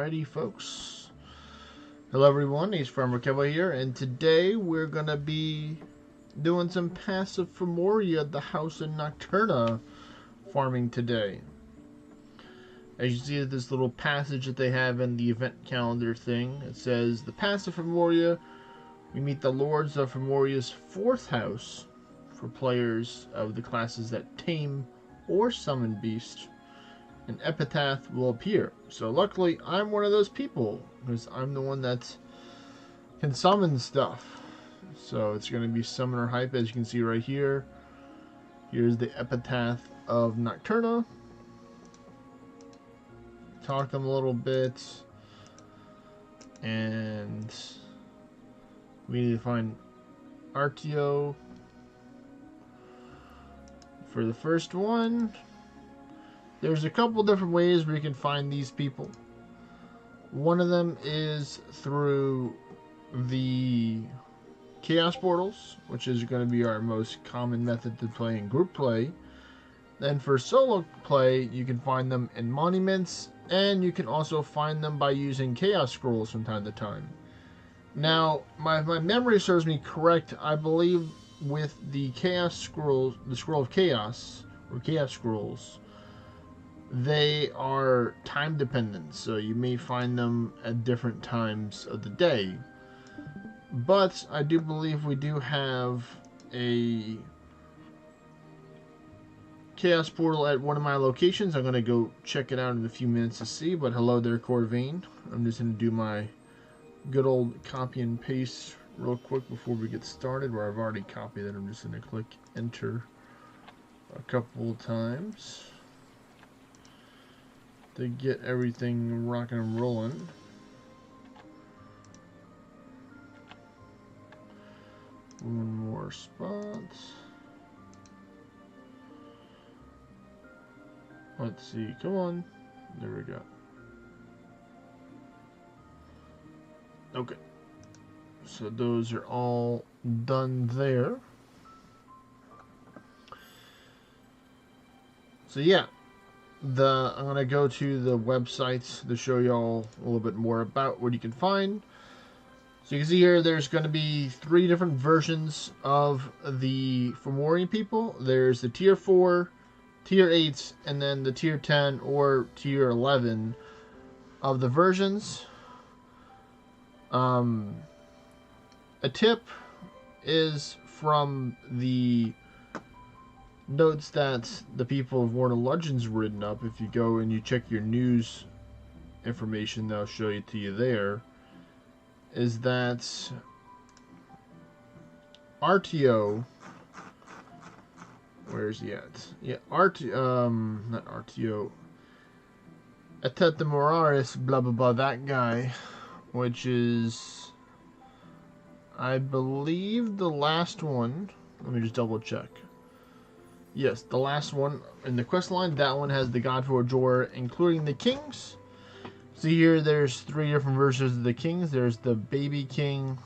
Alrighty, folks. Hello, everyone. It's Farmer Kevo here, and today we're gonna be doing some passive Fomoria at the house in Nocturna farming today. As you see, this little passage that they have in the event calendar thing, it says the passive Fomoria. We meet the Lords of Fomoria's 4th house for players of the classes that tame or summon beasts. An epitaph will appear. So luckily, I'm one of those people, because I'm the one that can summon stuff. So it's going to be summoner hype, as you can see right here. Here's the epitaph of Nocturna. Talk to them a little bit. And we need to find Artio for the first one. There's a couple different ways where you can find these people. One of them is through the Chaos Portals, which is going to be our most common method to play in group play. Then for solo play, you can find them in monuments, and you can also find them by using Chaos Scrolls from time to time. Now, my memory serves me correct, I believe with the Chaos Scrolls, the Scroll of Chaos, or Chaos Scrolls, they are time dependent, so you may find them at different times of the day. But I do believe we do have a Chaos Portal at one of my locations. I'm going to go check it out in a few minutes to see, but hello there, Corvain. I'm just going to do my good old copy and paste real quick before we get started, where I've already copied it. I'm just going to click enter a couple times to get everything rocking and rolling. One more spot. Let's see, come on. There we go. Okay. So those are all done there. So yeah. I'm going to go to the websites to show y'all a little bit more about what you can find. So you can see here there's going to be 3 different versions of the Fomoria people. There's the tier 4, tier 8, and then the tier 10 or tier 11 of the versions. A tip is from the notes that the people of Orna Legends written up. If you go and you check your news information, they'll show it to you there. Is that Artio? Where is he at? Yeah, not Artio. Ateta Moraris, blah blah blah. That guy, which is, I believe, the last one. Let me just double check. Yes, the last one in the quest line, that one has the Godforger, including the kings. See here, there's 3 different versions of the kings. There's the baby king.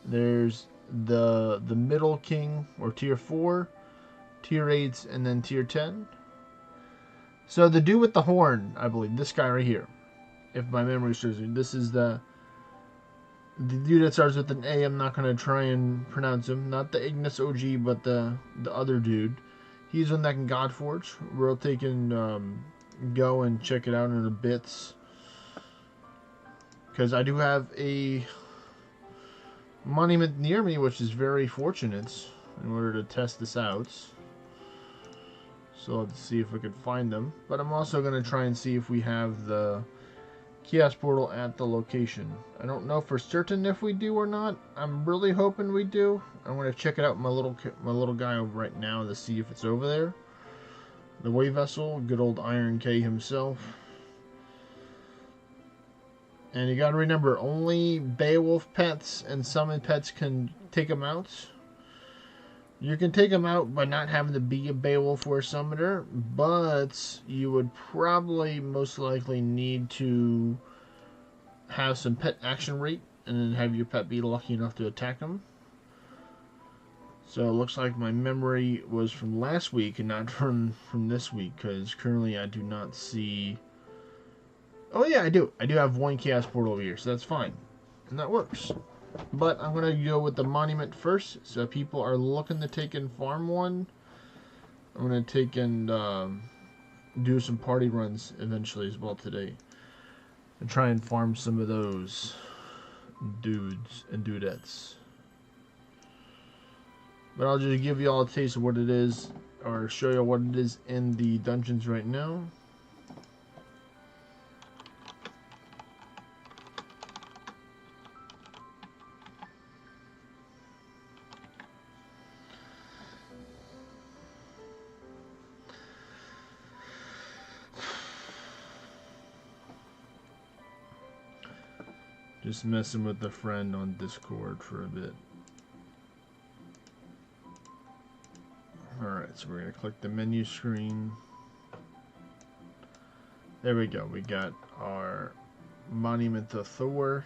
There's the middle king, or tier 4, tier 8, and then tier 10. So the dude with the horn, I believe, this guy right here, if my memory serves me, this is the dude that starts with an A. I'm not going to try and pronounce him. Not the Ignis OG, but the other dude. He's one that can Godforge. We'll take and go and check it out in a bit. Because I do have a monument near me, which is very fortunate in order to test this out. So let's see if we can find them. But I'm also going to try and see if we have the Chaos Portal at the location. I don't know for certain if we do or not. I'm really hoping we do. I'm going to check it out with my little guy right now to see if it's over there. The Way Vessel, good old Iron K himself. And you got to remember, only Beowulf pets and summon pets can take them out. You can take them out by not having to be a Beowulf or a summoner, but you would probably most likely need to have some pet action rate and then have your pet be lucky enough to attack them. So it looks like my memory was from last week and not from this week, because currently I do not see Oh yeah, I do. I do have one chaos portal over here, so that's fine. And that works. But I'm going to go with the monument first. So if people are looking to take and farm one, I'm going to take and do some party runs eventually as well today. And try and farm some of those dudes and dudettes. But I'll just give you all a taste of what it is, or show you what it is in the dungeons right now. Just messing with a friend on Discord for a bit. Alright, so we're going to click the menu screen. There we go. We got our Monument to Thor.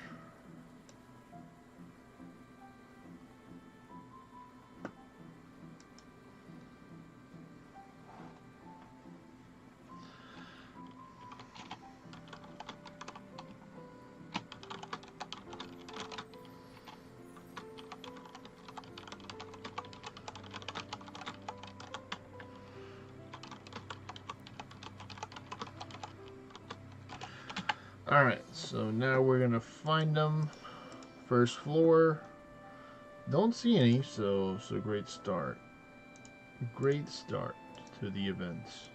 Alright, so now we're going to find them. First floor. Don't see any, so great start. Great start to the events.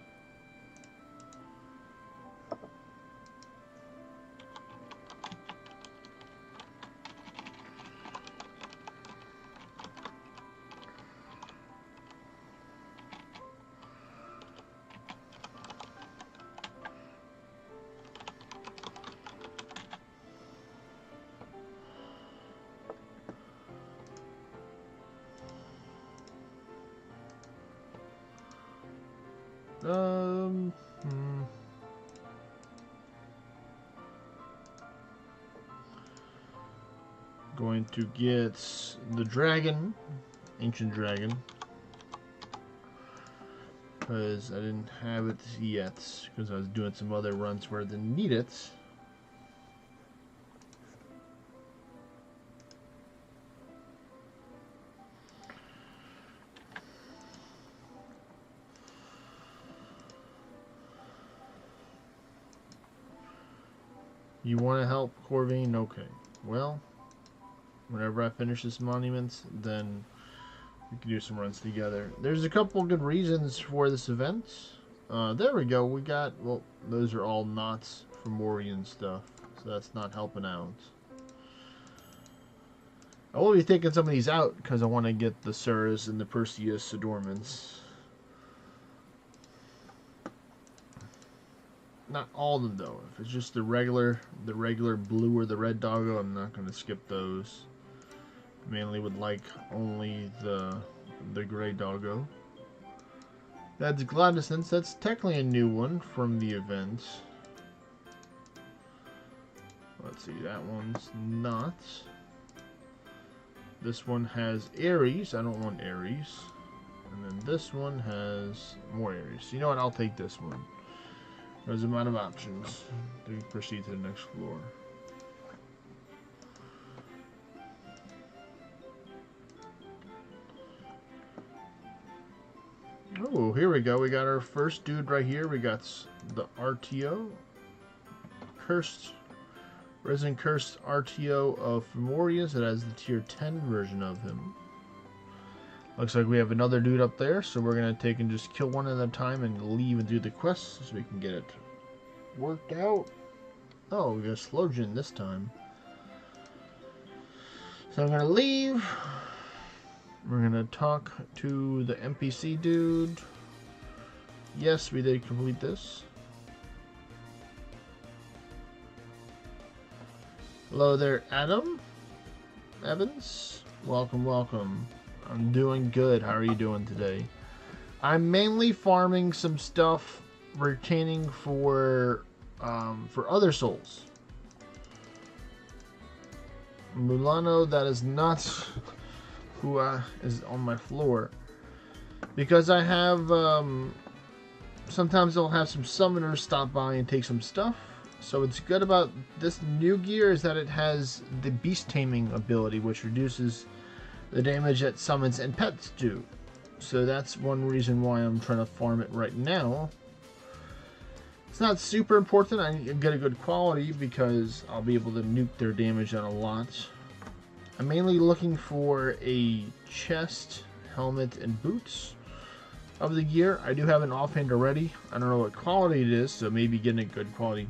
Going to get the dragon, ancient dragon, because I didn't have it yet, because I was doing some other runs where I didn't need it. You want to help, Corvine? Okay. Well, whenever I finish this monument, then we can do some runs together. There's a couple good reasons for this event. There we go. We got, well, those are all knots Fomoria and stuff, so that's not helping out. I will be taking some of these out because I want to get the Surus and the Perseus adornments. Not all of them though. If it's just the regular blue or the red doggo, I'm not going to skip those. Mainly would like only the gray doggo. That's Gladyssense. That's technically a new one from the event. Let's see, that one's not. This one has Aries. I don't want Aries. And then this one has more Aries. You know what? I'll take this one. There's a amount of options to proceed to the next floor. Oh, here we go. We got our first dude right here. We got the RTO. Resin Cursed RTO of Fomoria. It has the tier 10 version of him. Looks like we have another dude up there, so we're going to take and just kill one at a time and leave and do the quest so we can get it worked out. Oh, we got a Slogan this time. So I'm going to leave. We're going to talk to the NPC dude. Yes, we did complete this. Hello there, Adam. Evans. Welcome, welcome. I'm doing good. How are you doing today? I'm mainly farming some stuff retaining for other souls. Mulano, that is not who is on my floor, because I have sometimes I'll have some summoners stop by and take some stuff, So what's good about this new gear is that it has the beast taming ability, which reduces the damage that summons and pets do. So that's one reason why I'm trying to farm it right now. It's not super important. I get a good quality because I'll be able to nuke their damage on a lot. I'm mainly looking for a chest, helmet, and boots of the gear. I do have an offhand already. I don't know what quality it is, so maybe getting a good quality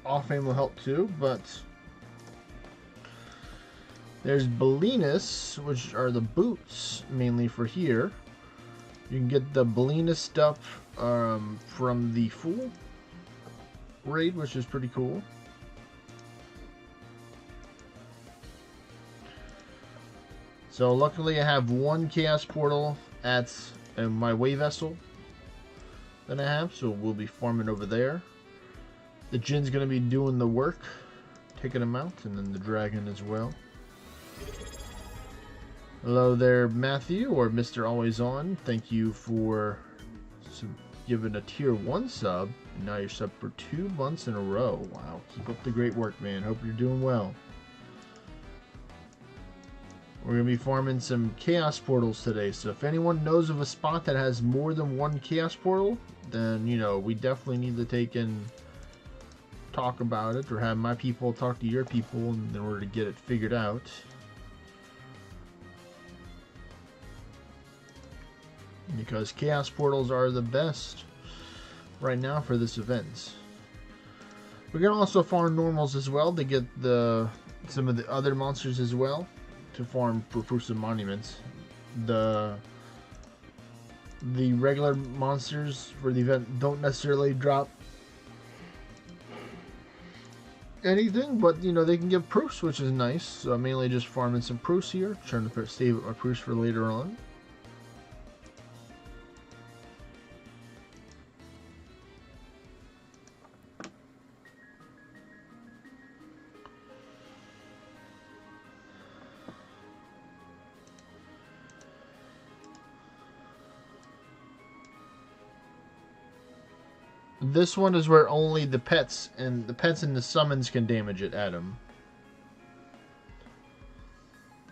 offhand will help too, but there's Bellinus, which are the boots mainly for here. You can get the Bellinus stuff from the Fool raid, which is pretty cool. So luckily I have one Chaos Portal at my way vessel that I have, so we'll be farming over there. The Djinn's going to be doing the work, taking them out, and then the dragon as well. Hello there, Matthew, or Mr. Always On. Thank you for giving a tier 1 sub. And now you're sub for 2 months in a row. Wow, keep up the great work, man. Hope you're doing well. We're going to be farming some Chaos Portals today, so if anyone knows of a spot that has more than one Chaos Portal, then, you know, we definitely need to take and talk about it, or have my people talk to your people in order to get it figured out. Because Chaos Portals are the best right now for this event. We're going to also farm normals as well to get some of the other monsters as well to farm for Proofs of Monuments. The regular monsters for the event don't necessarily drop anything, but you know, they can give proofs, which is nice. So I'm mainly just farming some proofs here, trying to save my proofs for later on. This one is where only the pets and the summons can damage it, Adam.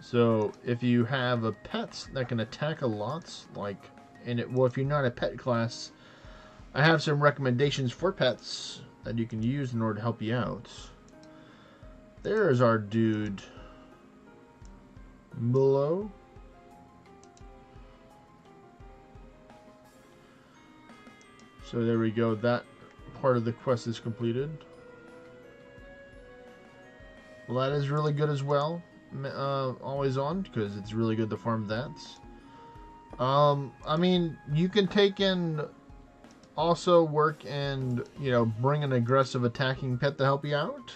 So if you have a pet that can attack a lot, like, well, if you're not a pet class, I have some recommendations for pets that you can use in order to help you out. There's our dude, Mullo. So there we go, that part of the quest is completed. Well, that is really good as well, Always On, because it's really good to farm that. I mean, you can take in also work and, you know, bring an aggressive attacking pet to help you out.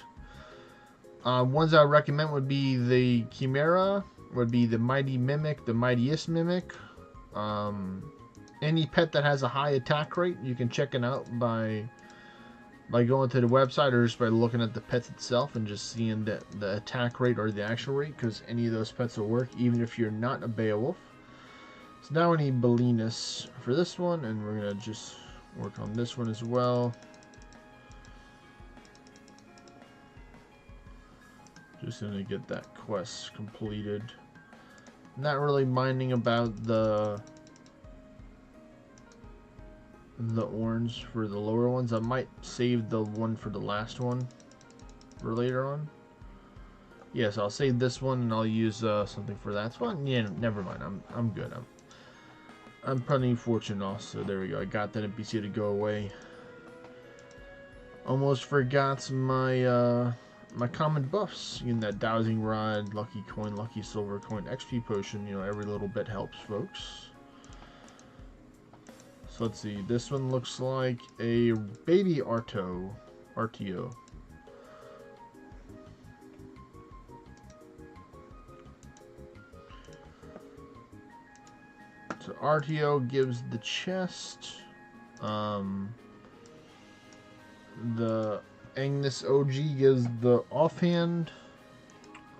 Ones I recommend would be the Chimera, would be the Mighty Mimic, the Mightiest Mimic. Any pet that has a high attack rate, you can check it out by going to the website, or just by looking at the pets itself and just seeing the attack rate or the actual rate, because any of those pets will work even if you're not a Beowulf. So now we need Bellinus for this one, and we're going to just work on this one as well. Just going to get that quest completed. Not really minding about the orange for the lower ones. I might save the one for the last one for later on. Yes, I'll save this one and I'll use something for that one. Yeah, never mind. I'm good. I'm pretty fortunate also. There we go. I got that NPC to go away. Almost forgot my my common buffs. You know, that dowsing rod, lucky coin, lucky silver coin, XP potion. You know, every little bit helps, folks. So let's see, this one looks like a baby RTO. So RTO gives the chest. The Agnes OG gives the offhand.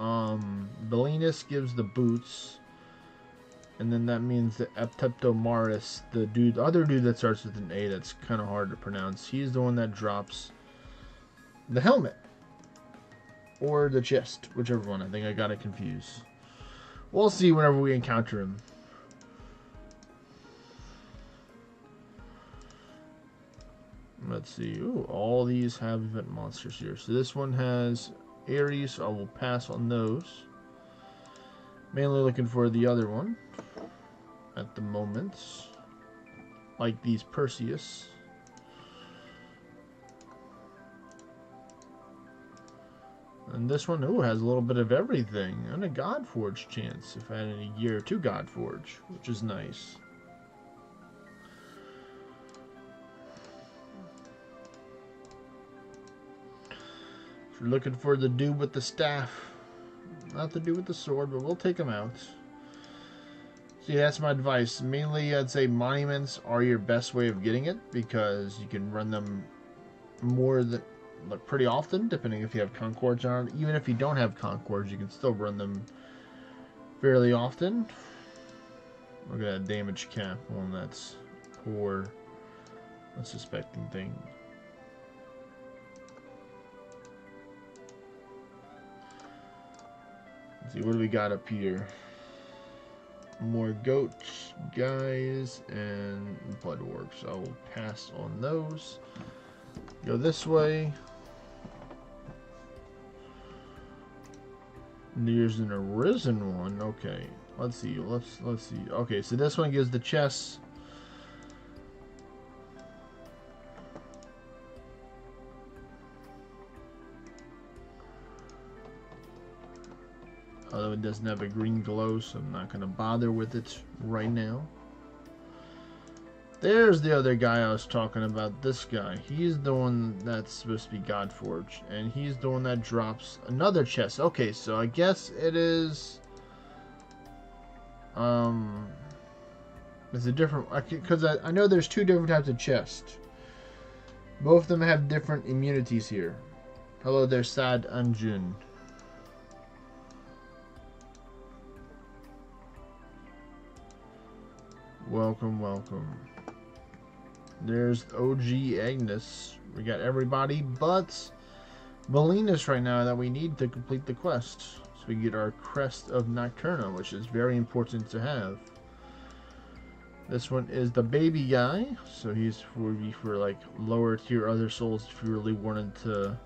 Bellinus gives the boots. And then that means that Apteptomaris, the other dude that starts with an A, that's kind of hard to pronounce, he's the one that drops the helmet. Or the chest. Whichever one. I think I got it confused. We'll see whenever we encounter him. Let's see. Ooh, all these have event monsters here. So this one has Ares, so I will pass on those. Mainly looking for the other one at the moment. Like these Perseus. And this one, ooh, has a little bit of everything. And a Godforge chance if I had any gear to Godforge, which is nice. If you're looking for the dude with the staff, not the dude with the sword, but we'll take him out. See, that's my advice. Mainly, I'd say monuments are your best way of getting it because you can run them more than pretty often, depending if you have Concords on. Even if you don't have Concords, you can still run them fairly often. Look at that damage cap. Well, that's poor. Unsuspecting thing. Let's see, what do we got up here? More goats, guys, and blood orcs. I will pass on those. Go this way. There's an arisen one. Okay, let's see. Let's see. Okay, so this one gives the chests. Although it doesn't have a green glow, so I'm not going to bother with it right now. There's the other guy I was talking about, this guy. He's the one that's supposed to be Godforged, and he's the one that drops another chest. Okay, so I guess it is... it's a different... Because I know there's two different types of chests. Both of them have different immunities here. Hello there, Sad Anjun. Welcome, welcome. There's OG Agnes. We got everybody but Belinus right now that we need to complete the quest. So we get our Crest of Nocturna, which is very important to have. This one is the baby guy, so he's for like lower tier other souls if you really wanted to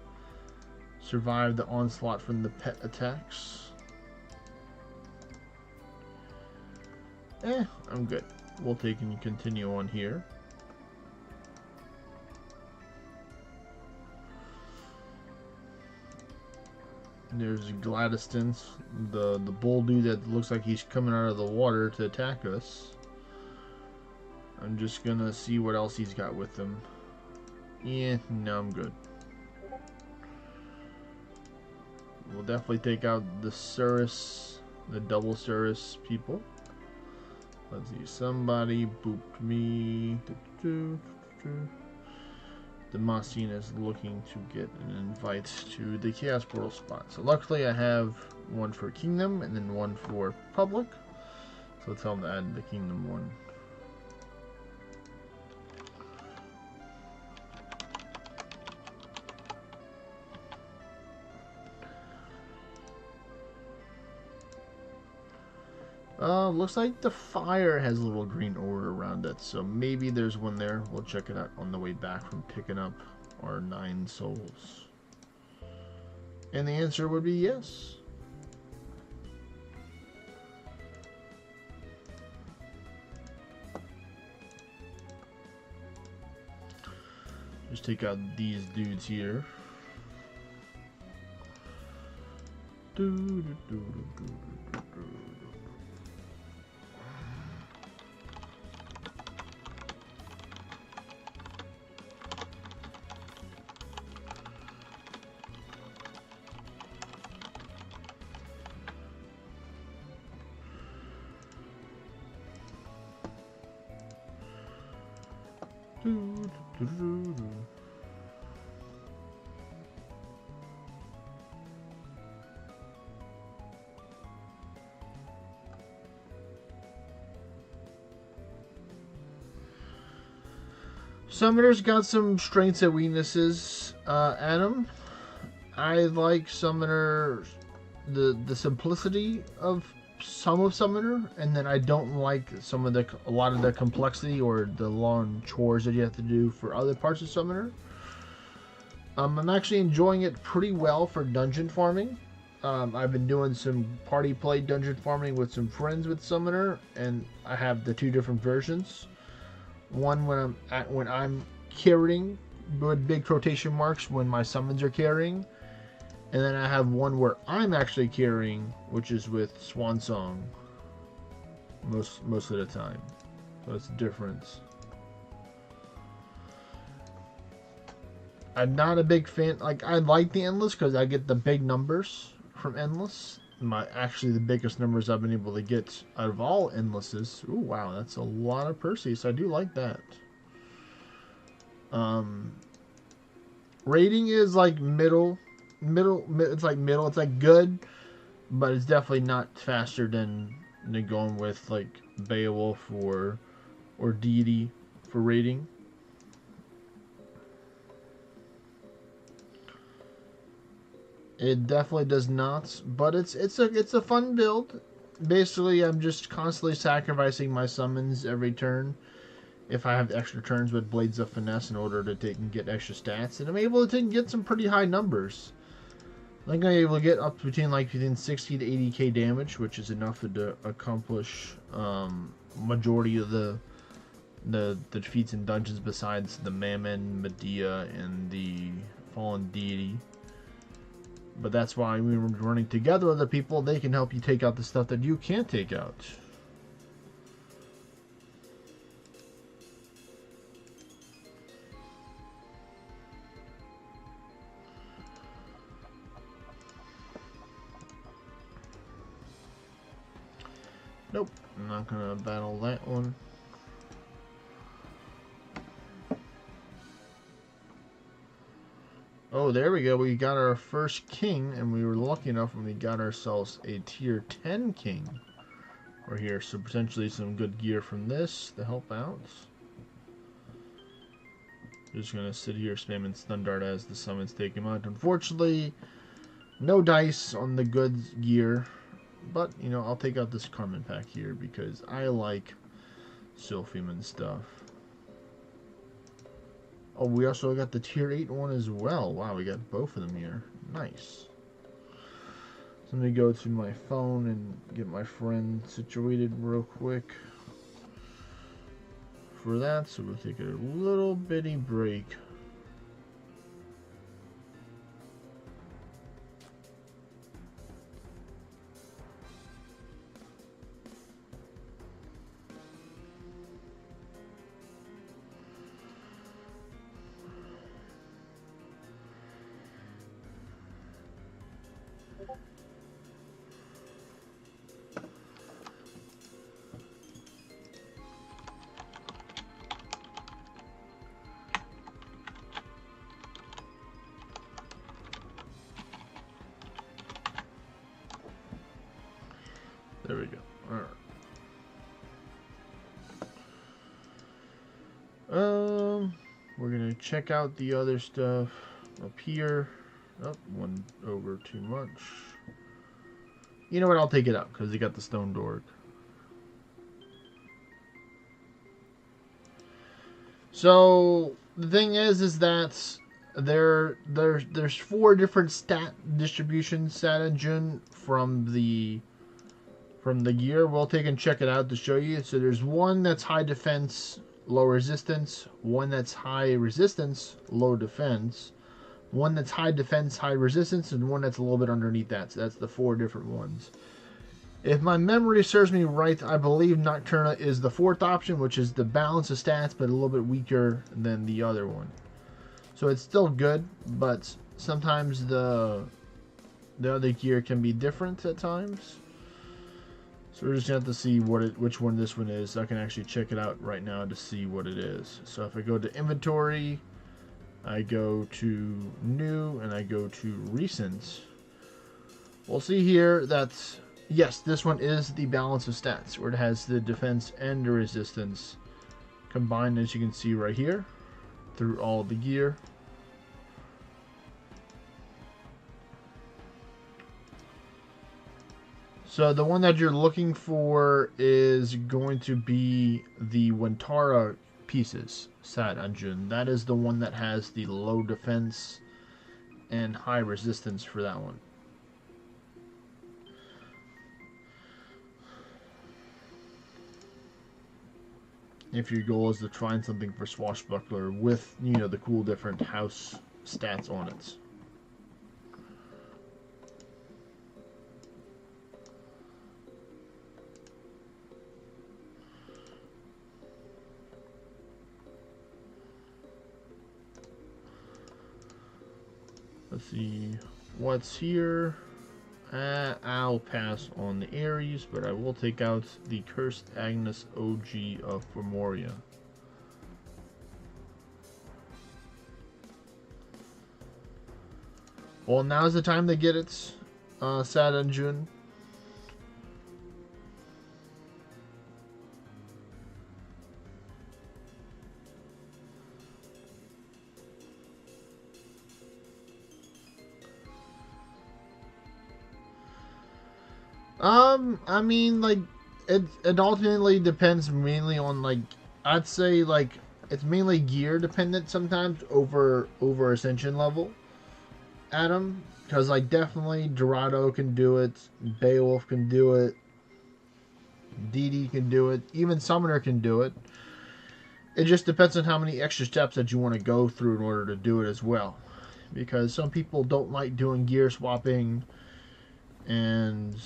survive the onslaught from the pet attacks. I'm good. We'll take and continue on here. There's Gladyston, the bull dude that looks like he's coming out of the water to attack us. I'm just gonna see what else he's got with him. Yeah, no, I'm good. We'll definitely take out the Cirrus, the double Cirrus people. Let's see, somebody booped me. Damascene is looking to get an invite to the Chaos Portal spot. So luckily I have one for Kingdom and then one for Public. So let's tell them to add the Kingdom one. Looks like the fire has a little green aura around it, so maybe there's one there. We'll check it out on the way back from picking up our 9 souls. And the answer would be yes. Just take out these dudes here. Summoner's got some strengths and weaknesses, Adam. I like Summoner, the simplicity of some of Summoner, and then I don't like a lot of the complexity or the long chores that you have to do for other parts of Summoner. I'm actually enjoying it pretty well for dungeon farming. I've been doing some party play dungeon farming with some friends with Summoner, and I have the two different versions. One when I'm carrying with big quotation marks when my summons are carrying, and then I have one where I'm actually carrying, which is with Swan Song most of the time. So it's a difference. I'm not a big fan. Like, I like the Endless because I get the big numbers from Endless. Actually the biggest numbers I've been able to get out of all Endlesses. Ooh, wow, that's a lot of Perseus. I do like that. Rating is like middle. It's like middle. It's like good, but it's definitely not faster than going with like Beowulf or Deity for rating. It definitely does not, but it's a fun build. Basically, I'm just constantly sacrificing my summons every turn if I have extra turns with Blades of Finesse in order to take and get extra stats, and I'm able to get some pretty high numbers. I think I'm able to get up between 60 to 80k damage, which is enough to accomplish majority of the defeats in dungeons besides the Mammon, Medea, and the Fallen Deity. But that's why when we're running together with other people, they can help you take out the stuff that you can't take out. Nope, I'm not gonna battle that one. Oh, there we go. We got our first king, and we were lucky enough when we got ourselves a tier 10 king. We're here, so potentially some good gear from this to help out. Just gonna sit here spamming stun dart as the summons take him out. Unfortunately, no dice on the good gear, but you know, I'll take out this Carmen pack here because I like Sylphium stuff. Oh, we also got the tier 8 one as well. Wow, we got both of them here. Nice. So let me go to my phone and get my friend situated real quick for that. So we'll take a little bitty break. There we go. Alright. We're gonna check out the other stuff up here. Oh, one over too much. You know what? I'll take it out because they got the stone dork. So the thing is that there's 4 different stat distributions stat Jun from the gear. We'll take and check it out to show you. So there's one that's high defense, low resistance, one that's high resistance, low defense, one that's high defense, high resistance, and one that's a little bit underneath that. So that's the 4 different ones. If my memory serves me right, I believe Nocturna is the 4th option, which is the balance of stats, but a little bit weaker than the other one. So it's still good, but sometimes the other gear can be different at times. So we're just gonna have to see which one this one is. I can actually check it out right now to see what it is. So if I go to inventory, I go to new, and I go to recent, we'll see here that yes, this one is the balance of stats, where it has the defense and the resistance combined, as you can see right here, through all the gear. So the one that you're looking for is going to be the Wintara pieces, Sad Anjun. That is the one that has the low defense and high resistance for that one. If your goal is to find something for Swashbuckler with, you know, the cool different house stats on it. Let's see what's here. I'll pass on the Ares, but I will take out the Cursed Agnes OG of Fomoria. Well, now's the time to get it, Sad and June. I mean, like, it ultimately depends mainly on, like, I'd say, like, it's mainly gear dependent sometimes over Ascension level, Adam, because, like, definitely Dorado can do it, Beowulf can do it, Didi can do it, even Summoner can do it. It just depends on how many extra steps that you want to go through in order to do it as well, because some people don't like doing gear swapping and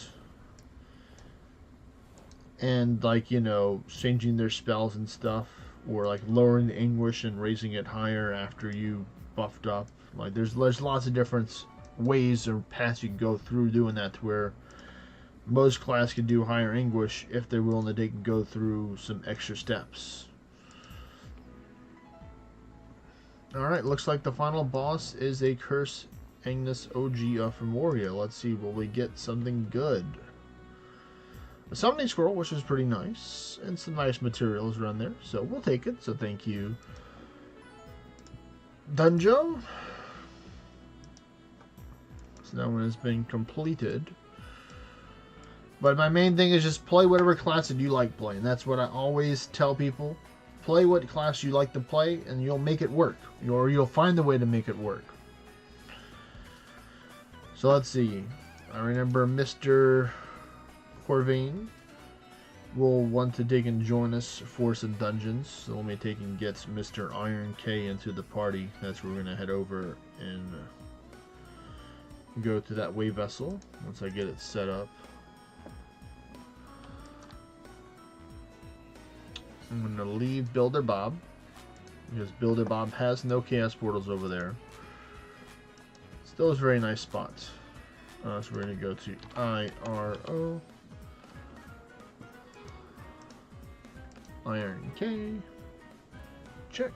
like, you know, changing their spells and stuff, or like lowering the anguish and raising it higher after you buffed up. Like there's lots of different ways or paths you can go through doing that, to where most class can do higher anguish if they're willing to go through some extra steps. Alright, looks like the final boss is a Curse Agnes OG of Fomoria. Let's see, will we get something good? A summoning scroll, which is pretty nice, and some nice materials around there, so we'll take it. So thank you, Dunjo. So that one has been completed. But my main thing is just play whatever class that you like playing. That's what I always tell people. Play what class you like to play, and you'll make it work, or you'll find a way to make it work. So let's see. I remember Mr. Corvain will want to take and join us for some dungeons. So let me take and get Mr. Iron K into the party. That's where we're going to head over and go to that wave vessel once I get it set up. I'm going to leave Builder Bob, because Builder Bob has no chaos portals over there. Still is a very nice spot. So we're going to go to IRO. Iron K. Check.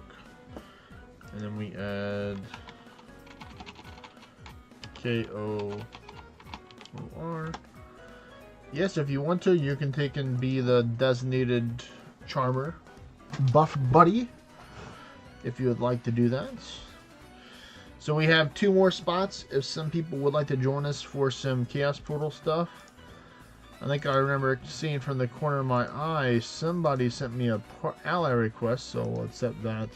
And then we add KOR. Yes, if you want to, you can take and be the designated Charmer buff buddy, if you would like to do that. So we have 2 more spots if some people would like to join us for some Chaos Portal stuff. I think I remember seeing from the corner of my eye, somebody sent me a ally request, so I'll accept that.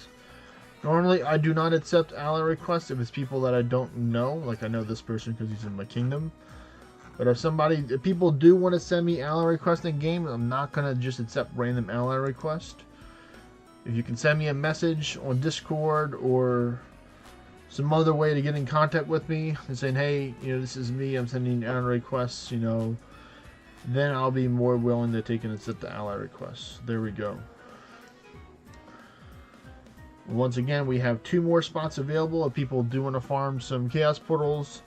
Normally, I do not accept ally requests if it's people that I don't know. Like, I know this person because he's in my kingdom. But if people do want to send me ally requests in game, I'm not going to just accept random ally request. If you can send me a message on Discord or some other way to get in contact with me and saying, hey, you know, this is me, I'm sending ally requests, you know, then I'll be more willing to take and accept the ally requests. There we go. Once again, we have 2 more spots available if people do want to farm some Chaos Portals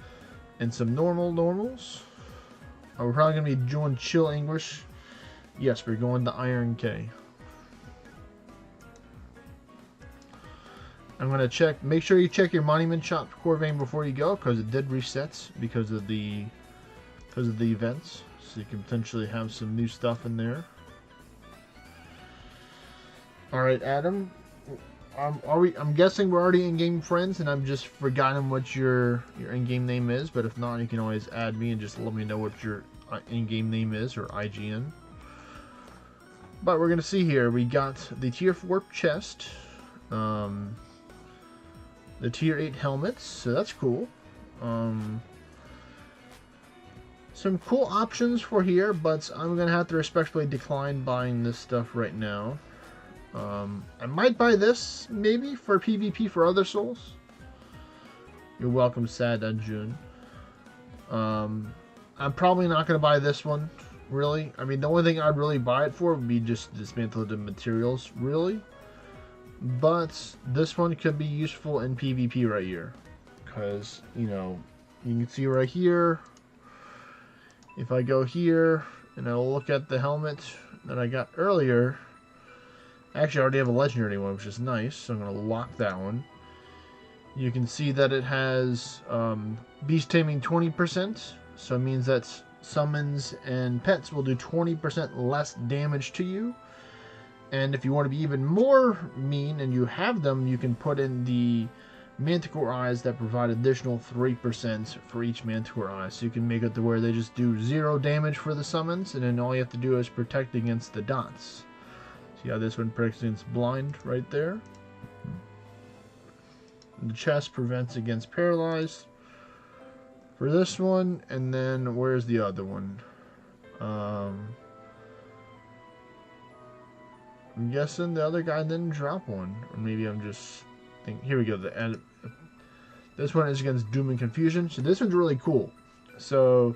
and some normals. We're probably going to be doing Chill Anguish. Yes, we're going to Iron K. I'm going to check. Make sure you check your Monument Shop, Corvain, before you go, because it did reset because of the events. So you can potentially have some new stuff in there. Alright, Adam. I'm guessing we're already in-game friends, and I'm just forgotten what your in-game name is. But if not, you can always add me and just let me know what your in-game name is, or IGN. But we're going to see here, we got the Tier 4 chest, the Tier 8 helmets, so that's cool. Some cool options for here, but I'm going to have to respectfully decline buying this stuff right now. I might buy this, maybe, for PvP for other souls. You're welcome, Sad June. I'm probably not going to buy this one, really. I mean, the only thing I'd really buy it for would be just dismantle the materials, really. But this one could be useful in PvP right here. Because, you know, you can see right here, if I go here and I'll look at the helmet that I got earlier, actually I already have a legendary one, which is nice, so I'm going to lock that one. You can see that it has beast taming 20%, so it means that summons and pets will do 20% less damage to you. And if you want to be even more mean and you have them, you can put in the Manticore eyes that provide additional 3% for each Manticore eye. So you can make it to where they just do 0 damage for the summons, and then all you have to do is protect against the dots. See how this one protects against blind right there? The chest prevents against paralyzed for this one, and then where's the other one? I'm guessing the other guy didn't drop one, or maybe I'm just thinking. Here we go. This one is against Doom and Confusion, so this one's really cool. So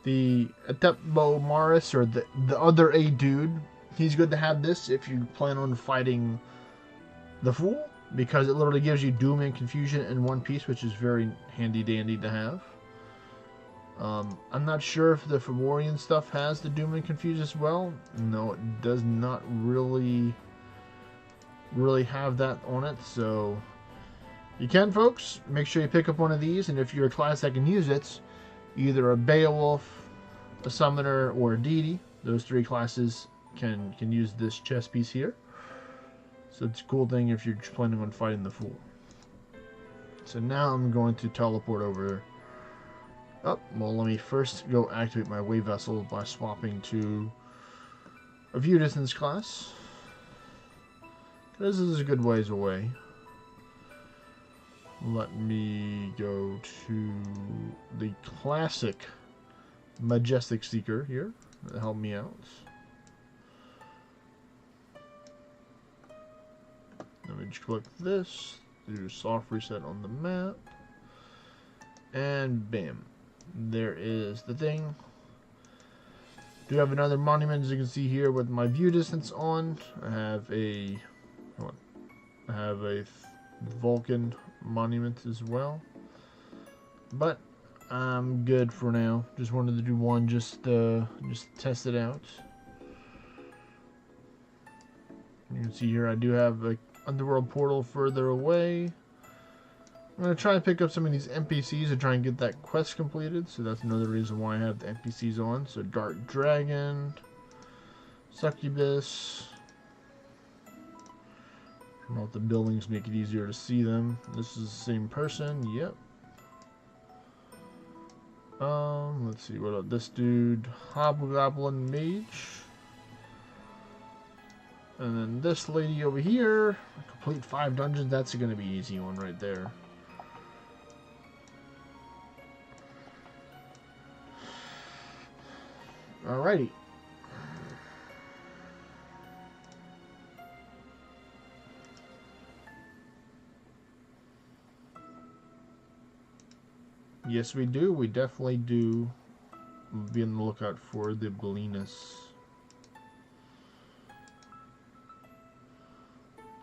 the Adeptbo Maris, or the other A dude, he's good to have this if you plan on fighting the Fool, because it literally gives you Doom and Confusion in one piece, which is very handy dandy to have. I'm not sure if the Fomoria stuff has the Doom and Confuse as well. No, it does not really have that on it, so you can, folks. Make sure you pick up one of these, and if you're a class that can use it, either a Beowulf, a Summoner, or a Deity, those 3 classes can use this chest piece here. So it's a cool thing if you're planning on fighting the Fool. So now I'm going to teleport over. Oh, well, let me first go activate my wave vessel by swapping to a view distance class. This is a good ways away. Let me go to the classic Majestic Seeker here to help me out. Let me just click this, do soft reset on the map, and bam, there is the thing. Do have another monument, as you can see here, with my view distance on. I have a Vulcan monument as well, but I'm good for now. Just wanted to do one, just test it out. You can see here I do have a underworld portal further away. I'm going to try and pick up some of these NPCs and try and get that quest completed. So that's another reason why I have the NPCs on. So Dark Dragon, Succubus. I don't know if the buildings make it easier to see them. This is the same person. Yep. Let's see, what about this dude? Hobgoblin Mage. And then this lady over here, complete 5 dungeons. That's going to be an easy one right there. Alrighty. Yes, we do. We definitely do. Be on the lookout for the Belinus.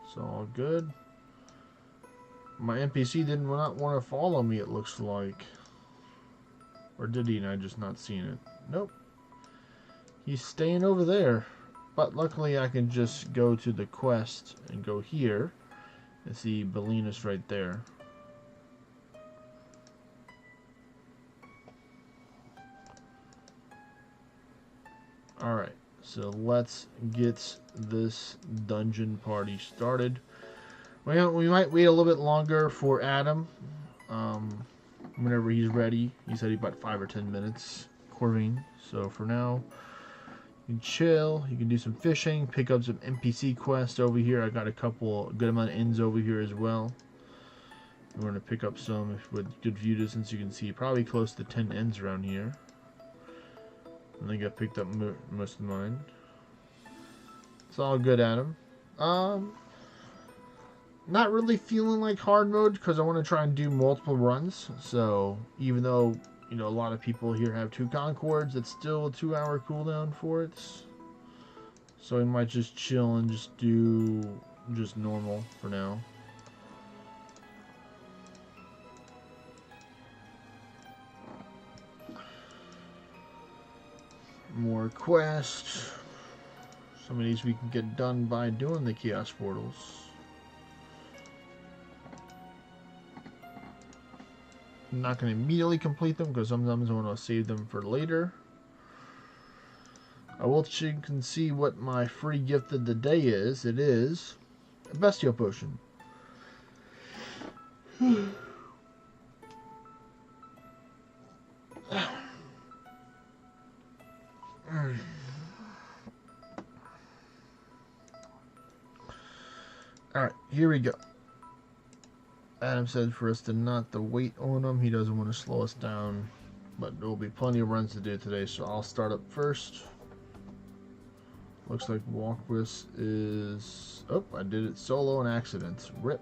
It's all good. My NPC did not want to follow me, it looks like. Or did he and I just not seen it? Nope. He's staying over there. But luckily I can just go to the quest and go here and see Belinus right there. Alright, so let's get this dungeon party started. Well, we might wait a little bit longer for Adam. Whenever he's ready. He said he about 5 or 10 minutes. Corvine. So for now, you can chill. You can do some fishing, pick up some NPC quests over here. I got a good amount of inns over here as well. We're going to pick up some with good view distance. You can see probably close to 10 ends around here. I think I picked up most of mine. It's all good, Adam. Not really feeling like hard mode because I want to try and do multiple runs. So even though, you know, a lot of people here have 2 Concords, it's still a 2-hour cooldown for it. So we might just chill and just do just normal for now. More quests. Some of these we can get done by doing the Chaos Portals. I'm not going to immediately complete them because sometimes I want to save them for later. I will check and see what my free gift of the day is. It is a Bestial Potion. Alright, here we go. Adam said for us to not to wait on him. He doesn't want to slow us down. But there will be plenty of runs to do today, so I'll start up first. Looks like Walkwist is... Oh, I did it solo on accident. Rip.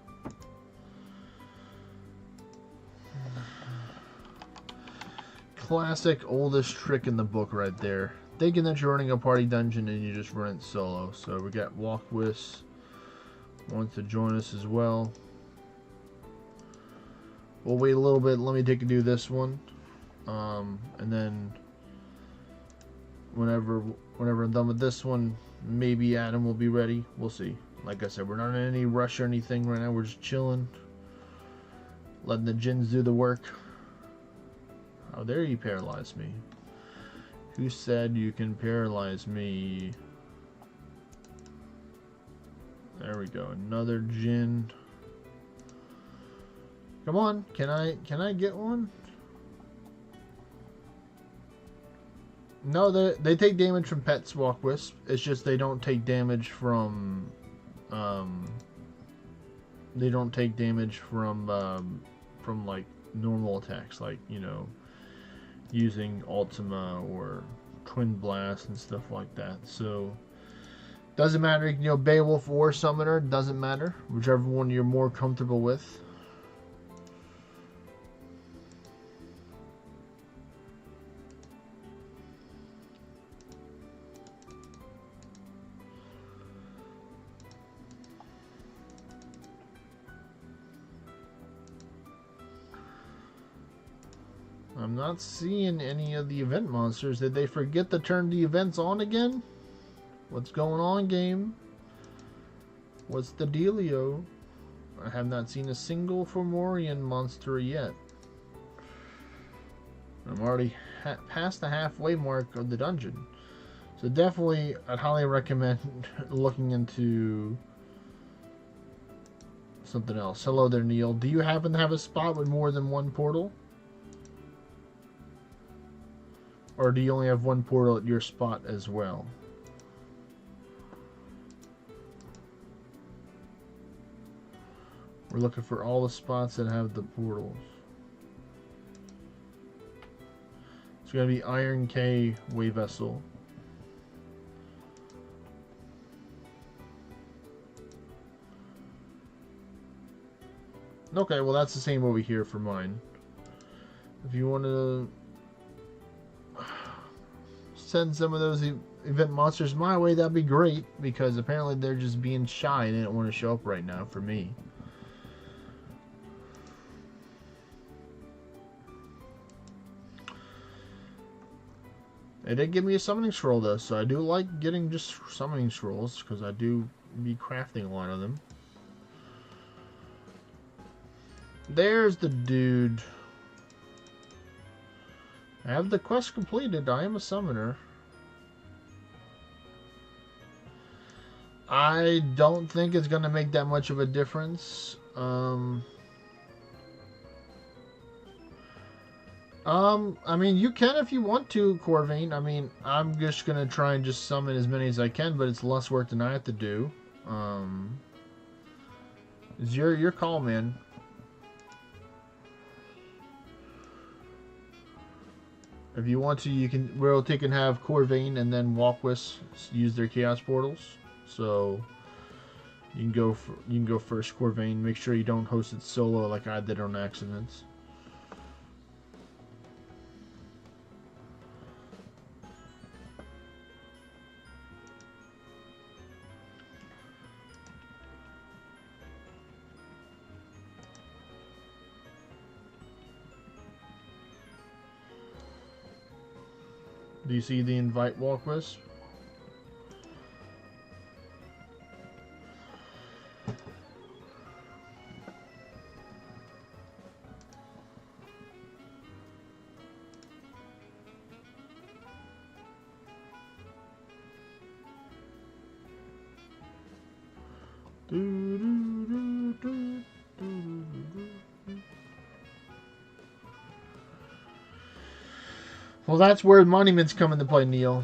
Classic oldest trick in the book right there. Thinking that you're running a party dungeon and you just run it solo. So we got Walkwist wants to join us as well. We'll wait a little bit. Let me take and do this one. And then whenever I'm done with this one, maybe Adam will be ready. We'll see. Like I said, we're not in any rush or anything right now. We're just chilling. Letting the Djinns do the work. Oh, there you paralyzed me. Who said you can paralyze me? There we go. Another Djinn. Come on. Can I get one? No, they take damage from pets, Walkwist. It's just they don't take damage from like normal attacks, like, you know, using Ultima or Twin Blast and stuff like that. So doesn't matter, you know, Beowulf or Summoner, doesn't matter, whichever one you're more comfortable with. I'm not seeing any of the event monsters. Did they forget to turn the events on again? What's going on, game? What's the dealio? I have not seen a single Fomorian monster yet. I'm already past the halfway mark of the dungeon. So definitely, I'd highly recommend looking into something else. Hello there, Neil. Do you happen to have a spot with more than one portal? Or do you only have one portal at your spot as well? We're looking for all the spots that have the portals. It's going to be Iron K Way Vessel. Okay, well that's the same over here for mine. If you want to send some of those event monsters my way, that'd be great, because apparently they're just being shy and they don't want to show up right now for me. They did give me a summoning scroll though, so I do like getting just summoning scrolls because I do be crafting a lot of them. There's the dude. I have the quest completed. I am a summoner. I don't think it's going to make that much of a difference. I mean, you can if you want to, Corvain. I mean, I'm just gonna try and just summon as many as I can, but it's less work than I have to do. It's your call, man. If you want to, you can royalty can have Corvain and then Walkwis use their Chaos Portals. So you can go first, Corvain. Make sure you don't host it solo like I did on accident. Do you see the invite Walkwis? Well, that's where monuments come into play, Neil.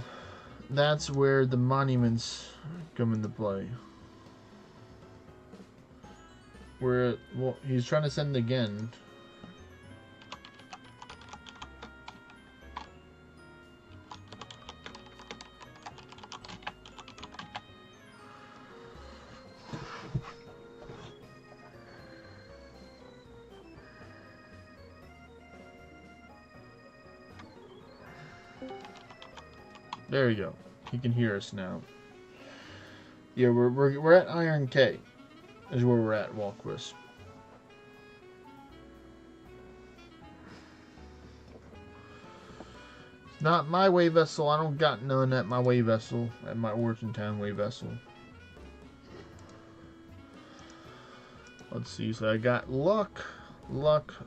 That's where the monuments come into play. Where, well, he's trying to send again. There you go. He can hear us now. Yeah, we're at Iron K. Is where we're at, Walkwis. It's not my way vessel. I don't got none at my way vessel. At my Origin Town way vessel. Let's see. So I got luck,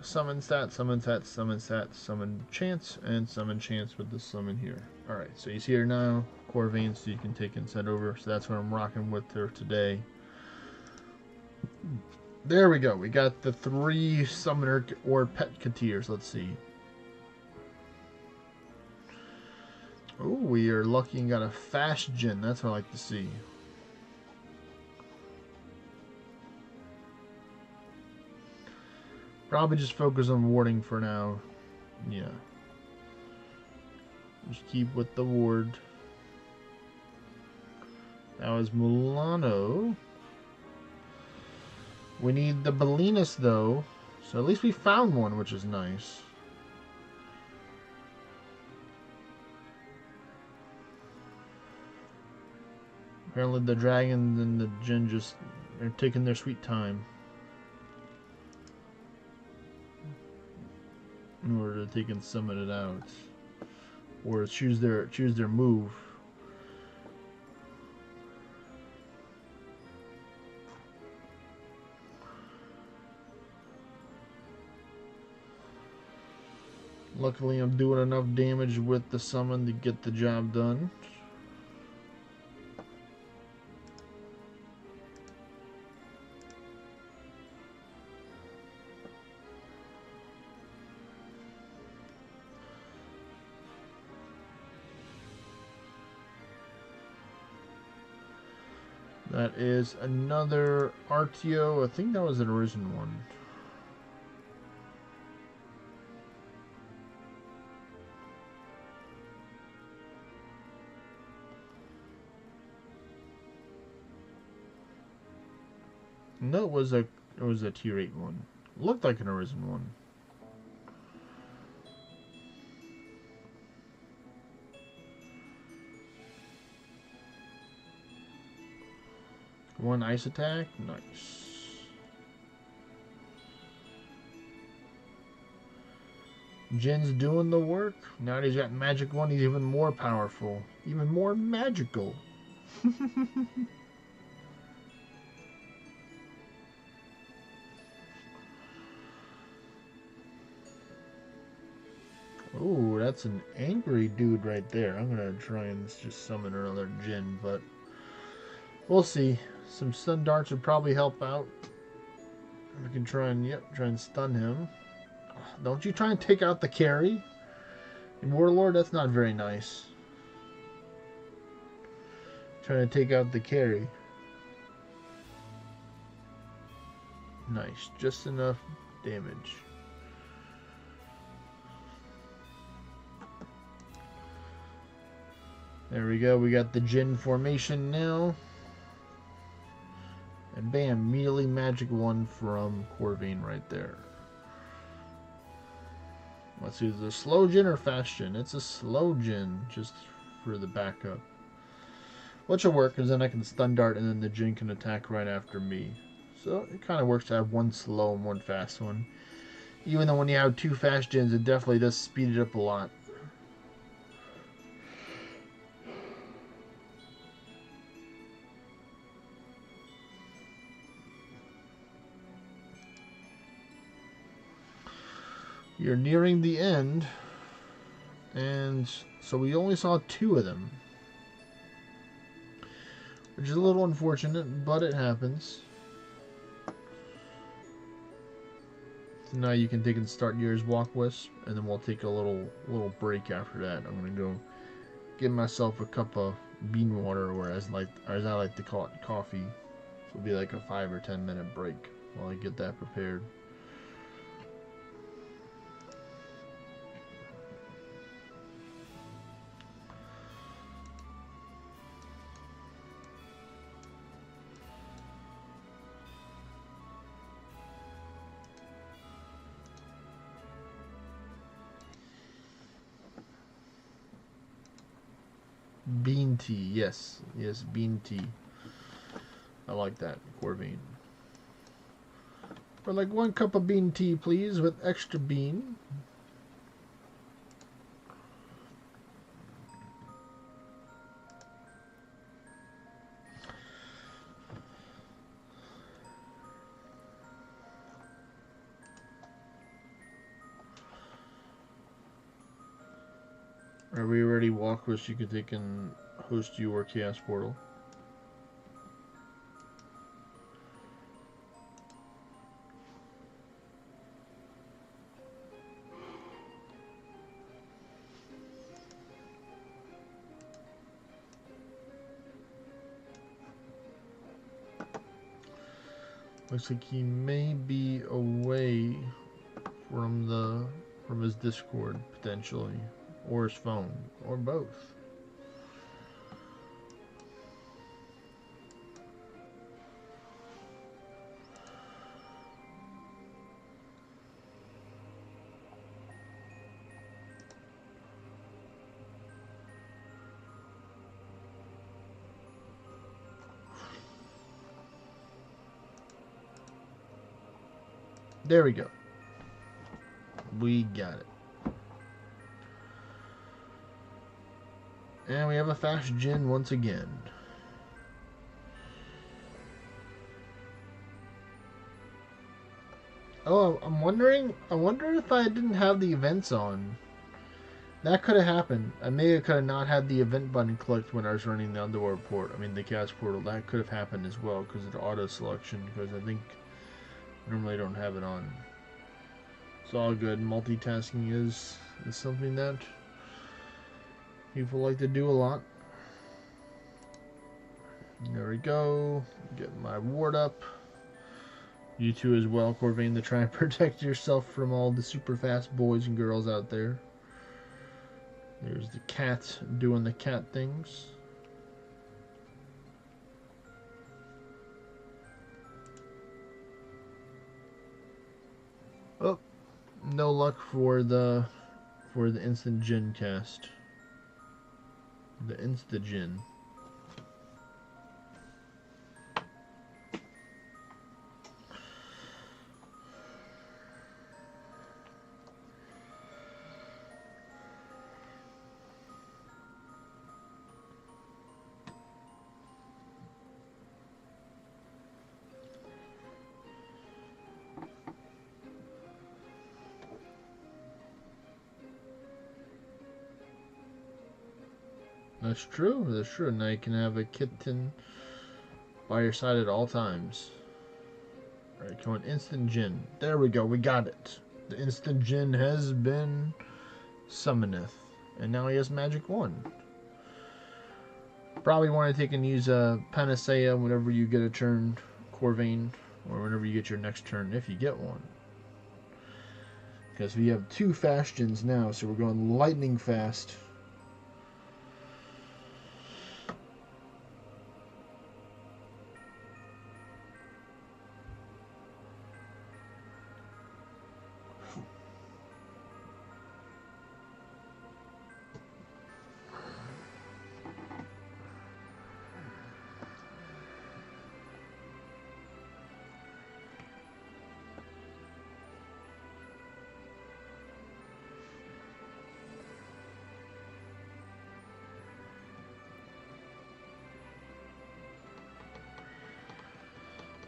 summon stat, summon stat, summon stat, summon chance, and summon chance with the summon here. Alright, so he's here now. Corvain, so you can take and send over. So that's what I'm rocking with her today. There we go. We got the 3 summoner or pet Katirs. Let's see. Oh, we are lucky and got a fast gen. That's what I like to see. Probably just focus on warding for now. Yeah. Just keep with the ward. That was Mulano. We need the Belinus though. So at least we found one, which is nice. Apparently the dragons and the Jin just are taking their sweet time in order to take and summon it out. Or choose their move. Luckily I'm doing enough damage with the summon to get the job done. That is another RTO. I think that was an Arisen one. No, it was a tier 8 one. Looked like an Arisen one. One ice attack, nice. Jin's doing the work. Now that he's got magic one, he's even more powerful. Even more magical. Ooh, that's an angry dude right there. I'm gonna try and just summon another Jin, but we'll see. Some stun darts would probably help out. We can try and stun him. Don't you try and take out the carry. Warlord, that's not very nice. Trying to take out the carry. Nice. Just enough damage. There we go. We got the Jin formation now. And bam, immediately magic one from Corvain right there. Let's see, is it a slow Jin or fast Jin? It's a slow Jin, just for the backup. Which will work, because then I can stun dart and then the Jin can attack right after me. So it kind of works to have one slow and one fast one. Even though when you have two fast Jins, it definitely does speed it up a lot. You're nearing the end, and so we only saw two of them, which is a little unfortunate, but it happens. So now you can take and start yours, Walk Wisp, and then we'll take a little break after that. I'm gonna go get myself a cup of bean water, or as I like to call it, coffee. So it'll be like a 5 or 10 minute break while I get that prepared. Bean tea, yes, bean tea. I like that, Corvain. For like 1 cup of bean tea, please, with extra bean. Are we ready, Walkers? You can take and host your Chaos Portal. Looks like he may be away from his Discord potentially. Or his phone, or both. There we go. We got it. And we have a fast Jin once again. Oh, I wonder if I didn't have the events on. That could have happened. I could have not had the event button clicked when I was running the Underworld port. I mean, the Chaos Portal. That could have happened as well because of the auto selection. Because I think normally I don't have it on. It's all good. Multitasking is something that people like to do a lot. There we go. Get my ward up. You two as well, Corvain, to try and protect yourself from all the super fast boys and girls out there. There's the cat doing the cat things. Oh, no luck for the instant Jin cast. The Insta Jin. That's true. That's true. Now you can have a kitten by your side at all times. Alright, come on. Instant Jin. There we go. We got it. The instant Jin has been summoneth. And now he has magic 1. Probably want to take and use a Panacea whenever you get a turn, Corvain, or whenever you get your next turn, if you get one. Because we have 2 fast gens now, so we're going lightning fast.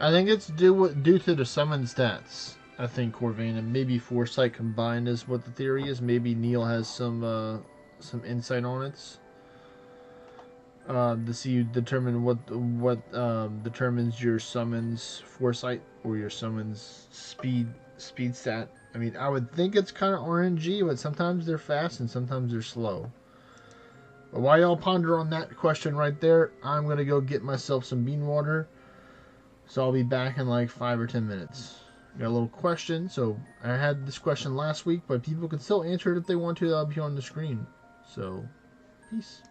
I think it's due to the summon stats. I think Corvain and maybe Foresight combined is what the theory is. Maybe Neil has some insight on it. To see you determine what determines your summons Foresight or your summons speed stat. I mean, I would think it's kind of RNG, but sometimes they're fast and sometimes they're slow. But while y'all ponder on that question right there, I'm gonna go get myself some bean water. So I'll be back in like 5 or 10 minutes. Got a little question. So I had this question last week, but people can still answer it if they want to. That'll be on the screen. So, peace.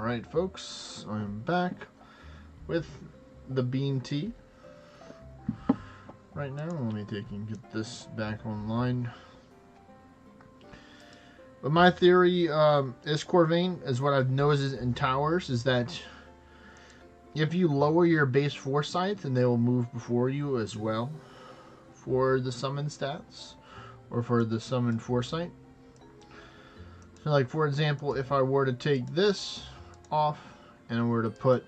Alright folks, I'm back with the bean tea. Right now, let me take and get this back online. But my theory is Corvain, is what I've noticed in towers, is that if you lower your base foresight, then they will move before you as well for the summon stats, or for the summon foresight. So like for example, if I were to take this off and I were to put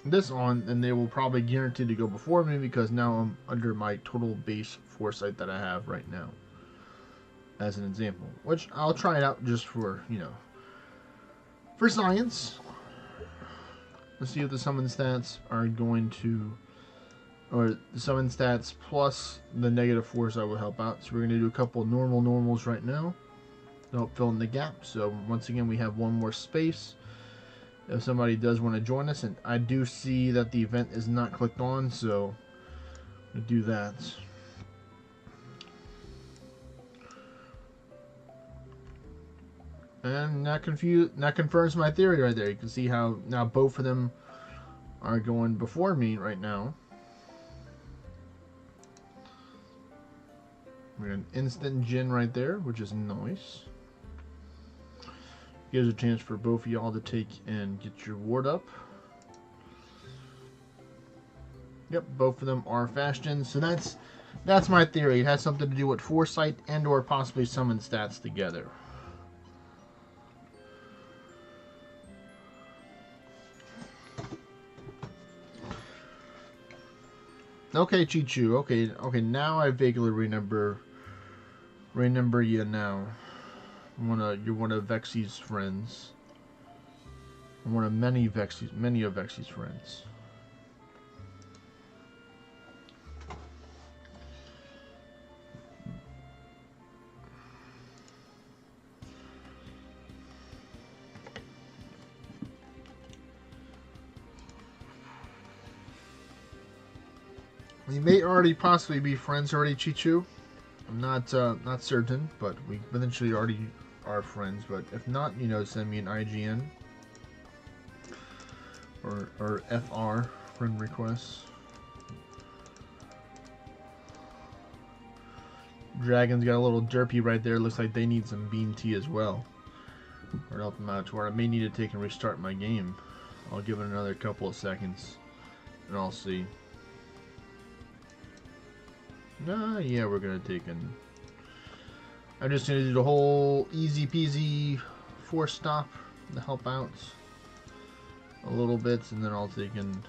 this on, then they will probably guarantee to go before me because now I'm under my total base foresight that I have right now, as an example. Which I'll try it out just for, you know, for science. Let's see if the summon stats are going to, or the summon stats plus the negative foresight will help out. So we're going to do a couple normals right now to help fill in the gap. So once again, we have one more space if somebody does want to join us, and I do see that the event is not clicked on, so we'll do that. And that confirms my theory right there. You can see how now both of them are going before me right now. We got an instant Jin right there, which is nice. Gives a chance for both of y'all to take and get your ward up. Yep, both of them are fast gens. So that's my theory. It has something to do with foresight and or possibly summon stats together. Okay, Chichu. Okay, now I vaguely remember you now. You're one of Vexy's friends. One of many of Vexy's friends. We may already possibly be friends already, Chichu. I'm not certain, but we eventually already are friends. But if not, you know, send me an IGN or FR friend requests. Dragon's got a little derpy right there. Looks like they need some bean tea as well, or help them out to where I may need to take and restart my game. I'll give it another couple of seconds, and I'll see. Nah, yeah, we're gonna take an. I'm just gonna do the whole easy peasy force stop to help out a little bit, and then I'll take and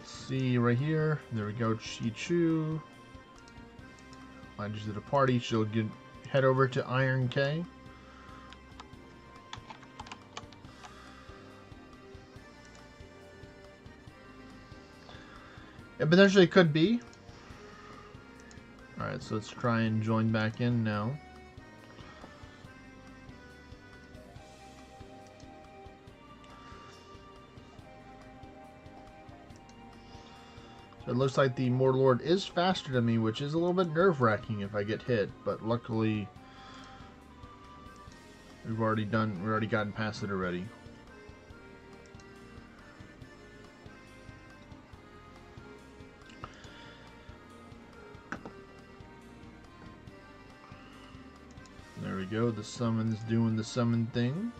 see right here. There we go, Chichu. I just did a party. She'll head over to Iron K. It potentially could be. Alright, so let's try and join back in now. So it looks like the Morlord is faster than me, which is a little bit nerve-wracking if I get hit, but luckily we've already gotten past it already. There we go, the summon's doing the summon thing.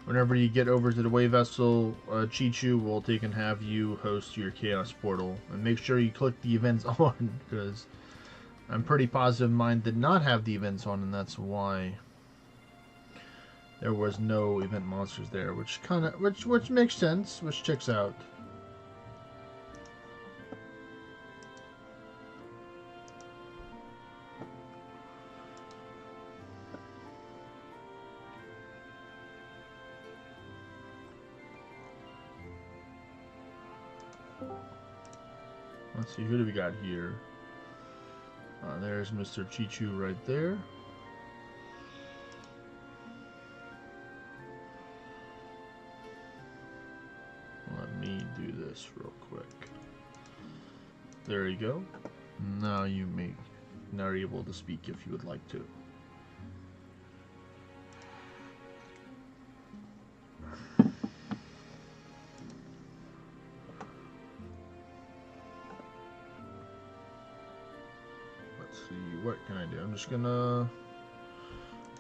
Whenever you get over to the Wave Vessel, Chichu will take and have you host your Chaos Portal. And make sure you click the events on, because I'm pretty positive mine did not have the events on, and that's why there was no event monsters there, which makes sense, which checks out. Let's see, who do we got here? There's Mr. Chichu right there. Let me do this real quick. There you go. Now you're able to speak if you would like to. Let's see, what can I do? I'm just gonna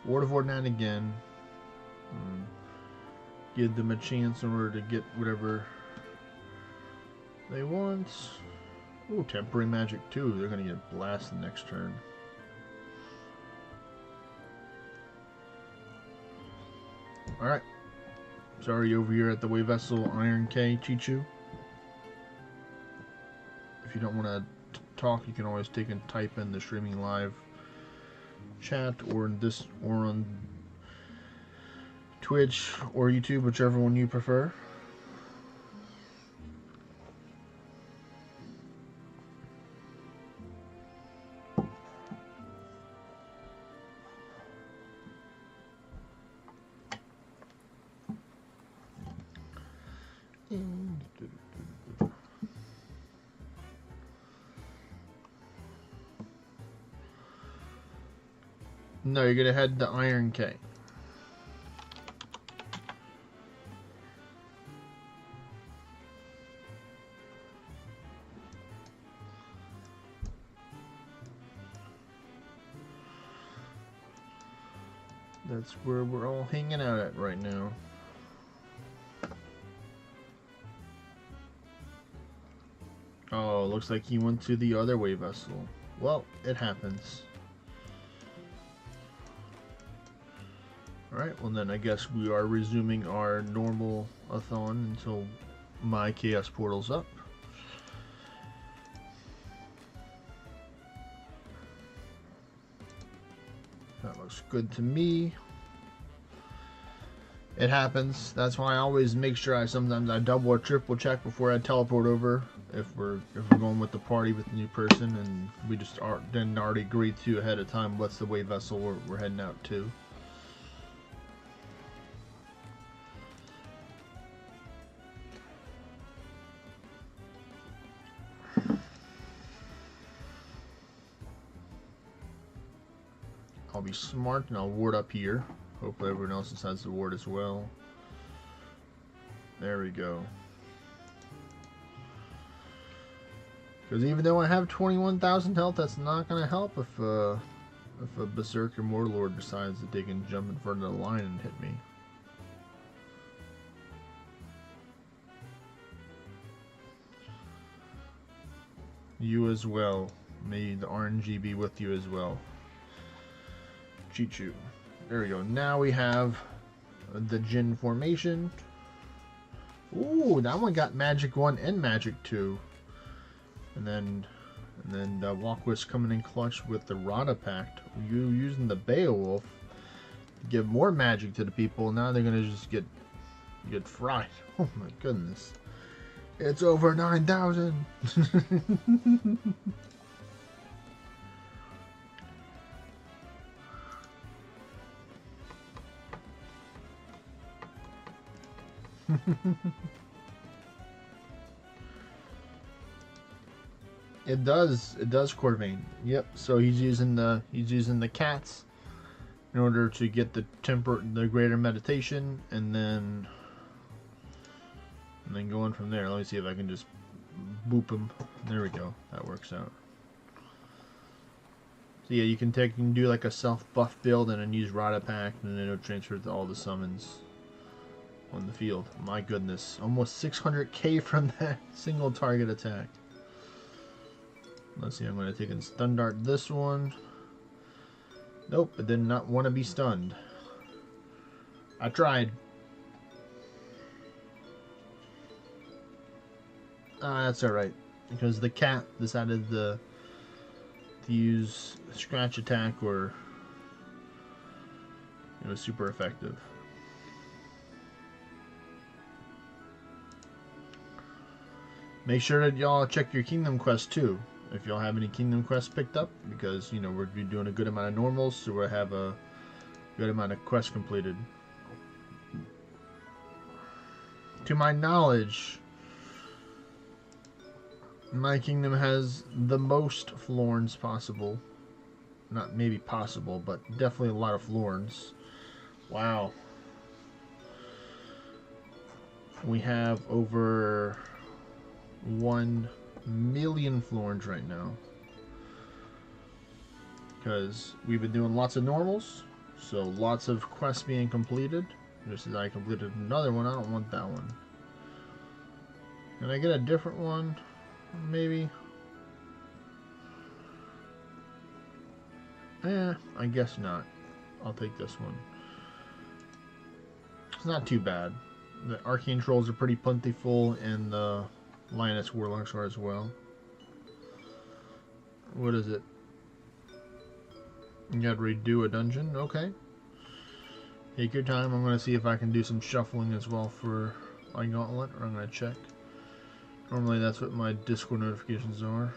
Ward of Orna again. Give them a chance in order to get whatever they want. Ooh, temporary magic too. They're gonna get blasted next turn. Alright. Sorry, over here at the Wave Vessel Iron K, Chichu. If you don't want to talk, you can always take and type in the streaming live chat or on Twitch or YouTube, whichever one you prefer. No, you're gonna head to Iron K. That's where we're all hanging out at right now. Oh, looks like he went to the other wave vessel. Well, it happens. Alright, well then I guess we are resuming our normal a-thon until my chaos portal's up. That looks good to me. It happens. That's why I always make sure sometimes I double or triple check before I teleport over. If we're going with the party with the new person and we just didn't already agree to ahead of time what's the wave vessel we're heading out to. I'll be smart and I'll ward up here. Hopefully everyone else decides to ward as well. There we go. Because even though I have 21,000 health, that's not going to help if a Berserker Mortarlord decides that they can jump in front of the line and hit me. You as well. May the RNG be with you as well. Chichu. There we go. Now we have the Jin formation. Ooh, that one got Magic 1 and Magic 2. And then Walkwist coming in clutch with the Rada Pact. You using the Beowulf to give more magic to the people. Now they're gonna just get fried. Oh my goodness. It's over 9,000. It does Corvain. Yep. So he's using the cats in order to get the greater meditation, and then going from there. Let me see if I can just boop him. There we go. That works out. So yeah, you can do like a self buff build and then use Rada Pact, and then it'll transfer to all the summons on the field. My goodness, almost 600k from that single target attack. Let's see, I'm going to take and stun dart this one. Nope, it did not want to be stunned. I tried. That's alright, because the cat decided to use scratch attack, or it was super effective. Make sure that y'all check your Kingdom Quest too. if y'all have any kingdom quests picked up, because you know we're doing a good amount of normals, so we have a good amount of quests completed. To my knowledge, my kingdom has the most florins possible. Not maybe possible, but definitely a lot of florins. Wow. We have over 1 million florins right now. Because we've been doing lots of normals, so lots of quests being completed. Just as I completed another one, I don't want that one. Can I get a different one? Maybe. I guess not. I'll take this one. It's not too bad. The arcane trolls are pretty plentiful, and the lioness warlocks are as well. What is it? You gotta redo a dungeon? Okay. Take your time. I'm gonna see if I can do some shuffling as well for my gauntlet, or I'm gonna check. Normally that's what my Discord notifications are.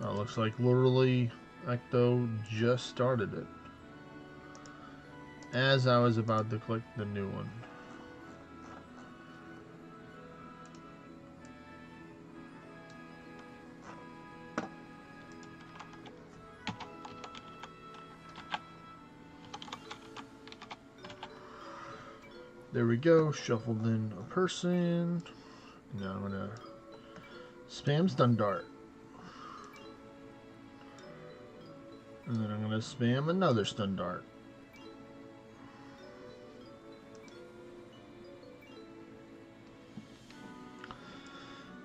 Oh, looks like literally Ecto just started it as I was about to click the new one. There we go, shuffled in a person. Now I'm gonna spam stun dart. And then I'm gonna spam another stun dart.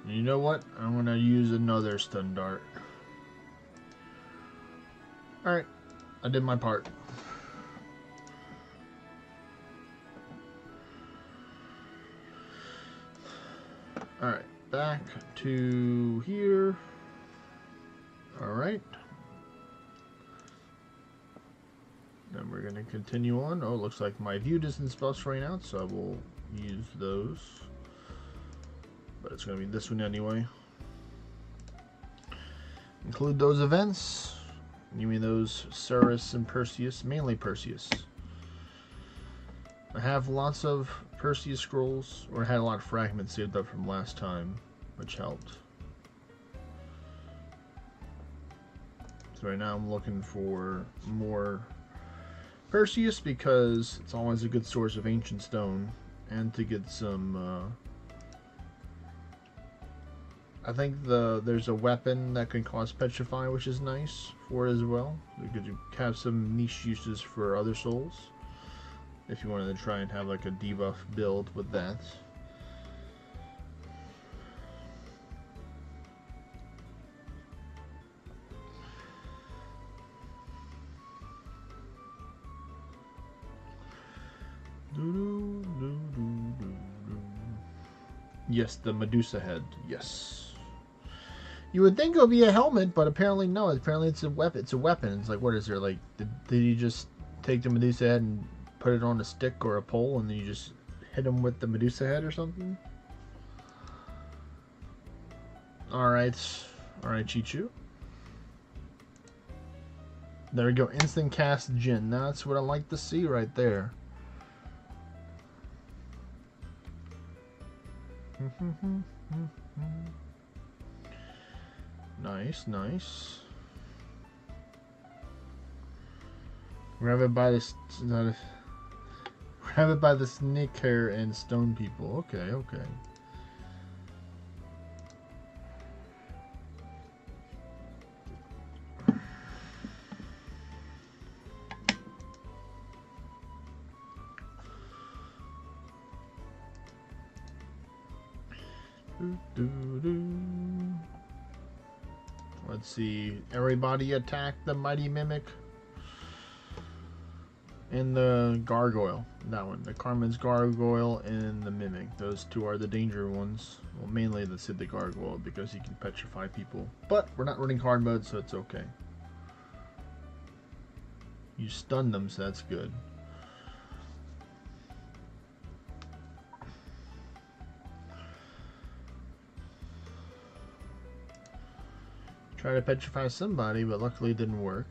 And you know what? I'm gonna use another stun dart. Alright, I did my part. Alright, back to here. Alright. Then we're going to continue on. Oh, it looks like my view distance buffs ran out, so I will use those. But it's going to be this one anyway. Include those events. You mean those Ceres and Perseus? Mainly Perseus. I have lots of Perseus scrolls, or I had a lot of fragments saved up from last time, which helped. So right now I'm looking for more Perseus because it's always a good source of ancient stone, and to get some I think there's a weapon that can cause petrify, which is nice for it as well, because you have some niche uses for other souls if you wanted to try and have like a debuff build with that. Yes, the Medusa head. Yes. You would think it would be a helmet, but apparently no. Apparently it's a weapon. It's a weapon. It's like, what is there? Like, did you just take the Medusa head and put it on a stick or a pole, and then you just hit him with the Medusa head or something? Alright. Alright, Chichu. There we go. Instant cast Jin. That's what I like to see right there. Nice, nice. Grab it by the grab it by the snake hair and stone people. Okay, okay. Let's see. Everybody attack the mighty mimic and the gargoyle. That one. The Carmen's gargoyle and the mimic. Those two are the danger ones. Well, mainly the gargoyle because he can petrify people. But we're not running hard mode, so it's okay. You stun them, so that's good. Try to petrify somebody, but luckily it didn't work.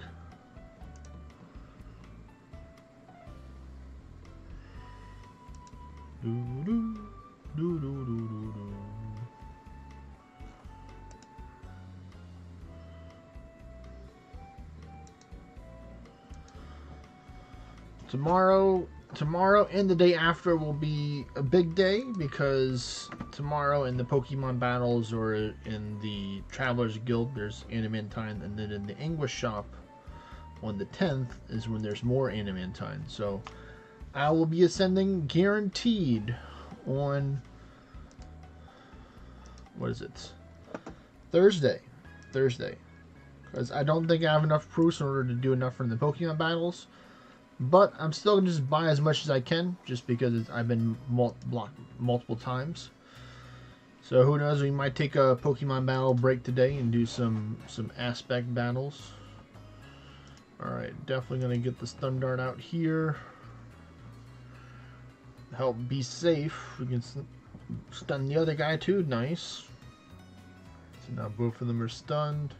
Tomorrow and the day after will be a big day, because tomorrow in the Pokemon battles or in the Travelers Guild there's Animantine, and then in the Anguish shop on the 10th is when there's more Animantine. So I will be ascending guaranteed on, what is it? Thursday. Because I don't think I have enough proofs in order to do enough for the Pokemon battles. But I'm still going to just buy as much as I can, just because I've been blocked multiple times. So who knows, we might take a Pokemon battle break today and do some aspect battles. Alright, definitely going to get the Stun Dart out here. Help be safe. We can stun the other guy too, nice. So now both of them are stunned.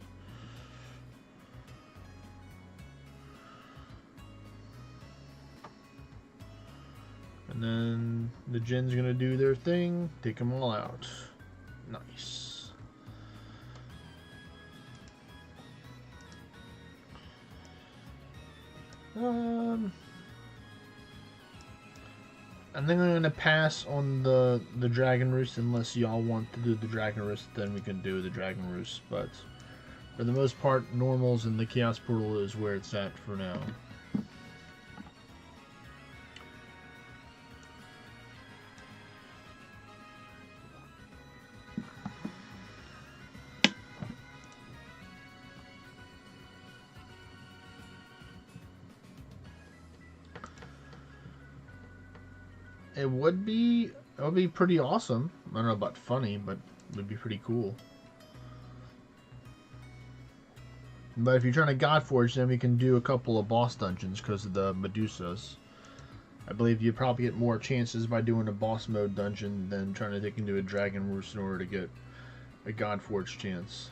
And then the Gen's gonna do their thing, take them all out. Nice. I think I'm gonna pass on the Dragon Roost unless y'all want to do the Dragon Roost, then we can do the Dragon Roost. But for the most part, normals and the Chaos Portal is where it's at for now. It would be pretty awesome. I don't know about funny, but it would be pretty cool. But if you're trying to Godforge, then we can do a couple of boss dungeons because of the Medusas. I believe you probably get more chances by doing a boss mode dungeon than trying to take into a Dragon Roost in order to get a Godforge chance.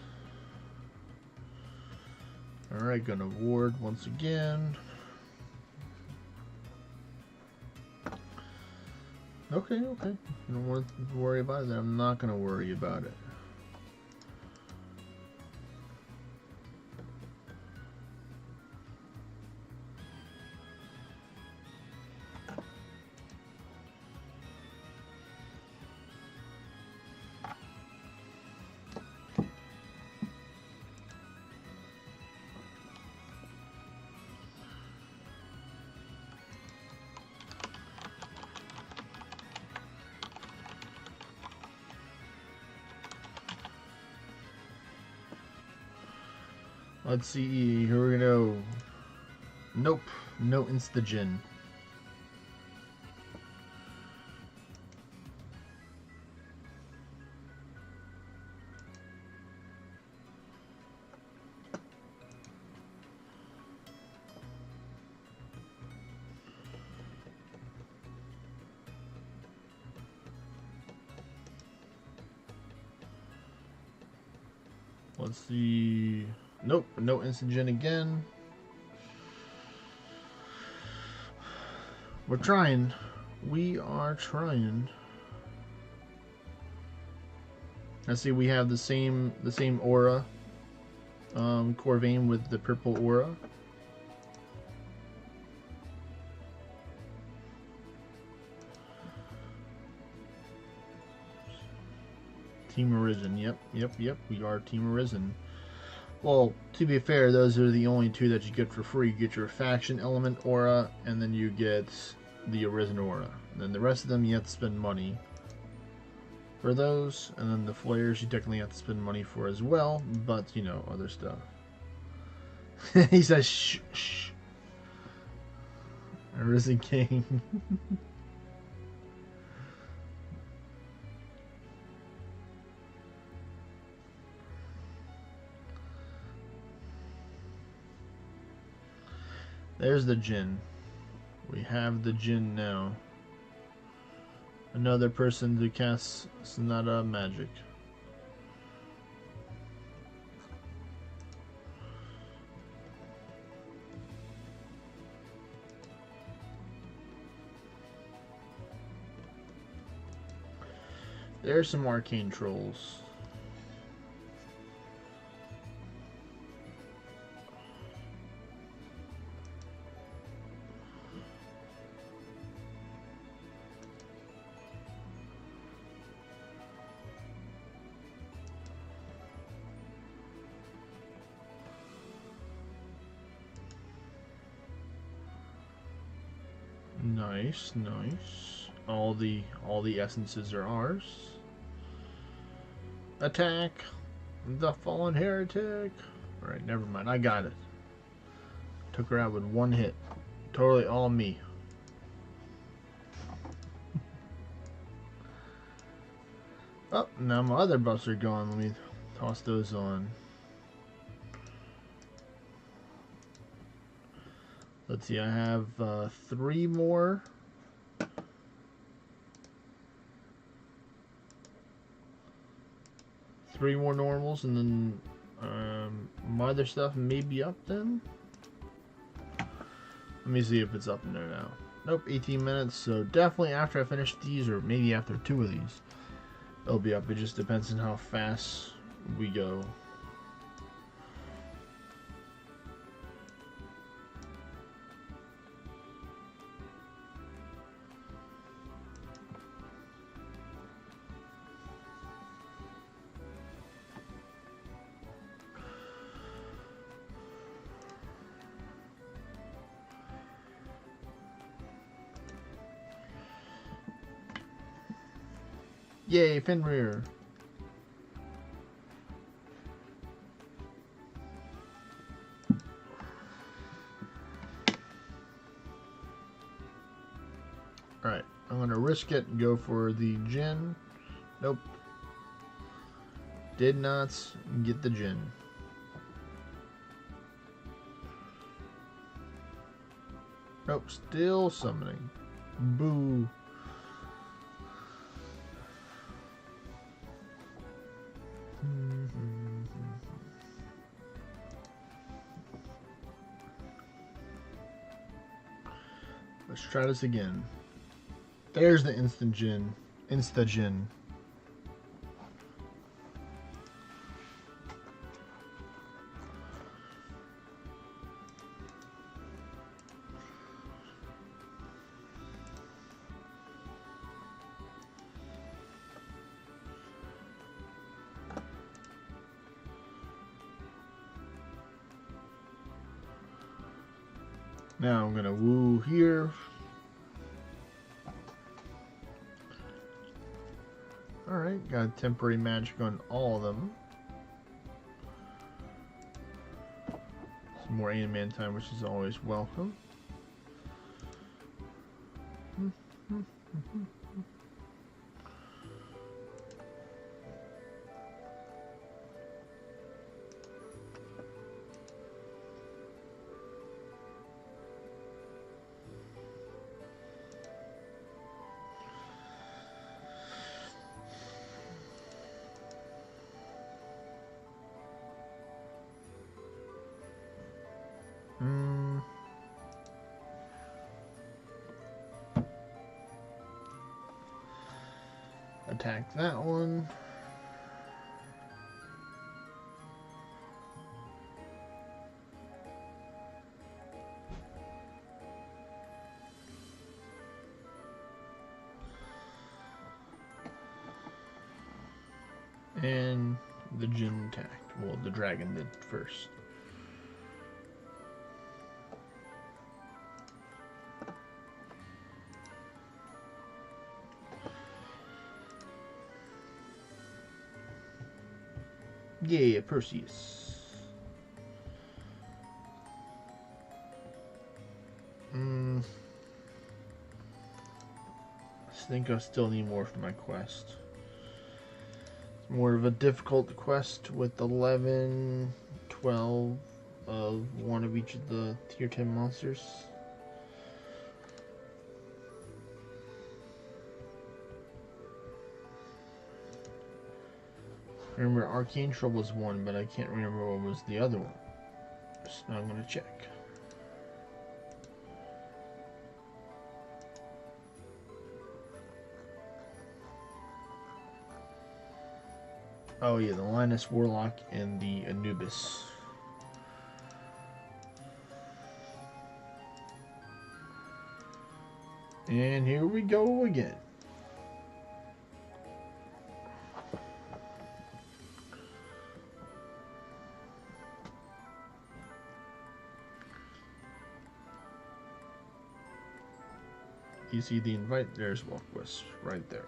Alright, gonna ward once again. Okay. You don't want to worry about it, then I'm not going to worry about it. Let's see, here we go. Nope, no Insta-Gen. Let's see. Nope, no Insta-Gen again. We're trying. We are trying. I see we have the same aura. Corvain with the purple aura. Team Arisen. Yep. We are Team Arisen. Well, to be fair, those are the only two that you get for free. You get your faction element aura, and then you get the Arisen aura. And then the rest of them, you have to spend money for those. And then the flares, you technically have to spend money for as well. But, you know, other stuff. He says, shh. Arisen King. There's the Djinn. We have the Djinn now. Another person to cast Sonata magic. There's some arcane trolls. Nice, nice. All the essences are ours. Attack the fallen heretic. Alright, never mind. I got it. Took her out with one hit. Totally all me. Oh, now my other buffs are gone. Let me toss those on. Let's see, I have 3 more. Three more normals, and then my other stuff may be up then. Let me see if it's up in there now. Nope, 18 minutes, so definitely after I finish these, or maybe after 2 of these, it'll be up. It just depends on how fast we go. Yay, Fenrir. Alright, I'm gonna risk it and go for the Jinn. Nope. Did not get the Jinn. Nope, still summoning. Boo. Let's try this again. There's the instant Jinn. Insta Jinn. Now I'm gonna woo here. Alright, got temporary magic on all of them. Some more man time, which is always welcome. Attack that one. And the Jinn attacked. Well, the dragon did first. Yeah, Perseus. I think I still need more for my quest. It's more of a difficult quest with 11, 12 of one of each of the tier 10 monsters. I remember Arcane Troll was one, but I can't remember what was the other one. So now I'm gonna check. Oh yeah, the Linus Warlock and the Anubis. And here we go again. You see the invite? There's Walkwest right there.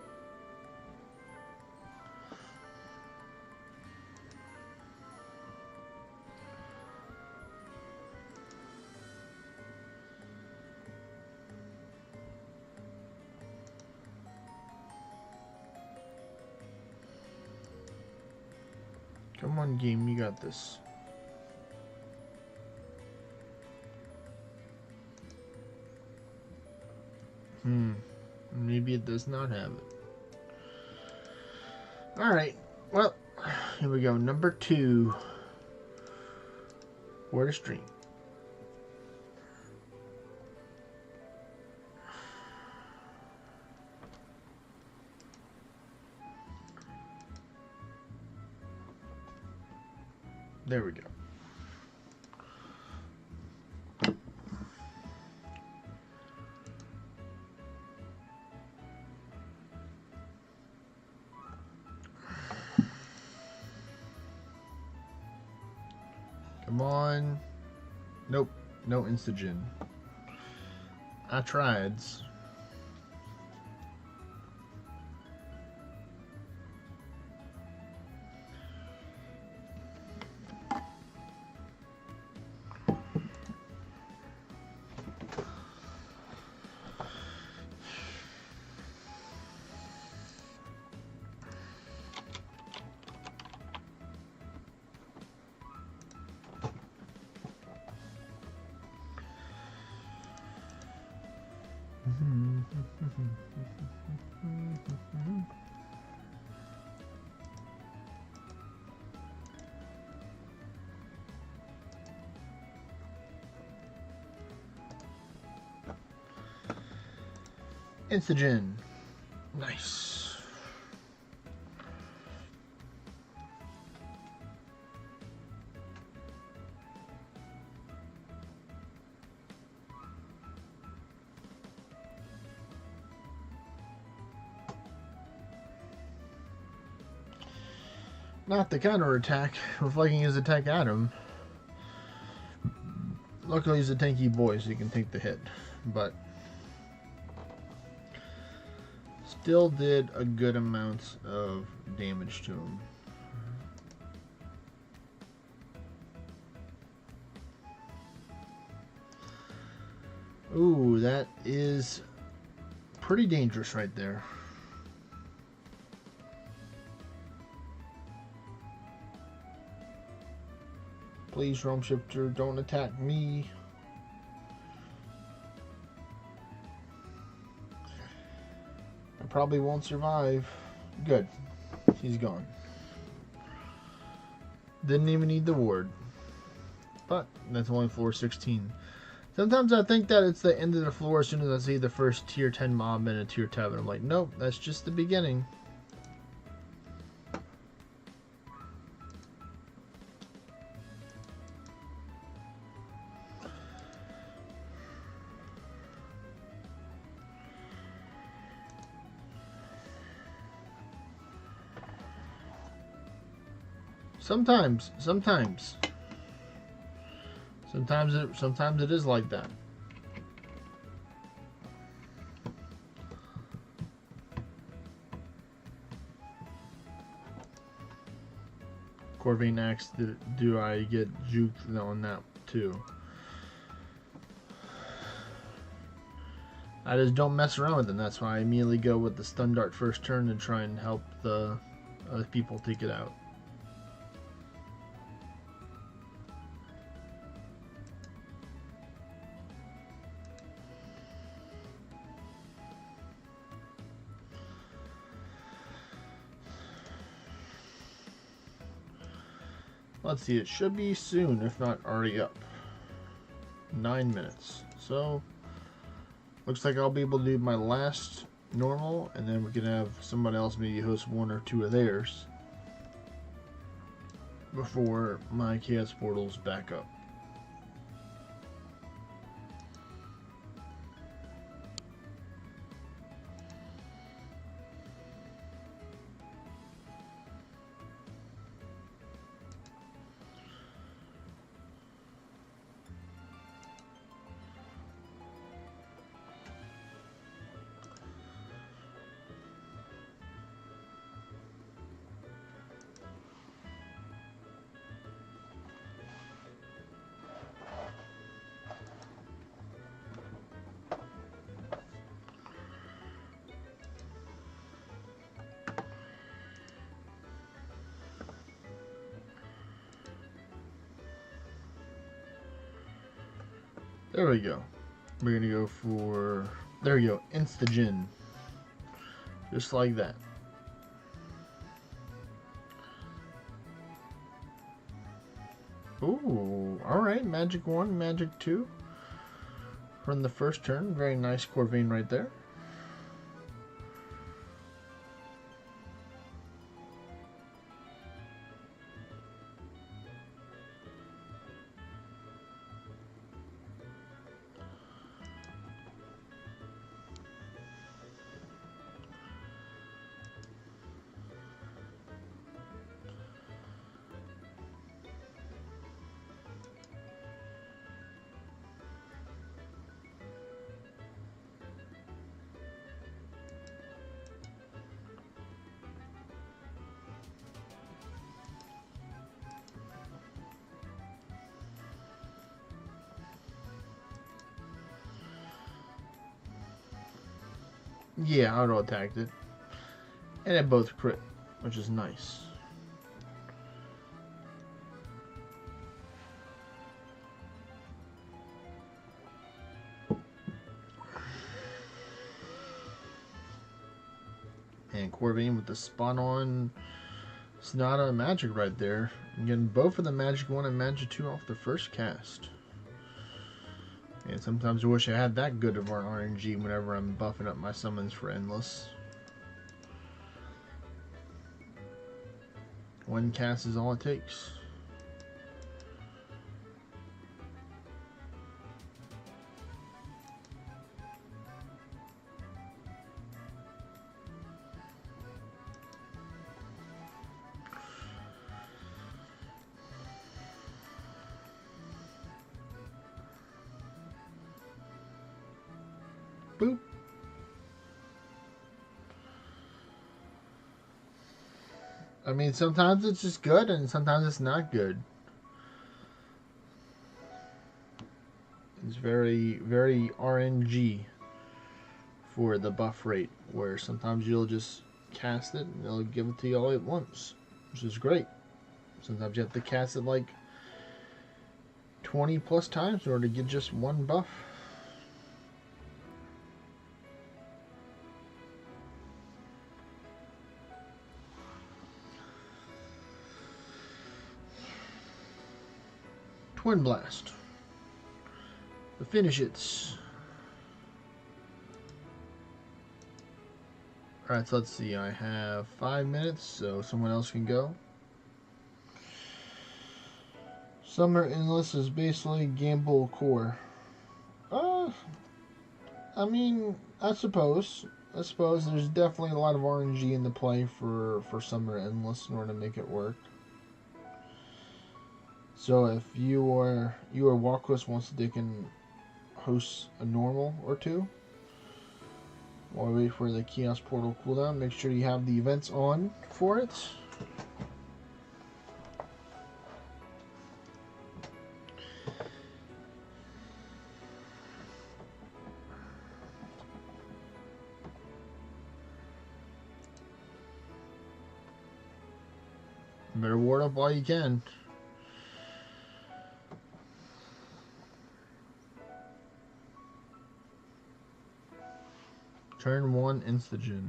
Come on, game, you got this. Maybe it does not have it. Alright, well, here we go. Number 2. Where to stream. There we go. Come on. Nope. No Instagen. I tried. Instagen. Nice. Not the counterattack, reflecting his attack at him. Luckily he's a tanky boy, so he can take the hit. But still did a good amount of damage to him. Ooh, that is pretty dangerous right there. Please, Realm Shifter, don't attack me. I probably won't survive. Good. He's gone. Didn't even need the ward. But that's only floor 16. Sometimes I think that it's the end of the floor as soon as I see the first tier 10 mob and a tier 10. I'm like, nope, that's just the beginning. Sometimes it is like that. Corvain Axe, do I get juked on that too? I just don't mess around with them. That's why I immediately go with the stun dart first turn and try and help the other people take it out. Let's see, it should be soon, if not already up. 9 minutes. So, looks like I'll be able to do my last normal, and then we can have somebody else maybe host 1 or 2 of theirs. before my chaos portals back up. There we go. We're gonna go for, there we go, Insta-Gin. Just like that. Ooh, alright, magic 1, magic 2. From the first turn, very nice Corvain right there. Yeah, auto attacked it. And it both crit, which is nice. And Corvain with the spot on Sonata magic right there. I'm getting both of the magic 1 and magic 2 off the first cast. And sometimes I wish I had that good of an RNG whenever I'm buffing up my summons for Endless. One cast is all it takes. Boop. I mean, sometimes it's just good and sometimes it's not good. It's very, very RNG for the buff rate, where sometimes you'll just cast it and they'll give it to you all at once, which is great. Sometimes you have to cast it like 20 plus times in order to get just one buff. Twin Blast. To finish it. Alright, so let's see. I have 5 minutes, so someone else can go. Summer Endless is basically Gamble Core. I mean, I suppose there's definitely a lot of RNG in the play for Summer Endless in order to make it work. So if you or Walkwist wants to, they can host a normal or two. While we wait for the Chaos Portal cooldown, make sure you have the events on for it. Better ward up while you can. Turn 1 Insta-Gin.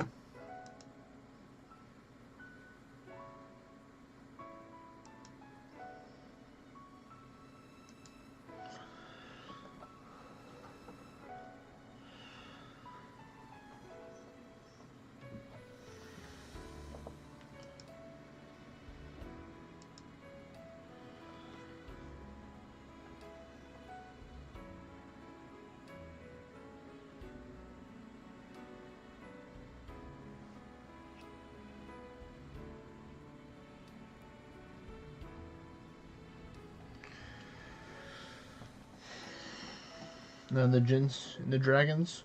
And the djinns and the dragons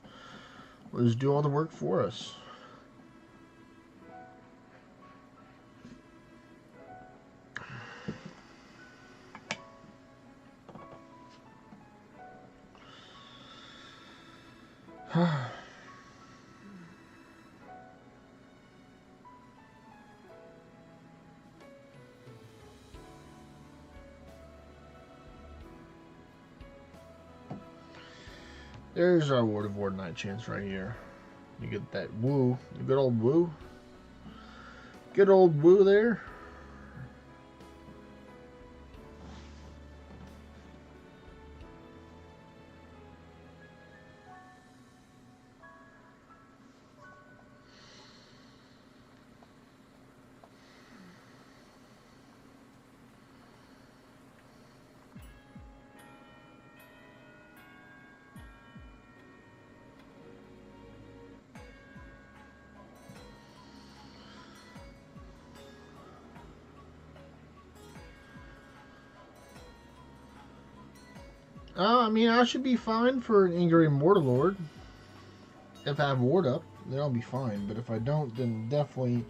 will just do all the work for us. There's our Word of Ordinite chance right here. You get that woo. The good old woo. Good old woo there. I mean, I should be fine for an Angry Mortal Lord. If I have Ward up, then I'll be fine. But if I don't, then definitely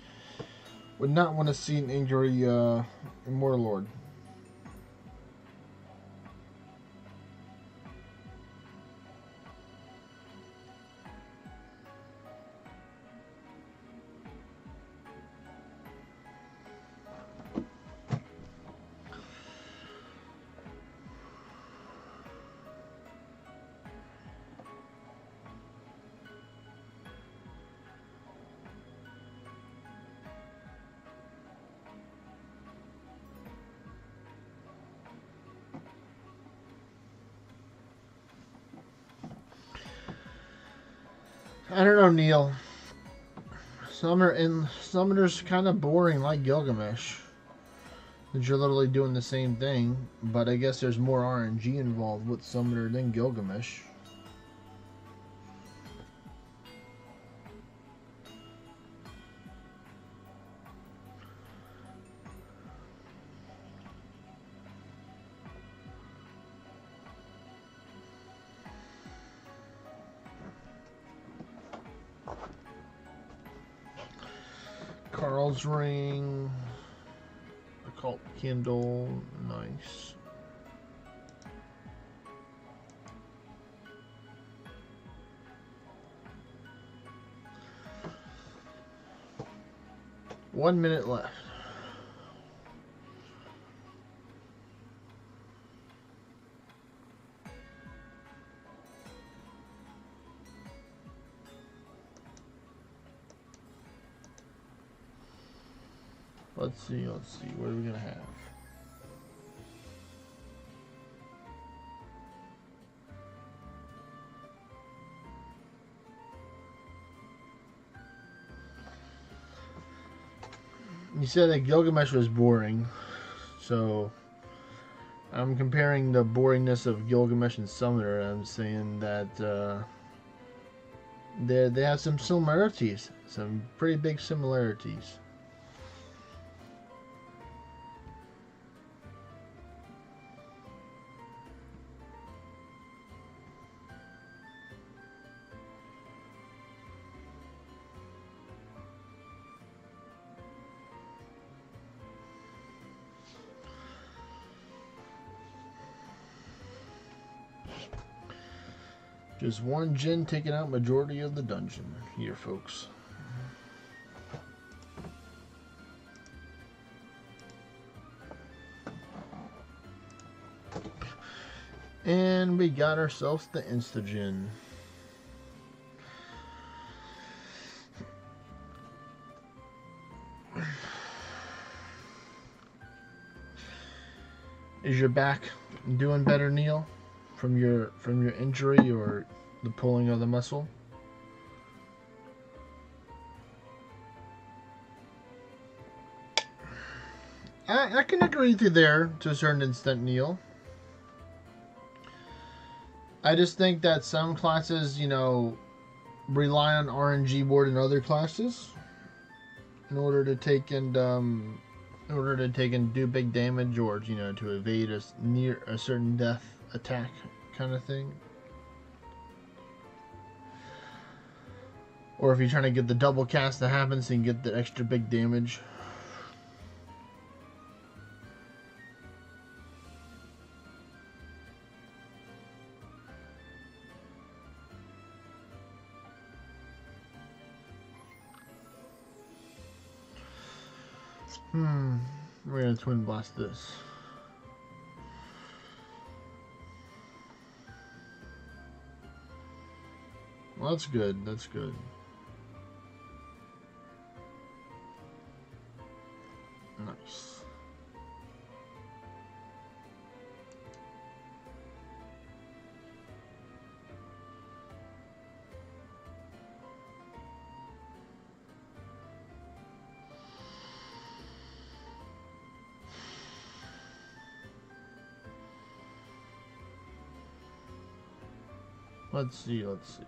would not want to see an Angry Immortal Lord. I don't know, Neil. Summoner's kind of boring, like Gilgamesh. That you're literally doing the same thing, but I guess there's more RNG involved with Summoner than Gilgamesh. Carl's Ring, Occult Kindle, nice. One minute left. Let's see, what are we gonna have? You said that Gilgamesh was boring, so I'm comparing the boringness of Gilgamesh and Summoner. I'm saying that they have some similarities, some pretty big similarities. Just one djinn taking out majority of the dungeon here, folks. And we got ourselves the insta-djinn. Is your back doing better, Neil? From your injury or the pulling of the muscle? I can agree with you there to a certain extent, Neil. I just think that some classes, you know, rely on RNG more than other classes in order to take and do big damage, or, you know, to evade near a certain death attack kind of thing. Or if you're trying to get the double cast that happens, so you can get the extra big damage. We're gonna twin blast this. Well, that's good. That's good. Nice. Let's see, let's see.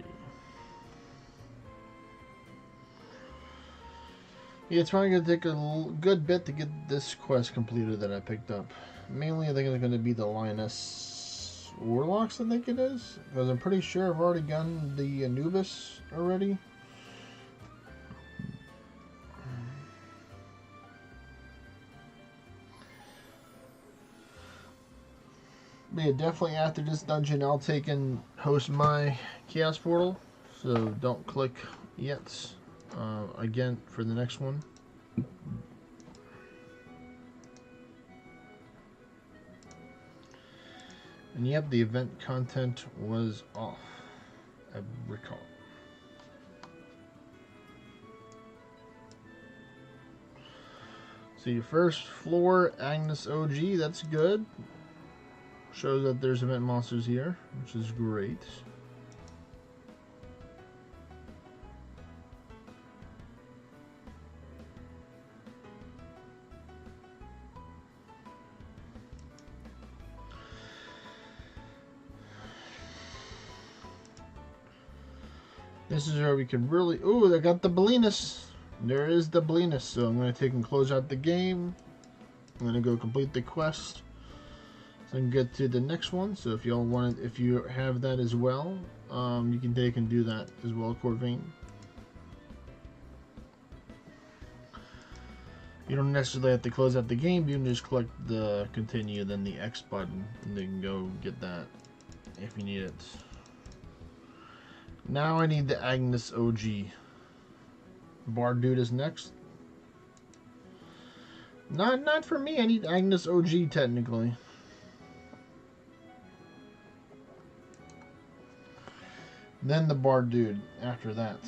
Yeah, it's probably going to take a good bit to get this quest completed that I picked up. Mainly, I think it's going to be the Lioness Warlocks, I think it is. Because I'm pretty sure I've already gotten the Anubis already. But yeah, definitely after this dungeon, I'll take and host my Chaos Portal. So don't click yet again for the next one. And yep, the event content was off, I recall. So your first floor, Agnes OG, that's good. Shows that there's event monsters here, which is great. This is where we can really... Ooh, I got the Belinus. There is the Belinus. So I'm going to take and close out the game. I'm going to go complete the quest. So I can get to the next one. So if y'all want it, if you have that as well, you can take and do that as well, Corvain. You don't necessarily have to close out the game. You can just click the continue, then the X button, and then go get that if you need it. Now I need the Agnes OG. Bard Dude is next. Not for me. I need Agnes OG technically. Then the Bard Dude after that.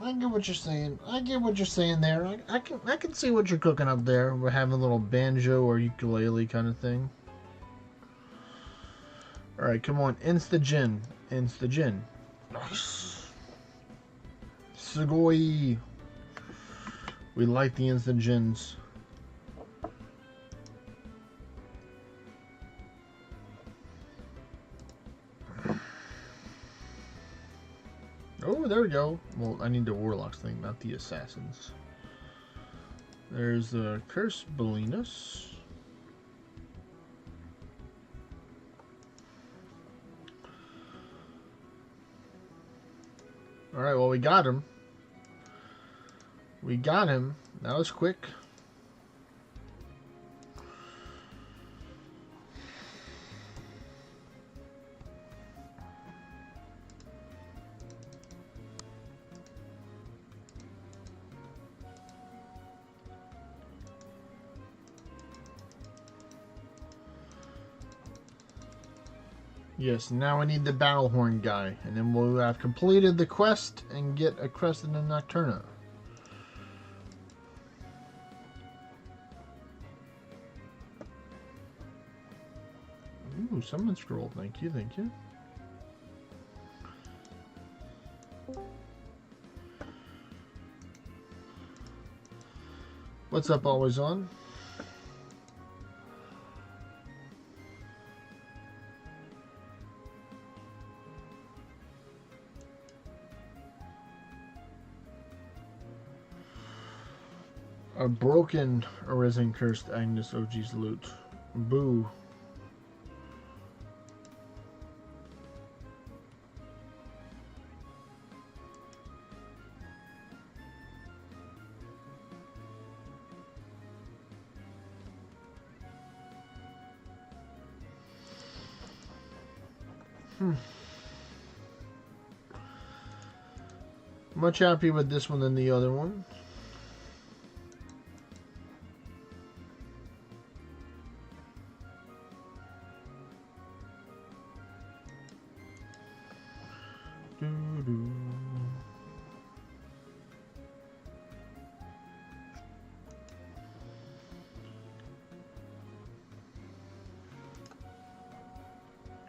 I get what you're saying. I get what you're saying there. I can see what you're cooking up there. We're having a little banjo or ukulele kind of thing. Alright, come on. Insta-Jin. Insta-Jin. Nice. Sugoi. We like the Insta-Jins. Oh, there we go. Well, I need the Warlocks thing, not the Assassins. There's the Curse Belinus. Alright, well, we got him. We got him. That was quick. Yes, now I need the Battlehorn guy, and then we'll have completed the quest and get a crest in the Nocturna. Ooh, summon scroll, thank you, thank you. What's up, Always On? A broken Arisen Cursed Agnes OG's loot. Boo. Much happier with this one than the other one.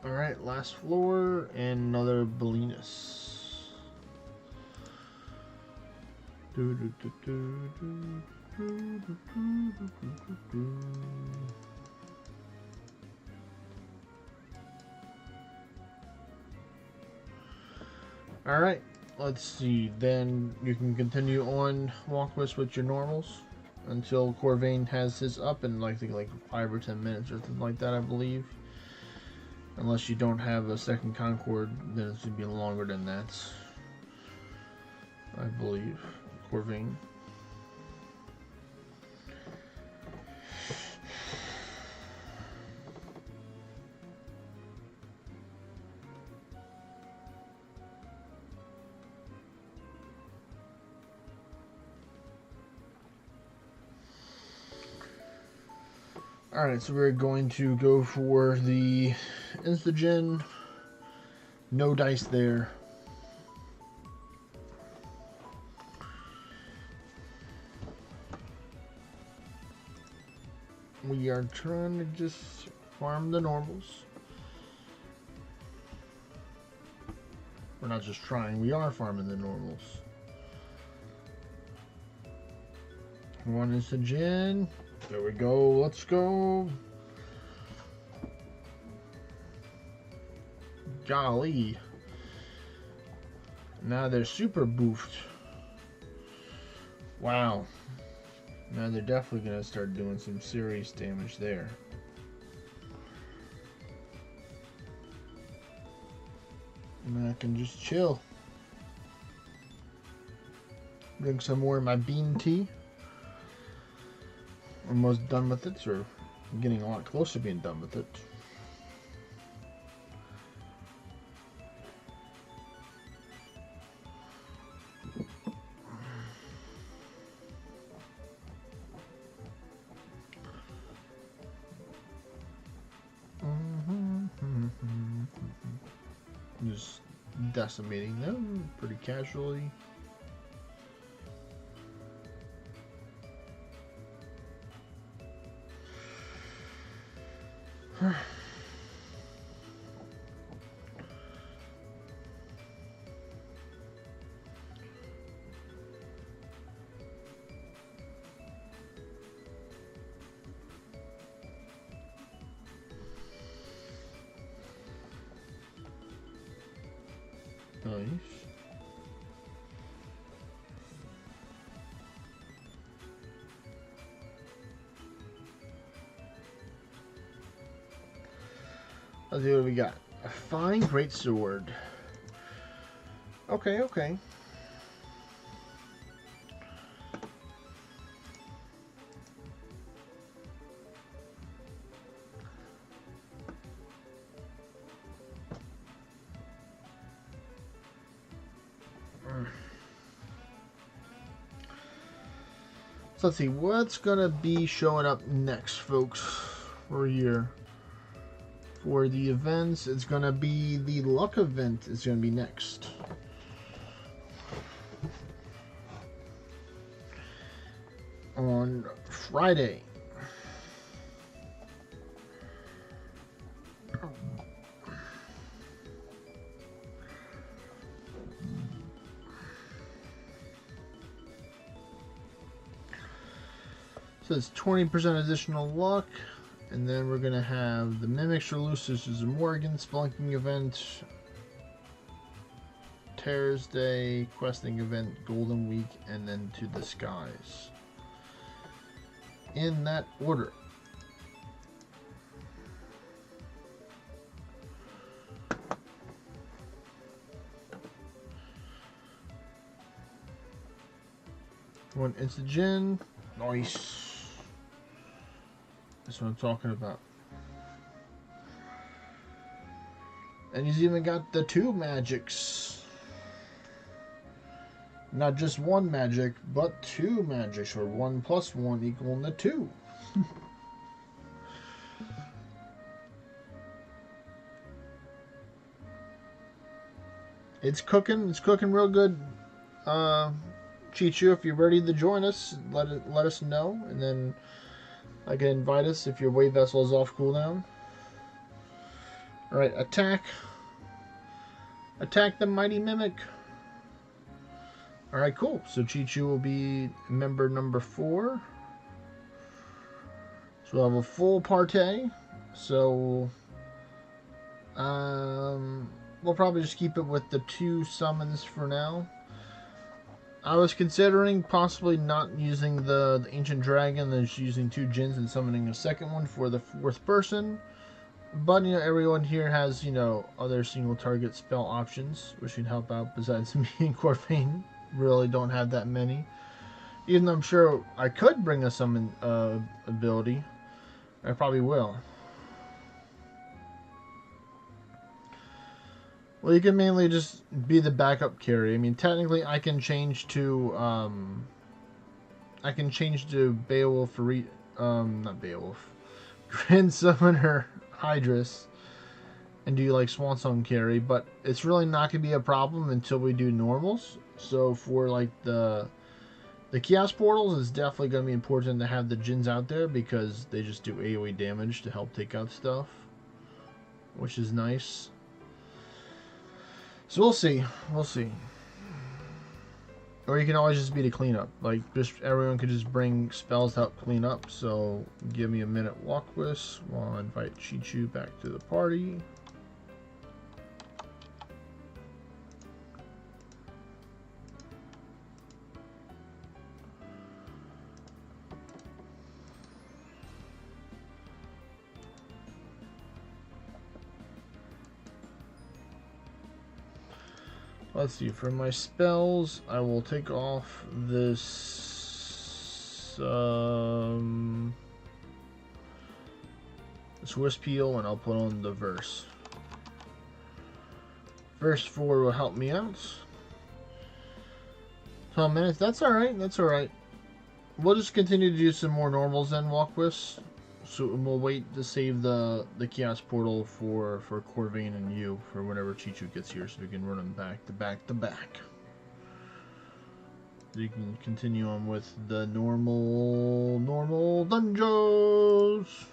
Alright, last floor and another Belinus. Alright, let's see. Then you can continue on Walkwest with your normals until Corvain has his up in like 5 or 10 minutes or something like that, I believe. Unless you don't have a second Concord, then it's going to be longer than that, I believe. Corvain. Alright, so we're going to go for the Instagen. No dice there. We are trying to just farm the normals. We're not just trying, we are farming the normals. One Instagen. There we go, let's go. Golly. Now they're super boofed. Wow. Now they're definitely going to start doing some serious damage there. And I can just chill. Drink some more of my bean tea. Almost done with it, or getting a lot closer to being done with it. Just decimating them pretty casually. Nice. Let's see what we got. A fine great sword. Okay, okay. So let's see what's gonna be showing up next, folks, for here. For the events, it's gonna be the luck event is gonna be next. On Friday. So it's 20% additional luck, and then we're gonna have the Mimics Release. This is a Morgan Spelunking event, Tears Day, Questing event, Golden Week, and then to the Skies. in that order. One Instagen. Nice. That's what I'm talking about. And he's even got the 2 magics. Not just 1 magic, but 2 magics, or 1 plus 1 equaling the 2. It's cooking real good. Chichu, if you're ready to join us, let us know, and then I can invite us if your wave vessel is off cooldown. Alright, attack. Attack the mighty mimic. Alright, cool. So Chichu will be member number 4. So we'll have a full party. So we'll probably just keep it with the 2 summons for now. I was considering possibly not using the Ancient Dragon, and just using 2 Djinns and summoning a second one for the 4th person. But, you know, everyone here has, you know, other single target spell options, which can help out besides me and Corvain. Really don't have that many. Even though I'm sure I could bring a summon ability. I probably will. Well, you can mainly just be the backup carry. I mean, technically, I can change to Beowulf for not Beowulf, Grand Summoner Hydrus, and do like Swan Song carry, but it's really not gonna be a problem until we do normals. So for like the Chaos Portals, it's definitely gonna be important to have the Djinns out there because they just do AoE damage to help take out stuff, which is nice. So we'll see. We'll see. Or you can always just be the cleanup. Like, just everyone could just bring spells to help clean up. So give me a minute, Walkwist, while I invite Chichu back to the party. Let's see, for my spells, I will take off this Swiss Peel, and I'll put on the Verse. Verse 4 will help me out. 12 minutes, that's alright, that's alright. We'll just continue to do some more normals then, Walkwist. So we'll wait to save the Chaos Portal for Corvain and you for whenever Chichu gets here, so we can run them back to back to back. So you can continue on with the normal dungeons.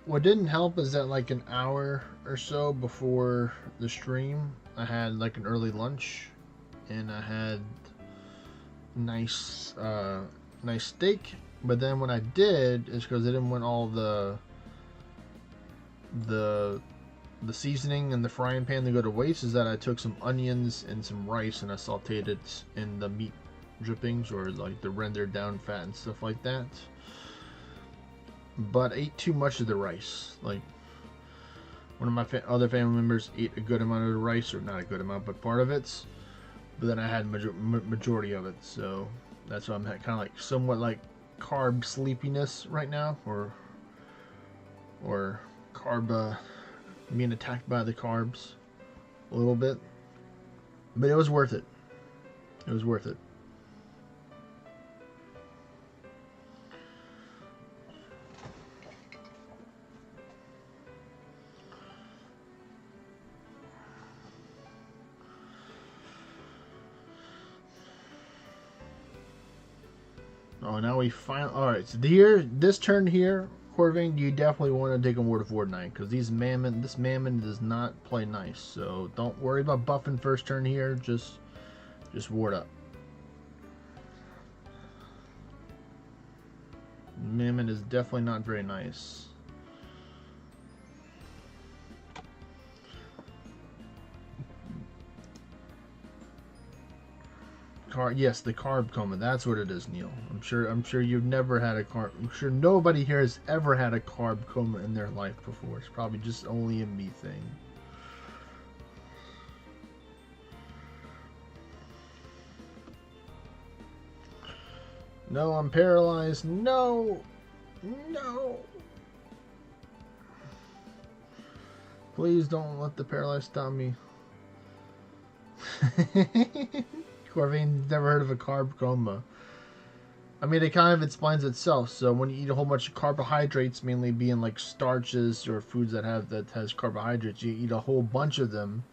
What didn't help is that like an hour or so before the stream, I had like an early lunch, and I had nice steak. But then what I did is, because I didn't want all the seasoning and the frying pan to go to waste, is that I took some onions and some rice and I sauteed it in the meat drippings, or like the rendered down fat and stuff like that. But I ate too much of the rice. Like, one of my other family members ate a good amount of the rice, or not a good amount, but part of it. But then I had majority of it, so that's why I'm kind of like somewhat like carb sleepiness right now, or carb being attacked by the carbs a little bit. But it was worth it. It was worth it. Oh, now we finally... Alright, so here, this turn here, Corvain, you definitely want to take a ward of Fortnite because this Mammon does not play nice. So don't worry about buffing first turn here. Just ward up. Mammon is definitely not very nice. Yes, the carb coma. That's what it is, Neil. I'm sure you've never had a carb. I'm sure nobody here has ever had a carb coma in their life before. It's probably just only a me thing. No, I'm paralyzed. No, no. Please don't let the paralyzed stop me. Corvain's never heard of a carb coma. I mean, it kind of explains itself. So when you eat a whole bunch of carbohydrates, mainly being like starches or foods that has carbohydrates, you eat a whole bunch of them.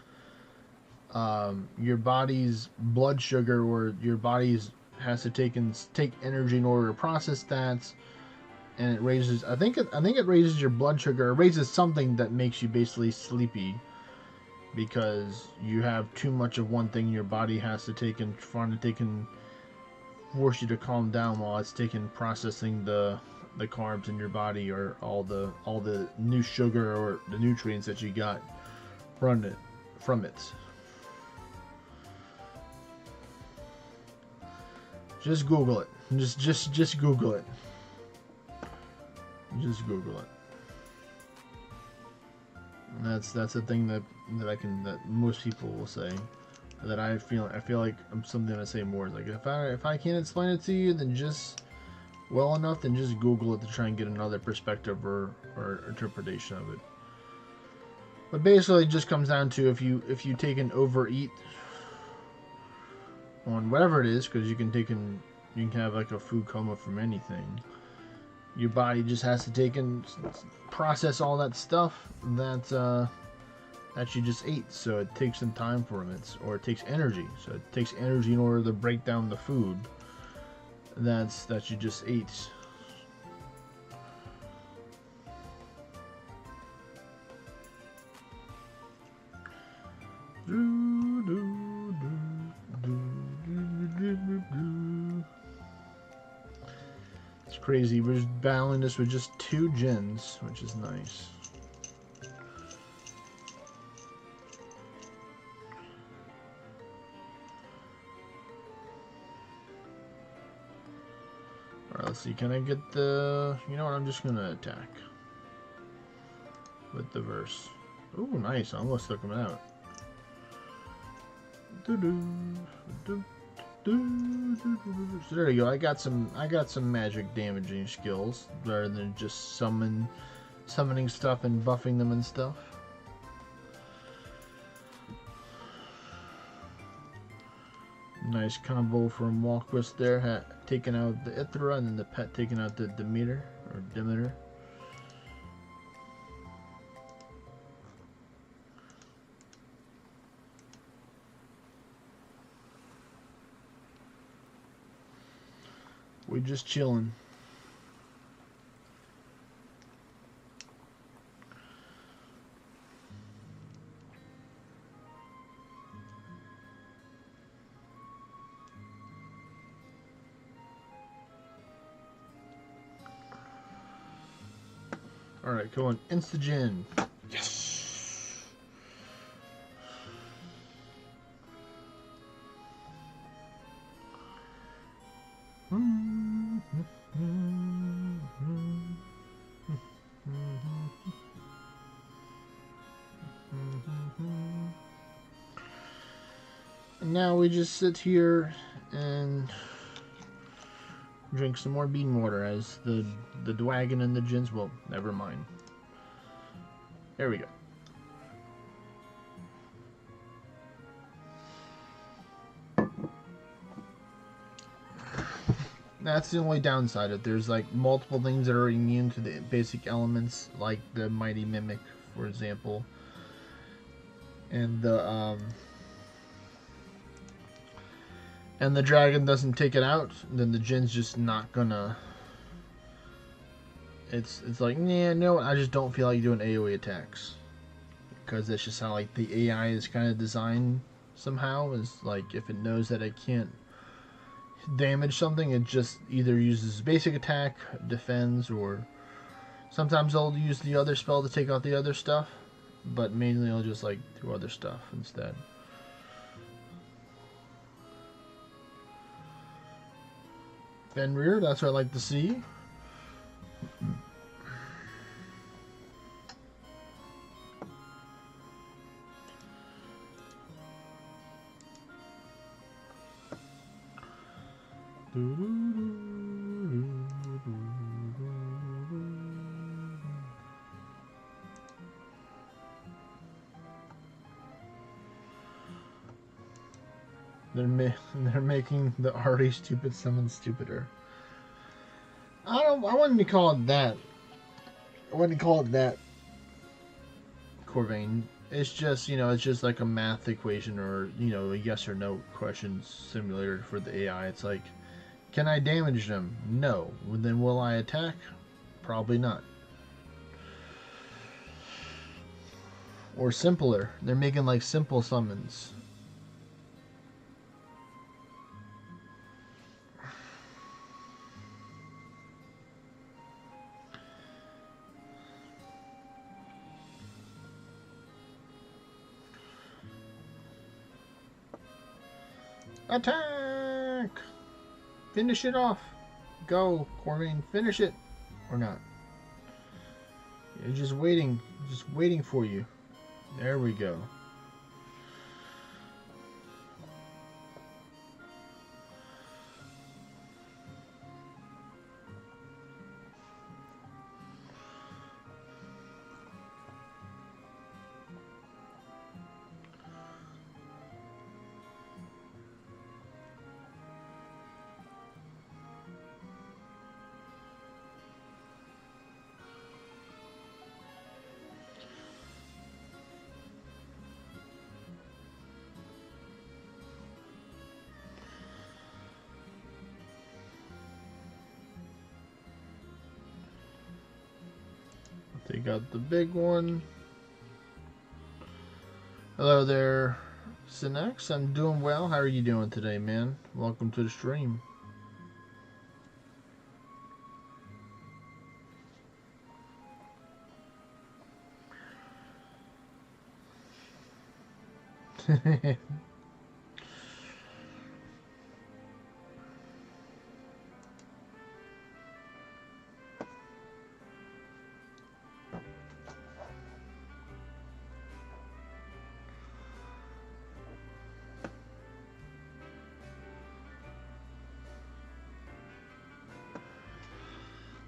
Your body's blood sugar or your body's has to take energy in order to process that, and it raises. I think it raises your blood sugar. It raises something that makes you basically sleepy. Because you have too much of one thing, your body has to take and force you to calm down while it's processing the carbs in your body or all the new sugar or the nutrients that you got from it. Just Google it. Just Google it. Just Google it. That's the thing that most people will say, that I feel like I'm something to say more. Like if I can't explain it to you, then just Google it to try and get another perspective or interpretation of it. But basically, it just comes down to if you take an overeat on whatever it is, because you can have like a food coma from anything. Your body just has to take and process all that stuff that you just ate. So it takes some time for it, or it takes energy. So it takes energy in order to break down the food that you just ate. It's crazy. We're just battling this with just 2 gens, which is nice. Alright, let's see. Can I get the... You know what? I'm just going to attack with the verse. Ooh, nice. I almost took him out. So there you go. I got some magic damaging skills rather than just summoning stuff and buffing them and stuff. Nice combo from Walquist there, taking out the Ithra and then the pet taking out the Demeter or Demeter. We're just chilling. Alright, go on. Instagen. Yes! And now we just sit here and drink some more bean water as the Dwagon and the Gens. Well, never mind. There we go. That's the only downside. If there's like multiple things that are immune to the basic elements, like the Mighty Mimic, for example, and the dragon doesn't take it out, then the Gen's just not gonna it's like, yeah, no, I just don't feel like doing AoE attacks because that's just how like the AI is kind of designed somehow. Is like if it knows that it can't damage something, it just either uses basic attack, defends, or sometimes they'll use the other spell to take out the other stuff, but mainly they'll just like do other stuff instead. Fenrir, that's what I like to see. They're making the already stupid summon stupider. I wouldn't call it that. I wouldn't call it that, Corvain. It's just, it's just like a math equation or, a yes or no question simulator for the AI. It's like, can I damage them? No. Then will I attack? Probably not. Or simpler. They're making like simple summons. Attack! Finish it off. Go, Corvain. Finish it. Or not. You're just waiting for you. There we go. They got the big one. Hello there, Sinex. I'm doing well. How are you doing today, man? Welcome to the stream.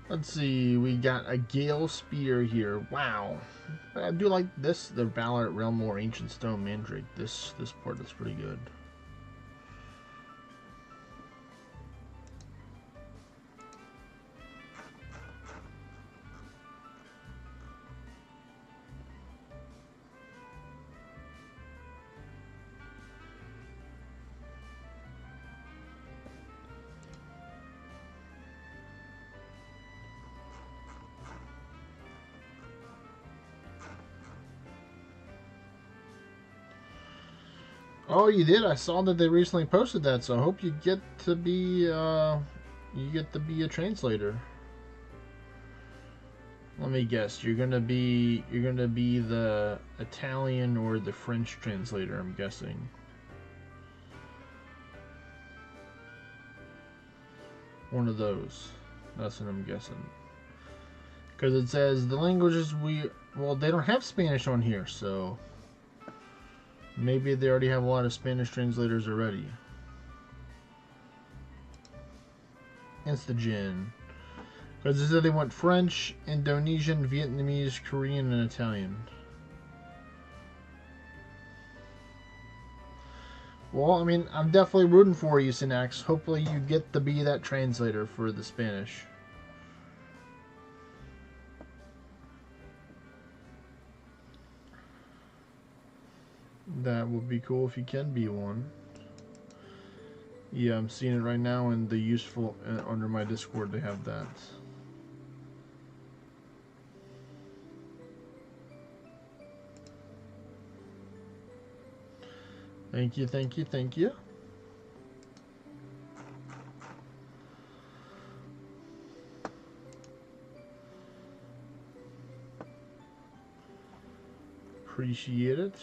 Let's see, we got a Gale Spear here. Wow. I do like this, the Valor Realm or Ancient Stone Mandrake. This part is pretty good. Oh, you did? I saw that they recently posted that, so I hope you get to be a translator. Let me guess. You're gonna be the Italian or the French translator, I'm guessing. One of those. That's what I'm guessing. Because it says the languages they don't have Spanish on here, so maybe they already have a lot of Spanish translators already. Instagen. Because it said they want French, Indonesian, Vietnamese, Korean, and Italian. Well, I mean, I'm definitely rooting for you, Synax. Hopefully you get to be that translator for the Spanish. That would be cool if you can be one. Yeah, I'm seeing it right now in the useful under my Discord. They have that. Thank you, thank you, thank you. Appreciate it.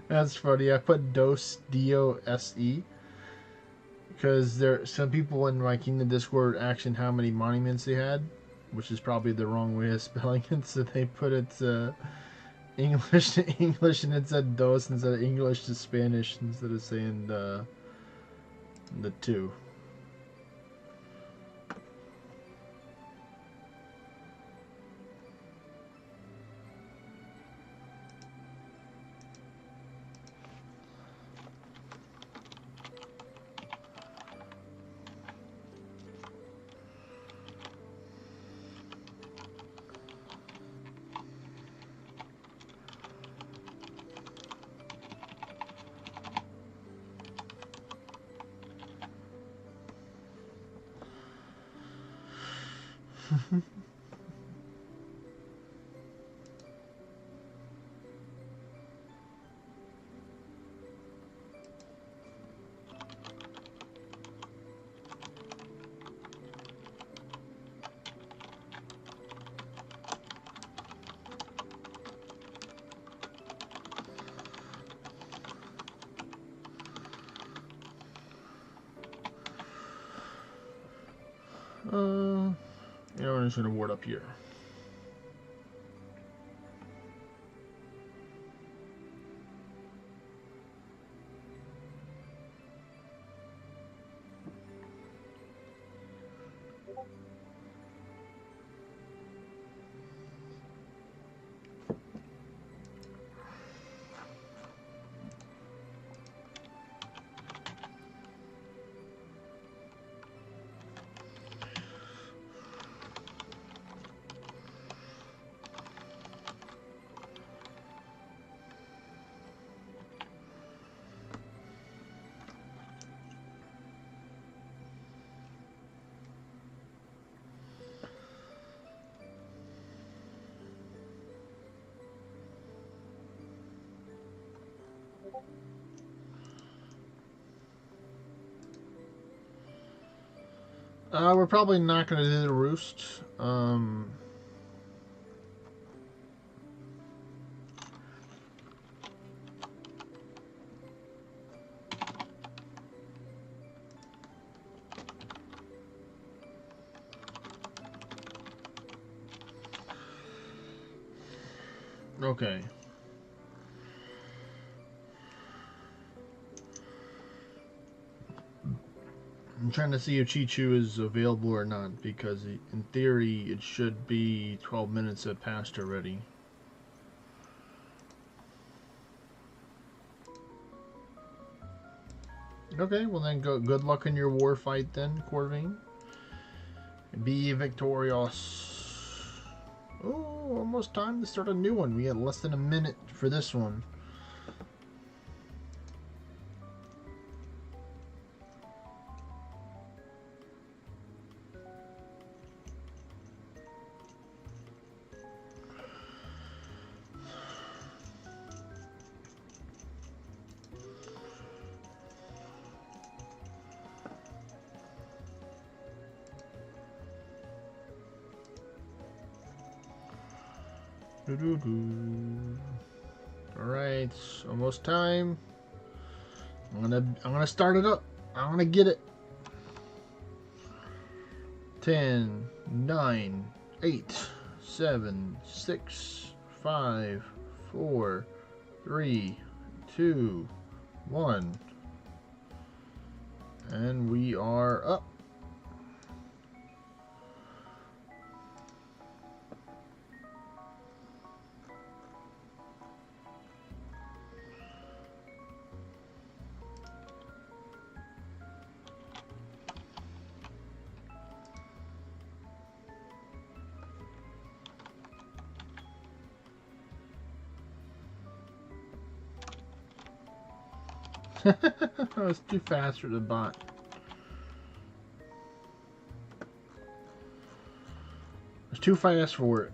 That's funny. I put Dose D-O-S-E because there some people in my Kingdom Discord asked how many monuments they had, which is probably the wrong way of spelling it. So they put it English to English and it said Dos instead of English to Spanish instead of saying the two. You know, I'm just gonna ward up here. We're probably not going to do the roost. Okay. I'm trying to see if Chichu is available or not, because in theory it should be 12 minutes have passed already. Okay, well then good luck in your war fight then, Corvain. Be victorious. Oh, almost time to start a new one. We had less than a minute for this one. Alright, almost time. I'm gonna start it up. I'm gonna get it. 10, 9, 8, 7, 6, 5, 4, 3, 2, 1. And we are up. It's too fast for the bot. It's too fast for it.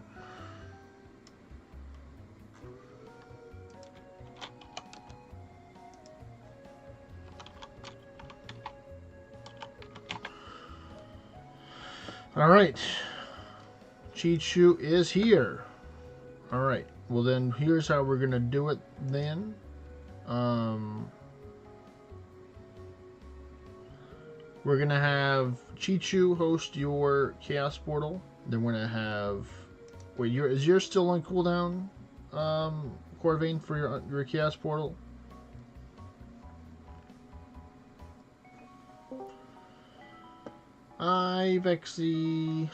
Alright. Chichu is here. Alright. Well then, here's how we're gonna do it then. We're gonna have Chichu host your Chaos Portal. Then we're gonna have... Wait, is yours still on cooldown, Corvain, for your Chaos Portal? Hi, Vexy.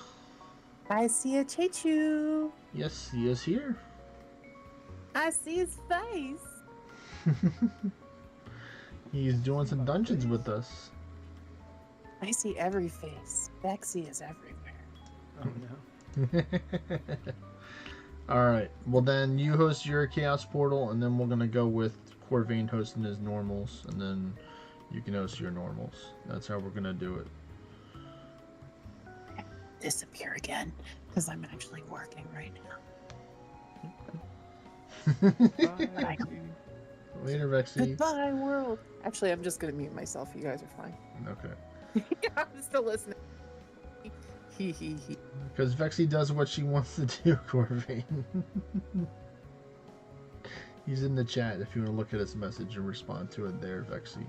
I see a Chichu. Yes, he is here. I see his face. He's doing some dungeons with us. I see every face. Bexy is everywhere. Oh no. Alright, well then you host your Chaos Portal, and then we're gonna go with Corvain hosting his normals, and then you can host your normals. That's how we're gonna do it. Disappear again, because I'm actually working right now. Bye. Later, Vexy. Goodbye, world. Actually, I'm just gonna mute myself. You guys are fine. Okay. I'm still listening. He. Because Vexy does what she wants to do, Corvain. He's in the chat if you want to look at his message and respond to it there, Vexy.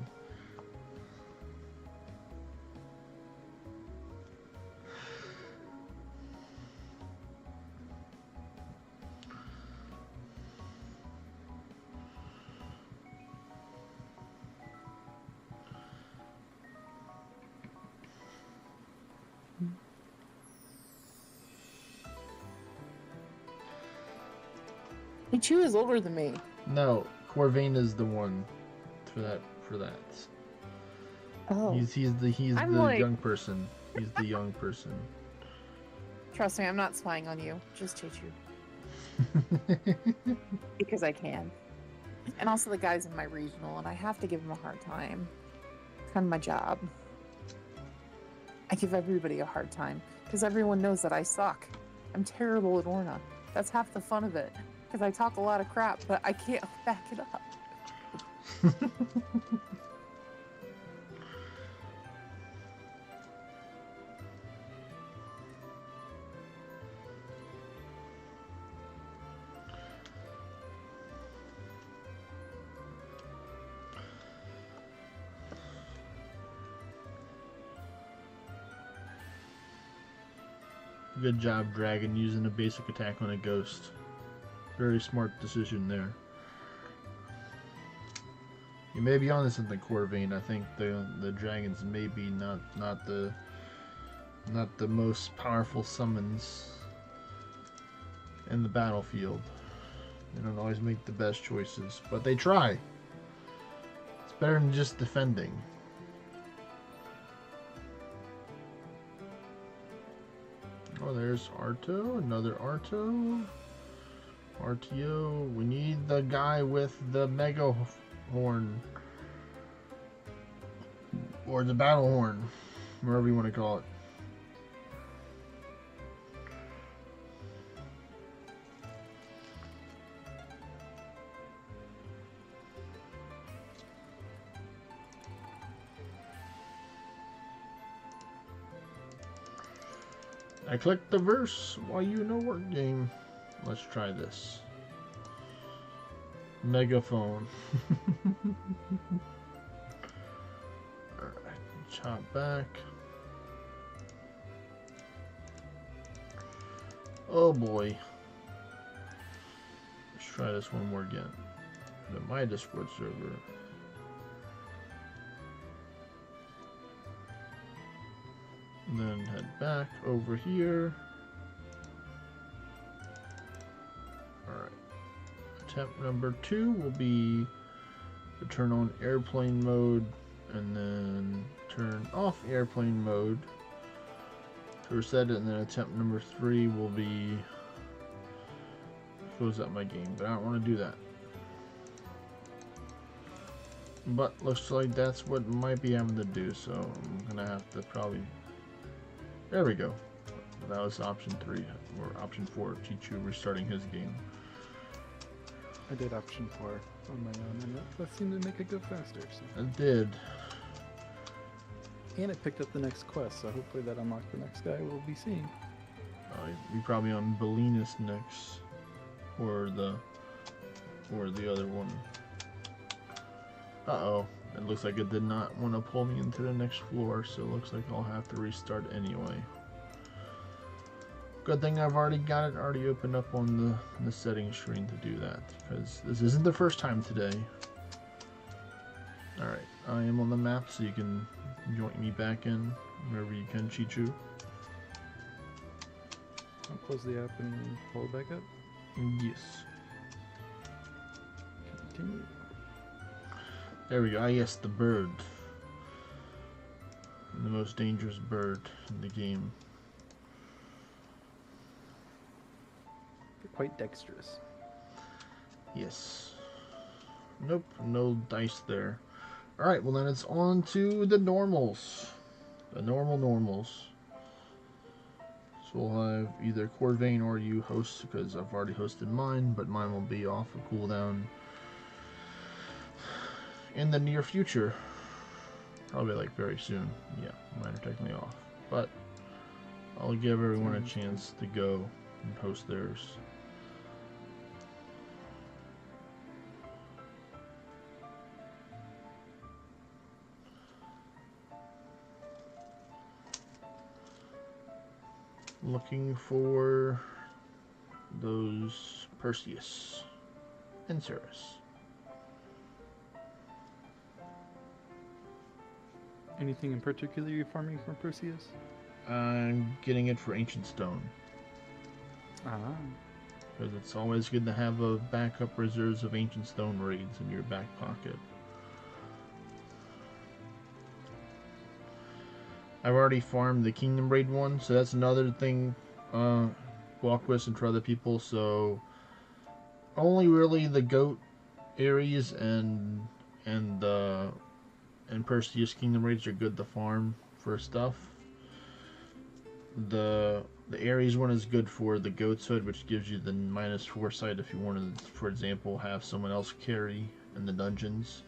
Chichu is older than me. No, Corvain is the one for that. Oh. He's the young person. He's the young person. Trust me, I'm not spying on you. Just Chichu. Because I can. And also the guy's in my regional, and I have to give him a hard time. It's kind of my job. I give everybody a hard time, because everyone knows that I suck. I'm terrible at Orna. That's half the fun of it. Because I talk a lot of crap, but I can't back it up. Good job, Dragon, using a basic attack on a ghost. Very smart decision there. You may be onto something, Corvain. I think the dragons may be not the most powerful summons in the battlefield. They don't always make the best choices, but they try. It's better than just defending. Oh, there's Arto, another Arto. RTO, we need the guy with the mega horn. Or the battle horn, whatever you want to call it. I clicked the verse while you in a work game. Let's try this. Megaphone. Alright, chop back. Oh boy. Let's try this one more again. To my Discord server. And then head back over here. Alright. Attempt number 2 will be to turn on airplane mode and then turn off airplane mode to reset it, and then attempt number 3 will be close out my game, but I don't want to do that. But looks like that's what might be having to do, so I'm gonna have to probably... There we go. That was option 3, or option 4, Chichu restarting his game. I did option 4 on my own, and that seemed to make it go faster. So. It did. And it picked up the next quest, so hopefully that unlocked the next guy we'll be seeing. We probably on Belinus next, or the other one. Uh-oh. It looks like it did not want to pull me into the next floor, so it looks like I'll have to restart anyway. Good thing I've already got it already opened up on the settings screen to do that, because this isn't the first time today. Alright, I am on the map, so you can join me back in wherever you can, Chichu. I'll close the app and pull it back up. Yes. Continue. There we go. Ah, yes, the bird. The most dangerous bird in the game. They're quite dexterous. Yes. Nope, no dice there. Alright, well then it's on to the normals. The normals. So we'll have either Corvain or you host, because I've already hosted mine, but mine will be off a cooldown in the near future. Probably like very soon. Yeah, mine are technically off. But I'll give everyone a chance to go and host theirs. Looking for those Perseus and Ceres. Anything in particular you're farming from Perseus? I'm getting it for Ancient Stone. Ah. Because it's always good to have a backup reserves of Ancient Stone raids in your back pocket. I've already farmed the Kingdom Raid one, so that's another thing, Walkwist and for other people, so only really the goat areas and Perseus Kingdom Raids are good to farm for stuff. The Ares one is good for the Goat's Hood, which gives you the minus foresight if you wanted to, for example, have someone else carry in the dungeons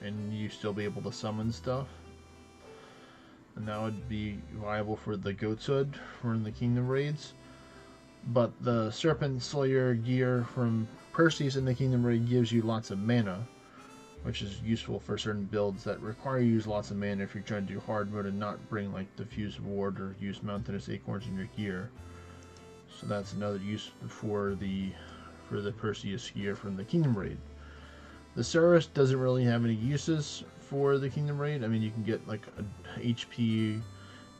and you still be able to summon stuff. And that would be viable for the Goat's Hood for in the Kingdom Raids. But the Serpent Slayer gear from Perseus in the Kingdom Raid gives you lots of mana, which is useful for certain builds that require you to use lots of mana if you're trying to do hard mode and not bring like Diffuse Ward or use Mountainous Acorns in your gear. So that's another use for the Perseus gear from the Kingdom Raid. The Ceres doesn't really have any uses for the Kingdom Raid. I mean, you can get like a HP,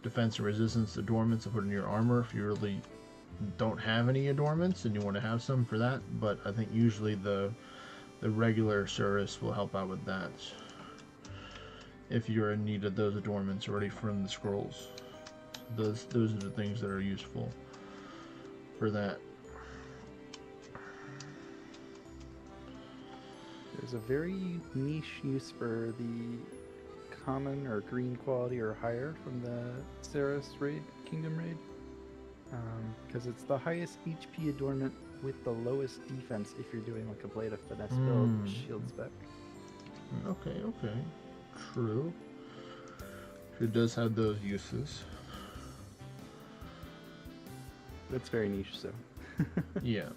defense, and resistance adornments to put in your armor if you really don't have any adornments and you want to have some for that. But I think usually the regular Ceres will help out with that if you're in need of those adornments already from the scrolls. Those are the things that are useful for that. There's a very niche use for the common or green quality or higher from the Ceres raid, Kingdom Raid, because it's the highest HP adornment with the lowest defense if you're doing like a Blade of Finesse build with shields back. Okay. True. It does have those uses. That's very niche, so. Yeah.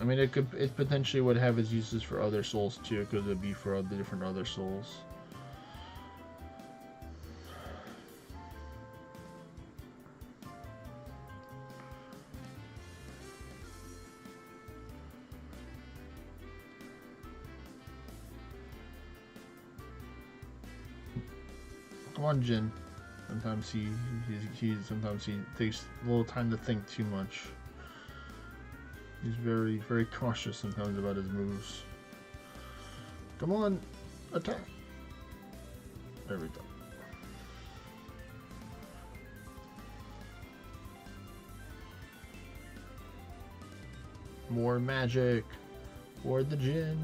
I mean, it potentially would have its uses for other souls too, because it'd be for the different other souls. Come on, Jin. Sometimes he takes a little time to think too much. He's very, very cautious sometimes about his moves. Come on, attack! There we go. More magic for the Jin.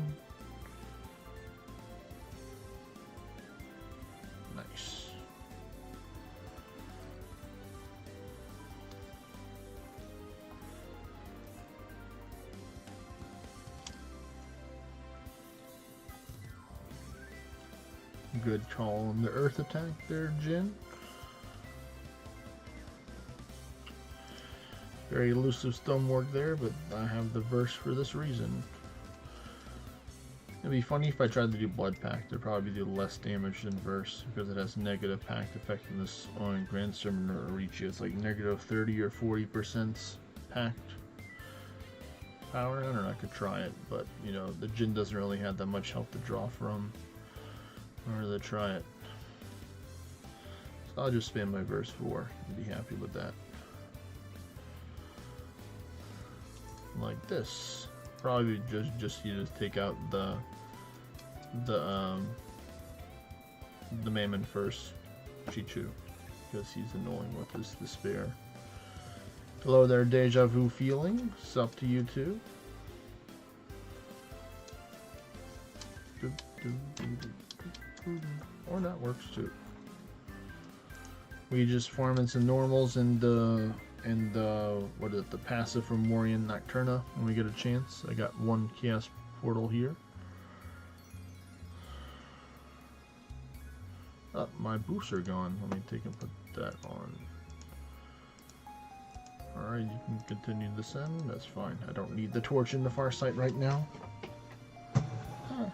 Good call on the earth attack there, Jin. Very elusive stonework there, but I have the verse for this reason. It'd be funny if I tried to do Blood Pact. It'd probably do less damage than verse because it has negative pact effectiveness on Grand Summoner Orichia. It's like negative 30 or 40% pact power. I don't know, I could try it, but you know, the Jin doesn't really have that much health to draw from in order to try it. So I'll just spam my verse 4 and be happy with that. Like this. Probably just you just take out the Mammon first, Chichu, because he's annoying with his despair. Hello there, Deja Vu feeling. It's up to you too. Or that works too. We just farm in some normals and what is it, the passive from Fomoria and Nocturna when we get a chance. I got one chaos portal here. Oh, my boosts are gone. Let me take and put that on. Alright, you can continue to descend. That's fine. I don't need the torch in the far sight right now. Huh.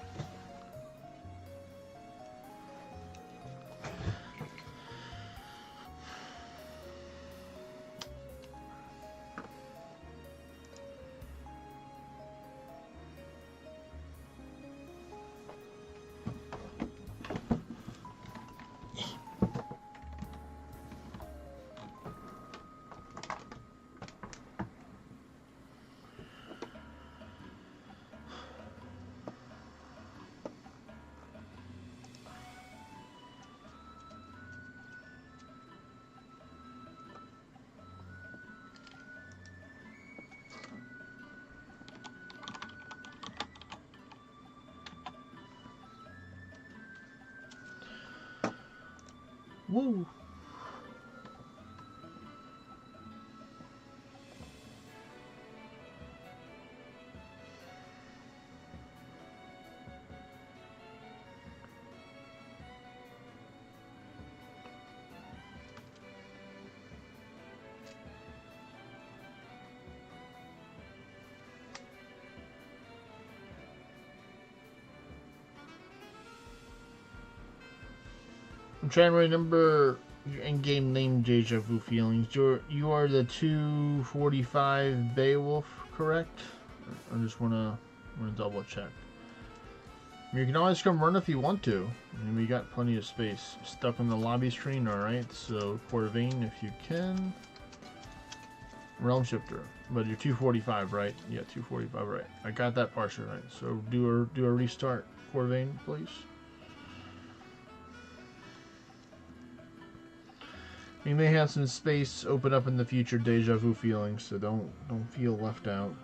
Woo! I'm trying to remember your in-game name, Deja Vu Feelings. You are the 245 Beowulf, correct? I just wanna double check. You can always come run if you want to. I mean, we got plenty of space. Stuck on the lobby screen, alright. So Corvain, if you can. Realm Shifter. But you're 245, right? Yeah, 245, right. I got that partial right. So do a restart, Corvain, please. We may have some space open up in the future, Deja Vu Feelings, so don't feel left out.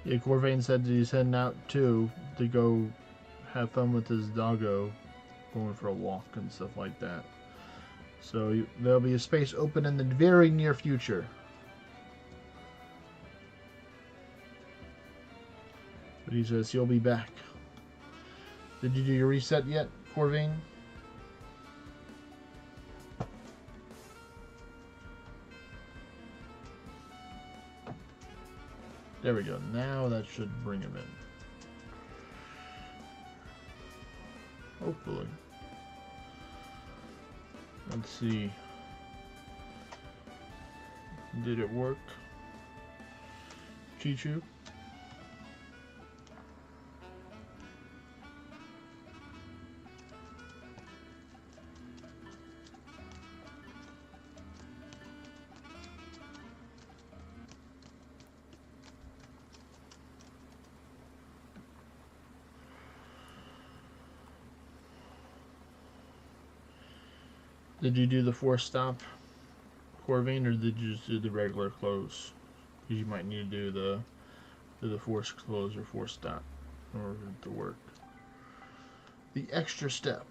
Yeah, Corvain said that he's heading out too to go have fun with his doggo, going for a walk and stuff like that. So there'll be a space open in the very near future. But he says he'll be back. Did you do your reset yet, Corvain? There we go. Now that should bring him in. Hopefully. Let's see. Did it work? Chichu? Did you do the 4-stop, Corvain, or did you just do the regular close? Because you might need to do the force close or 4-stop in order to work. The extra step.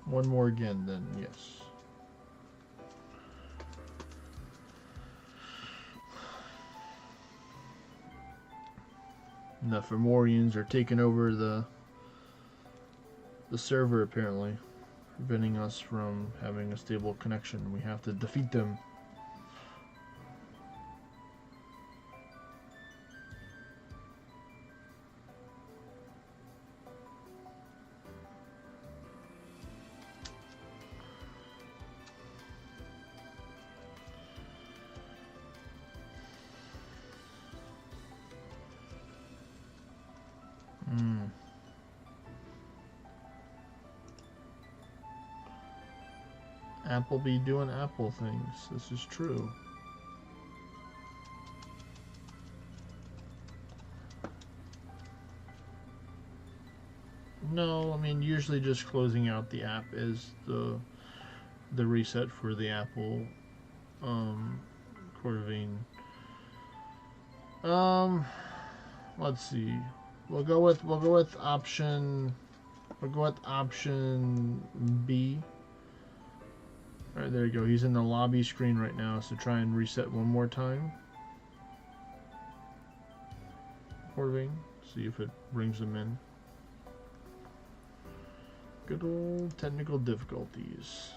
One more again, then yes. And the Fomorians are taking over the server, apparently, preventing us from having a stable connection. We have to defeat them. Apple be doing Apple things. This is true. No, I mean usually just closing out the app is the reset for the Apple Corvain. Let's see. We'll go with option B. Alright, there you go. He's in the lobby screen right now, so try and reset one more time. Corvain. See if it brings him in. Good old technical difficulties.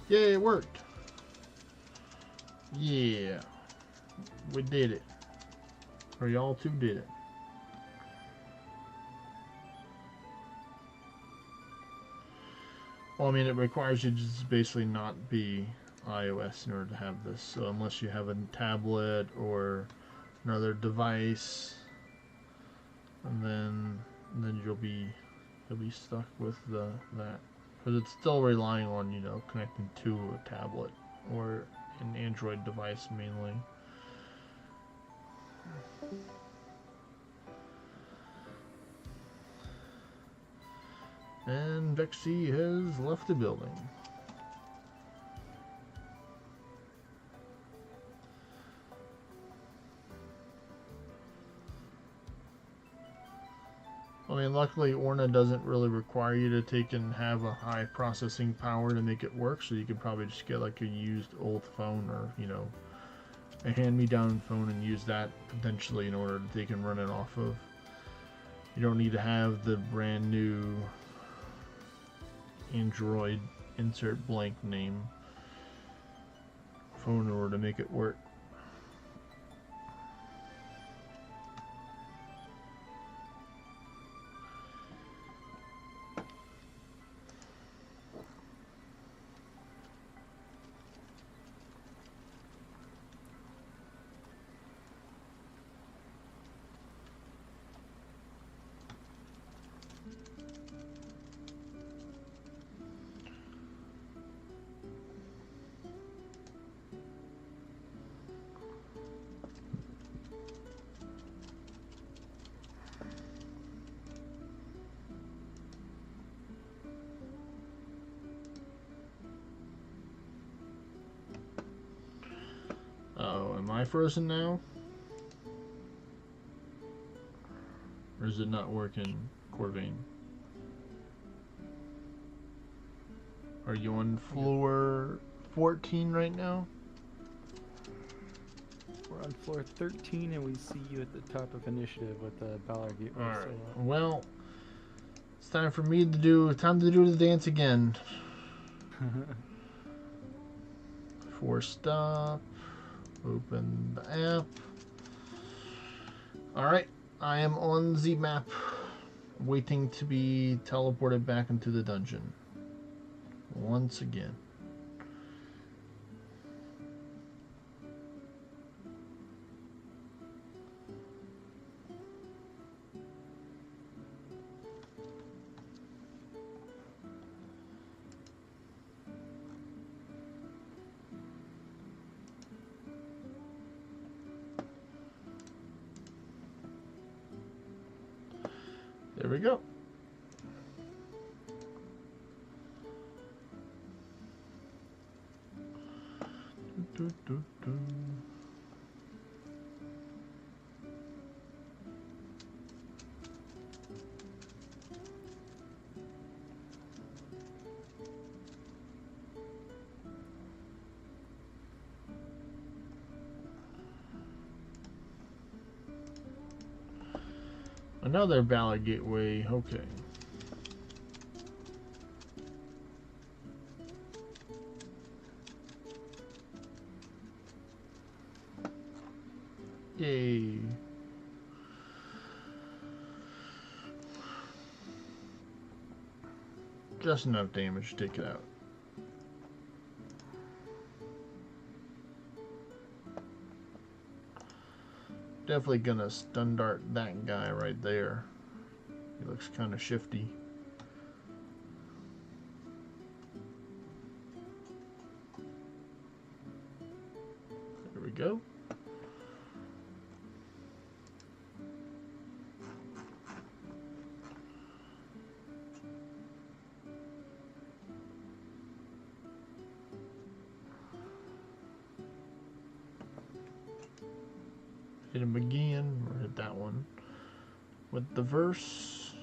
Yay, it worked. Yeah. We did it. Or y'all two did it. Well, I mean, it requires you to just basically not be iOS in order to have this. So unless you have a tablet or another device, and then you'll be stuck with that. Because it's still relying on, you know, connecting to a tablet or an Android device mainly. And Vexy has left the building. I mean, luckily Orna doesn't really require you to take and have a high processing power to make it work, so you could probably just get like a used old phone or, you know, a hand-me-down phone and use that potentially in order that they can run it off of. You don't need to have the brand new Android insert blank name phone in order to make it work. Oh, am I frozen now? Or is it not working, Corvain? Are you on floor 14 right now? We're on floor 13 and we see you at the top of initiative with the Ballard Gateway. Alright, So, well, it's time for me to do the dance again. 4-stop. Open the app. Alright, I am on the map, waiting to be teleported back into the dungeon. Once again. There we go. Do, do, do. Another ballot gateway. Okay. Yay. Just enough damage to take it out. Definitely gonna stun dart that guy right there. He looks kind of shifty. There we go. Hit him again, or hit that one with the verse.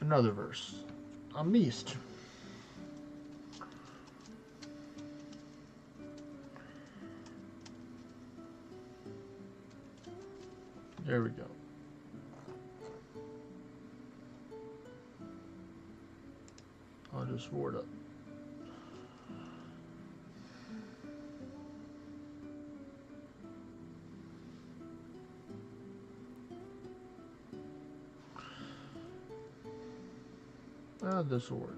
Another verse. A beast. There we go. I'll just ward up. This will work.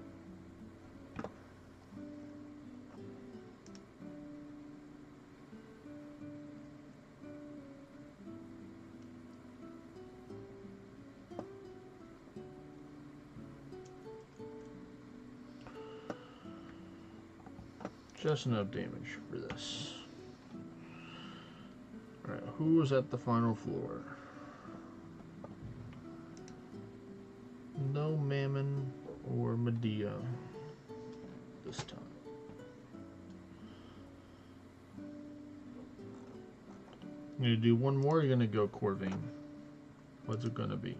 Just enough damage for this. Alright, who was at the final floor? No Mammon or Medea this time. You gonna do one more, or you're gonna go Corvain? What's it gonna be?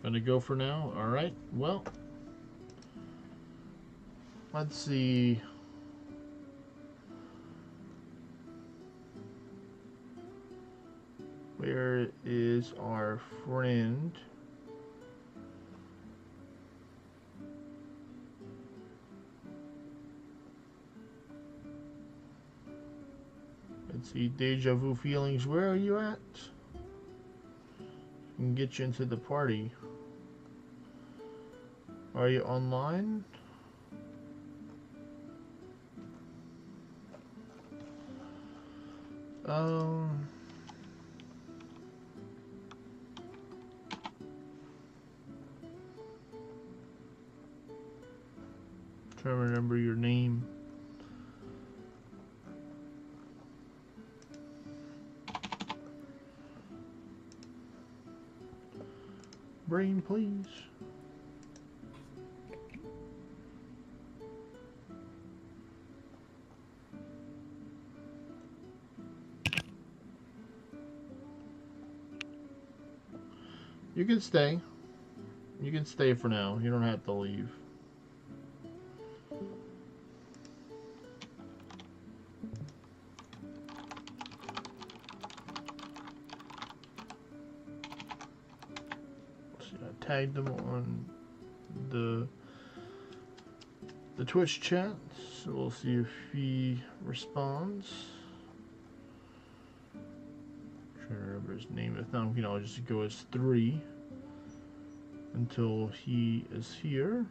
Gonna go for now? Alright, well. Let's see. Where is our friend? Let's see, Deja Vu Feelings, where are you at? I can get you into the party. Are you online? Trying to remember your name. Brain, please. You can stay. You can stay for now. You don't have to leave. See, I tagged him on the Twitch chat, so we'll see if he responds. Trying to remember his name. If not, I'll just go as 3 until he is here.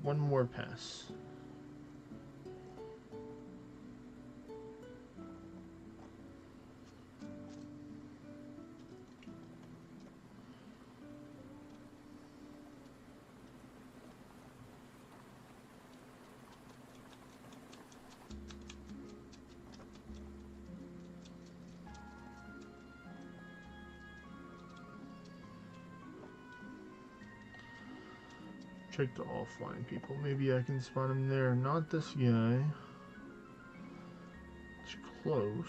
one more pass. Check the offline people. Maybe I can spot him there. Not this guy. It's close.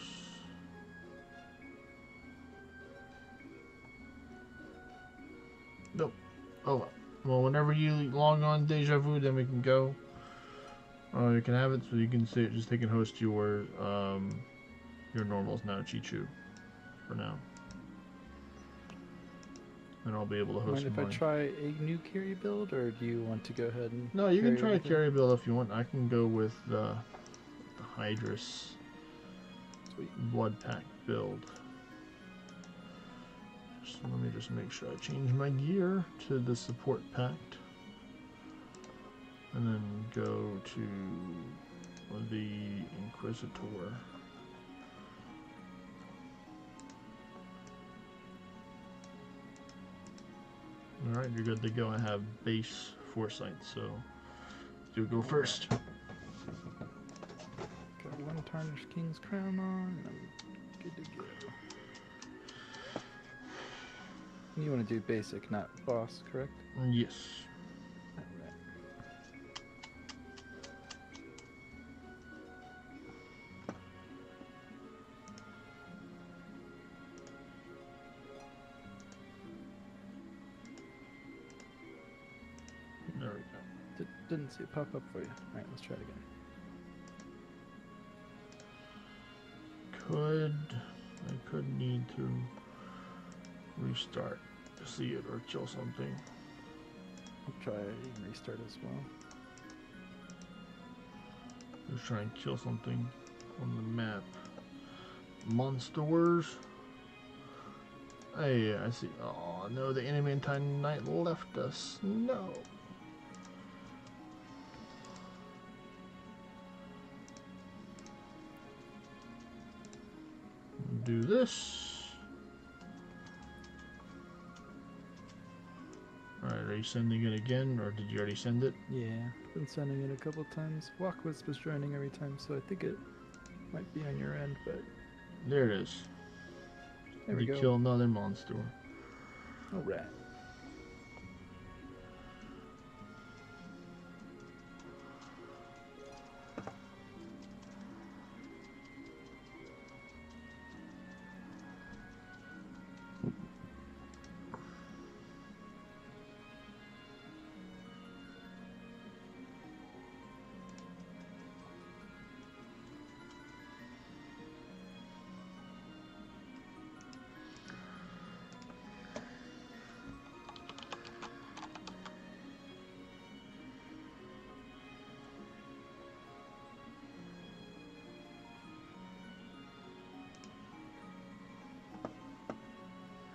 Nope. Oh, well, whenever you log on Deja Vu, then we can go. You can have it, so you can say just take and host your normals now, Chichu, for now. And I'll be able to host Mind if mine. I try a new carry build, or do you want to go ahead and? No, you can try a everything? carry build if you want. I can go with the Hydrus Sweet. Blood Pack build. So let me just make sure I change my gear to the Support Pact. And then go to the Inquisitor. Alright, you're good to go. I have base foresight, so you go first. Got one tarnished king's crown on, and I'm good to go. You want to do basic, not boss, correct? Yes. Alright. There we go. Didn't see it pop up for you. Alright, let's try it again. I could need to restart to see it or kill something. I'll try and restart as well. Just try and kill something on the map. Monsters. Hey, I see. Oh no, the enemy Knight left us. No. Do this. Alright, are you sending it again, or did you already send it? Yeah, been sending it a couple times. Walk Wisp was joining every time, so I think it might be on your end, but There it is. there we You go. kill another monster. Alright.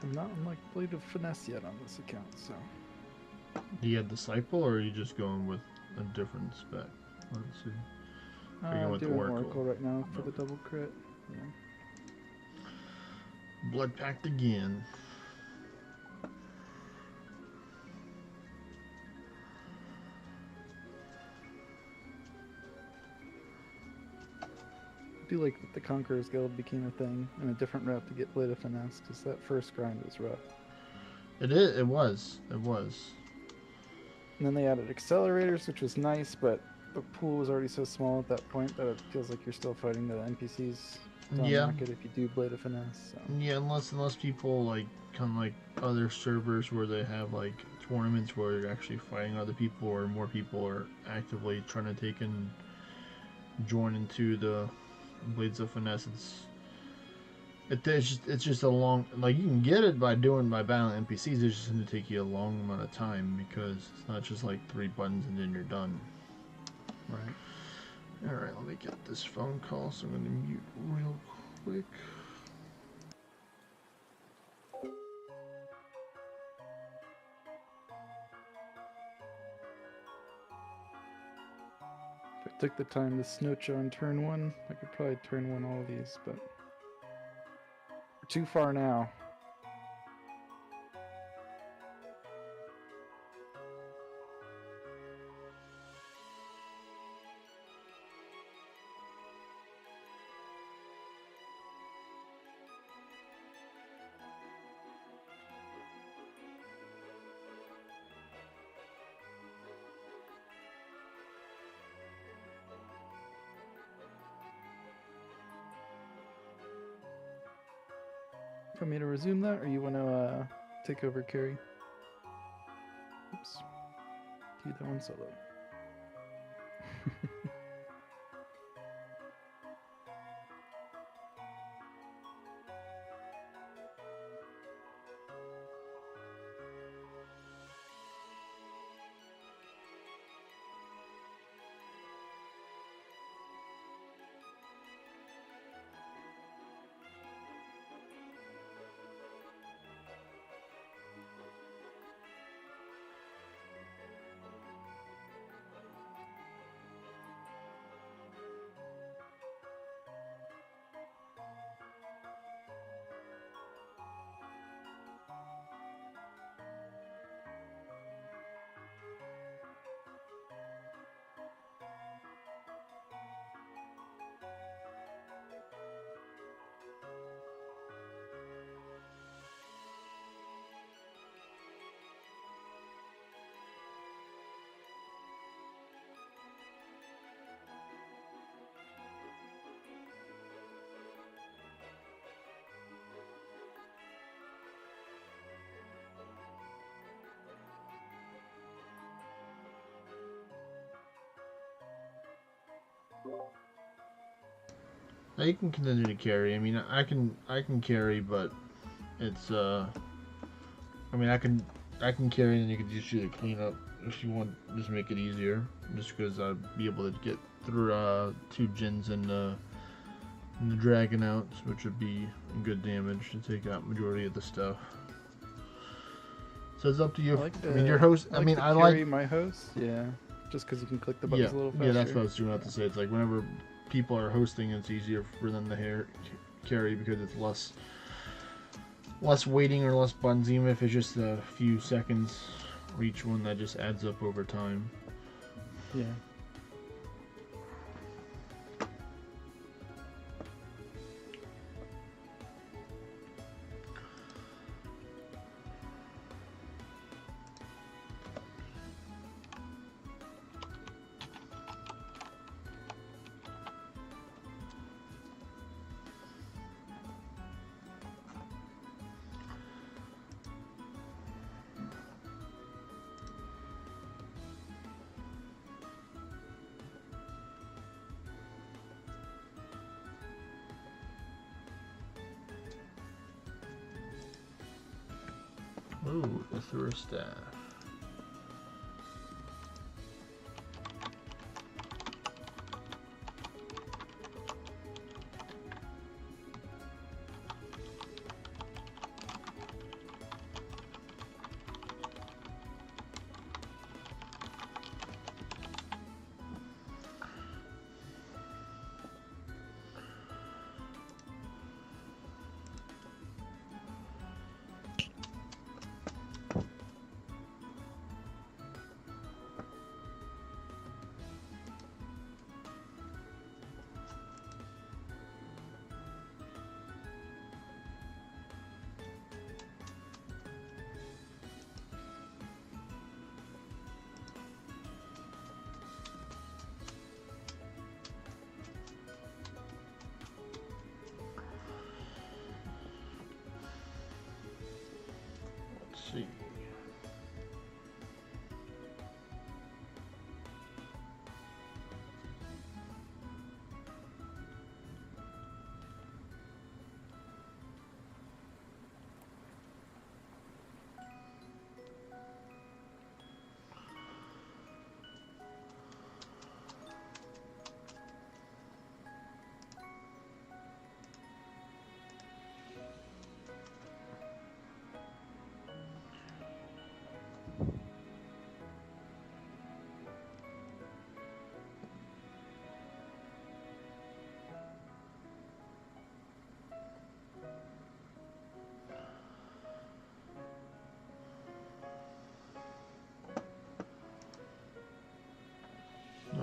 I'm not unlike Blade of Finesse yet on this account, so. Do you have Disciple, or are you just going with a different spec? Let's see. Are you going I'm with doing Oracle? Oracle right now for No. the double crit. Yeah. Blood Pact again. I do like that the Conqueror's Guild became a thing and a different route to get Blade of Finesse, because that first grind was rough. It is. It was. It was. And then they added accelerators, which was nice, but the pool was already so small at that point that it feels like you're still fighting the NPCs to Yeah. unlock it if you do Blade of Finesse. So. Yeah, unless people like come like other servers where they have like tournaments where you're actually fighting other people, or more people are actively trying to take and join into the Blades of Finesse. It's just a long, like, you can get it by battling NPCs. It's just going to take you a long amount of time, because it's not just like 3 buttons and then you're done. Right. Alright, let me get this phone call, so I'm going to mute real quick. If I took the time to snowch on turn 1, I could probably turn 1 all of these, but we're too far now. Want me to resume that, or you want to take over, Carrie? Oops. Do that one solo. Now you can continue to carry. I mean, I can carry, but it's I mean, I can carry, and you can just do the cleanup if you want. Just make it easier. Just because I'd be able to get through 2 gins and the dragon out, which would be good damage to take out majority of the stuff. So it's up to you. I mean, your host. I mean, I like my host. Yeah, just because you can click the buttons a little faster. Yeah, that's what I was doing. To say it's like whenever people are hosting, it's easier for them to carry because it's less waiting or less buttons, even if it's just a few seconds for each one. That just adds up over time. Yeah. Ooh, the Thrower Staff.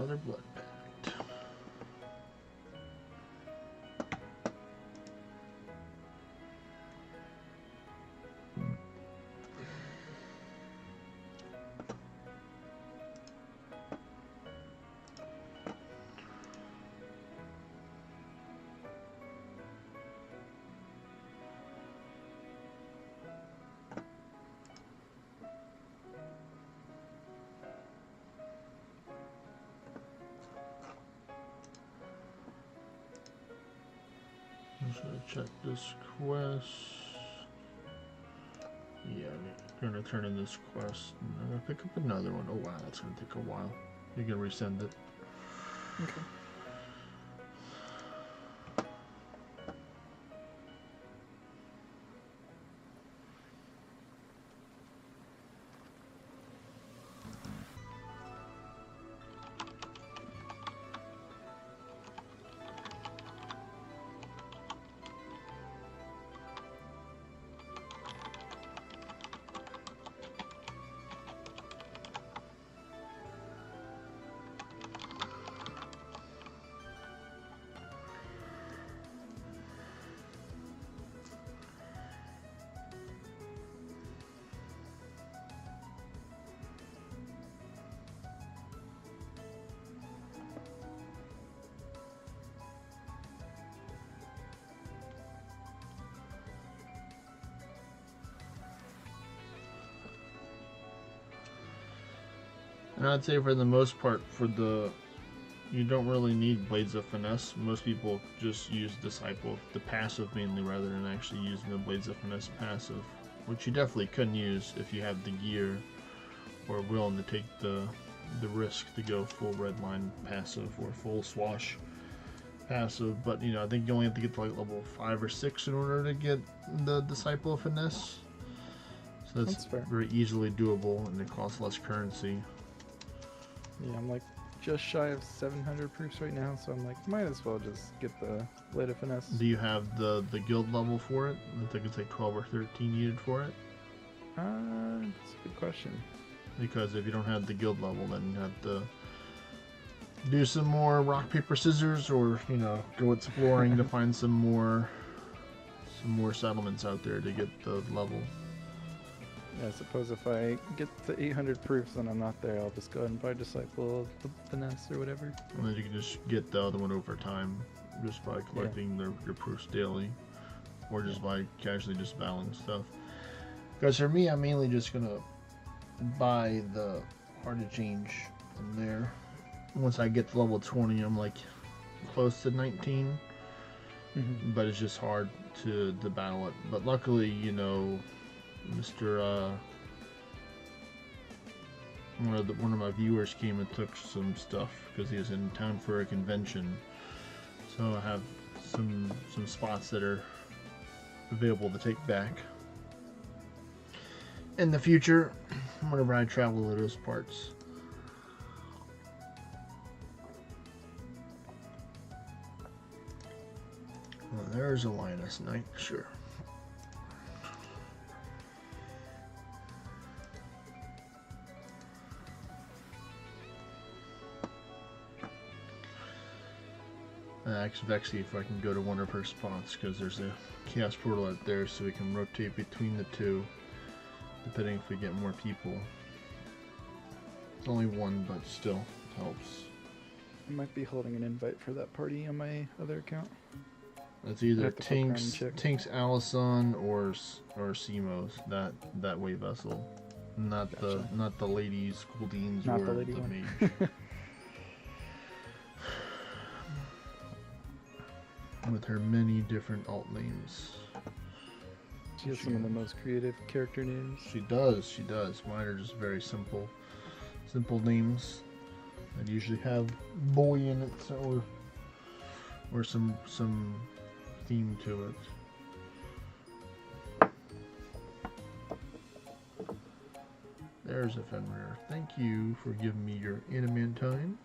another blood pact. I'm just gonna check this quest. Yeah, I'm gonna turn in this quest. And I'm gonna pick up another one. Oh wow, that's gonna take a while. You can resend it. Okay. And I'd say for the most part, you don't really need Blades of Finesse. Most people just use Disciple, the passive mainly, rather than actually using the Blades of Finesse passive, which you definitely can use if you have the gear or willing to take the risk to go full red line passive or full swash passive. But you know, I think you only have to get to like level 5 or 6 in order to get the Disciple of Finesse. So that's fair. very easily doable, and it costs less currency. Yeah, I'm like just shy of 700 proofs right now, so I'm like, might as well just get the Blade of Finesse. Do you have the guild level for it? I think it's like 12 or 13 needed for it. That's a good question. Because if you don't have the guild level, then you have to do some more rock paper scissors, or you know, go exploring to find some more settlements out there to get the level. Yeah, I suppose if I get to 800 proofs and I'm not there, I'll just go ahead and buy Disciple of the Finesse or whatever. And then you can just get the other one over time, just by collecting your proofs daily, or just by casually just battling stuff. Because for me, I'm mainly just gonna buy the Heart of Change in there. Once I get to level 20, I'm like close to 19, but it's just hard to battle it. But luckily, you know, Mr. One of my viewers came and took some stuff because he was in town for a convention. So I have some spots that are available to take back in the future whenever I travel to those parts. Well, there's a lioness knight, sure. Actually, if I can go to one of her spots, because there's a chaos portal out there, so we can rotate between the two, depending if we get more people. It's only one, but still, it helps. I might be holding an invite for that party on my other account. It's either Tinks Allison or Simos, that way vessel, not Gotcha. the ladies, Gouldines, Not or the lady the one. mage. With her many different alt names. She has some of the most creative character names. She does. Mine are just very simple names that usually have boy in it, or some theme to it. There's a Fenrir. Thank you for giving me your adamantine.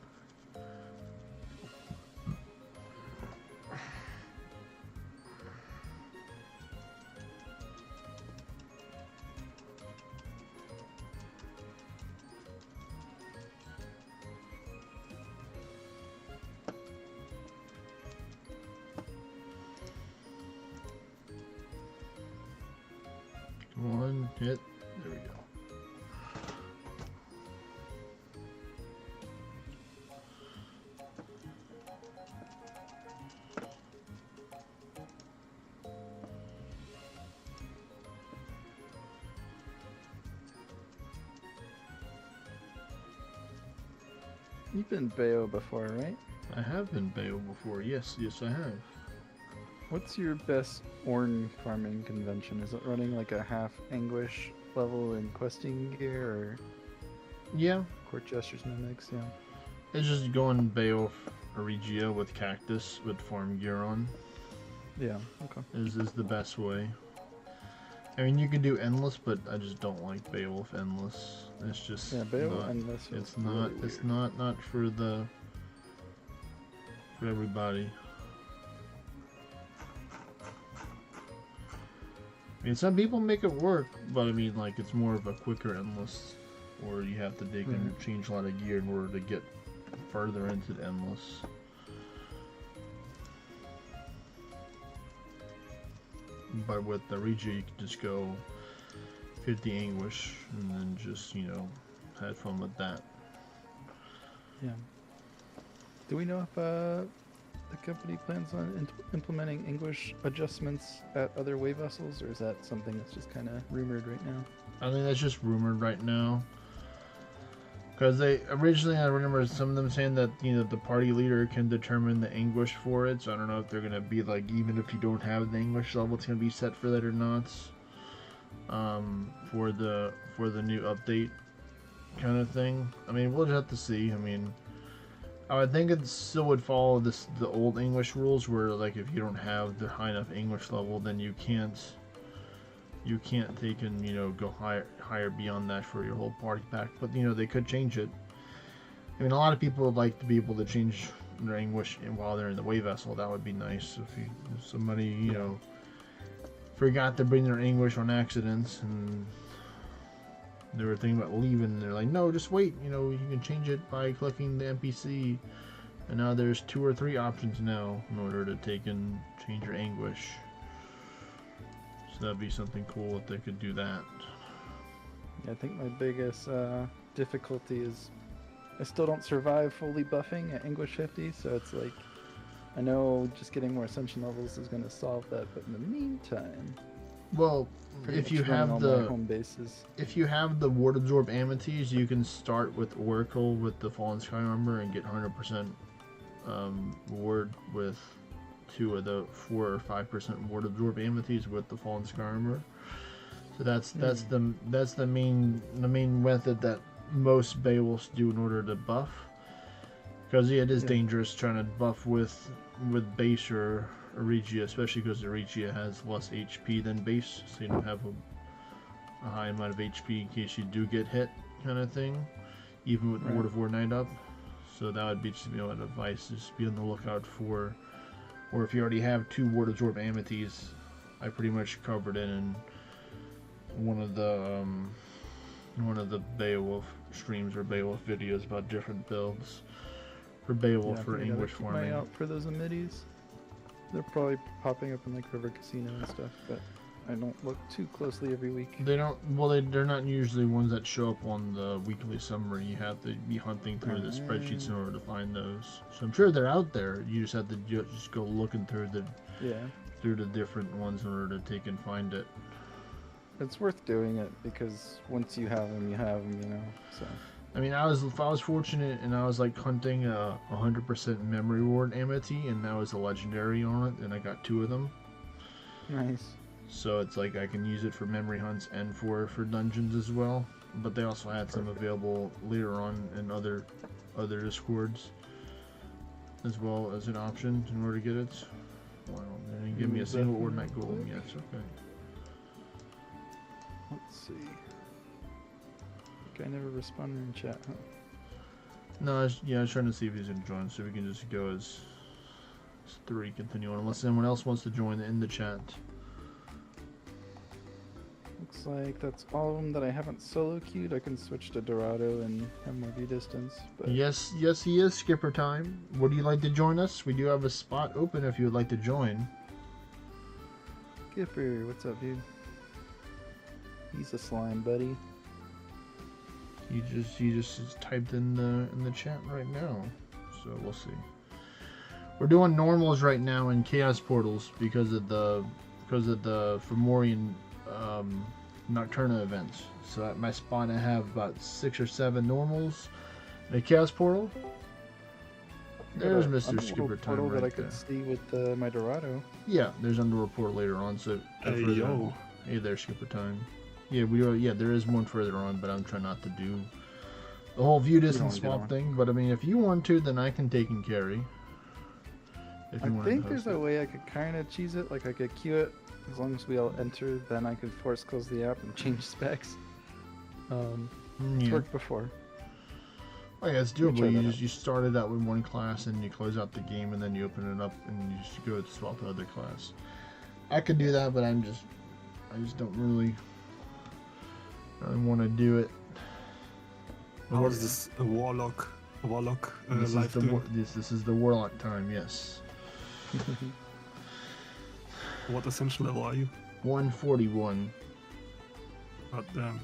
You've been Bayo before, right? I have been Bayo before. Yes, I have. What's your best Orn farming convention? Is it running like a half Anguish level in questing gear or Yeah, court gestures mimics? Yeah. it's just going Bayo Regia with cactus with farm gear on Yeah. Okay. is the best way. I mean, you can do endless, but I just don't like Beowulf endless. It's just Yeah, Bayo not, endless. it's not really it's weird. not for everybody. I mean, some people make it work, but I mean, like, it's more of a quicker endless, or you have to dig and change a lot of gear in order to get further into the endless. But with the Regia, you can just go 50 Anguish and then just, have fun with that. Yeah. Do we know if the company plans on implementing English adjustments at other way vessels, or is that something that's just kind of rumored right now? I think that's just rumored right now. Because they originally, I remember some of them saying that the party leader can determine the English for it. So I don't know if they're gonna be like, even if you don't have the English level, it's gonna be set for that or not. For the new update kind of thing. I mean, we'll just have to see. I mean, I would think it still would follow the old English rules, where like if you don't have the high enough English level, then you can't take and go higher beyond that for your whole party pack. But they could change it. I mean, a lot of people would like to be able to change their English while they're in the way vessel. That would be nice if somebody forgot to bring their English on accident and they were thinking about leaving. And they're like, no, just wait. You can change it by clicking the NPC. And now there's 2 or 3 options now in order to take and change your English. So that'd be something cool if they could do that. Yeah, I think my biggest difficulty is I still don't survive fully buffing at English 50, so it's like I know just getting more ascension levels is going to solve that, but in the meantime, well, pretty if much you running have all the my home bases. if you have the ward absorb amities, you can start with Oracle with the Fallen Sky Armor and get 100% ward with 2 of the 4 or 5% ward absorb amities with the Fallen Sky Armor. So that's the main method that most Beowulfs do in order to buff. Because it is dangerous trying to buff with base or Regia, especially because the Regia has less HP than base, so you don't have a high amount of HP in case you do get hit, kind of thing. Even with Ward of War Night up. So that would be just advice: just be on the lookout for, or if you already have 2 Ward Absorb Amities, I pretty much covered it in one of the Beowulf streams or Beowulf videos about different builds for Beowulf for English keep my farming. eye out for those amenities. They're probably popping up in like River Casino and stuff, but I don't look too closely every week. They don't. Well, they're not usually ones that show up on the weekly summary. You have to be hunting through the spreadsheets in order to find those. So I'm sure they're out there. You just have to just go looking through the different ones in order to take and find it. It's worth doing it because once you have them, you have them. So. I mean, if I was fortunate and I was like hunting a 100% memory ward amity, and that was a legendary on it, and I got 2 of them. Nice. So it's like I can use it for memory hunts and for dungeons as well. But they also had some available later on in other discords as well as an option in order to get it. Well, they didn't give me a single Ordinate Golem yet. Okay. Let's see. I never responded in chat, huh? No, I was trying to see if he's gonna join, so we can just go as 3, continue on, unless anyone else wants to join in the chat. Looks like that's all of them that I haven't solo queued. I can switch to Dorado and have more view distance. But Yes, he is. Skipper time. Would you like to join us? We do have a spot open if you would like to join. Skipper, what's up, dude? He's a slime, buddy. He just typed in the chat right now, so we'll see. We're doing normals right now in Chaos Portals because of the Fomorian Nocturna events. So at my spawn I have about 6 or 7 normals in a Chaos Portal, There's got a Mr. underworld Skipper Time portal that I right could there. see with my Dorado. Yeah, there's underworld portal later on, so Hey, further yo. on. Hey there, Skipper Time. Yeah, we are. Yeah, there is one further on, but I'm trying not to do the whole view distance wanna do that swap one. thing. But I mean, if you want to, then I can take and carry. If I you want think to there's host a it. way I could kind of cheese it. Like I could queue it as long as we all enter. Then I could force close the app and change specs. It's Yeah. worked before. Oh yeah, it's We can doable. try You that just you start it out with one class and you close out the game and then you open it up and you just go to swap the other class. I could do that, but I just don't really want to do it. How is this a warlock This is life the doing? this is the warlock time. Yes, What essential level are you? 141. God damn.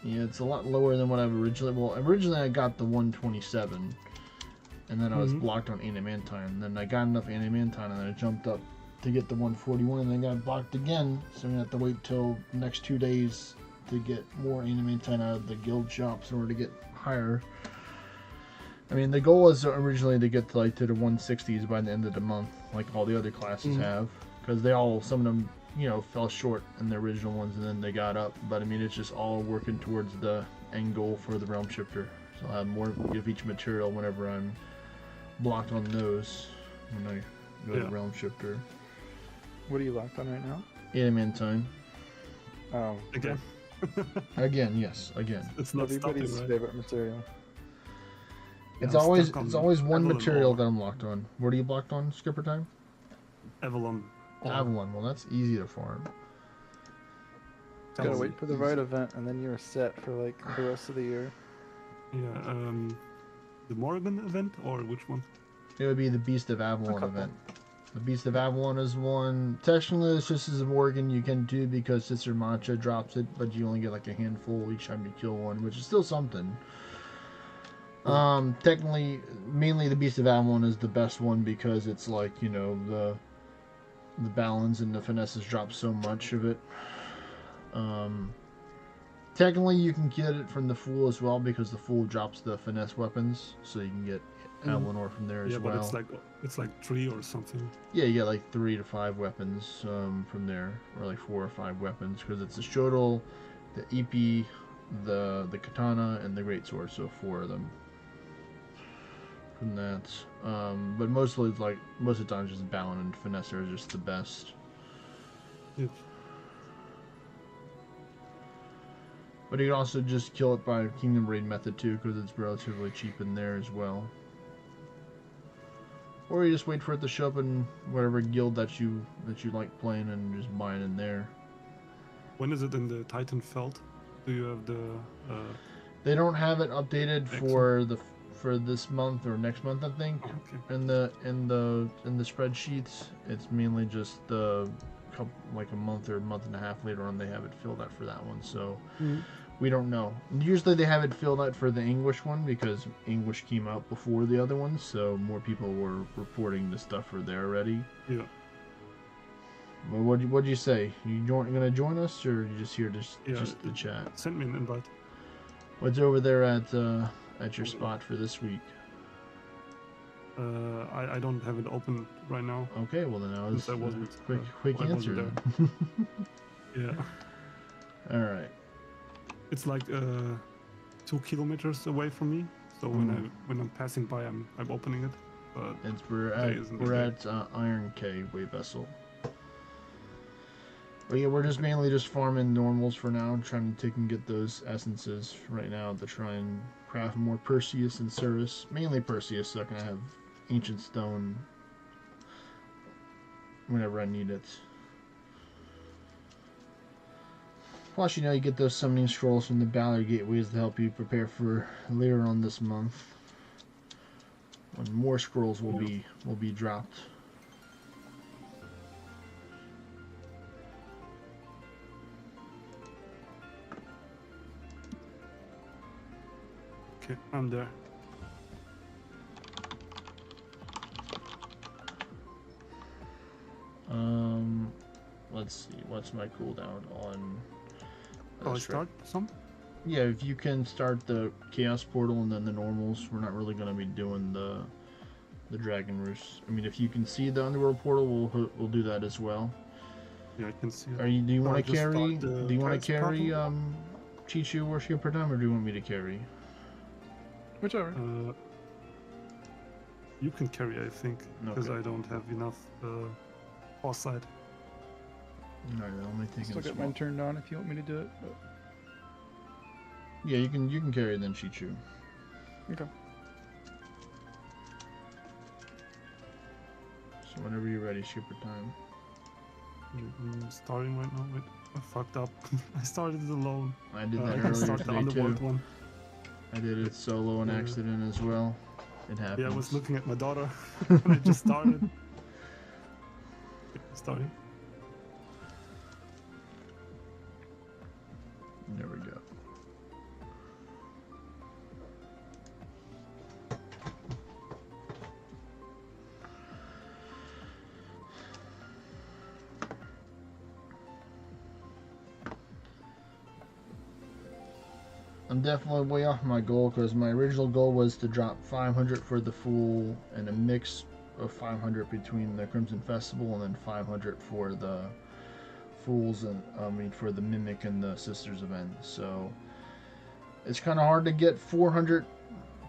Yeah, it's a lot lower than what I've originally. Well, originally I got the 127, and then I was Mhm. blocked on animantine. Then I got enough animantine, and then I jumped up to get the 141, and then got blocked again. So I'm gonna have to wait till the next 2 days to get more animantine out of the guild shops in order to get higher. I mean, the goal was originally to get to the 160s by the end of the month, like all the other classes Mhm. have, because some of them, fell short in the original ones, and then they got up. But I mean, it's just all working towards the end goal for the realm shifter. So I'll have more of each material whenever I'm blocked on those when I go to Yeah. realm shifter. What are you locked on right now? Animantine. Oh, Again. Again, yes, again. It's not everybody's stopping, right? favorite material. It's I'm always stuck on it's always one Avalon material ore. that I'm locked on. What are you blocked on, Skipper Time? Avalon. ore. Avalon. Well, that's easy to farm. Gotta Sounds wait for the easy. right event, and then you're set for like the rest of the year. Yeah, the Morrigan event or which one? It would be the Beast of Avalon couple. event. The Beast of Avalon is one. Technically, it's just as a Morgan you can do because Sister Matcha drops it, but you only get like a handful each time you kill one, which is still something. Technically, mainly the Beast of Avalon is the best one because it's like, the balance and the finesses drop so much of it. Technically, you can get it from the Fool as well because the Fool drops the finesse weapons, so you can get Avalon ore from there as Yeah, well. but it's like 3 or something. Yeah, you get like 3 to 5 weapons from there, or like 4 or 5 weapons, because it's the Shodel, the Ipi, the Katana, and the Great Sword, so 4 of them from that. But mostly, most of the time, just Balin and Finesse are just the best. Yeah. But you can also just kill it by Kingdom Raid method too, because it's relatively cheap in there as well. Or you just wait for it to show up in whatever guild that you like playing and just buy it in there. When is it in the Titanfeld? Do you have the They don't have it updated Excellent. for this month or next month, I think. oh, okay. In the spreadsheets, it's mainly just like a month or a month and a half later on they have it filled out for that one. So we don't know. Usually they have it filled out for the English one because English came out before the other ones, so more people were reporting the stuff for there already. Yeah. Well, what'd you say? You gonna join us, or are you just here just to chat? Send me an invite. What's over there at your spot for this week? I don't have it open right now. Okay, well then I was Since I wasn't, quick I wasn't answer. Yeah. All right. It's like 2 kilometers away from me. So when I'm passing by, I'm opening it. But We're today isn't the at Iron K Wave Vessel. But yeah, we're just mainly just farming normals for now, trying to take and get those essences right now to try and craft more Perseus and Cirrus. Mainly Perseus, so I can have Ancient Stone whenever I need it. Plus, you get those summoning scrolls from the Ballard Gateways to help you prepare for later on this month, when more scrolls will be dropped. okay, I'm there. Let's see, what's my cooldown on? Oh, I start some? Yeah, if you can start the Chaos Portal and then the normals, we're not really going to be doing the the dragon roost. I mean, if you can see the underworld portal, we'll do that as well. Yeah, I can see it. Are you? Do you So I want to just carry? start the Do you want Kai's to carry portal? Chichu or Skipper Time, or do you want me to carry? Whichever. You can carry, I think, because Okay. I don't have enough foresight. All right, I'll make Still got mine turned on if you want me to do it. But... Yeah, you can carry then Chichu. Okay. So whenever you're ready, Skipper Time. I'm starting right now. Wait, I fucked up. I started it alone. I did I that can earlier start the today underworld too. one. I did it solo on accident as well. It happens. Yeah, I was looking at my daughter when I just started. Starting. There we go. I'm definitely way off my goal because my original goal was to drop 500 for the Fool and a mix of 500 between the Crimson Festival and then 500 for the Fools and for the Mimic and the Sisters event. So it's kind of hard to get 400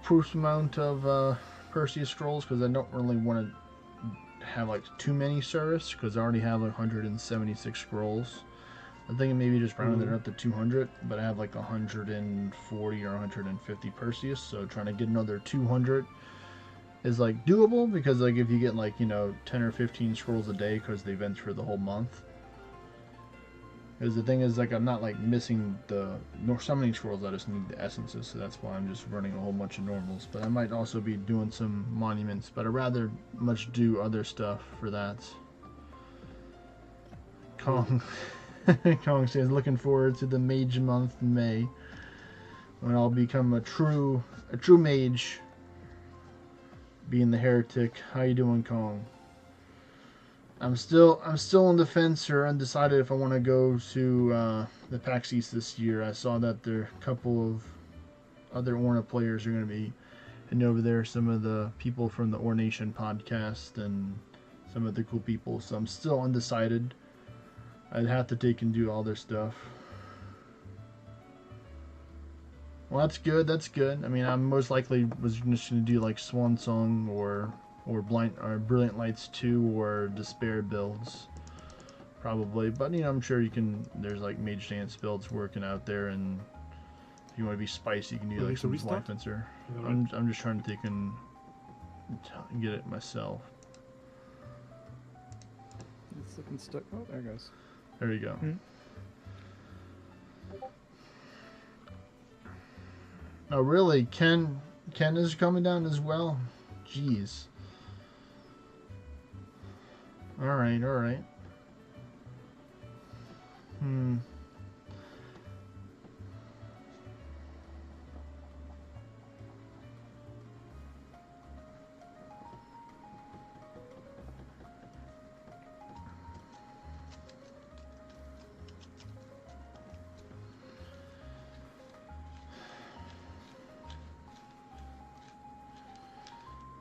proof amount of Perseus scrolls because I don't really want to have like too many Surus because I already have like 176 scrolls. I'm thinking maybe just rounding it up to 200, but I have like 140 or 150 Perseus, so trying to get another 200 is like doable because like if you get like 10 or 15 scrolls a day because the event's for the whole month. Because the thing is like I'm not like missing the summoning scrolls, I just need the essences, so that's why I'm just running a whole bunch of normals. But I might also be doing some monuments, but I'd rather much do other stuff for that. Kong. Kong says, looking forward to the mage month in May when I'll become a true mage, being the heretic. How you doing, Kong? I'm still on the fence or undecided if I want to go to the PAX East this year. I saw that there are a couple of other Orna players are going to be heading over there. Some of the people from the Ornation podcast and some of the cool people. So I'm still undecided. I'd have to take and do all their stuff. Well, that's good. That's good. I mean, I most likely was just gonna do like Swan Song or Brilliant Lights 2 or Despair builds, probably. But I'm sure you can. There's like Mage Dance builds working out there, and if you want to be spicy, you can do like some Blind Fencer. Yeah, right. I'm just trying to take and get it myself. It's looking stuck. Oh, there it goes. There you go. Oh, really? Ken is coming down as well? Jeez. Alright.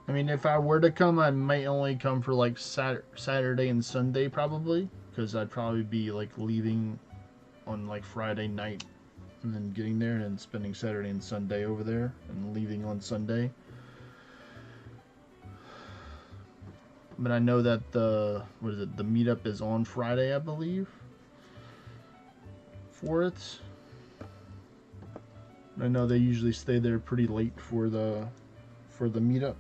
I mean, if I were to come, I might only come for like Saturday and Sunday probably, because I'd probably be like leaving on like Friday night and then getting there and spending Saturday and Sunday over there and leaving on Sunday. But I know that the meetup is on Friday, I believe, for it. I know they usually stay there pretty late for the meetup.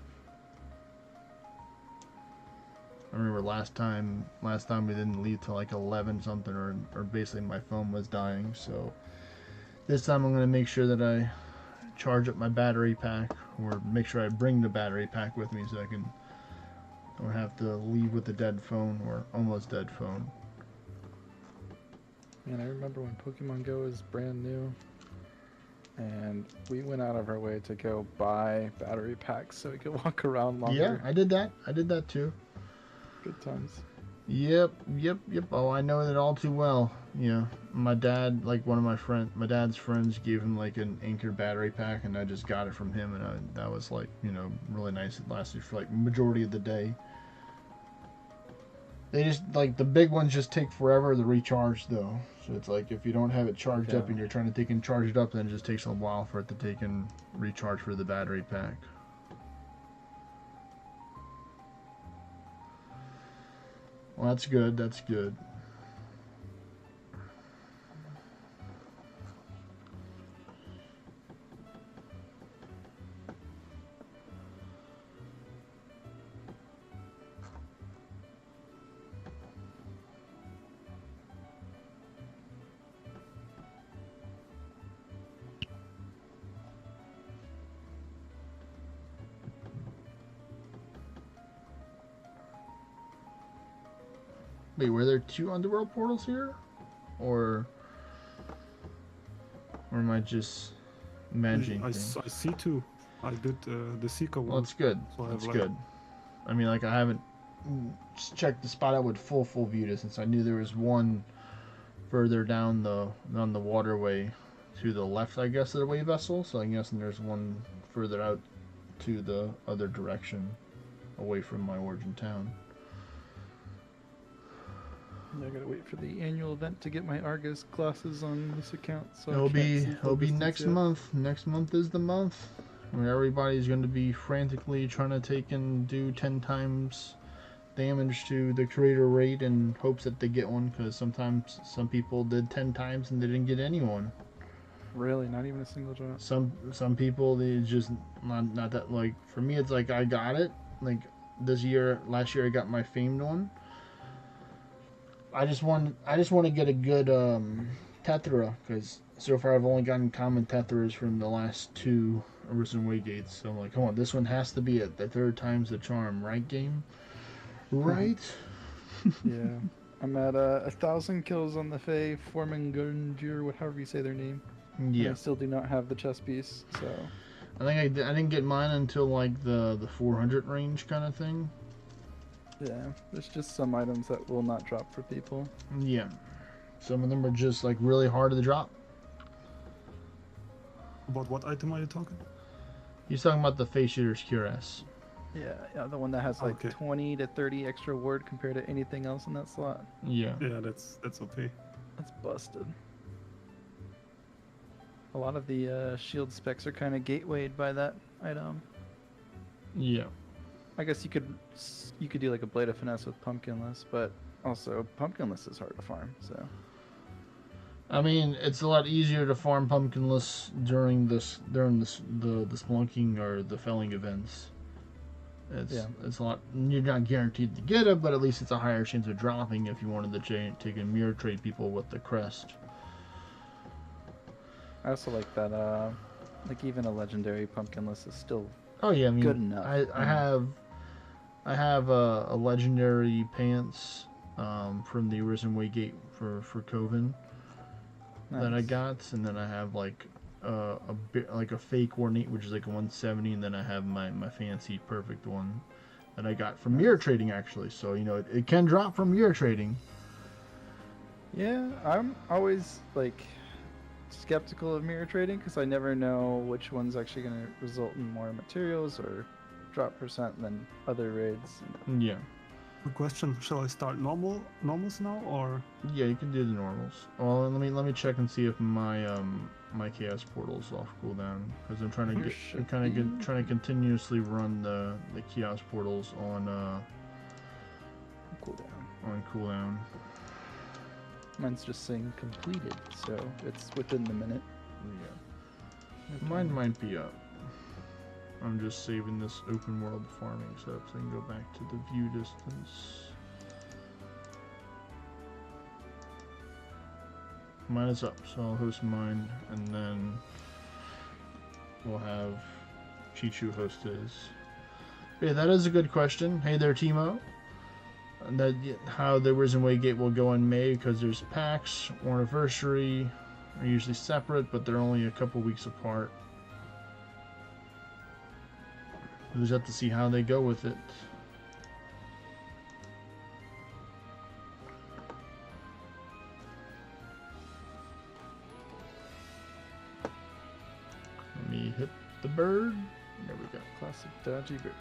I remember last time we didn't leave till like 11 something, or basically my phone was dying. So this time I'm gonna make sure that I charge up my battery pack, or make sure I bring the battery pack with me so I don't have to leave with a dead phone or almost dead phone. Man, I remember when Pokemon Go was brand new, and we went out of our way to go buy battery packs so we could walk around longer. Yeah, I did that. I did that too. Good times. Yep, yep, yep. Oh, I know that all too well. Yeah, my dad, like one of my dad's friends gave him like an Anchor battery pack, and I just got it from him, and that was like, really nice. It lasted for like majority of the day. They just like the big ones just take forever to recharge though. So it's like if you don't have it charged up Yeah. and you're trying to take and charge it up, then it just takes a while for it to take and recharge for the battery pack. Well, that's good. That's good. Wait, were there two underworld portals here? Or am I just imagining I things? see two. I did the Seeker Well, one. that's good. So I That's have, like, good. I mean, like, I haven't checked the spot out with full view distance. I knew there was one further down the waterway to the left, I guess, of the way vessel. So I'm guessing there's one further out to the other direction, away from my origin town. I gotta wait for the annual event to get my Argus classes on this account. So It'll I can't see full it'll be distance next yet. month. Next month is the month where everybody's going to be frantically trying to take and do 10 times damage to the creator rate in hopes that they get one, because sometimes some people did 10 times and they didn't get anyone. Really, not even a single drop. Some people, they just not that, like, for me it's like I got it like last year I got my famed one. I just want to get a good Tethra, because so far I've only gotten common Tethras from the last two Arisen Waygates. So I'm like, come on, this one has to be it. The third time's the charm, right, game? Right? Yeah. I'm at 1,000 kills on the Fae, Formingunjur, however you say their name. And Yeah. I still do not have the chess piece, so... I think I didn't get mine until like the 400 range kind of thing. Yeah, there's just some items that will not drop for people. Yeah. Some of them are just like really hard to drop. About what item are you talking? He's talking about the Face Shooter's QRS. Yeah, the one that has like Okay. 20 to 30 extra ward compared to anything else in that slot. Yeah. Yeah, that's okay. That's busted. A lot of the shield specs are kind of gatewayed by that item. Yeah. I guess you could do like a Blade of Finesse with Pumpkinless, but also Pumpkinless is hard to farm, so... I mean, it's a lot easier to farm Pumpkinless during the Splunking or the Felling events. It's a lot. You're not guaranteed to get it, but at least it's a higher chance of dropping if you wanted to take and mirror trade people with the crest. I also like that, like even a legendary Pumpkinless is still Oh yeah, I mean, good enough. I have a legendary pants from the Arisen Waygate for Coven that I Nice. got, and then I have like a fake ornate, which is like a 170, and then I have my fancy perfect one that I got from mirror trading actually. So it can drop from mirror trading. Yeah, I'm always like skeptical of mirror trading because I never know which one's actually going to result in more materials or drop percent than other raids. Yeah, Good question. Shall I start normals now, or yeah, you can do the normals. Well, let me check and see if my my chaos portal's off cooldown, because I'm trying to Yours get should trying to continuously run the chaos portals on cooldown. Mine's just saying completed, so it's within the minute. Yeah. Mine might be up. I'm just saving this open world farming setup so I can go back to the view distance. Mine is up, so I'll host mine, and then we'll have Chichu host his. Yeah, that is a good question. Hey there, Timo. And that how the Risen Waygate will go in May, because there's PAX or anniversary are usually separate, but they're only a couple weeks apart. We'll just have to see how they go with it. the bird. There we go. Classic dodgy bird.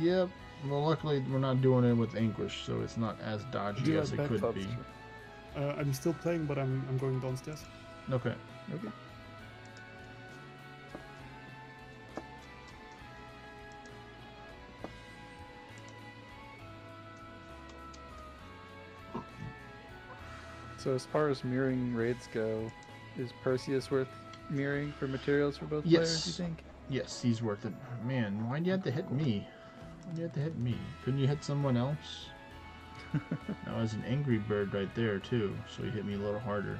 Yep. Well, luckily we're not doing it with Anguish, so it's not as dodgy Do you as have it could back be. clubs? I'm still playing, but I'm going downstairs. Okay. Okay. So as far as mirroring raids go, is Perseus worth mirroring for materials for both players, you think? Yes, he's worth it. Man, why'd you have to hit me? Why'd you have to hit me? Couldn't you hit someone else? That was an angry bird right there, too, so he hit me a little harder.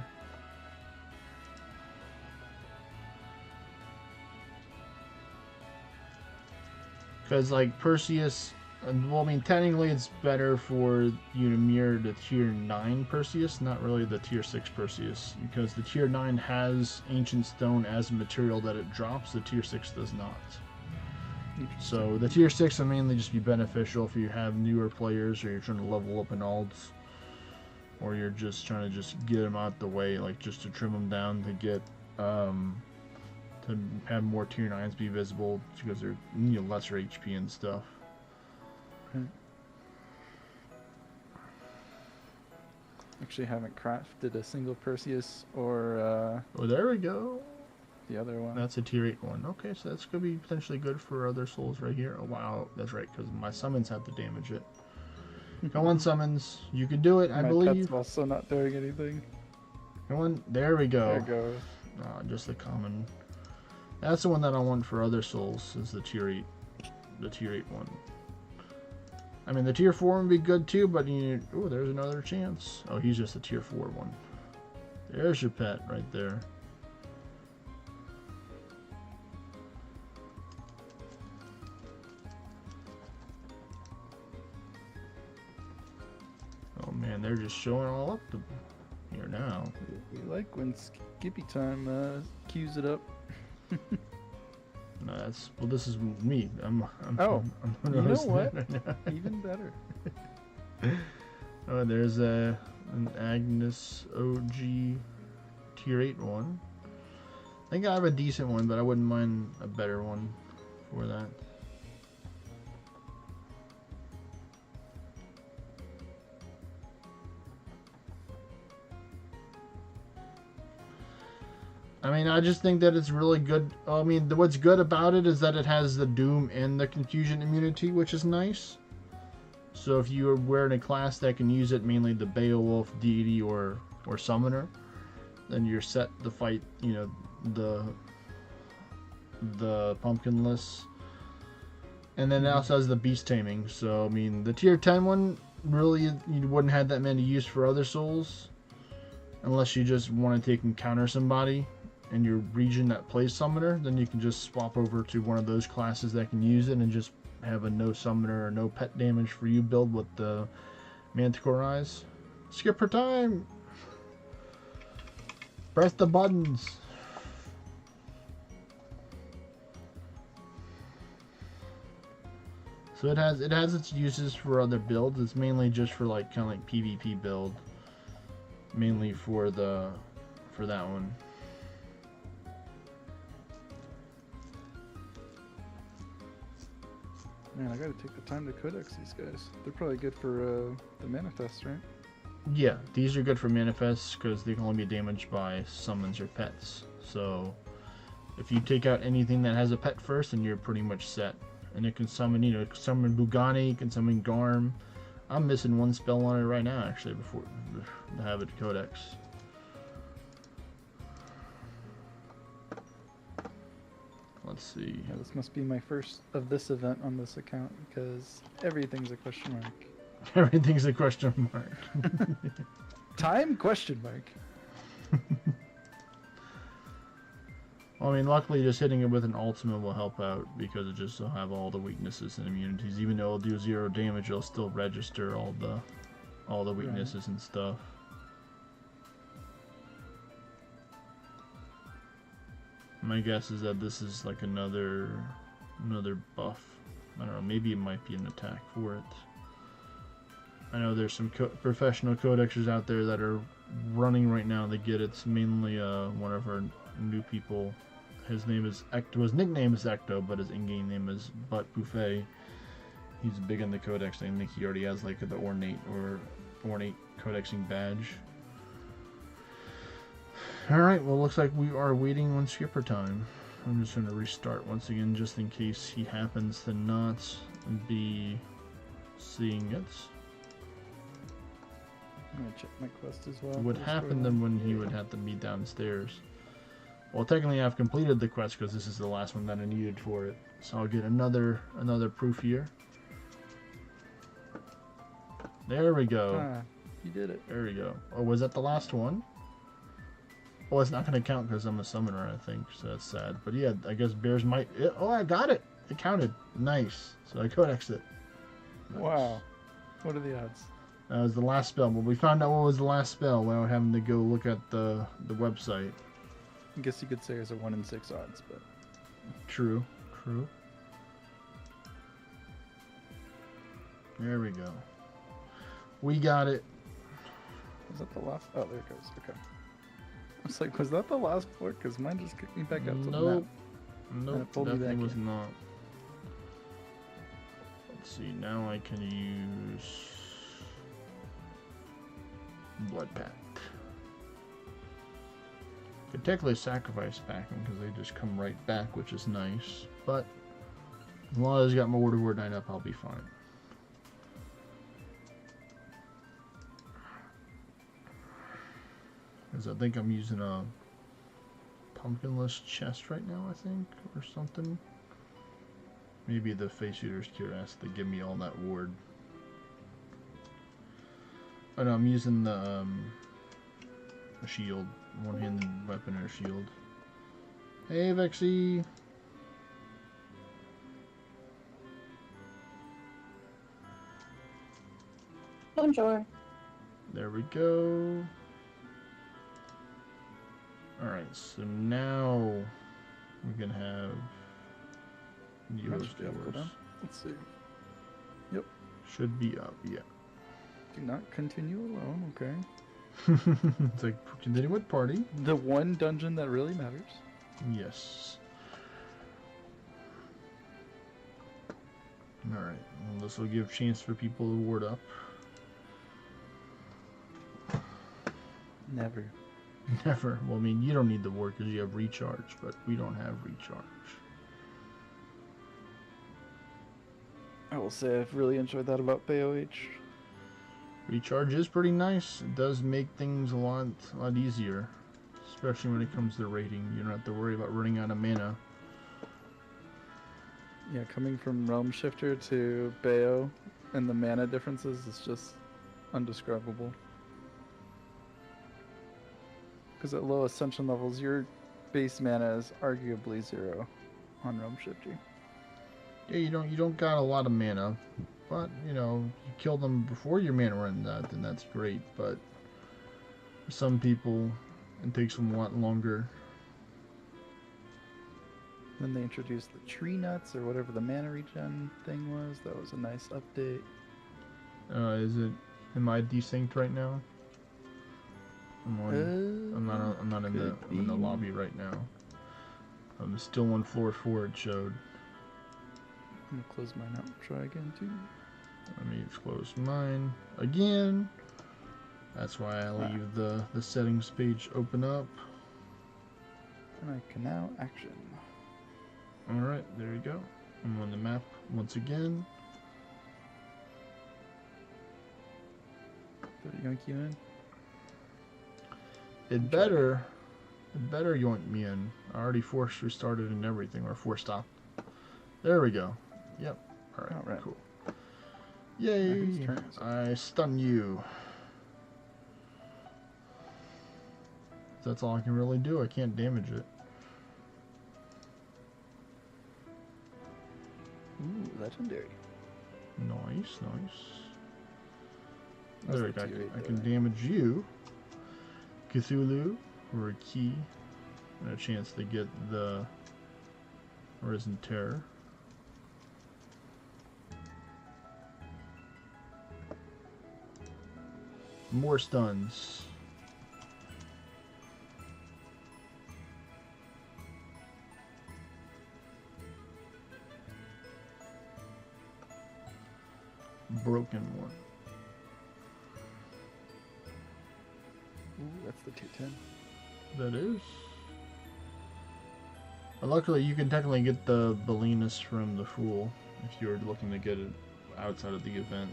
Because, like, Perseus... Well, I mean, technically it's better for you to mirror the tier 9 Perseus, not really the tier 6 Perseus, because the tier 9 has Ancient Stone as a material that it drops, the tier 6 does not. So the tier 6 will mainly just be beneficial if you have newer players, or you're trying to level up in alts, or you're just trying to just get them out the way, like just to trim them down to get, to have more tier 9s be visible, because they're, you know, lesser HP and stuff. Actually haven't crafted a single Perseus or Oh, there we go. the other one. That's a tier 8 one. Okay, so that's going to be potentially good for other souls right here. Oh, wow. That's right, because my summons have to damage it. Come on, summons. You can do it, I My believe. pet's also not doing anything. Come on. There we go. There it goes. Just the common. That's the one that I want for other souls, is the tier 8. The tier 8 one. I mean, the tier 4 would be good too, but you... Oh, there's another chance. Oh, he's just a tier 4 one. There's your pet right there. Oh man, they're just showing all up here now. We like when Skippy Time cues it up. No, that's... Well, this is me. I'm Oh, I'm you know hosting what? it right now. Even better. Oh, there's an Agnes OG tier 8 one. I think I have a decent one, but I wouldn't mind a better one for that. I mean, I just think that it's really good. I mean, what's good about it is that it has the Doom and the Confusion immunity, which is nice. So if you're wearing a class that can use it, mainly the Beowulf, Deity, or Summoner, then you're set to fight, you know, the Pumpkinless. And then it also has the Beast Taming. So, I mean, the tier 10 one, really, you wouldn't have that many use for other souls. Unless you just want to take and counter somebody in your region that plays Summoner, then you can just swap over to one of those classes that can use it and just have a no Summoner or no pet damage for you build with the Manticore Eyes. Skip her time! Press the buttons! So it has its uses for other builds. It's mainly just for like kind of like PvP build. Mainly for that one. Man, I gotta take the time to codex these guys. They're probably good for the manifest, right? Yeah, these are good for manifests because they can only be damaged by summons or pets. So if you take out anything that has a pet first, then you're pretty much set. And it can summon, you know, it can summon Bugani, it can summon Garm. I'm missing one spell on it right now, actually, before to have it codex. Let's see. Yeah, this must be my first of this event on this account because everything's a question mark. Everything's a question mark. Time? Question mark. Well, I mean, luckily just hitting it with an ultimate will help out because it just will have all the weaknesses and immunities. Even though it'll do 0 damage, it'll still register all the weaknesses and stuff. My guess is that this is like another buff. I don't know, maybe it might be an attack for it. I know there's some professional codexers out there that are running right now to get it. It's mainly one of our new people His name is Ecto. His nickname is Ecto, but his in-game name is Butt Buffet. He's big in the codex. I think he already has like the ornate codexing badge. Alright, well, looks like we are waiting on skipper time. I'm just going to restart once again just in case he happens to not be seeing it. I'm gonna check my quest as well. It would happen then when he would have to be downstairs. Well, technically I've completed the quest because this is the last one that I needed for it. So I'll get another proof here. There we go. Ah, you did it. There we go. Oh, was that the last one? Well, it's not going to count because I'm a summoner, I think, so that's sad. But yeah, I guess bears might... Oh, I got it! It counted. Nice. So I codexed it. Nice. Wow. What are the odds? That was the last spell. But we found out what was the last spell without having to go look at the website. I guess you could say there's a 1 in 6 odds, but... True. True. There we go. We got it. Was that the last? Oh, there it goes. Okay. I was like, was that the last floor? Because mine just kicked me back out to the map. Nope, it pulled me definitely back was in. not. Let's see, now I can use Blood Pact. Could technically sacrifice back them because they just come right back, which is nice. But as long as I got my Word of Word Knight up, I'll be fine. Because I think I'm using a pumpkinless chest right now, I think, or something. Maybe the face eater's cure has to give me all that ward. Oh no, I'm using the a shield, one-handed weapon or shield. Hey, Vexy. Bonjour. There we go. Alright, so now we can have That Neo's should be up, doors. cooldown. Let's see. Yep. Should be up, yeah. Do not continue alone, okay. It's like, continue with party. The one dungeon that really matters. Yes. Alright, well, this will give chance for people to ward up. Never. Never. Well, I mean, you don't need the ward because you have recharge, but we don't have recharge. I will say I've really enjoyed that about BOH. Recharge is pretty nice. It does make things a lot easier, especially when it comes to raiding. You don't have to worry about running out of mana. Yeah, coming from Realm Shifter to BO and the mana differences is just undescribable. Because at low ascension levels, your base mana is arguably 0 on Realm Shifter. Yeah, you don't got a lot of mana, but you know, you kill them before your mana runs out, then that's great. But for some people, it takes them a lot longer. Then they introduced the tree nuts or whatever the mana regen thing was. That was a nice update. Am I desynced right now? I'm not in the lobby right now. I'm still on floor 4. It showed. I'm gonna close mine out and try again too. Let me close mine again. That's why I leave the settings page open up. And I can now action. Alright, there you go. I'm on the map once again. Did it yank you in? It better yoink me in. I already force restarted and everything, or force stopped. There we go. Yep. Alright, cool. Yay! whose turn is it? I stun you. That's all I can really do. I can't damage it. Ooh, legendary. Nice, nice. That's There we the go. tier 8 I can though, right? damage you. Cthulhu for a key and a chance to get the Risen Terror. More stuns. broken one. Ooh, that's the 210. That is. But luckily, you can technically get the Bellinus from the Fool if you're looking to get it outside of the event.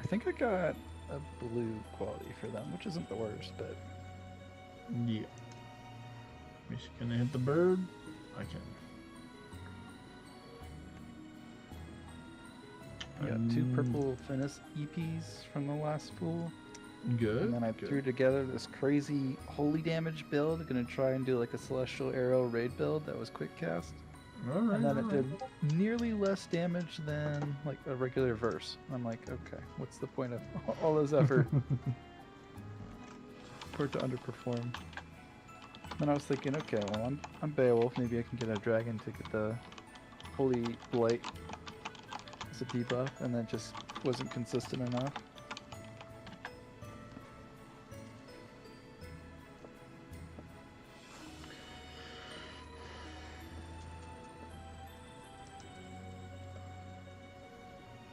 I think I got a blue quality for them, which isn't the worst, but Yeah. Can I hit the bird? I can. I got 2 purple Finis EPs from the last Fool. Good. And then I threw together this crazy holy damage build. Gonna try and do like a Celestial Arrow raid build that was quick cast. Alright, And then it did nearly less damage than like a regular verse. I'm like, okay, what's the point of all this effort for it to underperform? Then I was thinking, okay, well I'm Beowulf. Maybe I can get a dragon to get the Holy Blight as a debuff, and that just wasn't consistent enough.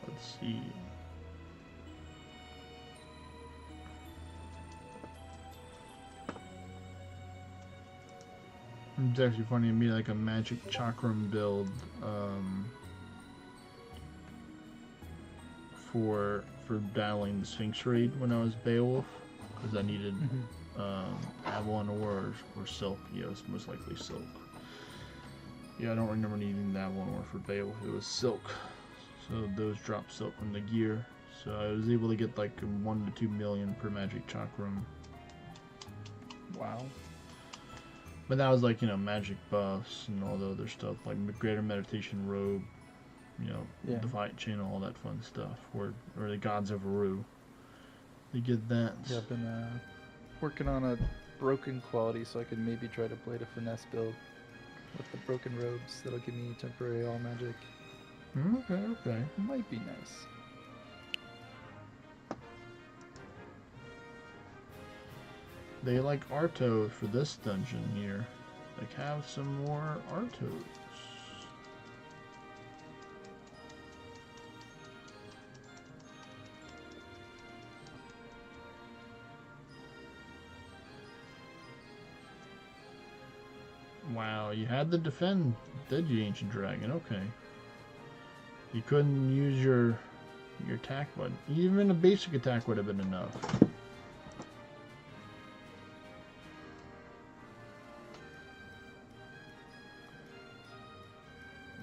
Let's see. It's actually funny to me, like a magic chakram build for dialing the Sphinx raid when I was Beowulf, because I needed Avalon or Silk. Yeah, it was most likely Silk. Yeah, I don't remember needing the Avalon or for Beowulf. It was Silk. So those drop Silk from the gear. So I was able to get like 1 to 2 million per magic chakram. Wow. But that was like, you know, magic buffs and all the other stuff, like Greater Meditation Robe, you know, Yeah. Defiant Channel, all that fun stuff. Or the Gods of Aru. You get that. Yeah, I've been working on a broken quality so I can maybe try to play the finesse build with the broken robes. That'll give me temporary all magic. Okay. Might be nice. They like Arto for this dungeon here. Like, have some more Artos. Wow, you had to defend, did you, Ancient Dragon? Okay. You couldn't use your attack button. Even a basic attack would have been enough.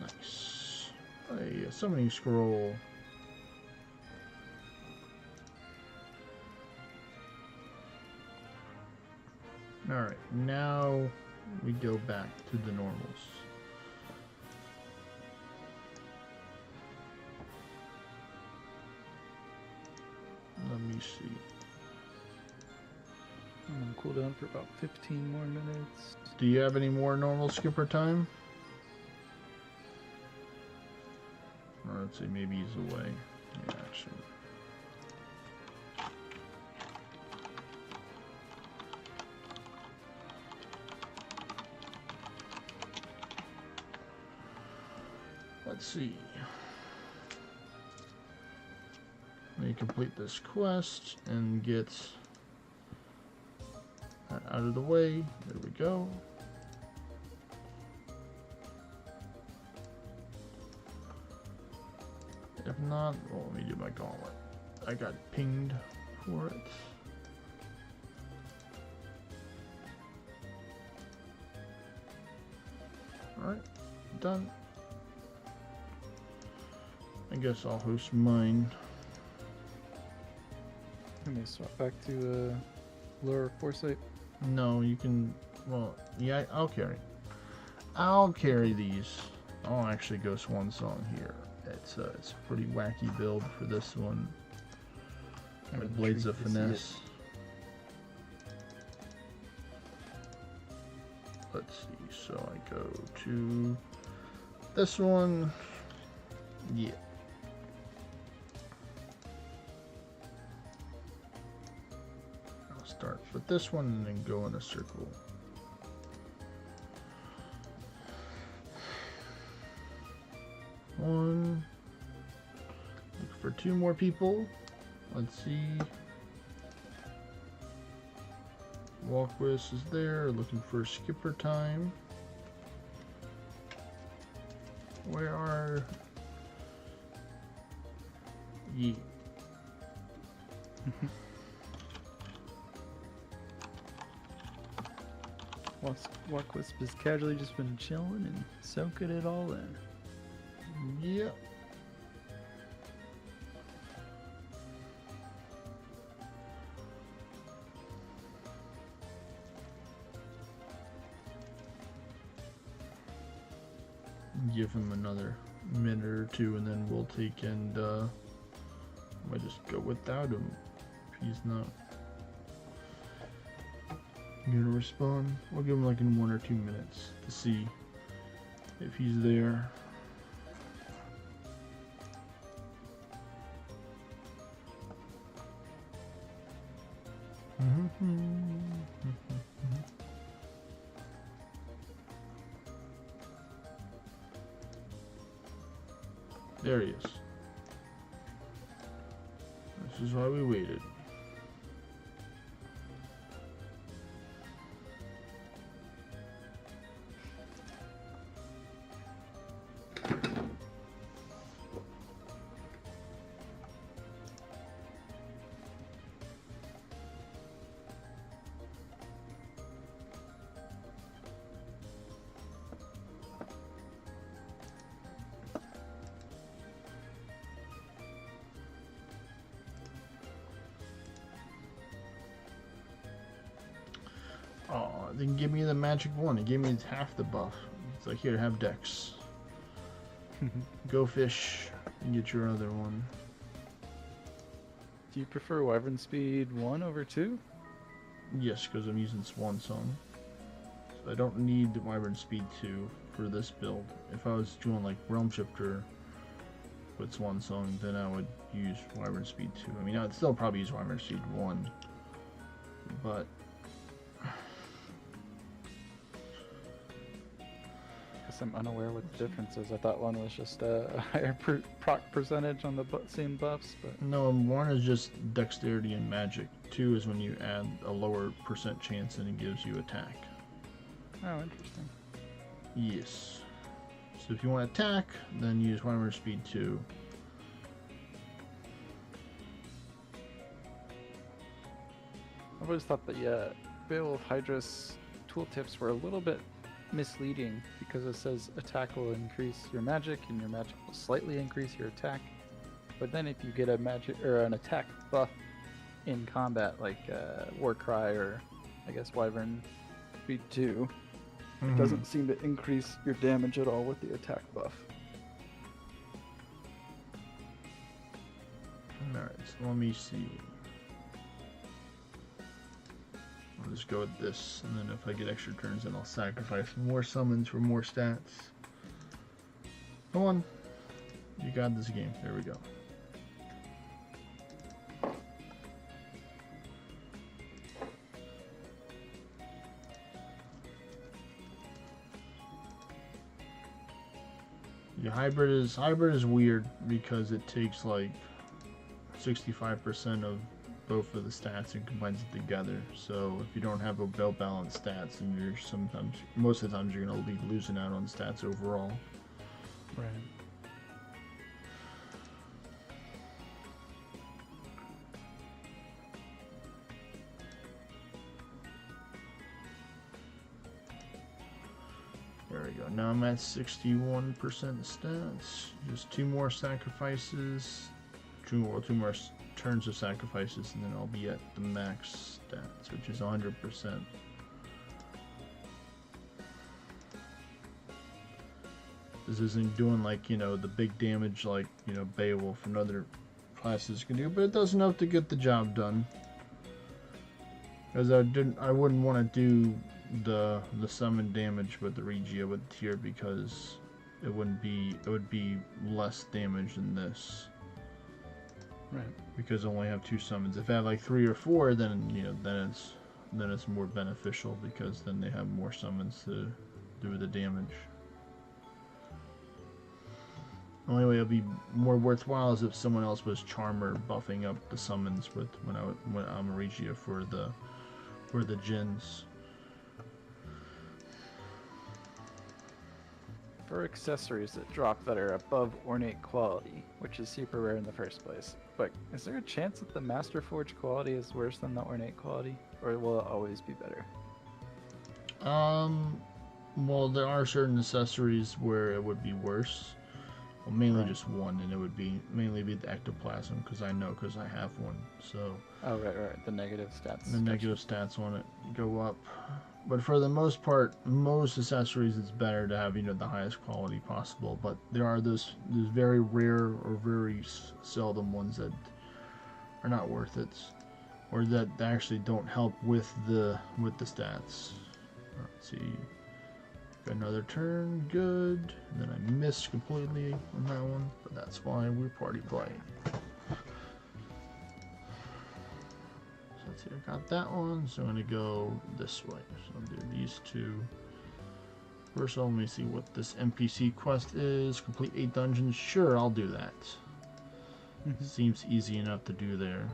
Nice. A summoning scroll. Alright, now we go back to the normals. Let me see. I'm on cooldown for about 15 more minutes. Do you have any more normal skipper time? Or let's see, maybe he's away. Yeah, actually. Let's see. Let me complete this quest and get that out of the way. There we go. If not, well, let me do my gauntlet. I got pinged for it. Alright, done. I guess I'll host mine. Let me swap back to lower foresight. No, you can. Well, yeah, I'll carry. I'll carry these. I'll actually go Swan Song here. It's a pretty wacky build for this one. With Blades of Finesse. Let's see. So I go to this one. Yeah. I'll start with this one and then go in a circle. One, for 2 more people. Let's see. Walkwist is there, looking for skipper time. Where are ye? Walkwisp has casually just been chilling and soaking it all in. Yep. Give him another minute or 2 and then we'll take and might just go without him if he's not gonna respond. We'll give him like in 1 or 2 minutes to see if he's there. There he is. This is why we waited. Oh, it didn't give me the magic one. It gave me half the buff. It's like, here, have Dex. Go fish and get your other one. Do you prefer Wyvern Speed 1 over 2? Yes, because I'm using Swan Song. So I don't need Wyvern Speed 2 for this build. If I was doing like Realm Shifter with Swan Song, then I would use Wyvern Speed 2. I mean, I'd still probably use Wyvern Speed 1. But I'm unaware what the difference is. I thought one was just a higher proc percentage on the same buffs, but no, 1 is just dexterity and magic. 2 is when you add a lower % chance and it gives you attack. oh, interesting. Yes. So if you want attack, then use Wyvern Speed 2. I've always thought the Beowulf Hydra's tooltips were a little bit misleading because it says attack will increase your magic and your magic will slightly increase your attack, but then if you get a magic or an attack buff in combat like Warcry or I guess Wyvern Speed 2, it doesn't seem to increase your damage at all with the attack buff. Alright, so let me see. I'll just go with this, and then if I get extra turns, then I'll sacrifice more summons for more stats. Come on. You got this game. There we go. Yeah, hybrid is weird because it takes like 65% of both of the stats and combines it together. So if you don't have a well-balanced stats, then you're most of the times you're gonna be losing out on stats overall. Right. There we go. Now I'm at 61% stats. Just 2 more sacrifices. Two more turns of sacrifices, and then I'll be at the max stats, which is 100%. This isn't doing like, you know, the big damage like, you know, Beowulf and other classes can do, but it does enough to get the job done. Because I wouldn't want to do the summon damage with the Regia with the tier because it would be less damage than this. Right. Because I only have 2 summons. If I have like 3 or 4, then you know, then it's more beneficial because then they have more summons to do the damage. The only way it'll be more worthwhile is if someone else was Charmer buffing up the summons with when I'm Regia for the Djinns. For accessories that drop that are above ornate quality, which is super rare in the first place. But is there a chance that the Master Forge quality is worse than the ornate quality? Or will it always be better? Well, there are certain accessories where it would be worse. Well, mainly Right. just one, and it would be mainly be the ectoplasm, because I have one. So Oh, right. The negative stats. the negative stats on it go up. But for the most part, most accessories, it's better to have the highest quality possible. But there are those very rare or very seldom ones that are not worth it, or that actually don't help with the stats. Let's see. Got another turn, good. And then I missed completely on that one, but that's fine. We're party playing. So let's see. I got that one, so I'm gonna go this way. So I'll do these two. First, let me see what this NPC quest is. Complete 8 dungeons. Sure, I'll do that. Seems easy enough to do there.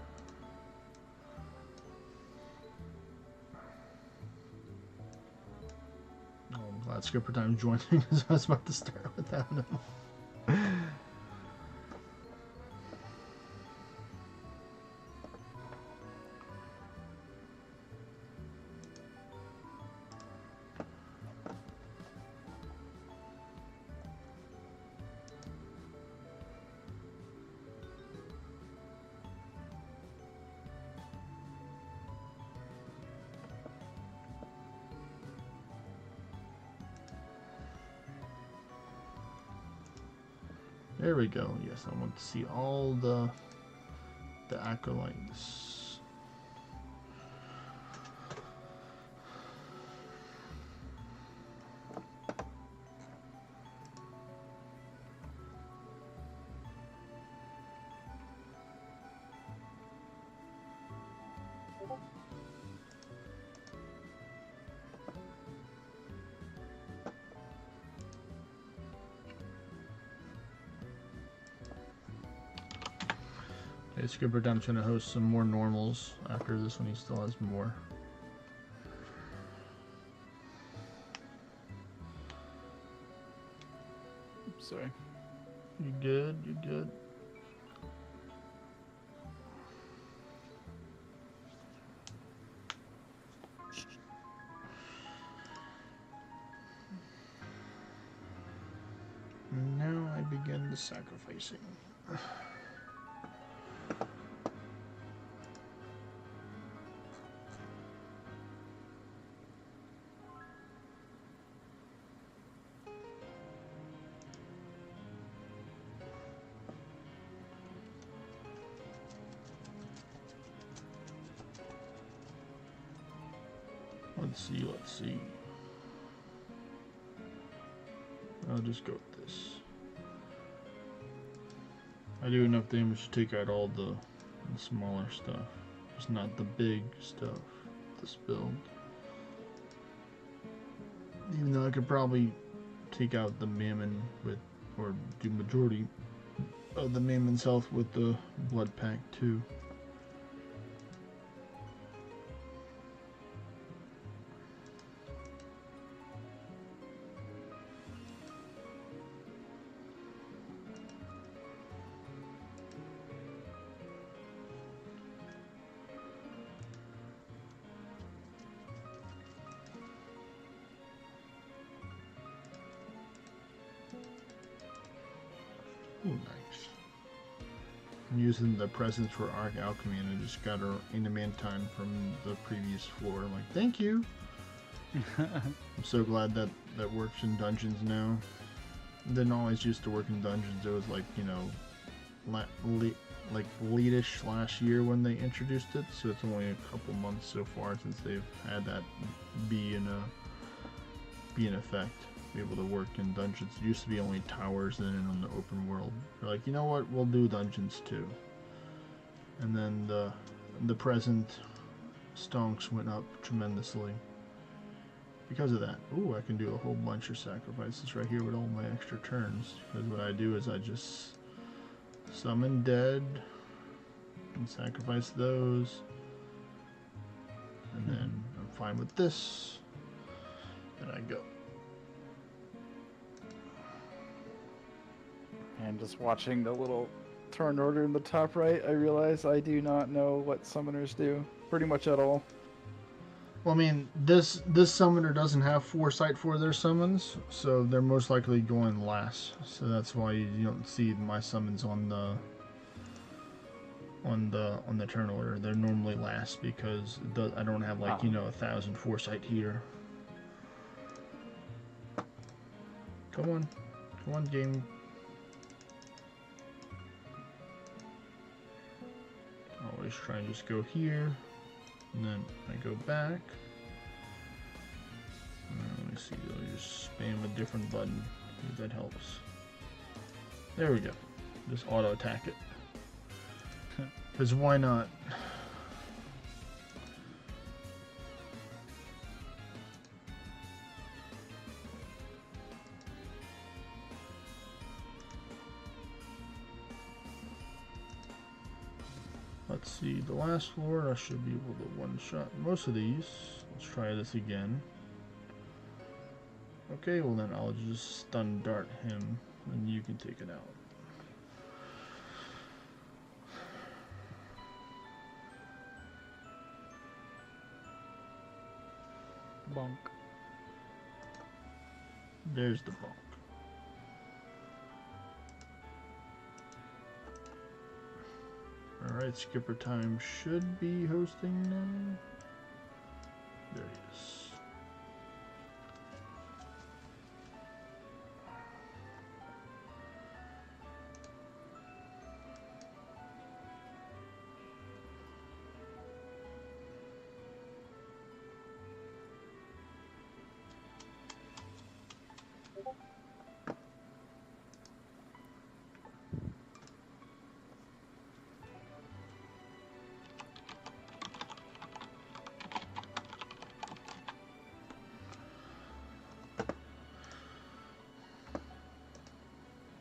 I'm glad Skipper Time joined me because I was about to start with that one. There we go. Yes, I want to see all the acolytes. Okay, Skipper Time's gonna host some more normals after this one. He still has more. Oops, sorry. You good? You good? Now I begin the sacrificing. Let's see. I'll just go with this. I do enough damage to take out all the smaller stuff. Just not the big stuff. This build. Even though I could probably take out the Mammon with, or do majority of the Mammon's health with the Blood Pact too. Ooh, nice. I'm using the presents for Arc Alchemy, and I just got her Adamantine from the previous floor. I'm like, thank you. I'm so glad that works in dungeons now. It didn't always used to work in dungeons. It was like, like late-ish last year when they introduced it. So it's only a couple months so far since they've had that be in effect. Be able to work in dungeons. It used to be only towers and then on the open world. They're like, you know what, we'll do dungeons too. And then the present stonks went up tremendously. because of that. Ooh, I can do a whole bunch of sacrifices right here with all my extra turns. Because what I do is I just summon dead and sacrifice those. And then I'm fine with this. And I go. And just watching the little turn order in the top right, I realize I do not know what summoners do pretty much at all. Well, I mean, this summoner doesn't have foresight for their summons, so they're most likely going last. So that's why you don't see my summons on the turn order. They're normally last because I don't have like 1,000 foresight here. Come on, game. Always try and just go here, and then I go back. Let me see, I'll just spam a different button, if that helps. There we go. Just auto attack it. Because why not? Let's see, the last floor, I should be able to one-shot most of these. Let's try this again. Okay, well then I'll just stun dart him, and you can take it out. Bonk. There's the bonk. Alright, Skipper Time should be hosting now. There he is.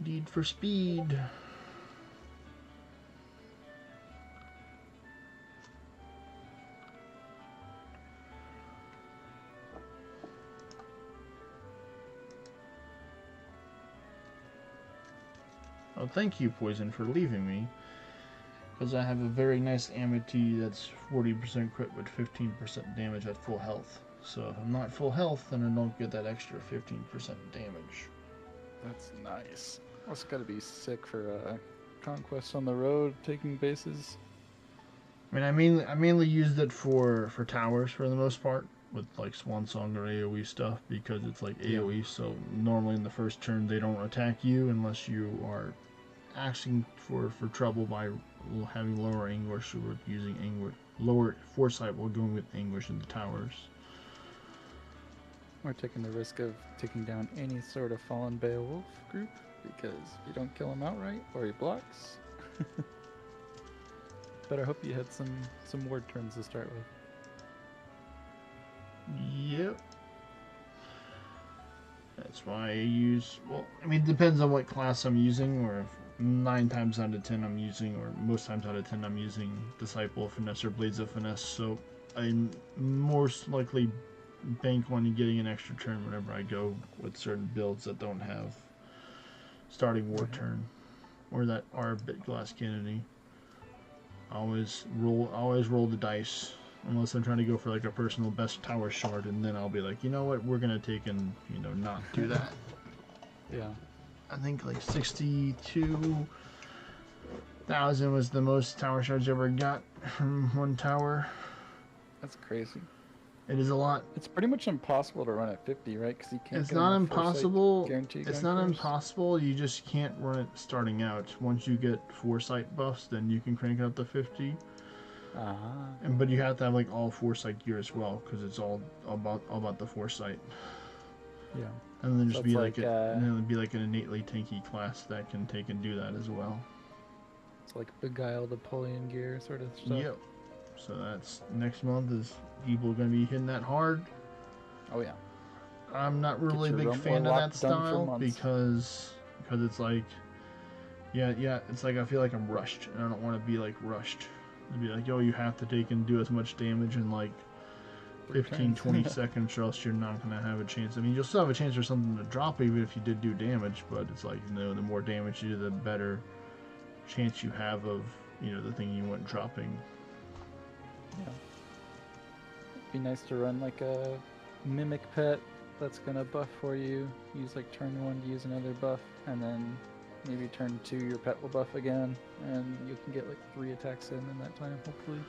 Need for speed. Oh, thank you, Poison, for leaving me. Because I have a very nice Amity that's 40% crit with 15% damage at full health. So if I'm not full health, then I don't get that extra 15% damage. That's nice. That's gotta be sick for conquest on the road, taking bases. I mean, I mainly used it for towers for the most part, with like Swan Song or AoE stuff, because it's like AoE, so normally in the first turn they don't attack you unless you are asking for trouble by having lower anguish or using anguish, lower foresight while going with anguish in the towers. We're taking the risk of taking down any sort of fallen Beowulf group, because you don't kill him outright or he blocks. But I hope you had some ward turns to start with. Yep. That's why I use, well, I mean, it depends on what class I'm using, or if 9 times out of 10 I'm using, or most times out of 10 I'm using Disciple of Finesse or Blades of Finesse, so I'm most likely bank on getting an extra turn whenever I go with certain builds that don't have starting war turn, or that are a bit glass cannony. I always roll the dice, unless I'm trying to go for like a personal best tower shard, and then I'll be like, you know what, we're gonna take and not do that. Yeah. I think like 62,000 was the most tower shards I ever got from one tower. That's crazy. It is a lot. It's pretty much impossible to run at 50, right? Because you can't. It's not impossible. It's not first. impossible. You just can't run it starting out. Once you get foresight buffs, then you can crank it up to 50. But you have to have like all foresight gear as well, because it's all about the foresight. Yeah. And then just So be it's and then it'd be like an innately tanky class that can take and do that as well. It's like Beguile Napoleon gear sort of stuff. Yep. So that's next month is people going to be hitting that hard. Oh yeah. I'm not really a your big Realm fan of Warlock that done for style months. because it's like, yeah, it's like I feel like I'm rushed, and I don't want to be like rushed. It'd be like, oh, you have to take and do as much damage in like 15, 20 seconds, or else you're not gonna have a chance. I mean, you'll still have a chance for something to drop even if you did do damage, but it's like, you know, the more damage you do, the better chance you have of, you know, the thing you want dropping. Yeah. It'd be nice to run like a mimic pet that's gonna buff for you. Use like turn 1 to use another buff, and then maybe turn 2 your pet will buff again, and you can get like 3 attacks in that time, hopefully.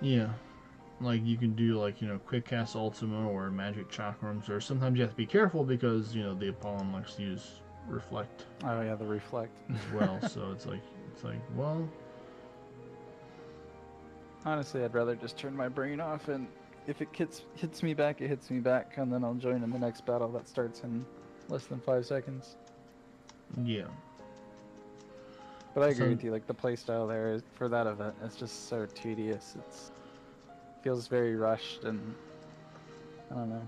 Yeah. Like, you can do, like, you know, quick cast Ultima or magic chakrams, or sometimes you have to be careful because, you know, the Apollon likes to use reflect Oh yeah, the reflect as well. So it's like, well, honestly, I'd rather just turn my brain off, and if it hits me back, it hits me back, and then I'll join in the next battle that starts in less than 5 seconds. yeah. But I agree with you, like the playstyle there is, for that event, it's just so tedious. It feels very rushed, and I don't know.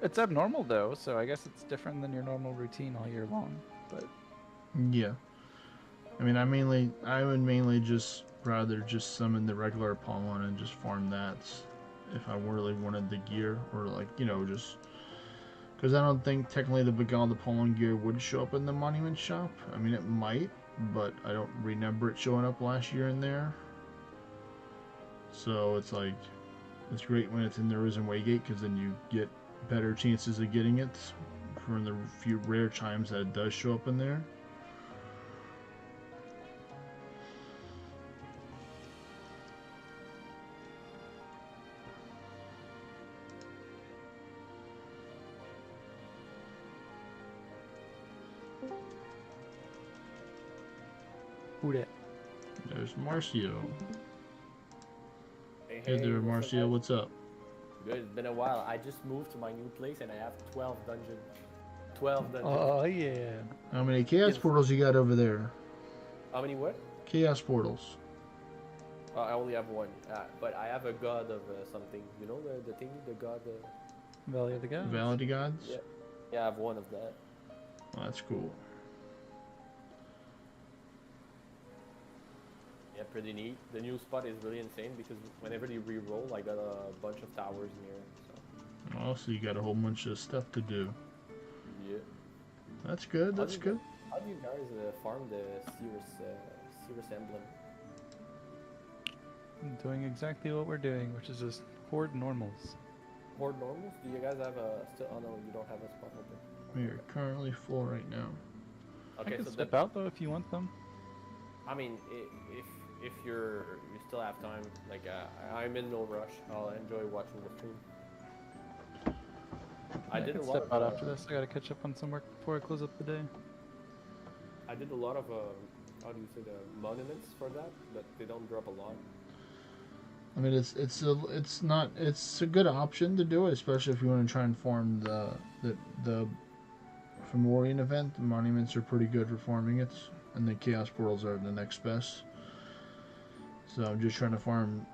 It's abnormal though, so I guess it's different than your normal routine all year long. But Yeah. I mean, I would mainly just rather just summon the regular Apollon and just farm that if I really wanted the gear, or like, you know, just because I don't think technically the Beguiled Apollon gear would show up in the Monument Shop. I mean, it might, but I don't remember it showing up last year in there. So it's like, it's great when it's in the Risen Waygate because then you get better chances of getting it from the few rare times that it does show up in there. who dat? There's Marcio. Hey, Hey there, what's up, Marcio. guys? What's up? Good, it's been a while. I just moved to my new place and I have 12 dungeons. 12 dungeons. Oh yeah. How many Chaos Yes. Portals you got over there? How many what? Chaos Portals. I only have one. But I have a god of something. You know the thing? The god. Valley of the Gods. Validity Gods? Yeah. Yeah, I have one of that. Oh, that's cool. Yeah, pretty neat. The new spot is really insane because whenever you re-roll, I got a bunch of towers near. So Oh, so you got a whole bunch of stuff to do. yeah. That's good, that's How do you good. How do you guys farm the Cirrus emblem? Doing exactly what we're doing, which is just horde normals. Horde normals? Do you guys have a still? Oh no, you don't have a spot open. We are currently full right now. I Okay, can so step out though if you want them. I mean, if you still have time, like I'm in no rush. I'll enjoy watching the stream. I did a can lot step of out after this. I gotta catch up on some work before I close up the day. I did a lot of how do you say, the monuments for that, but they don't drop a lot. I mean, it's a good option to do it, especially if you want to try and farm the Fomorian event. The monuments are pretty good for farming it, and the Chaos Portals are the next best. So I'm just trying to farm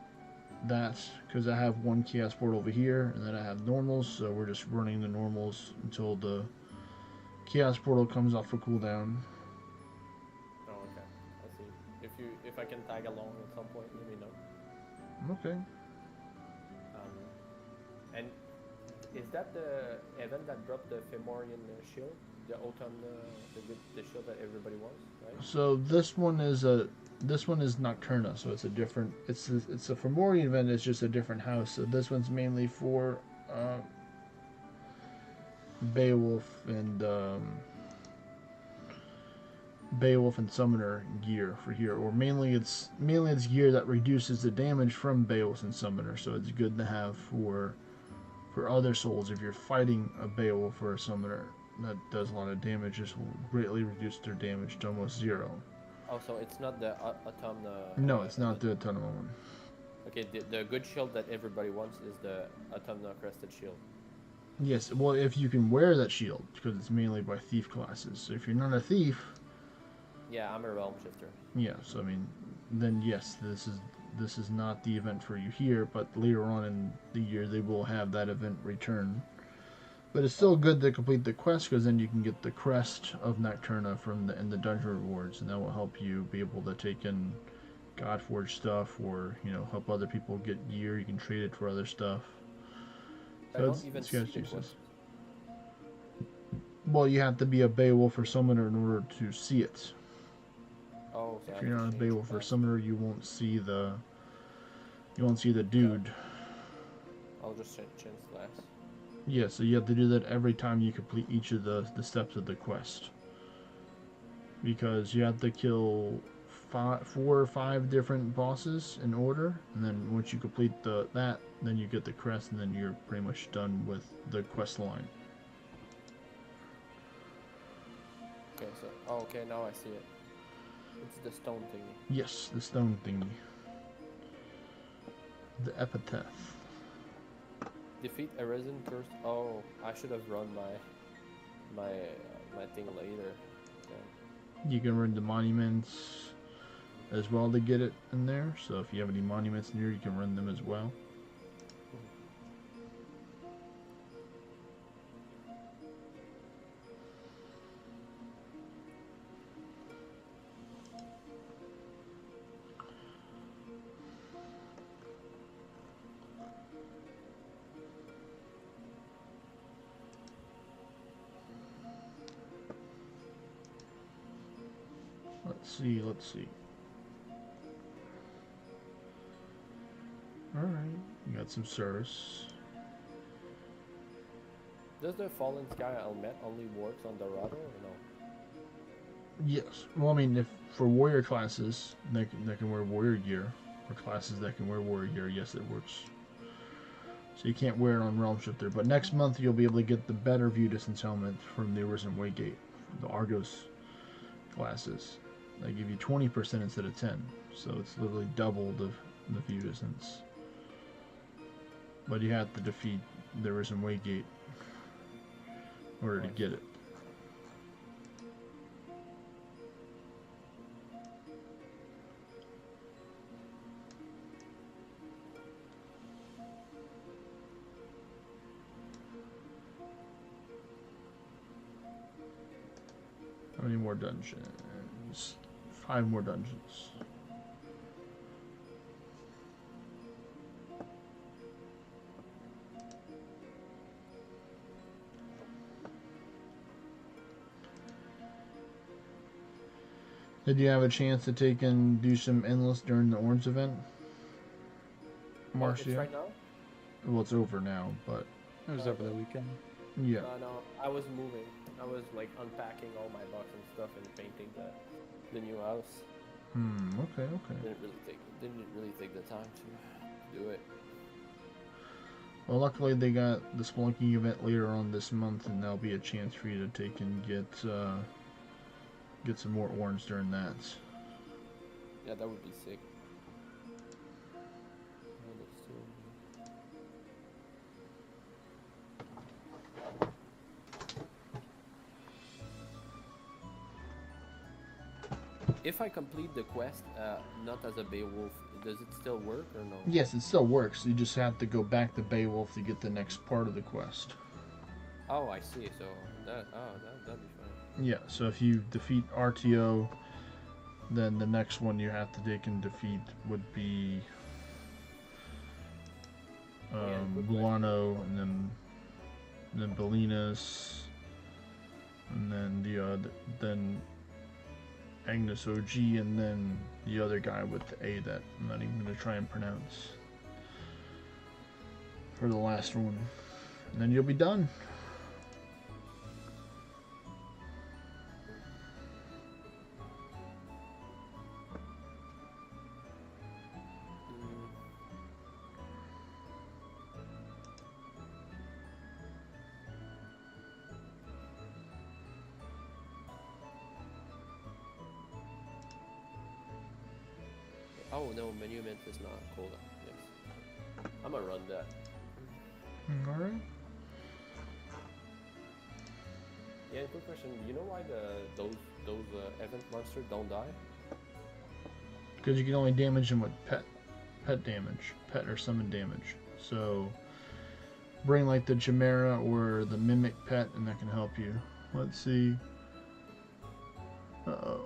that because I have one Chaos Portal over here, and then I have normals. So we're just running the normals until the Chaos Portal comes off for cooldown. Oh, okay. I see. If I can tag along at some point, let me know. Okay. And is that the event that dropped the Fomorian shield, the autumn, the shield that everybody wants, right? So this one is Nocturna, so it's a different. It's a Fomorian event. It's just a different house. So this one's mainly for Beowulf and Summoner gear for here, or mainly it's gear that reduces the damage from Beowulf and Summoner. So it's good to have for other souls if you're fighting a Beowulf or a Summoner that does a lot of damage. This will greatly reduce their damage to almost zero. Oh, so it's not the autumn. No, it's not the Autumn one. Okay, the good shield that everybody wants is the Autumna Crested Shield. Yes, well, if you can wear that shield, because it's mainly by thief classes. So if you're not a thief, Yeah, I'm a Realm Shifter. yeah, so I mean, then yes, this is this is not the event for you here, but later on in the year they will have that event return. But it's still good to complete the quest because then you can get the crest of Nocturna from in the dungeon rewards, and that will help you be able to take in Godforge stuff, or help other people get gear. You can trade it for other stuff. I So don't even see the quest. Well, you have to be a Beowulf or summoner in order to see it. Oh, so If I you're have not a to change Beowulf or class. summoner, you won't see the dude. I'll just change class. Yeah, so you have to do that every time you complete each of the steps of the quest. Because you have to kill 4 or 5 different bosses in order, and then once you complete that, then you get the crest, and then you're pretty much done with the quest line. Okay, so okay, now I see it. It's the stone thingy. Yes, the stone thingy. The epitaph. Defeat a resin cursed. Oh, I should have run my thing later. Okay. You can run the monuments as well to get it in there. So if you have any monuments near, you can run them as well. Let's see. Alright, you got some service. Does the Fallen Sky helmet only works on Dorado or no? Yes. Well, I mean, if for warrior classes that can wear warrior gear, or classes that can wear warrior gear, yes, it works. So you can't wear it on Realm Shifter, but next month you'll be able to get the better view distance helmet from the Arisen Waygate, the Argos classes. They give you 20% instead of 10, so it's literally double the view distance. But you have to defeat the Arisen Waygate in order to get it. How many more dungeons? 5 more dungeons. Did you have a chance to take and do some endless during the Orange event, Marcia? It's right now? Well, it's over now, but It was over the weekend. yeah. No, I was moving. I was like unpacking all my box and stuff and painting the new house. Okay. Didn't really take the time to do it. Well, luckily they got the Spelunking event later on this month, and there'll be a chance for you to take and get some more orange during that. Yeah, that would be sick. If I complete the quest, not as a Beowulf, does it still work or no? Yes, it still works. You just have to go back to Beowulf to get the next part of the quest. Oh, I see. So that'd be fine. Yeah, so if you defeat RTO, then the next one you have to take and defeat would be Milano, and then Belinas, and then then Agnes OG, and then the other guy with the A that I'm not even going to try and pronounce for the last one. And then you'll be done. Oh no, monument is not cool. Yes. I'm gonna run that. Alright. Yeah, quick question. You know why those event monsters don't die? Because you can only damage them with pet. pet damage, pet or summon damage. So bring like the Chimera or the Mimic pet, and that can help you. Let's see.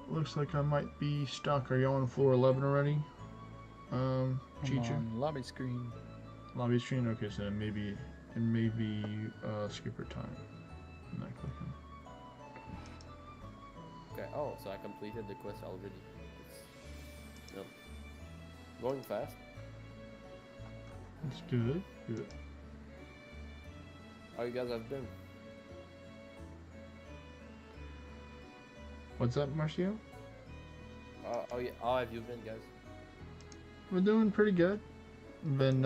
Looks like I might be stuck. Are you on floor 11 already? I'm Chichu? on lobby screen. Lobby screen? Okay, so it may be skipper time. I'm not clicking. Okay. Oh, so I completed the quest already. It's, no. Going fast. That's good. Good. How you guys have been? What's up, Marcio? Oh yeah. How have you been, guys? We're doing pretty good. Been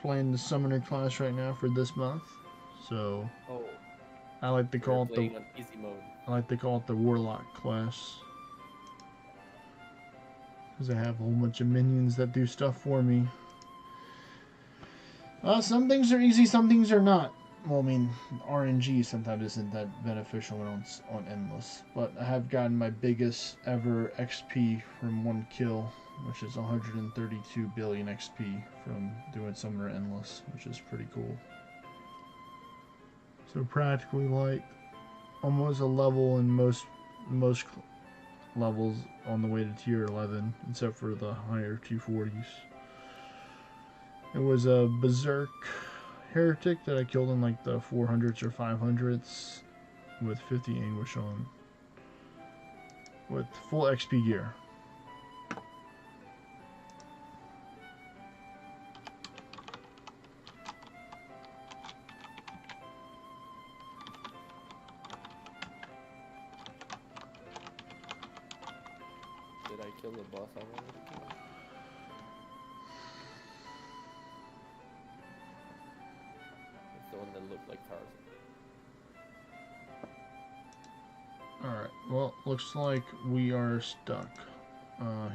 playing the summoner class right now for this month. So Oh, I like to you're call it playing on easy mode. the warlock class. Because I have a whole bunch of minions that do stuff for me. Some things are easy, some things are not. Well, I mean, RNG sometimes isn't that beneficial when it's on endless. But I have gotten my biggest ever XP from one kill, which is 132 billion XP from doing Summoner Endless, which is pretty cool. So practically like almost a level in most levels on the way to tier 11, except for the higher 240s. It was a Berserk Heretic that I killed in like the 400s or 500s with 50 Anguish on. With full XP gear. Did I kill the boss already? It's the one that looked like Tarzan. Alright, well, looks like we are stuck.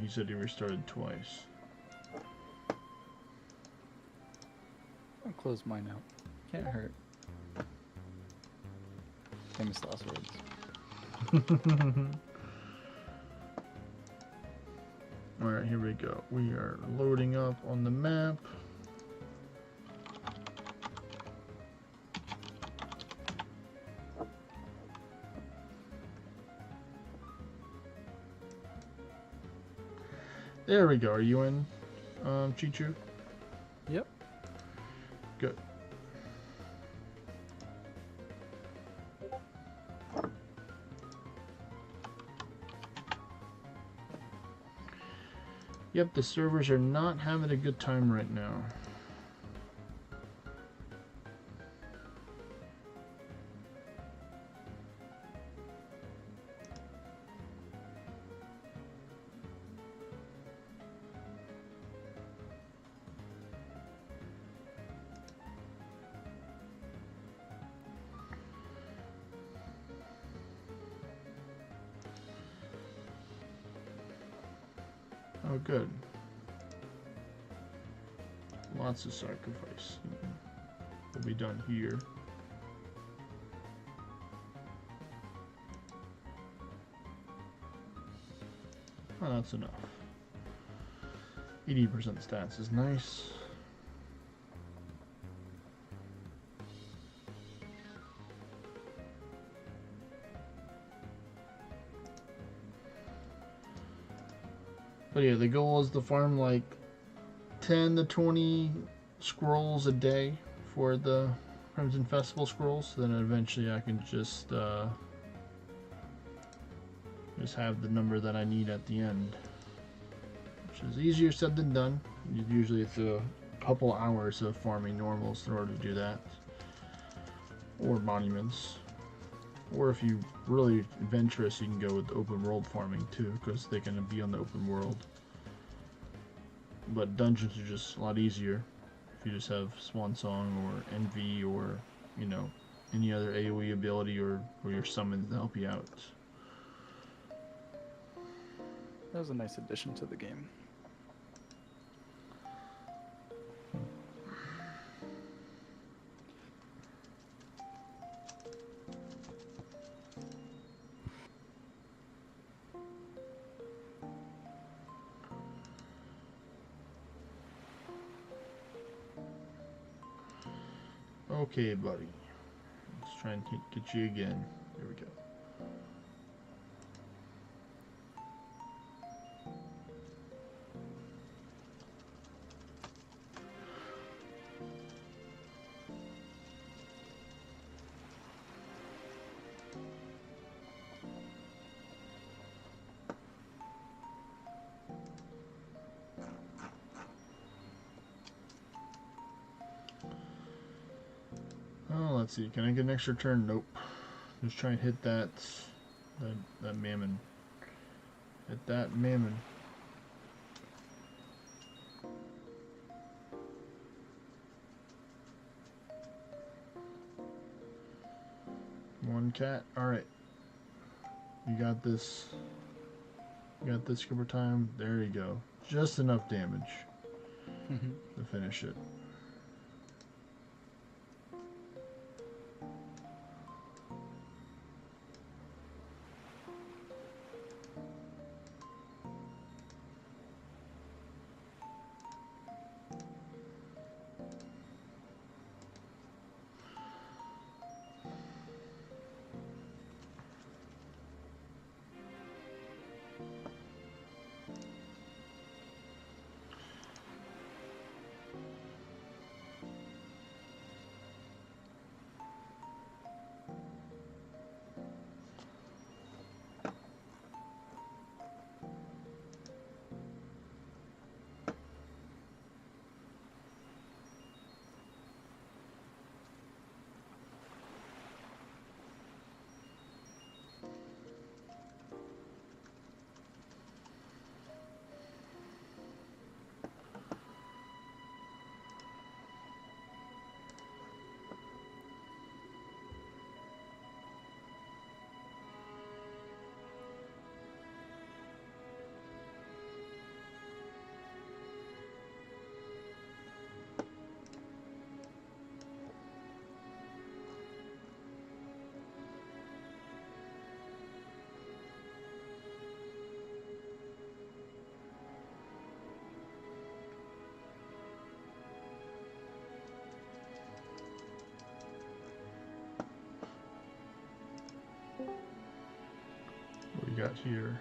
He said he restarted twice. I'll close mine out. Can't hurt. Famous last words. Alright, here we go. We are loading up on the map. There we go. Are you in, Chichu? Yep. Good. Yep, the servers are not having a good time right now. Oh, good. Lots of sacrifice. Will be done here. Oh, that's enough. 80% stats is nice. But yeah, the goal is to farm like 10 to 20 scrolls a day for the Crimson Festival scrolls. So then eventually I can just have the number that I need at the end. Which is easier said than done. Usually it's a couple hours of farming normals in order to do that. Or monuments. Or if you're really adventurous, you can go with open world farming too, because they can be on the open world. But dungeons are just a lot easier if you just have Swan Song or Envy or, you know, any other AoE ability or your summons to help you out. That was a nice addition to the game. Okay, buddy. Let's try and get you again. There we go. Oh, let's see. Can I get an extra turn? Nope. Just try and hit that mammon. Hit that mammon. One cat. All right. You got this. You got this skipper time. There you go. Just enough damage to finish it. What we got here?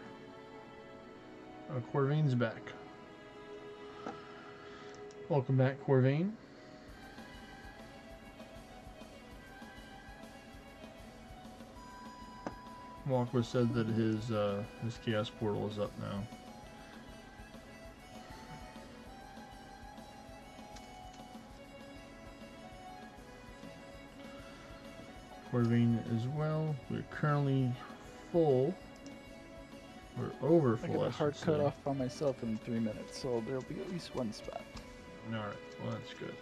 Corvain's back. Welcome back, Corvain. Walker said that his chaos portal is up now. Corvain as well. We're currently full. We're over I full. got a I hard should cut say. off on myself in 3 minutes, so there'll be at least one spot. All right. Well, that's good.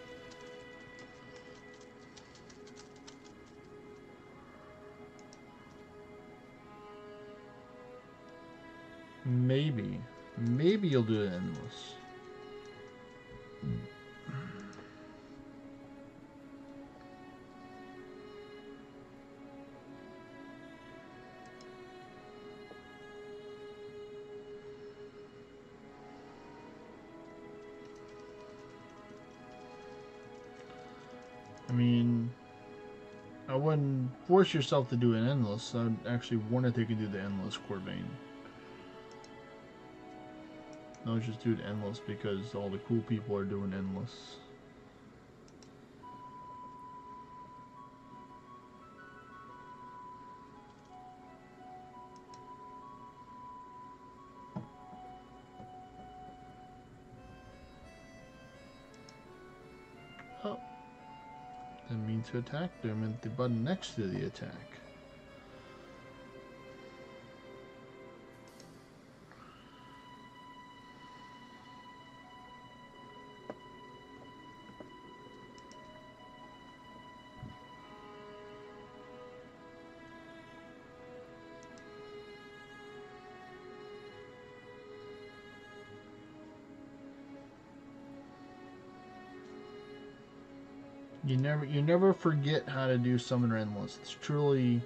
Maybe you'll do it endless. I mean, I wouldn't force yourself to do an endless. I'd actually wonder if they could do the endless Corvain. No, just do it endless because all the cool people are doing endless. Oh. Didn't mean to attack there. I meant the button next to the attack. You never forget how to do Summoner Endless. It's truly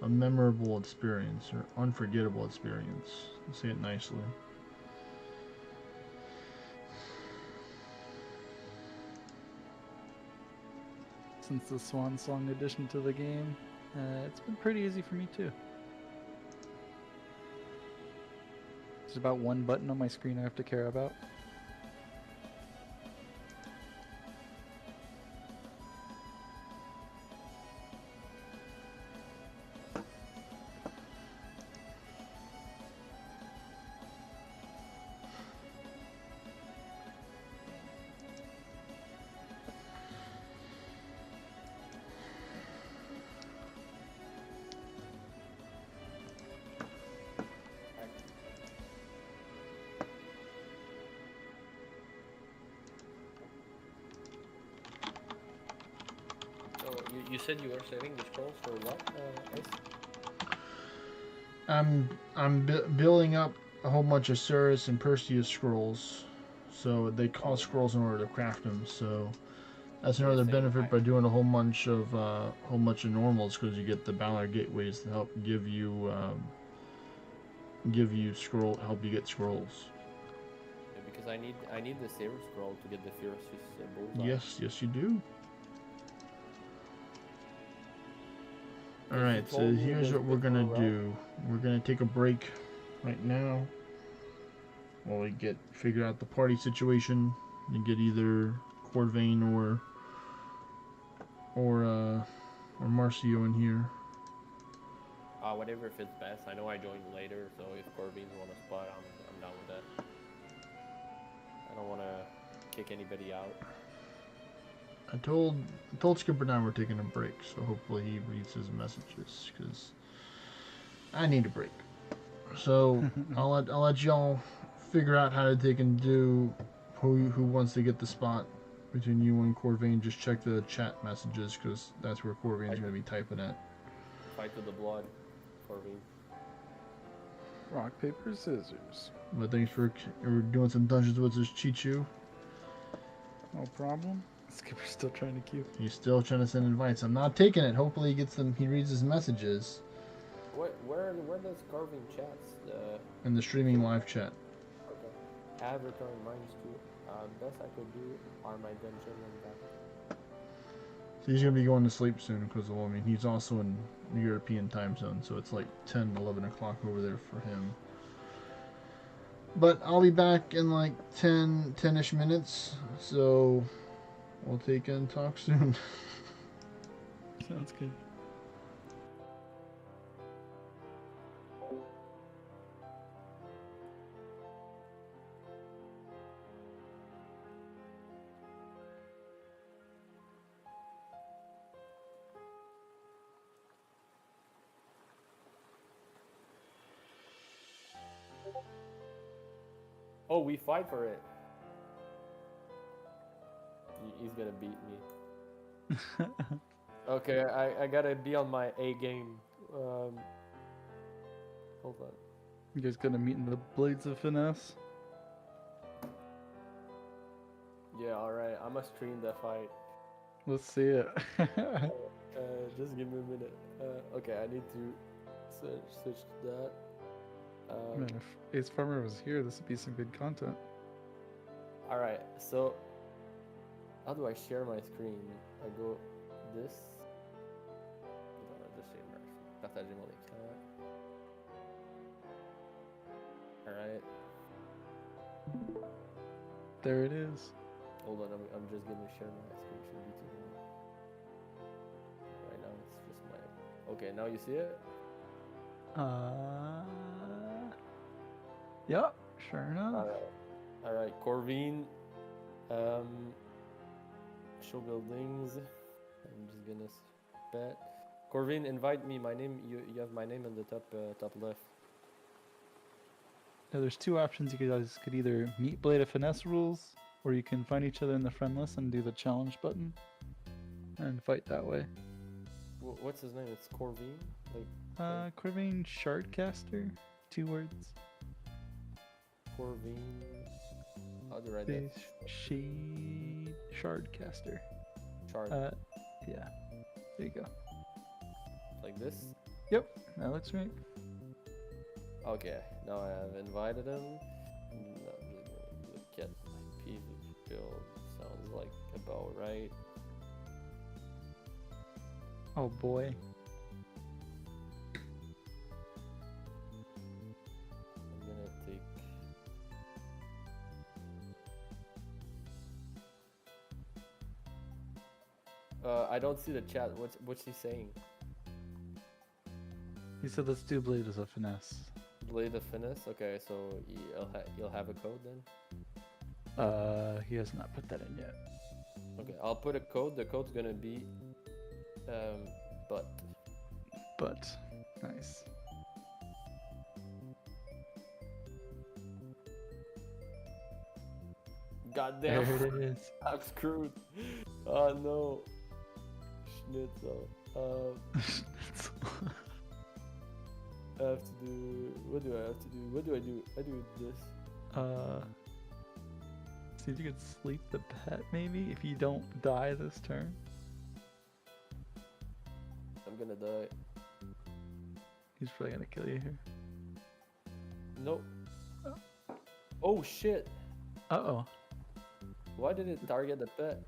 a memorable experience or unforgettable experience. To say it nicely. since the Swan Song addition to the game. It's been pretty easy for me too. There's about one button on my screen I have to care about. So you said you were saving the scrolls for what, Ace? I'm building up a whole bunch of Cirrus and Perseus scrolls, so they cost scrolls in order to craft them. So that's another benefit by doing a whole bunch of normals, because you get the Valor gateways to help give you help you get scrolls. Yeah, because I need the Saber scroll to get the Fierce bullseye. Yes, you do. Because you Alright, so told me here's there's what we're gonna before, do. We're gonna take a break right now while we figure out the party situation and get either Corvain or Marcio in here. Whatever fits best. I know I joined later, so if Corvin's on a spot, I'm down with that. I don't want to kick anybody out. I told Skipper now we're taking a break, so hopefully he reads his messages, because I need a break. So I'll let y'all figure out how they can do who wants to get the spot between you and Corvain. Just check the chat messages, because that's where Corvain's going to be typing at. Fight to the blood, Corvin. Rock, paper, scissors. But thanks for doing some Dungeons with us, Chichu. No problem. Skipper's still trying to queue. He's still trying to send invites. I'm not taking it. Hopefully he gets them. He reads his messages Where does Corvin chats? in the streaming live chat. Okay. I have returned mines too. Best I could do are my dungeon and that. So he's gonna be going to sleep soon, because he's also in the European time zone, so it's like 10, 11 o'clock over there for him. But I'll be back in like 10-ish minutes, so we'll take and talk soon. Sounds good. Oh, we fight for it. He's gonna beat me. Okay, I gotta be on my A game. Hold on. You guys gonna meet in the Blades of Finesse? Yeah, alright. I'm gonna stream the fight. Let's see it. Just give me a minute. Okay, I need to switch to that. Man, if Ace Farmer was here, this would be some good content. Alright, so how do I share my screen? I go this. Hold on, just share my screen. Partager mon écran. Alright. There it is. Hold on, I'm just gonna share my screen. Shouldn't be too long. Right now it's just my. Okay, now you see it? Yep, sure enough. Alright, Corvin. Show buildings. I'm just gonna bet. Corvin, invite me. My name. You have my name in the top left. Now there's two options. You guys could either meet Blade of Finesse rules, or you can find each other in the friend list and do the challenge button and fight that way. What's his name? It's Corvin? Like Corvain Shardcaster, 2 words. Corvin. How do I write that? Shade Shardcaster. Shard. Yeah. There you go. Like this? Yep, that looks right. Okay, now I have invited him. Look at my PV build. Sounds like about right. Oh boy. I'm gonna take. I don't see the chat. What's he saying? He said let's do Blade as a finesse. Blade of finesse. Okay, so you'll have a code then. He has not put that in yet. Okay, I'll put a code. The code's gonna be, but. But nice. Goddamn. There it is. I'm screwed. Oh no. Schnitzel. I have to do. What do I have to do? What do I do? I do this. See if you could sleep the pet maybe if you don't die this turn. I'm gonna die. He's probably gonna kill you here. Nope. Oh shit. Uh-oh. Why did it target the pet?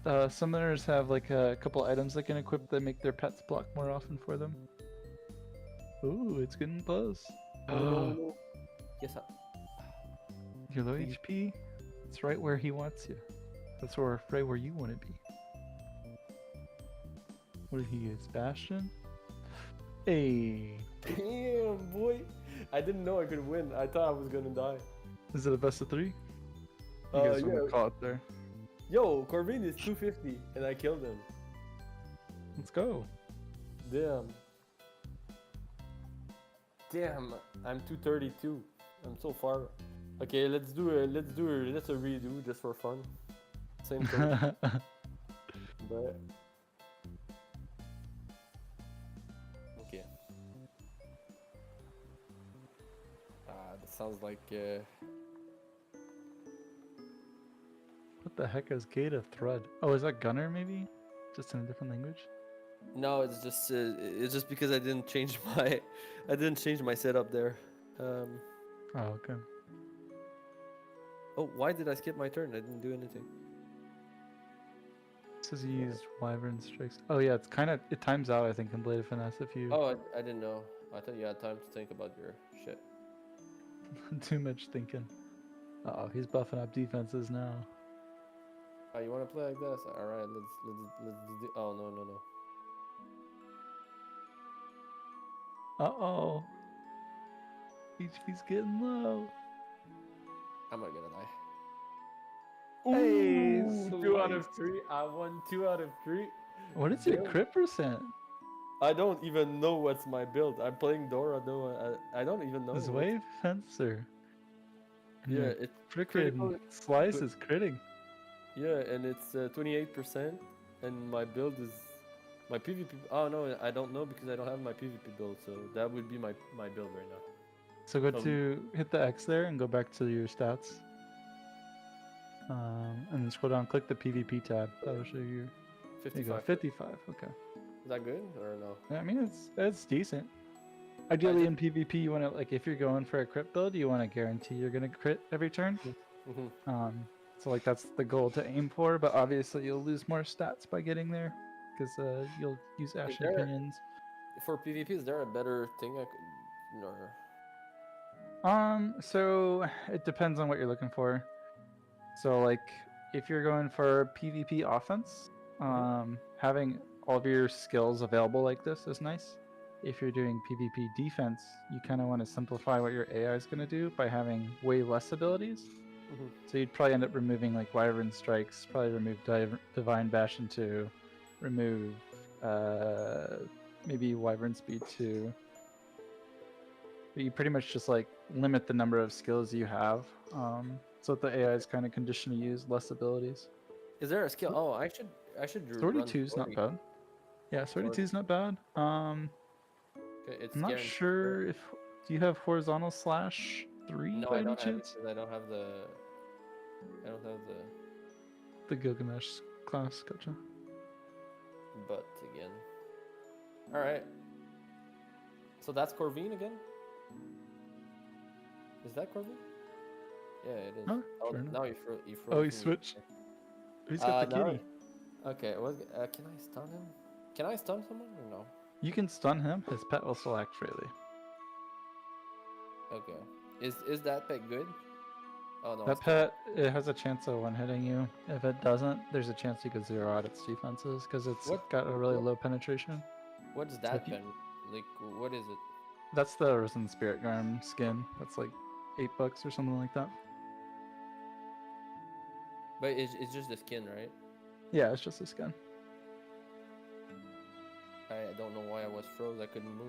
Summoners have like a couple items they can equip that make their pets block more often for them. Ooh, it's getting close. No. Yes. You're low HP. It's right where he wants you. That's right where you want to be. What did he use? Bastion? Hey. Damn, boy. I didn't know I could win. I thought I was gonna die. Is it a best of 3? You guys Yeah. were caught there. Yo, Corvin is 250 and I killed him. Let's go. Damn. Damn, I'm 232. I'm so far. Okay, let's do a redo just for fun. Same thing. But okay. That sounds like What the heck is Gate of Thread? Oh, is that Gunner maybe? Just in a different language? no, it's just because I didn't change my setup there. Oh, okay. Oh, why did I skip my turn? I didn't do anything. It says you used Wyvern Strikes. Oh yeah, it times out I think in Blade of Finesse if you Oh, I didn't know. I thought you had time to think about your shit. too much thinking. Uh-oh, he's buffing up defenses now. Oh, you want to play like this? All right, let's do. Oh no. Uh-oh. HP's getting low. I'm not gonna die. Hey, Ooh, 2 out of 3. I won 2 out of 3. What is your Damn. crit percent? I don't even know what's my build. I'm playing Dora. No, I don't even know. This wave fencer. And Yeah, your it's frickin' critical. slice is critting. Yeah, and it's 28%, and my build is my PvP. Oh no, I don't know because I don't have my PvP build. So that would be my build right now. So go to hit the X there and go back to your stats. And then scroll down, click the PvP tab. That'll show you. There you go, 55. Okay. Is that good or no? I mean, it's decent. Ideally in PvP, you want to like if you're going for a crit build, you want to guarantee you're gonna crit every turn. Mm-hmm. So like that's the goal to aim for. But obviously you'll lose more stats by getting there because you'll use Ashen Opinions. For PvP, is there a better thing I could? Or... So it depends on what you're looking for. So like if you're going for PvP offense, having all of your skills available like this is nice. If you're doing PvP defense, you kind of want to simplify what your AI is going to do by having way less abilities. So you'd probably end up removing like Wyvern Strikes, probably remove Divine Bastion 2, remove maybe Wyvern Speed 2. But you pretty much just like limit the number of skills you have, so that the AI is kind of conditioned to use less abilities. Is there a skill? Oh, I should. Swordie 2 is not bad. Yeah, Swordie 2 is not bad. Okay, it's I'm not sure if do you have horizontal slash 3 No, by I any don't have it chance? because I don't have the. The Gilgamesh class, gotcha. But again. All right. So that's Corvine again. Is that Corvine? Yeah, it is. Oh, Oh, fair enough. now you froze. Oh, he switched. He's got the now- kitty. Okay, can I stun him? Can I stun someone or no? You can stun him. His pet will still act freely. Okay. Is that pet good? Oh no. That it's still- pet, it has a chance of one hitting you. If it doesn't, there's a chance you could zero out its defenses because it's What- got a really low penetration. What is if that you- pen? Like, what is it? That's the Risen Spirit Garm skin. That's like $8 or something like that. But it's just the skin, right? Yeah, it's just a skin. I don't know why I was froze. I couldn't move.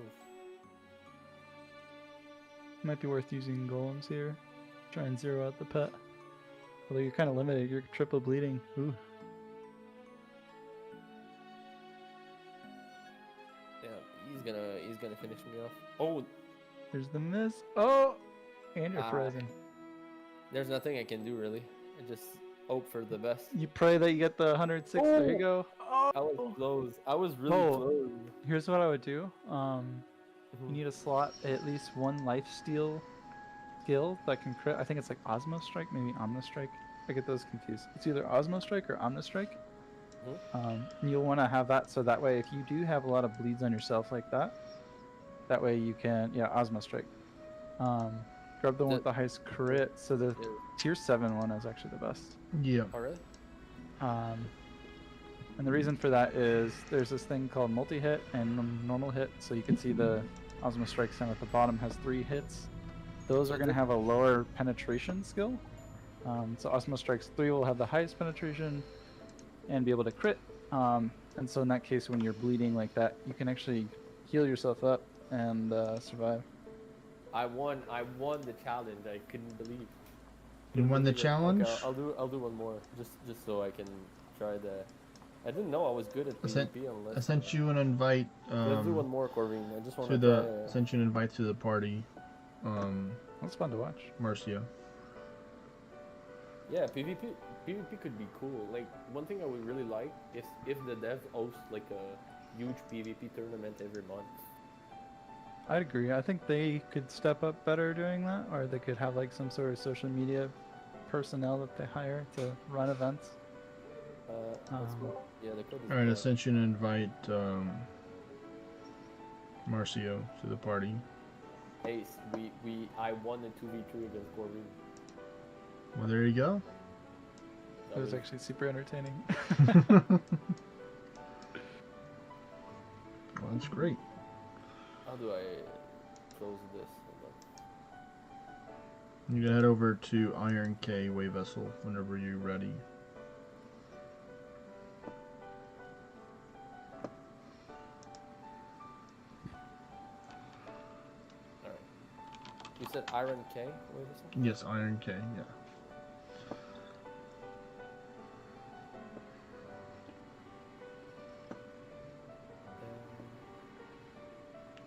Might be worth using golems here. Try and zero out the pet. Although you're kind of limited. You're triple bleeding. Ooh. Yeah, he's gonna finish me off. Oh, There's the miss. Oh! And you're Ah. frozen. there's nothing I can do really. I just hope for the best. You pray that you get the 106. There you go. I was close. I was really Oh. close. Here's what I would do. You Mhm. need to slot at least one life steal skill that can crit. I think it's like Osmo Strike, maybe Omni Strike. I get those confused. It's either Osmo Strike or Omni Strike. And you'll want to have that so that way if you do have a lot of bleeds on yourself like that, that way you can, yeah, Osmo Strike. Grab the one with the highest crit. So the Yeah. tier 7 one is actually the best. Yeah. Oh really? And the reason for that is there's this thing called multi-hit and normal hit. So you can see the Osmo Strike sound at the bottom has 3 hits. Those are going to have a lower penetration skill. So Osmo Strikes 3 will have the highest penetration and be able to crit. And so in that case, when you're bleeding like that, you can actually heal yourself up and survive. I won the challenge. I couldn't believe. You won the believe it. challenge? Okay, I'll do one more just so I can try the. I didn't know I was good at I sent- PvP unless. I sent you an invite. Let's do one more, Corvine. I just want To to the try. sent you an invite to the party. That's fun to watch. Marcio. Yeah, PvP could be cool. Like one thing I would really like is if the dev hosts like a huge PvP tournament every month. I'd agree. I think they could step up better doing that, or they could have like some sort of social media personnel that they hire to run events. Let's go. Yeah, the code is. All right, I there. sent you an invite, Marcio, to the party. Ace, I won the 2v3 against Corvine. Well, there you go. It was actually super entertaining. Well, that's great. How do I close this? Hold on. You can head over to Iron K Way Vessel whenever you're ready. Alright. You said Iron K? Wait a second. Yes, Iron K. Yeah.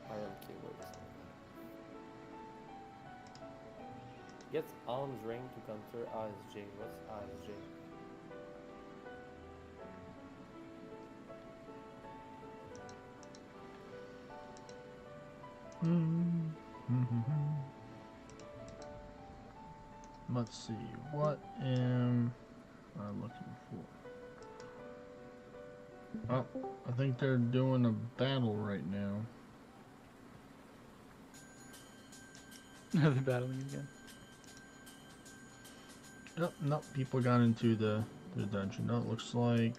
Iron K, wait a second. Gets arms ring to counter ASJ. What's ASJ? Let's see. What am I looking for? Oh, I think they're doing a battle right now. They're battling again. Nope, nope. People got into the dungeon. No, it looks like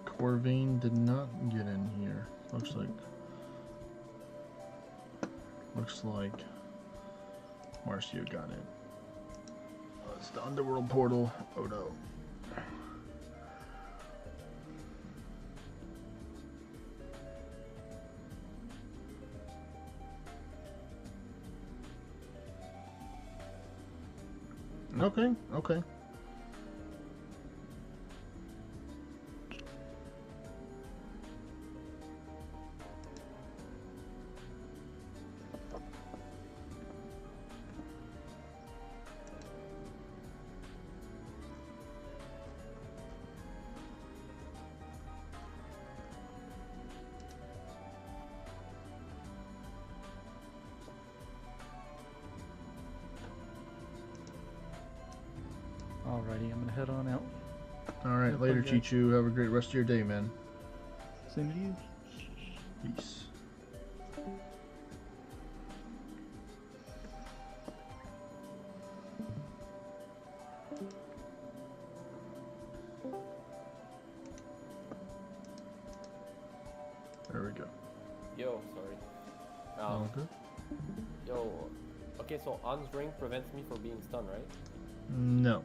Corvine did not get in here. Looks like Marcio got in. Oh, it's the underworld portal. Oh no. Okay, okay. Alrighty, I'm gonna head on out. All right, Have later, fun, guys. Chichu. Have a great rest of your day, man. Same to you. Peace. There we go. Yo, sorry. All good. Yo. Okay, so On's ring prevents me from being stunned, right? No.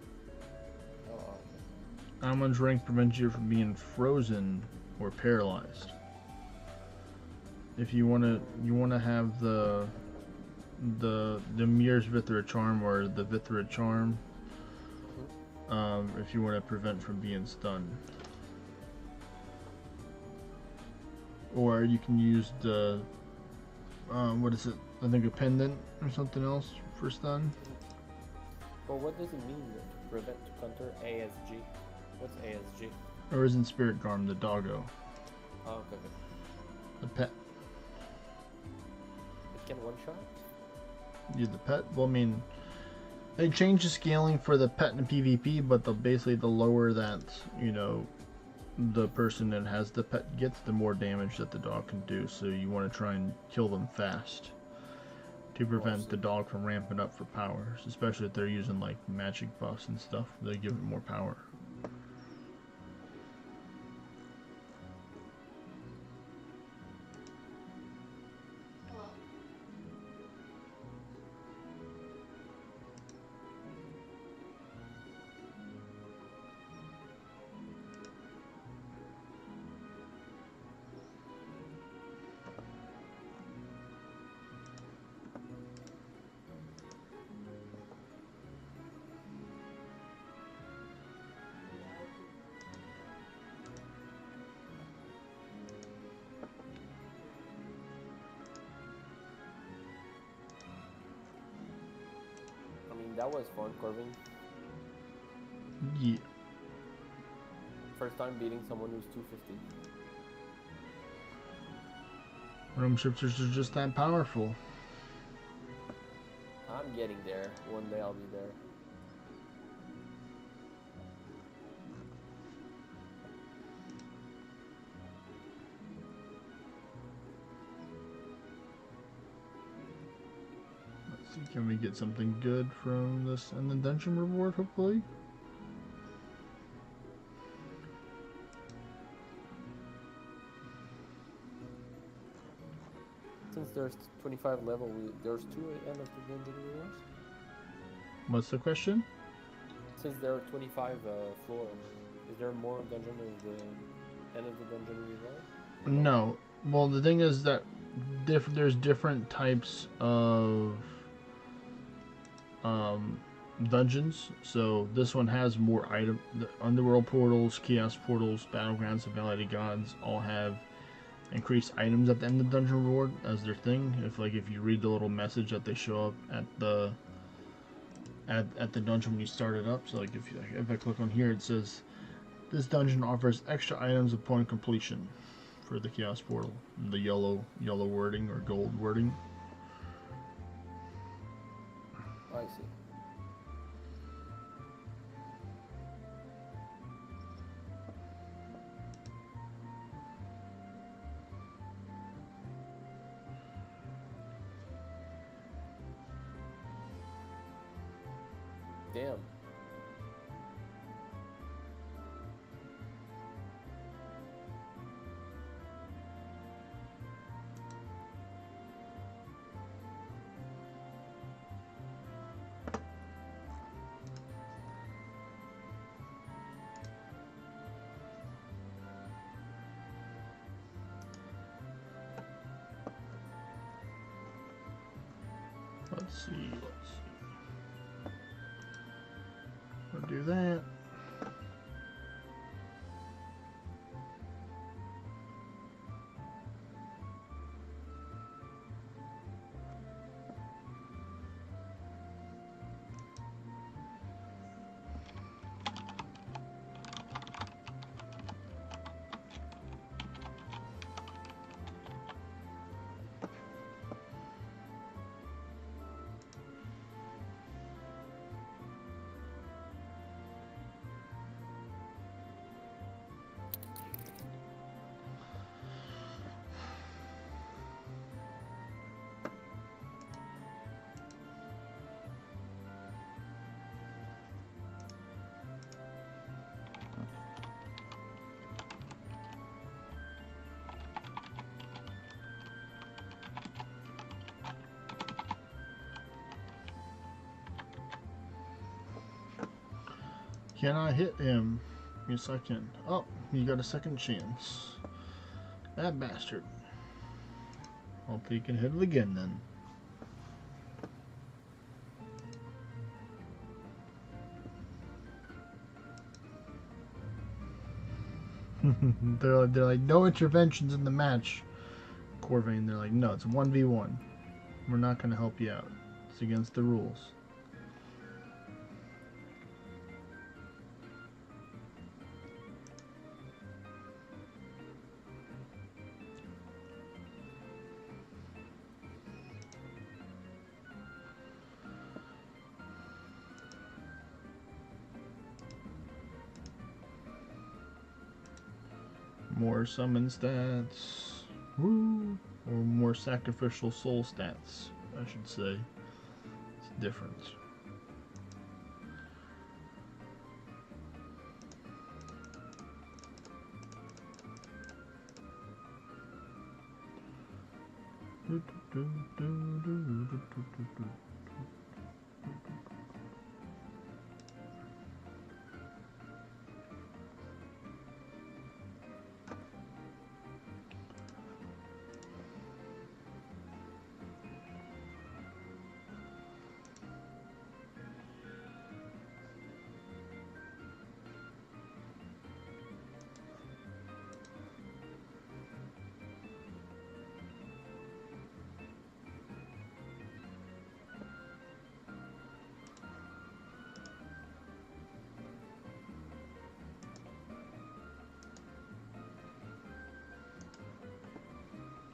Oh, okay. Amon's ring prevents you from being frozen or paralyzed. If you wanna have the Mir's Vithra charm or the Vithra charm, if you want to prevent from being stunned, or you can use the what is it? I think a pendant or something else for stun. Well, what does it mean to prevent counter ASG? What's ASG? Arisen Spirit Garm, the doggo, Oh, okay. the pet. It can one shot? You the pet. Well, I mean, they changed the scaling for the pet in PvP, but basically the lower that the person that has the pet gets, the more damage that the dog can do. So you want to try and kill them fast to prevent the dog from ramping up for powers, especially if they're using like magic buffs and stuff. They give it more power. I mean, that was fun, Corbin. Yeah. First time beating someone who's 250. Realm shifters are just that powerful. I'm getting there. One day I'll be there. Let's see, can we get something good from this and the dungeon reward, hopefully? Since there's 25 level, there's 2 at end of the dungeon rewards. What's the question? Since there are 25 floors, is there more dungeon at the end of the dungeon reward? No. Well, the thing is that there's different types of dungeons. So this one has more item. The underworld portals, chaos portals, battlegrounds, and valley of gods all have increased items at the end of the dungeon reward as their thing. If you read the little message that they show up at the dungeon when you start it up. So like if I click on here, it says this dungeon offers extra items upon completion for the chaos portal. The yellow wording or gold wording. I see. Damn. Let's see. We'll do that. Can I hit him? Yes, I can. Oh, you got a second chance. That bastard. Hopefully you can hit it again then. they're like, no interventions in the match, Corvain. They're like, no, it's 1v1. We're not going to help you out. It's against the rules. More summon stats. Woo! Or more sacrificial soul stats, I should say. It's different.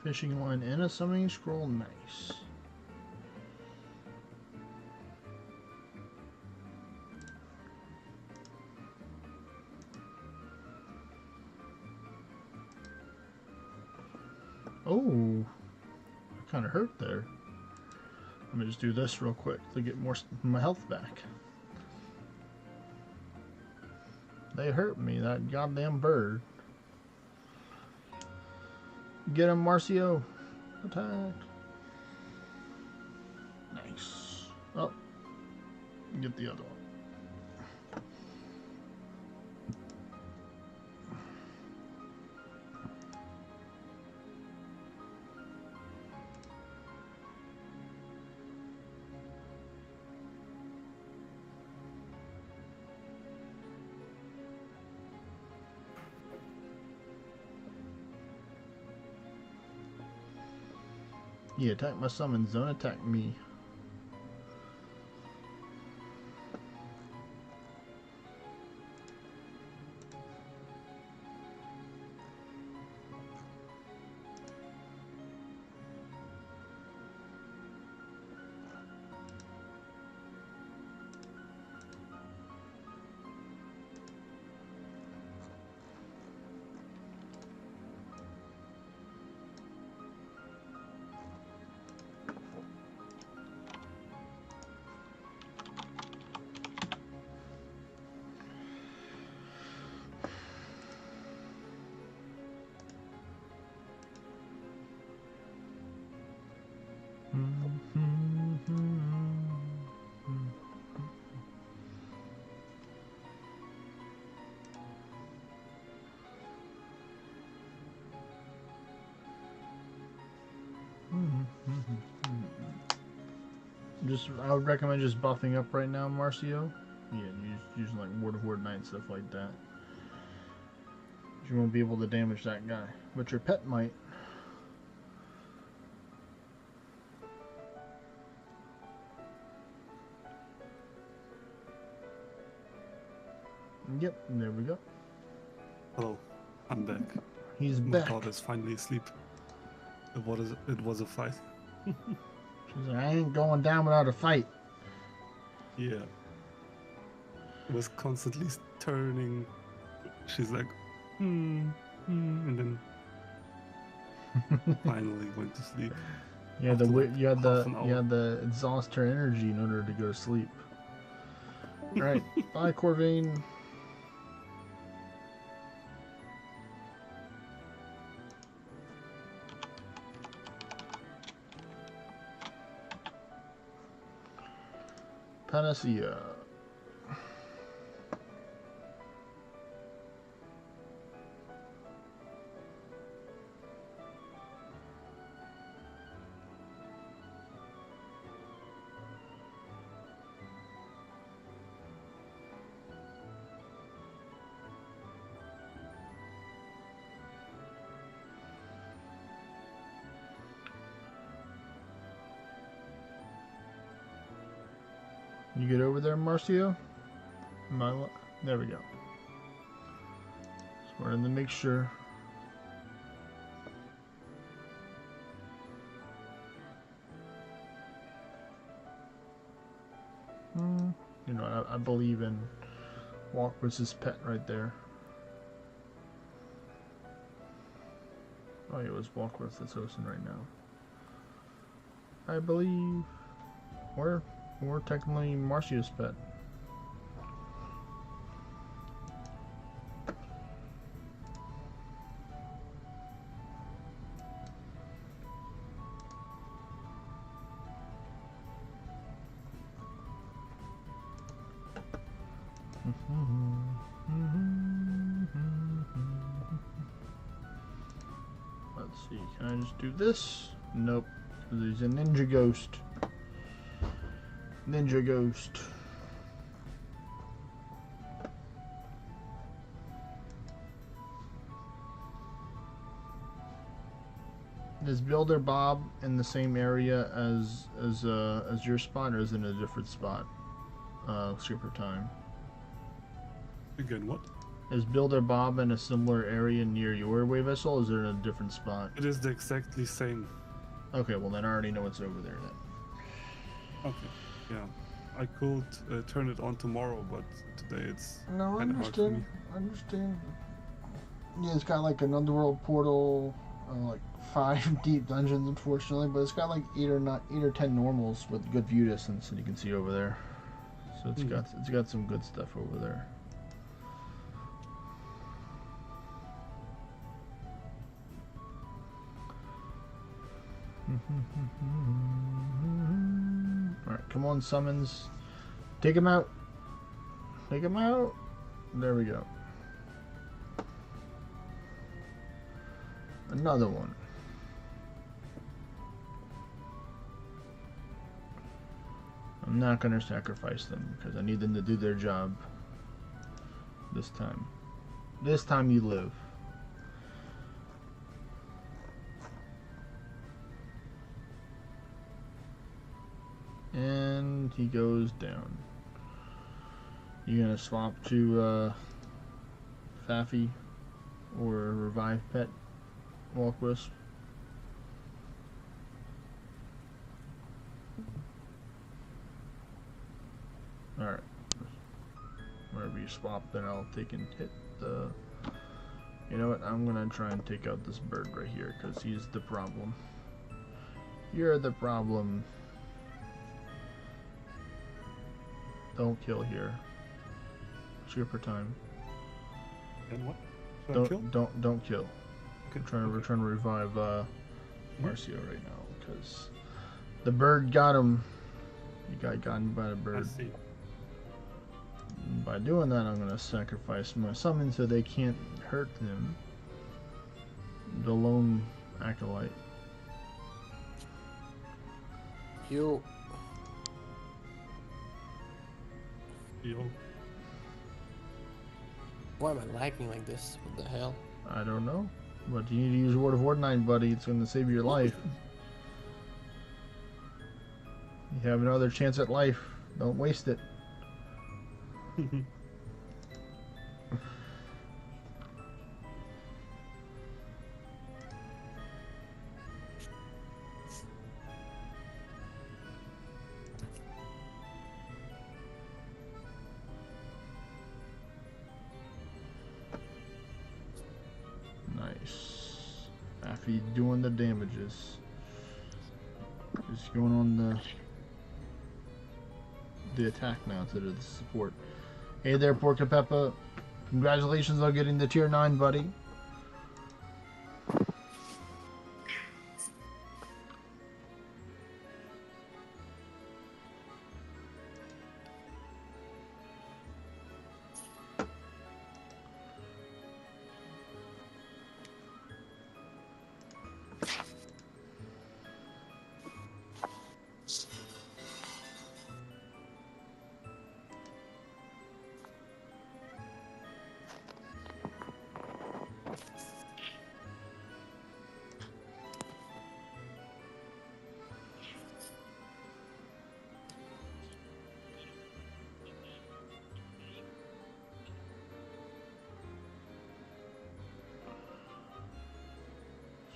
Fishing line and a summoning scroll, nice. Oh, kind of hurt there. Let me just do this real quick to get my health back. They hurt me, that goddamn bird. Get him, Marcio. Attack. Nice. Oh. Get the other one. Yeah, attack my summons, don't attack me. I would recommend just buffing up right now, Marcio. Yeah, using like Ward of Horde Knight, stuff like that. You won't be able to damage that guy, but your pet might. Yep, there we go. Hello, I'm back. He's My back. daughter's finally asleep. It was a fight. She's like, I ain't going down without a fight. Yeah. It was constantly turning. She's like, and then finally went to sleep. You had After the like you had half an hour. the exhaust her energy in order to go to sleep. All right, bye, Corvain. Panacea. You get over there, Marcio? There we go. Just wanted to make sure. You know, I believe in Walker's pet right there. Oh, it was Walkworth that's hosting right now. I believe we're technically Marcio's pet. Let's see, can I just do this? Nope, because he's a ninja ghost. Ninja ghost. Is Builder Bob in the same area as your spot, or is it in a different spot? Super time. Again, what? Is Builder Bob in a similar area near your wave vessel, or is it in a different spot? It is the exactly same. Okay, well then I already know what's over there then. Okay, yeah. I could turn it on tomorrow, but today it's No, I kinda hard for me. understand. Yeah, it's got like an underworld portal, like 5 deep dungeons, unfortunately, but it's got like 8 or 10 normals with good view distance that you can see over there. So it's got some good stuff over there. Alright, come on, summons. Take him out. Take him out. There we go. Another one. I'm not going to sacrifice them because I need them to do their job this time. This time you live. And he goes down. You gonna swap to Faffy or Revive Pet Walkwisp? Alright. Wherever you swap, then I'll take and hit the... You know what? I'm gonna try and take out this bird right here because he's the problem. You're the problem. Don't kill here. Super time. And what? Should I kill? Don't kill. Okay. We're trying to revive Marcio right now because the bird got him. He got gotten by the I bird. see. And by doing that, I'm gonna sacrifice my summon so they can't hurt him. The lone acolyte. Heal. Yo. Why am I lagging like this? What the hell? I don't know, but you need to use Word of Ordnine, buddy. It's gonna save your life. You have another chance at life. Don't waste it. Nice. After doing the damages. Just going on the attack now instead of the support. Hey there, Porca Peppa. Congratulations on getting the tier 9, buddy.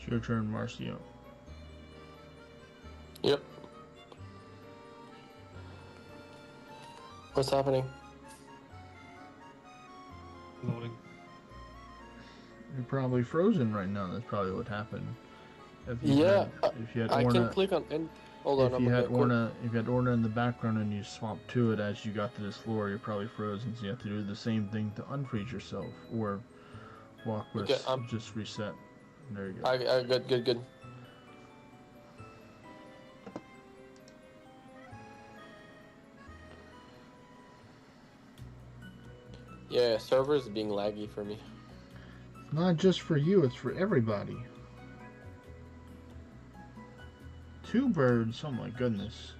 It's your turn, Marcio. Yep. What's happening? Loading. You're probably frozen right now. That's probably what happened. If you Yeah, if you had I Orna, can click on and hold on. if I'm you gonna had Orna, if you had Orna in the background and you swapped to it as you got to this floor, you're probably frozen. So you have to do the same thing to unfreeze yourself, or walk with Okay, just reset. There you go. I good. Yeah, server is being laggy for me. Not just for you, it's for everybody. 2 birds, oh my goodness.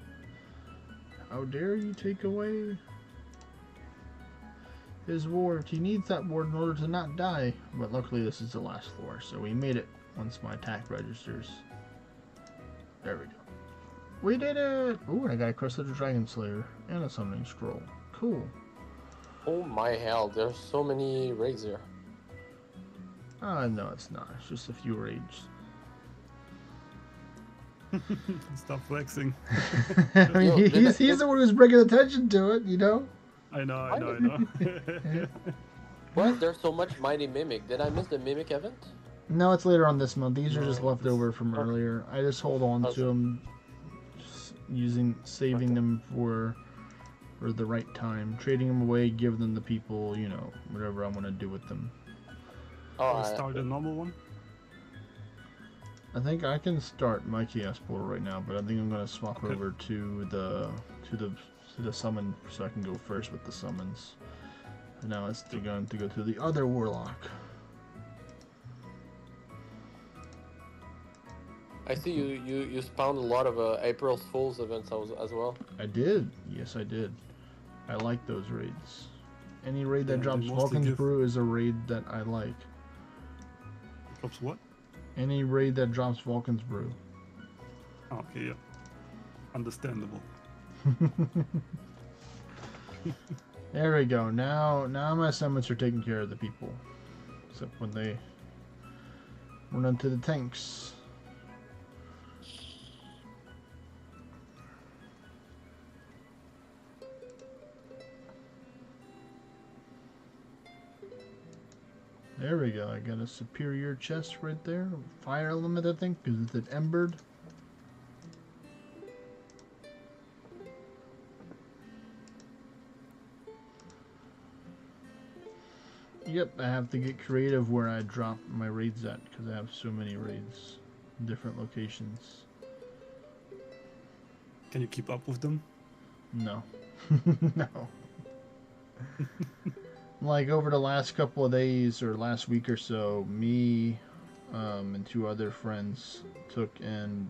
How dare you take away his ward? He needs that ward in order to not die. But luckily this is the last floor, so we made it once my attack registers. There we go. We did it! Ooh, and I got a Crest of the Dragon Slayer and a summoning scroll. Cool. Oh my hell, there's so many raids here. No, it's not. It's just a few raids. Stop flexing. I mean, Yo, he's the one who's bringing attention to it, you know? I know. What? There's so much Mighty Mimic. Did I miss the Mimic event? No, it's later on this month. These are just No, left over from earlier. I just hold on to them, saving them for the right time. Trading them away, give them to people, you know, whatever I want to do with them. Oh, Start a normal one. I think I can start my chaos portal right now, but I think I'm gonna swap over to the summon so I can go first with the summons. And now it's going to go to the other warlock. I see you spawned a lot of April Fool's events as well. I did. Yes, I did. I like those raids. Any raid that Yeah, they drops mostly Vulcan's give- Brew is a raid that I like. Drops what? Any raid that drops Vulcan's Brew. Okay, yeah. Understandable. There we go. Now my summons are taking care of the people. Except when they run into the tanks. There we go. I got a superior chest right there. Fire element, I think, because it's an embered. Yep, I have to get creative where I drop my raids at because I have so many raids in different locations. Can you keep up with them? No. No. Like over the last couple of days or last week or so, me and 2 other friends took in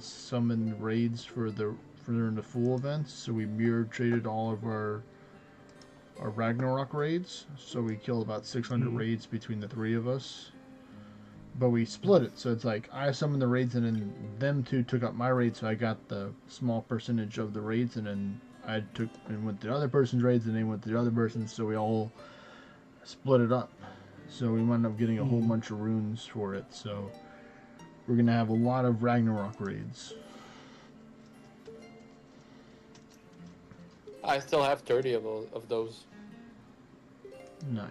summoned raids for during the full events. So we mirror traded all of our Ragnarok raids. So we killed about 600 raids between the 3 of us. But we split it, so it's like I summoned the raids and then them 2 took up my raids, so I got the small percentage of the raids, and then I took and went to the other person's raids and they went to the other person's, so we all split it up. So we wound up getting a whole bunch of runes for it, so we're gonna have a lot of Ragnarok raids. I still have 30 of those. Nice.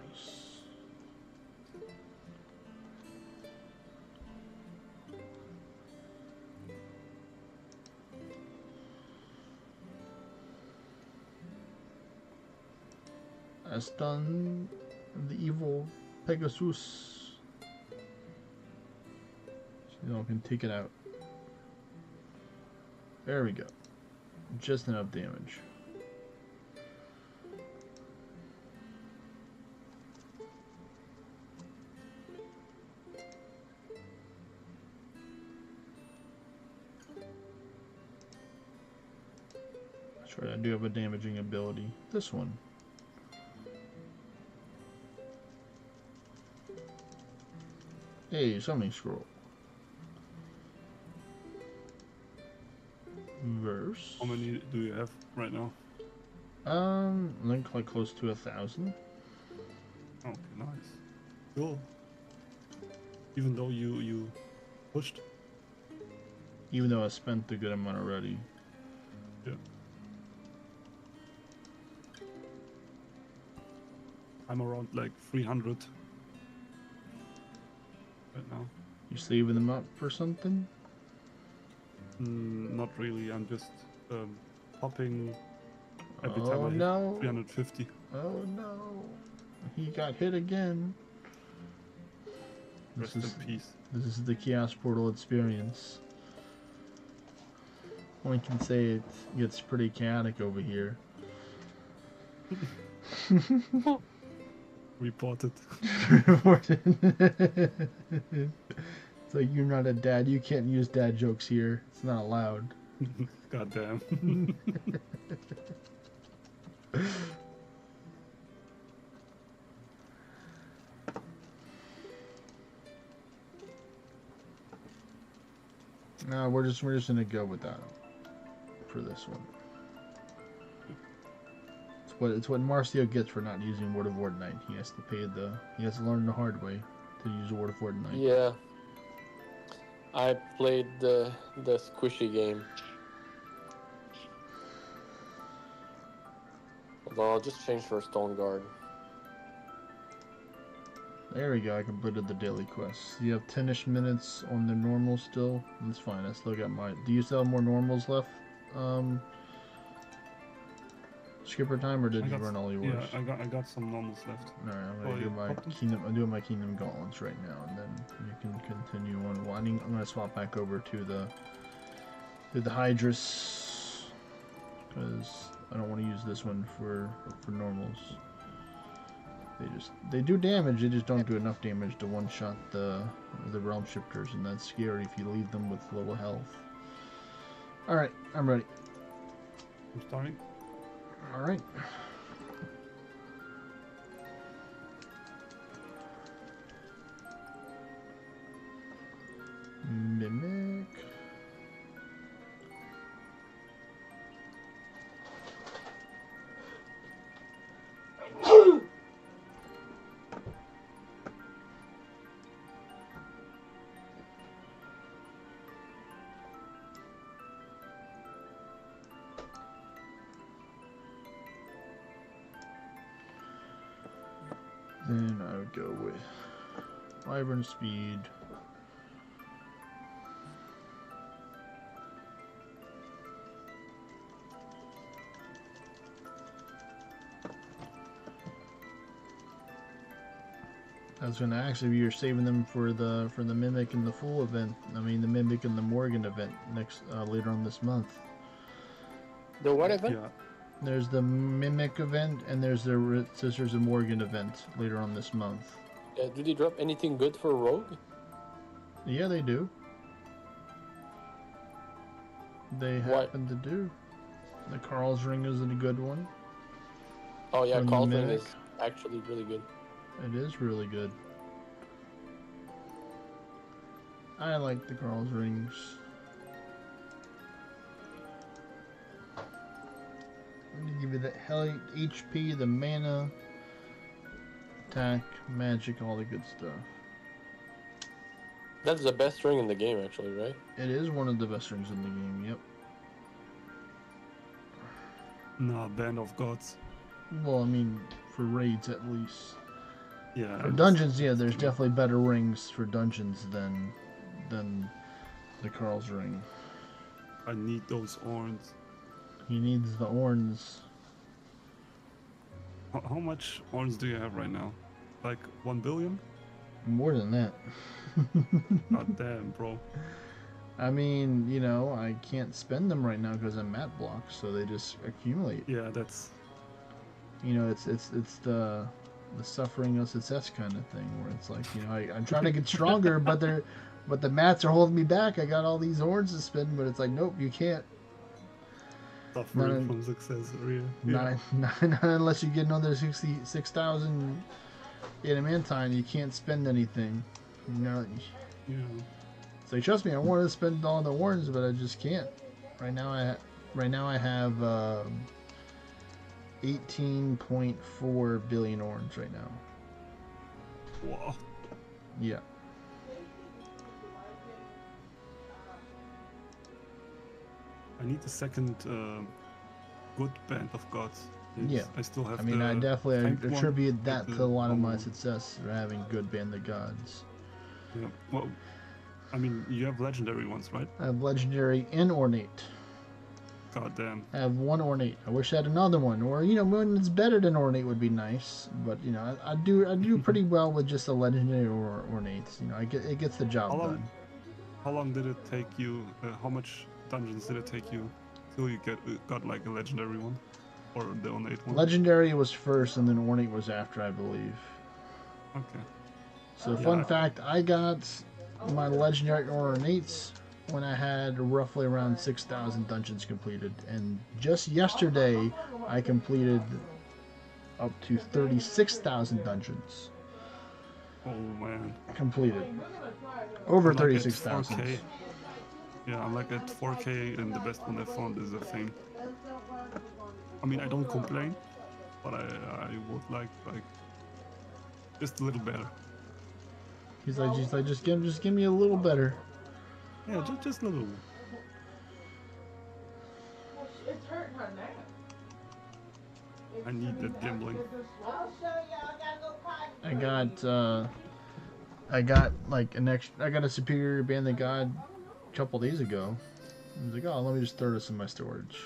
As done the evil Pegasus. So you can take it out. There we go. Just enough damage. That's right, I do have a damaging ability. This one. Hey, summoning scroll. Verse. How many do you have right now? I think like close to 1,000. Okay, nice. Cool. Even though you pushed. Even though I spent a good amount already. Yeah. I'm around like 300 right now. You saving them up for something? Not really. I'm just popping every time Oh I hit no! 350. Oh no! He got hit again. Rest in peace. This is the Chaos Portal experience. One can say it gets pretty chaotic over here. Reported. It's like, you're not a dad. You can't use dad jokes here. It's not allowed. Goddamn. No, we're just gonna go with that for this one. It's what Marcio gets for not using Word of Fortnite. He has to learn the hard way to use Word of Fortnite. Yeah. I played the squishy game. Although I'll just change for Stone Guard. There we go. I completed the daily quest. You have 10ish minutes on the normal still. That's fine. I still got my. Do you still have more normals left? Skipper time, or did you run all yours? Yeah, I got some normals left. All right, I'm gonna do my kingdom. I'm doing my kingdom gauntlets right now, and then you can continue on. Well, I'm gonna swap back over to the Hydrus because I don't want to use this one for normals. They do damage. They just don't do enough damage to one shot the realm shifters, and that's scary if you leave them with little health. All right, I'm ready. I'm starting. All right. Mimic. Then I would go with Wyvern Speed. I was gonna actually, you're saving them for the Mimic and the Fool event. I mean the Mimic and the Morgan event next later on this month. The what event? Yeah. There's the Mimic event and there's the Sisters of Morgan event later on this month. Do they drop anything good for Rogue? Yeah, they do. They happen to do. The Carl's Ring is a good one. Oh yeah, From the Carl's Ring Mimic. is actually really good. It is really good. I like the Carl's Rings. I'm gonna give you the HP, the mana, attack, magic, all the good stuff. That's the best ring in the game, actually, right? It is one of the best rings in the game, yep. No, Band of Gods. Well, I mean, for raids at least. Yeah. For dungeons, yeah, there's definitely better rings for dungeons than the Carl's Ring. I need those horns. He needs the horns. How much horns do you have right now? Like 1 billion? More than that. God damn, bro. I mean, you know, I can't spend them right now because I'm mat blocked, so they just accumulate. Yeah, that's... You know, it's the suffering of success kind of thing, where it's like, you know, I'm trying to get stronger, but the mats are holding me back. I got all these horns to spend, but it's like, nope, you can't. Suffering from success, really. Yeah. Not unless you get another 66,000 adamantine, you can't spend anything. You know. Yeah. So trust me, I wanted to spend all the horns, but I just can't. Right now I have 18.4 billion horns right now. Wow. Yeah. I need the second good band of gods. Yeah. I still have I mean, I the definitely tanked one, attribute like that to the a lot of my normal one. success for having good Band of Gods. Yeah. Well, I mean, you have legendary ones, right? I have Legendary and Ornate. God damn. I have one Ornate. I wish I had another one. Or, one that's better than Ornate would be nice. But, I do pretty well with just a Legendary or Ornates. It gets the job How long? done. How long did it take you? How much dungeons did it take you till you got like a legendary one, or the ornate one? Legendary was first, and then Ornate was after, I believe. Okay. So, Yeah. fun fact, I got my Legendary Ornates when I had roughly around 6,000 dungeons completed. And just yesterday, I completed up to 36,000 dungeons. Oh man. Completed. Over I'm like at 36,000. 4K. Yeah, I'm like at 4K, and the best one I found is a thing. I mean, I don't complain, but I would like just a little better. He's like, just give me a little better. Yeah, just a little. It's hurting her now. I need that gambling. I'll show you. I gotta go potty. I got like I got a superior Band of God a couple days ago. I was like, oh, let me just throw this in my storage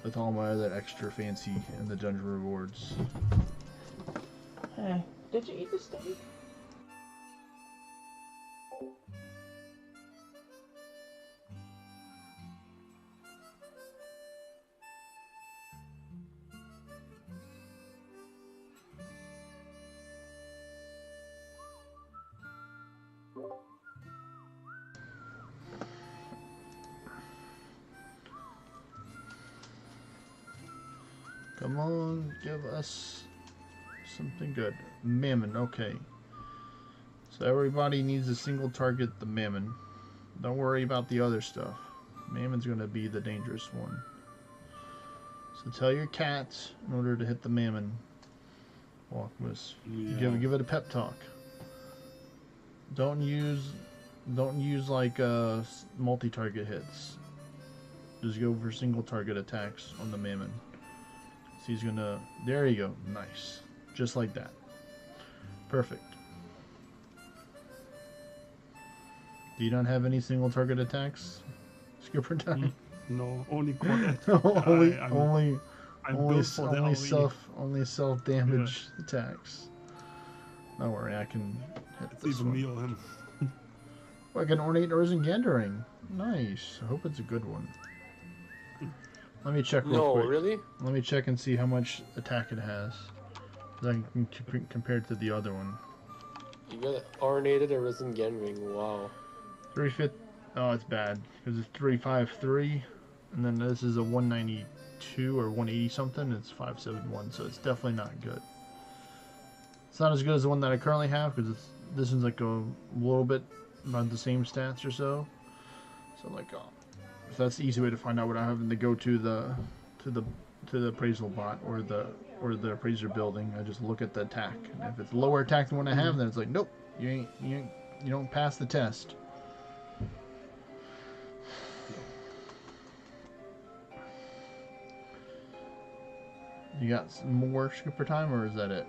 with all my other extra fancy and the dungeon rewards. Hey, did you eat the steak? Come on, give us something good. Mammon, okay. So everybody needs a single target, the Mammon. Don't worry about the other stuff. Mammon's going to be the dangerous one. So tell your cats in order to hit the Mammon. Walkmas. Yeah. Give it a pep talk. Don't use like multi-target hits. Just go for single target attacks on the Mammon. So he's gonna. There you go. Nice. Just like that. Perfect. Do you not have any single target attacks? Skipper time. No, only quad. only self damage attacks. Don't worry, I can hit It's this even one. me or him. Oh, I can Ornate Orson Gendering. Nice. I hope it's a good one. Let me check real No, quick. really? Let me check and see how much attack it has. Then I can compare it to the other one. You got ornated and risen Genring. Wow. 350. Oh, it's bad because it's 353, and then this is a 192 or 180 something. It's 571, so it's definitely not good. It's not as good as the one that I currently have because this one's like a little bit about the same stats or so. So like, so that's the easy way to find out what I have to go to the appraisal bot or the appraiser building. I just look at the attack, and if it's lower attack than what I have, then it's like, nope, you don't pass the test. You got some more Skipper time, or is that it?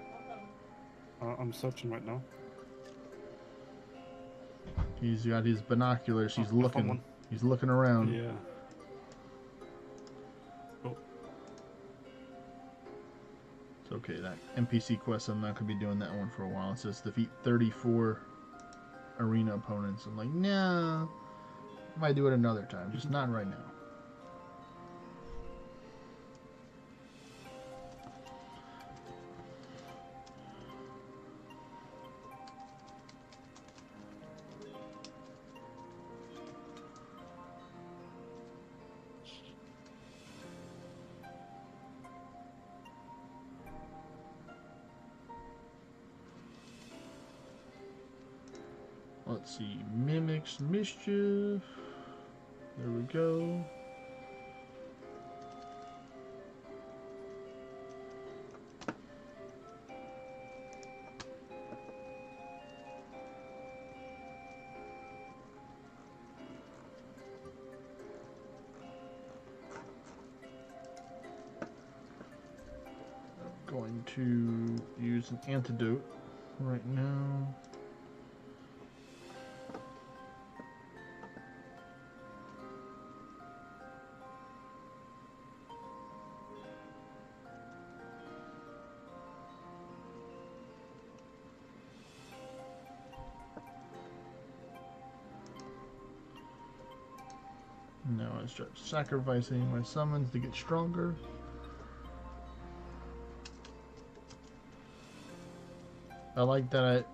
I'm searching right now. He's got his binoculars. He's I found looking. one. He's looking around. Yeah. Oh, It's okay. That NPC quest, I'm not gonna be doing that one for a while. It says defeat 34 arena opponents. I'm like, nah. Might do it another time, just not right now. Let's see, Mimics Mischief. There we go. going to use an antidote right now. Now I start sacrificing my summons to get stronger. I like that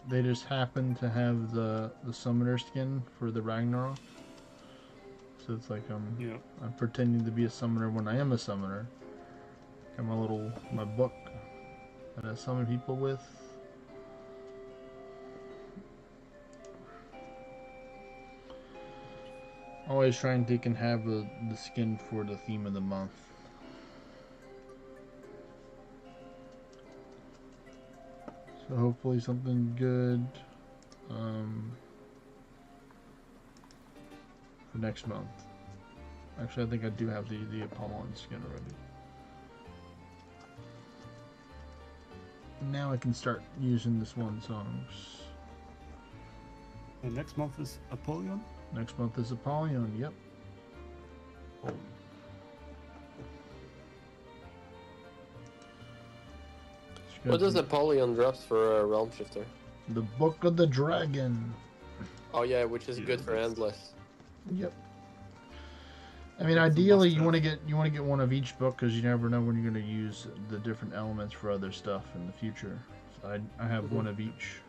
they just happen to have the summoner skin for the Ragnarok. So it's like I'm pretending to be a summoner when I am a summoner. Got my book that I summon people with. Always trying to have the skin for the theme of the month. So hopefully something good for next month. Actually, I think I do have the Apollon skin already. Now I can start using this one songs. And next month is Apollyon? Next month is Apollyon, yep. Oh. What does Apollyon drops for a Realm Shifter? The Book of the Dragon. Oh yeah, which is good for Endless. Yep. I mean, ideally, you want to get one of each book because you never know when you're going to use the different elements for other stuff in the future. So I have one of each.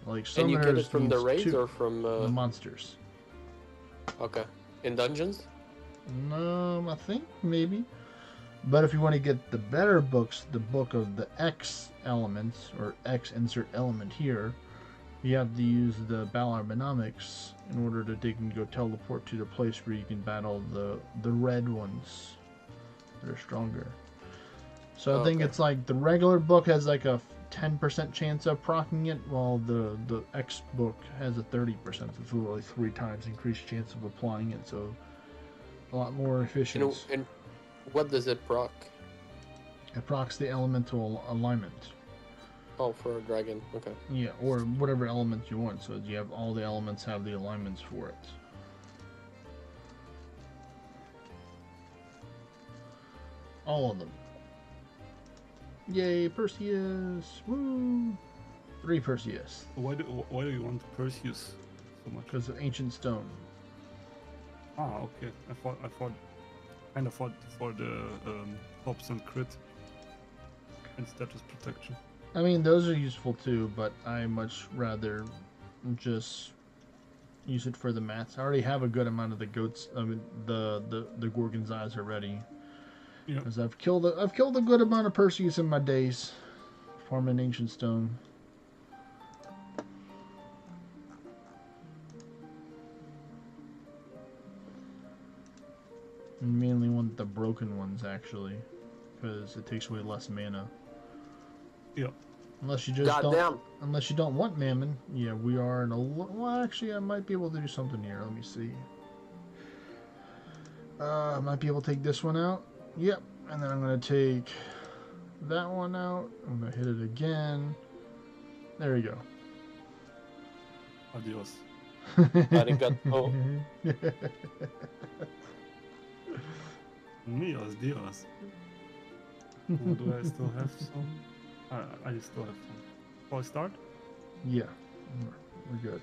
Like and you get it from the raids two. or from The monsters? Okay, in dungeons. No, I think maybe. But if you want to get the better books, the book of the X elements or X insert element here, you have to use the Balarmonomics in order to they can go teleport to the place where you can battle the red ones that are stronger. So I think it's like the regular book has like a 10% chance of proccing it, while the X book has a 30%. So it's literally 3 times increased chance of applying it. So a lot more efficient. And what does it proc? It procs the elemental alignment. Oh, for a dragon. Okay. Yeah, or whatever element you want. So you have all the elements have the alignments for it. All of them. Yay, Perseus! Woo! 3 Perseus. Why do you want Perseus so much? Because of ancient stone. Ah, okay. I kind of thought for the pops and crit and status protection. I mean, those are useful too, but I much rather just use it for the mats. I already have a good amount of the goats. I mean, the Gorgon's eyes already. Yeah. Because I've killed a good amount of Perseus in my days, farming ancient stone. I mainly want the broken ones actually, because it takes away less mana. Yeah. Unless you just unless you don't want Mammon. Yeah, we are in a well, actually I might be able to do something here. Let me see. I might be able to take this one out. Yep. And then I'm gonna take that one out. I'm gonna hit it again. There we go. Adios. Arigato. Dios, Dios. Do I still have some? I still have some. Shall I start? Yeah, we're good.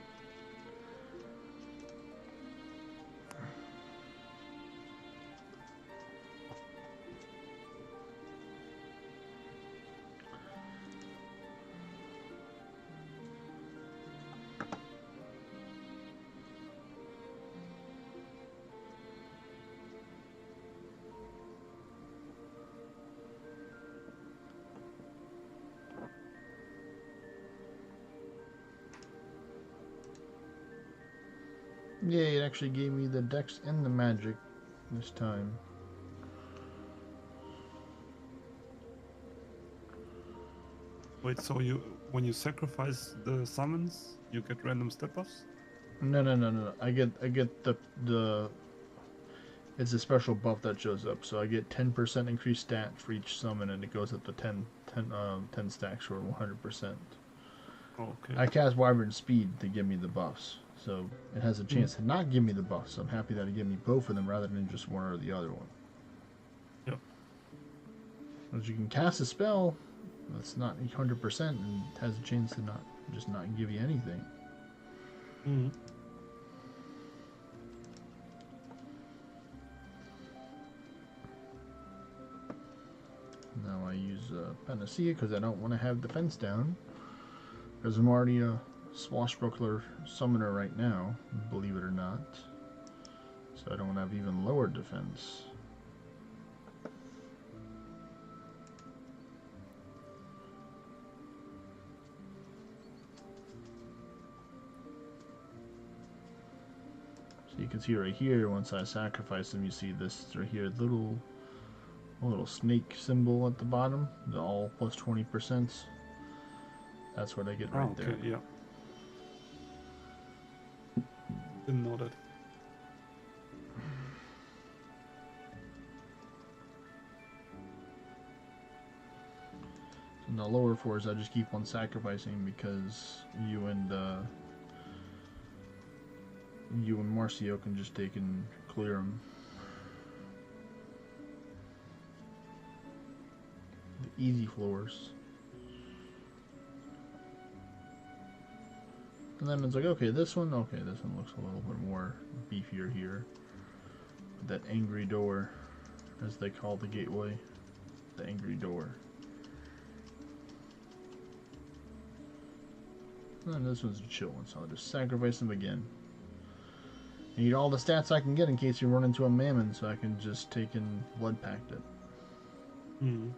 Yay, it actually gave me the dex and the magic this time. Wait, so when you sacrifice the summons, you get random step ups? No. I get the It's a special buff that shows up, so I get 10% increased stat for each summon, and it goes up to 10 stacks for 100%. Okay. I cast Wyvern Speed to give me the buffs, so it has a chance to not give me the buffs. So I'm happy that it gave me both of them rather than just one or the other one. Yep. Because you can cast a spell that's not 100% and has a chance to not give you anything. Mm-hmm. Now I use Panacea because I don't want to have defense down. Because I'm already a swashbuckler summoner right now, believe it or not. So I don't have even lower defense. So you can see right here, once I sacrifice them, you see this right here, little snake symbol at the bottom, the all plus 20%. That's what I get right okay, there. Yeah. Didn't know that. And the lower fours I just keep on sacrificing because you and Marcio can just take and clear them. The easy floors. And then it's like, okay, this one looks a little bit more beefier here. That angry door, as they call the gateway, the angry door. And then this one's a chill one, so I'll just sacrifice them again. I need all the stats I can get in case you run into a mammon, so I can just take and blood pact it. Mm-hmm.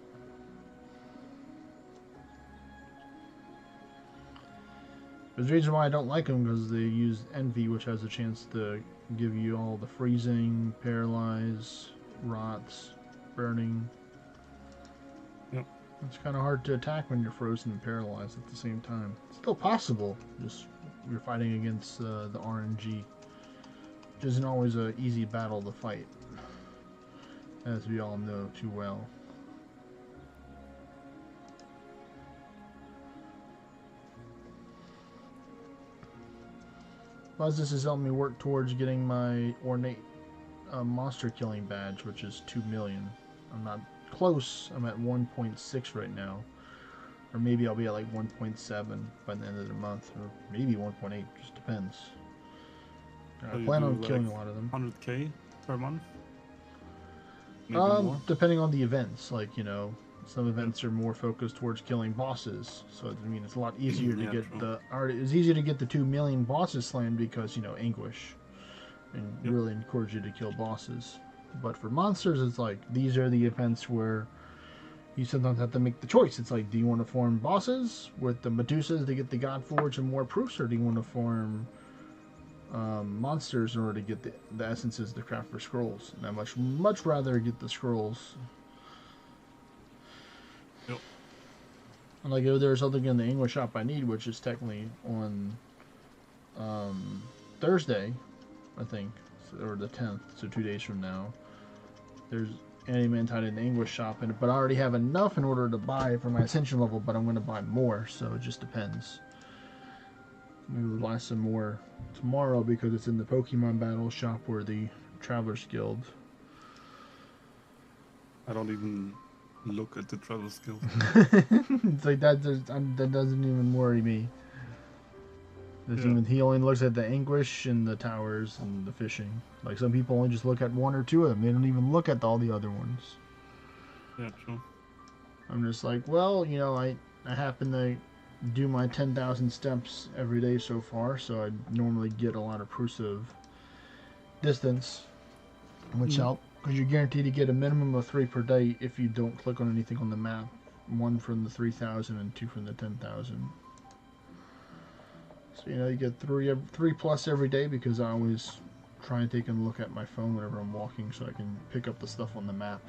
There's a reason why I don't like them, because they use Envy, which has a chance to give you all the freezing, paralyze, rots, burning. Yep. It's kind of hard to attack when you're frozen and paralyzed at the same time. It's still possible, just you're fighting against the RNG, which isn't always an easy battle to fight, as we all know too well. Plus, this has helped me work towards getting my ornate monster killing badge, which is 2 million. I'm not close. I'm at 1.6 right now. Or maybe I'll be at like 1.7 by the end of the month. Or maybe 1.8. Just depends. I So plan you on do, killing like, a lot of them. 100k per month? Maybe more? Depending on the events. Like, you know, some events are more focused towards killing bosses. So, I mean, it's a lot easier to Yeah, get true. it's easier to get the 2 million bosses slammed because, you know, anguish. And Yep. really encourage you to kill bosses. But for monsters, it's like, these are the events where you sometimes have to make the choice. It's like, do you want to farm bosses with the Medusas to get the God Forge and more proofs, or do you want to farm monsters in order to get the essences to craft for scrolls? And I much rather get the scrolls. Yep. And like, there's something in the English shop I need, which is technically on Thursday, I think, or the 10th, so 2 days from now. There's Antimantide in the English shop, but I already have enough in order to buy for my Ascension level, but I'm going to buy more, so it just depends. Maybe we'll buy some more tomorrow because it's in the Pokemon Battle shop or the Travelers Guild. I don't even look at the travel skills. It's like that doesn't even worry me. He only looks at the Anguish and the towers and the fishing. Like, some people only just look at 1 or 2 of them. They don't even look at all the other ones. Yeah, true. I'm just like, well, you know, I happen to do my 10,000 steps every day so far, so I normally get a lot of proofs of distance, which help, because you're guaranteed to get a minimum of 3 per day if you don't click on anything on the map. 1 from the 3,000 and 2 from the 10,000. So, you know, you get 3 plus every day, because I always try and take a look at my phone whenever I'm walking so I can pick up the stuff on the map.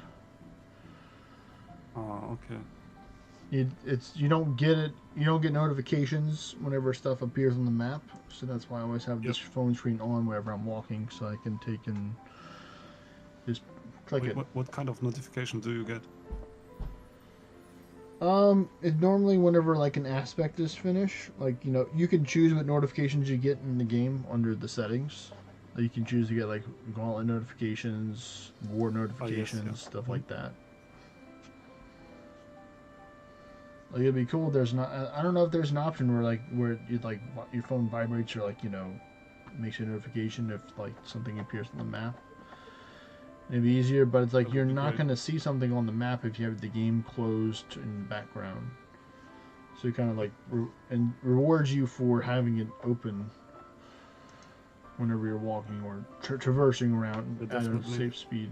Oh, okay. You don't get notifications whenever stuff appears on the map, so that's why I always have this phone screen on wherever I'm walking, so I can take and Just click Wait, it. what kind of notification do you get? It normally whenever like an aspect is finished, like you can choose what notifications you get in the game under the settings. Like, you can choose to get like gauntlet notifications, war notifications, stuff like that. Like it'd be cool. There's not. I don't know if there's an option where you like your phone vibrates or makes you a notification if like something appears on the map. It'd be easier, but it's like That you're would be not great. going to see something on the map if you have the game closed in the background. So it kind of like rewards you for having it open whenever you're walking or traversing around Yeah, at a definitely. safe speed.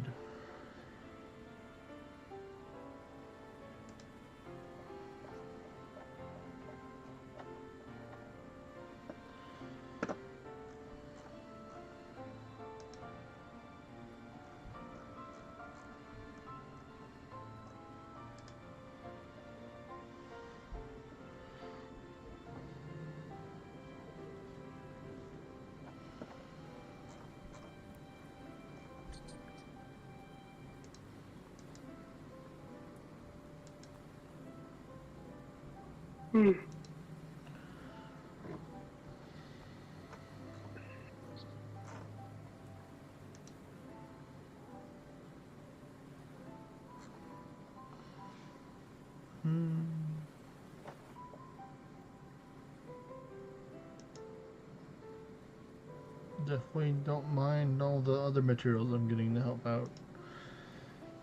Definitely don't mind all the other materials I'm getting to help out.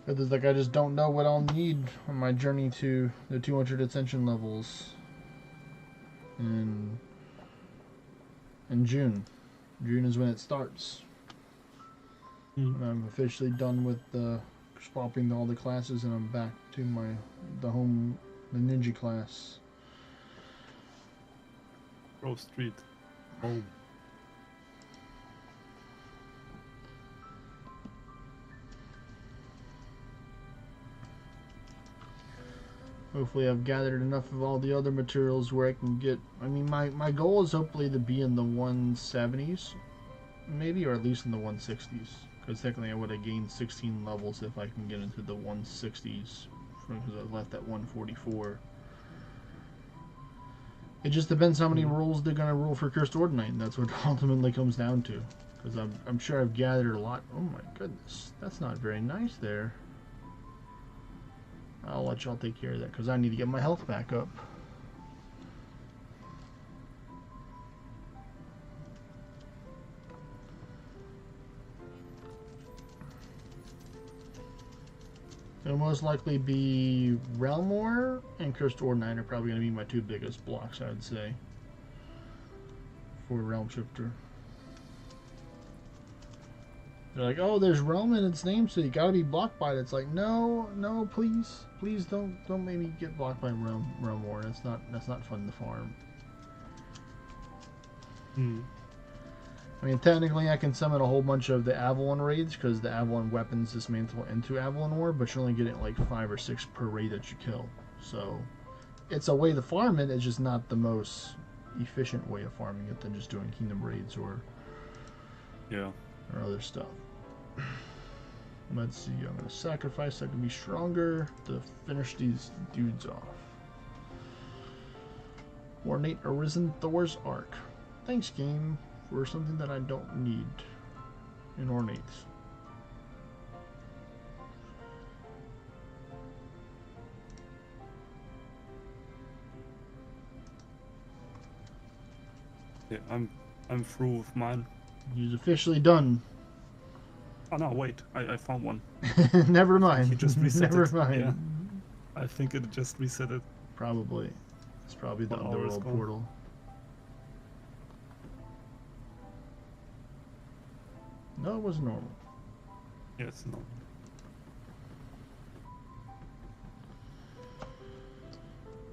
It's like I just don't know what I'll need on my journey to the 200 ascension levels in June. June is when it starts. Mm. And I'm officially done with swapping all the classes, and I'm back to the ninja class. Grove Street. Home. Hopefully I've gathered enough of all the other materials where I can get... I mean, my goal is hopefully to be in the 170s, maybe, or at least in the 160s. Because technically I would have gained 16 levels if I can get into the 160s, because I left at 144. It just depends how many rules they're going to rule for Cursed Ordinite, and that's what it ultimately comes down to. Because I'm sure I've gathered a lot... Oh my goodness, that's not very nice there. I'll let y'all take care of that because I need to get my health back up. It'll most likely be Realm War and Cursed Ordinite are probably going to be my two biggest blocks, I would say, for Realm Shifter. They're like, oh, there's Realm in its name, so you gotta be blocked by it. It's like, no, please don't make me get blocked by Realm War. That's not fun to farm. I mean, technically, I can summon a whole bunch of the Avalon raids because the Avalon weapons dismantle into Avalon War, but you're only getting like 5 or 6 per raid that you kill. So it's a way to farm it. It's just not the most efficient way of farming it than just doing Kingdom raids or other stuff. Let's see, I'm going to sacrifice so I can be stronger to finish these dudes off. Ornate Arisen Thor's Arc. Thanks, game, for something that I don't need in Ornates. Yeah, I'm through with mine. He's officially done. Oh no, wait, I found one. Never mind. He just reset Never it. mind. Yeah. I think it just reset it. Probably. It's probably the 1 hour is underworld gone. portal. No, it wasn't normal. Yes, no.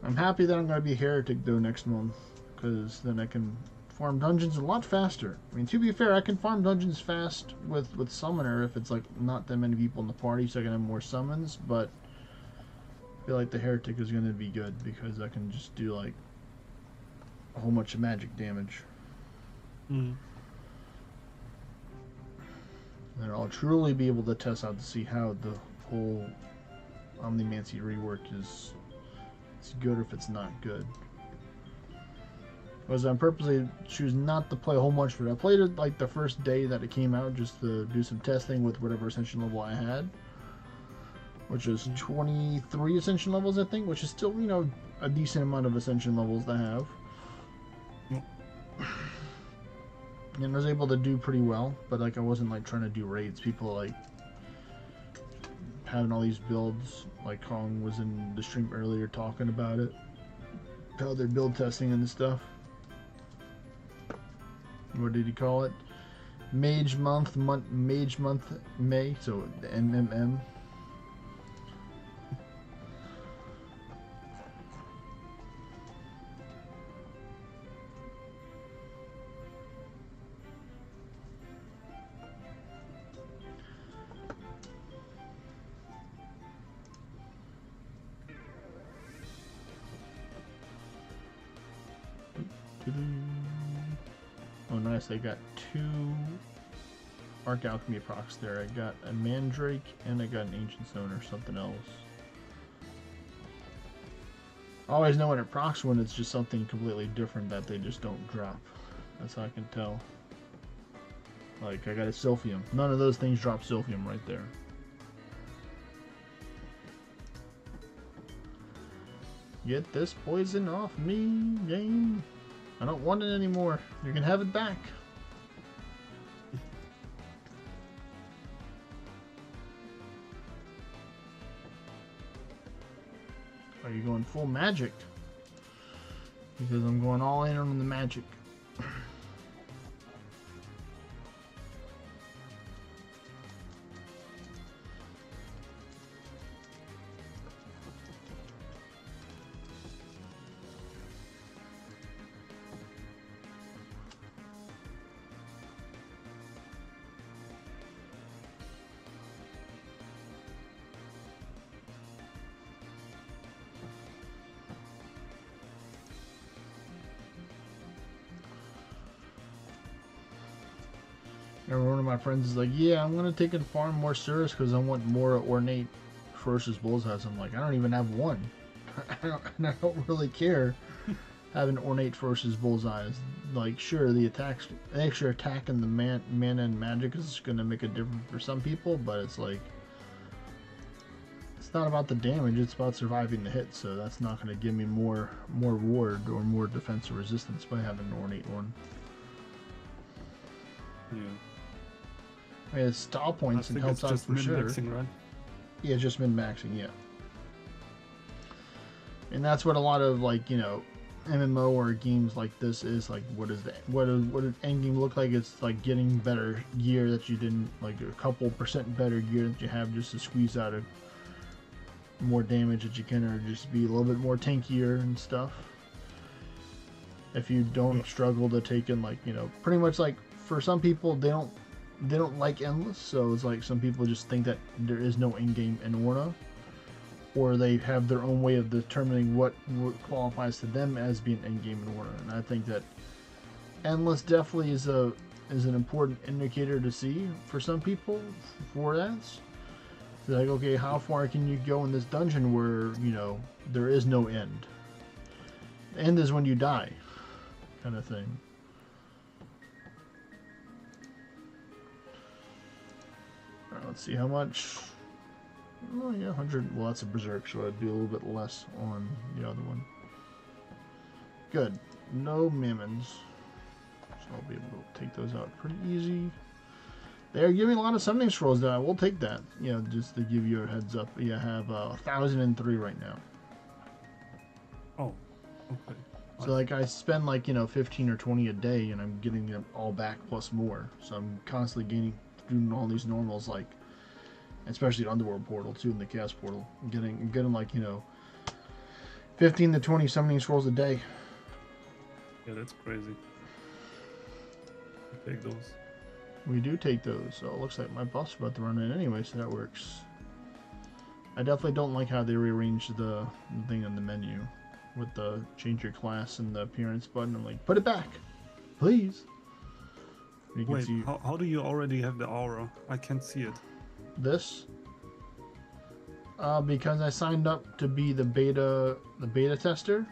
I'm happy that I'm going to be a heretic though next month, because then I can farm dungeons a lot faster. I mean, to be fair, I can farm dungeons fast with Summoner if it's like not that many people in the party, so I can have more summons, but I feel like the heretic is going to be good because I can just do like a whole bunch of magic damage. And I'll truly be able to test out to see how the whole Omnimancy rework is it's good or if it's not good. Because I purposely choose not to play a whole bunch of it. I played it like the first day that it came out just to do some testing with whatever ascension level I had. Which is 23 ascension levels, I think, which is still, you know, a decent amount of ascension levels to have. And I was able to do pretty well, but like I wasn't like trying to do raids. People like having all these builds, like Kong was in the stream earlier talking about it, how they're build testing and stuff. What did he call it? Mage month, May, so the MMM. Oh nice, I got 2 Arc Alchemy procs there. I got a Mandrake and I got an Ancient Stone or something else. I always know when it procs when it's just something completely different that they just don't drop. That's how I can tell. Like I got a Sylphium. None of those things drop Sylphium right there. Get this poison off me, game. I don't want it anymore. You can have it back. Are you going full magic? Because I'm going all in on the magic. And one of my friends is like, yeah, I'm going to take and farm more Cirrus because I want more ornate ferocious bullseyes. I'm like, I don't even have one. I don't really care having ornate ferocious bullseyes. Like, sure, the extra attack and the mana and magic is going to make a difference for some people, but it's like, it's not about the damage, it's about surviving the hit, so that's not going to give me more ward or more defense or resistance by having an ornate one. Yeah. I mean, it's stall points and helps out for sure. Right? Yeah, just min-maxing, yeah. And that's what a lot of, like, you know, MMO or games like this is. Like, what does endgame look like? It's like getting better gear that you didn't, like a couple % better gear that you have just to squeeze out of more damage that you can, or just be a little bit more tankier and stuff. If you don't struggle to take in, like, you know, pretty much like for some people they don't like endless, so it's like some people just think that there is no endgame in Orna, or they have their own way of determining what qualifies to them as being endgame in Orna. And I think that endless definitely is an important indicator to see for some people for that. It's like, okay, how far can you go in this dungeon where, you know, there is no end? The end is when you die, kind of thing. Let's see how much. Oh yeah, 100. Well, that's a berserk, so I'd be a little bit less on the other one. Good. No mammons, so I'll be able to take those out pretty easy. They're giving a lot of summoning scrolls though. I will take that. You know, just to give you a heads up. You have 1,003 right now. Oh, okay. So like I spend like, you know, 15 or 20 a day, and I'm getting them all back plus more. So I'm constantly doing all these normals, like especially the Underworld portal too, and the Chaos portal. I'm getting like, you know, 15 to 20 summoning scrolls a day. Yeah, that's crazy. Take those. We do take those. So it looks like my buff's about to run in anyway, so that works. I definitely don't like how they rearranged the thing on the menu with the change your class and the appearance button. I'm like, put it back, please. You can Wait, see how do you already have the aura? I can't see it. this. Because I signed up to be the beta tester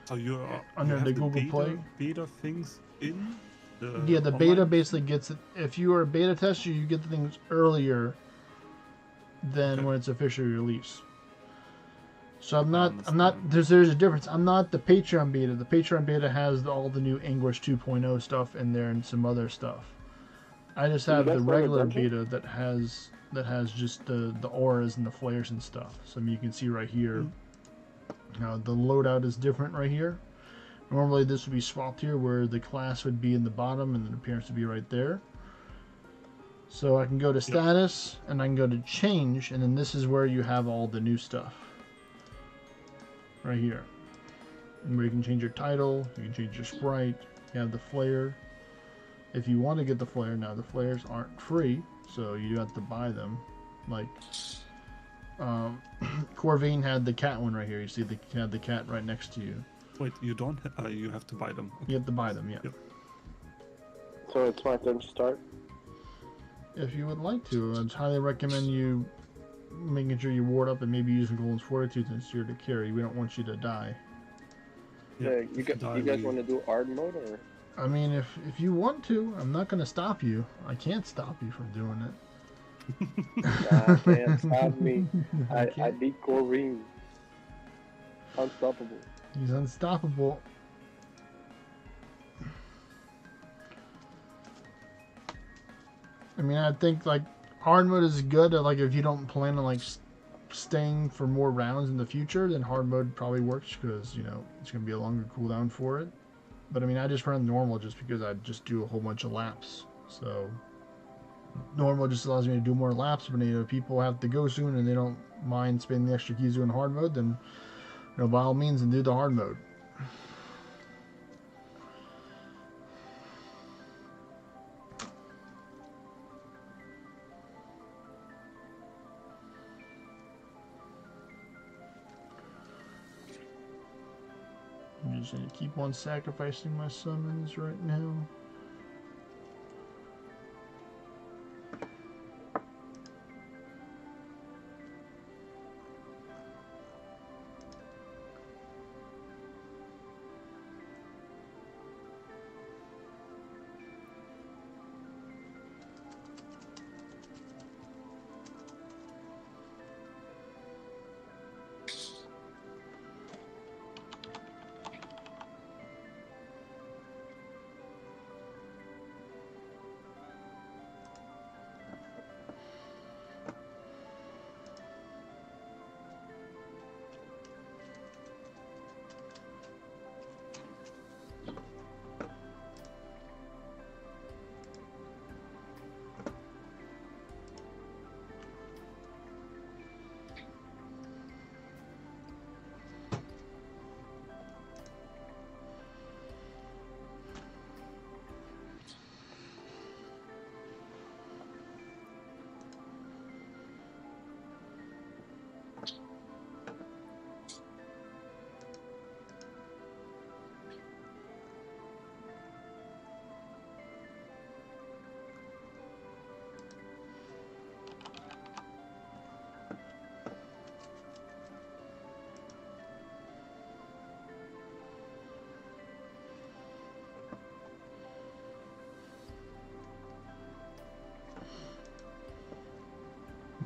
So you under have the Google Play. beta things in the Yeah, the beta online? basically gets it. If you are a beta tester, you get the things earlier than Okay. when it's officially released. So I'm understand. not. There's a difference. I'm not the Patreon beta. The Patreon beta has all the new English 2.0 stuff in there and some other stuff. I just You have guys the play regular Redemption? beta that has just the auras and the flares and stuff. So you can see right here. The loadout is different right here. Normally this would be swapped here where the class would be in the bottom and the appearance would be right there. So I can go to status and I can go to change, and then this is where you have all the new stuff. Right here. And where you can change your title, you can change your sprite, you have the flare. If you want to get the flare, now the flares aren't free, so you have to buy them. Like Corvine had the cat one right here. You see had the cat right next to you. Wait, you don't? You have to buy them. Okay. You have to buy them, yeah. Yep. So it's my turn to start. If you would like to, I'd highly recommend you making sure you ward up and maybe using Golden's Fortitude since you're the carry. We don't want you to die. Yeah, If you guys want to do art mode or? I mean, if you want to, I'm not going to stop you. I can't stop you from doing it. Nah, can't stop me. I can't. beat Corvine. Unstoppable. He's unstoppable. I mean, I think like hard mode is good. Like if you don't plan on like staying for more rounds in the future, then hard mode probably works because it's gonna be a longer cooldown for it. But I mean, I just run normal just because I just do a whole bunch of laps. So normal just allows me to do more laps. But people have to go soon and they don't mind spending the extra keys doing hard mode, then by all means, and do the hard mode. I'm just going to keep on sacrificing my summons right now.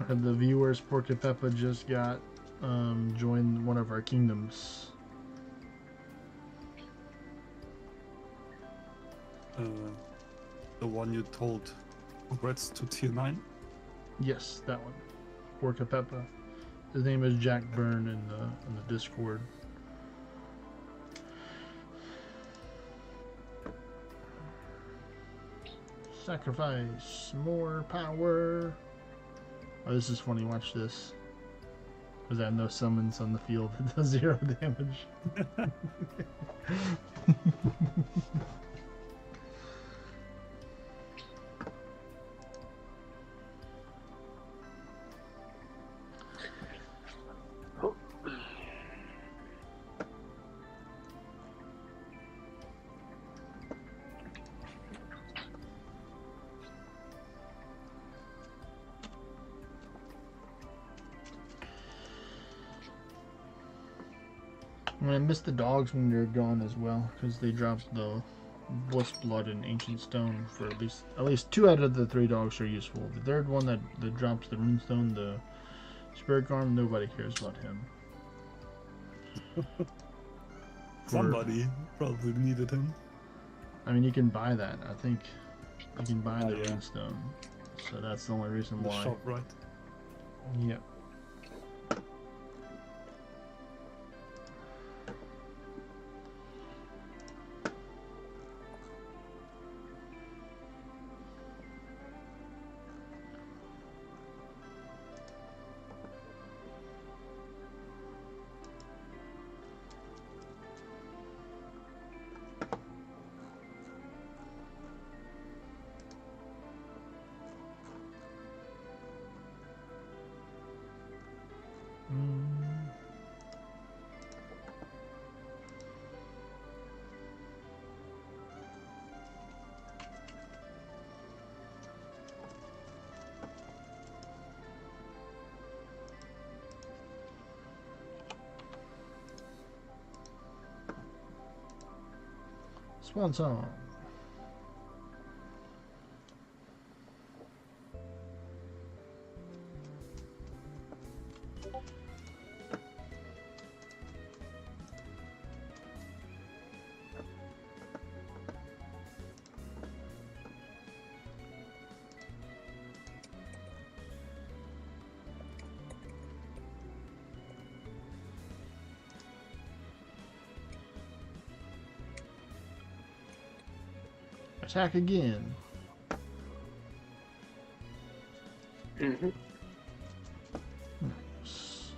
The viewers, Porky Peppa just got joined one of our kingdoms. The one you told congrats to tier 9? Yes, that one. Porky Peppa. His name is Jack Byrne in the Discord. Sacrifice more power. Oh, this is funny. Watch this. Because I have no summons on the field. It does 0 damage. mean, I miss the dogs when they're gone as well, because they dropped the Bliss Blood and Ancient Stone for at least 2 out of the 3 dogs are useful. The third one that drops the Runestone, the Spirit Arm, nobody cares about him. Somebody probably needed him. I mean, you can buy that. I think you can buy the yeah. Runestone, so that's the only reason The why. shop, right? Yep. Swan song. Attack again. Mm-hmm. Nice.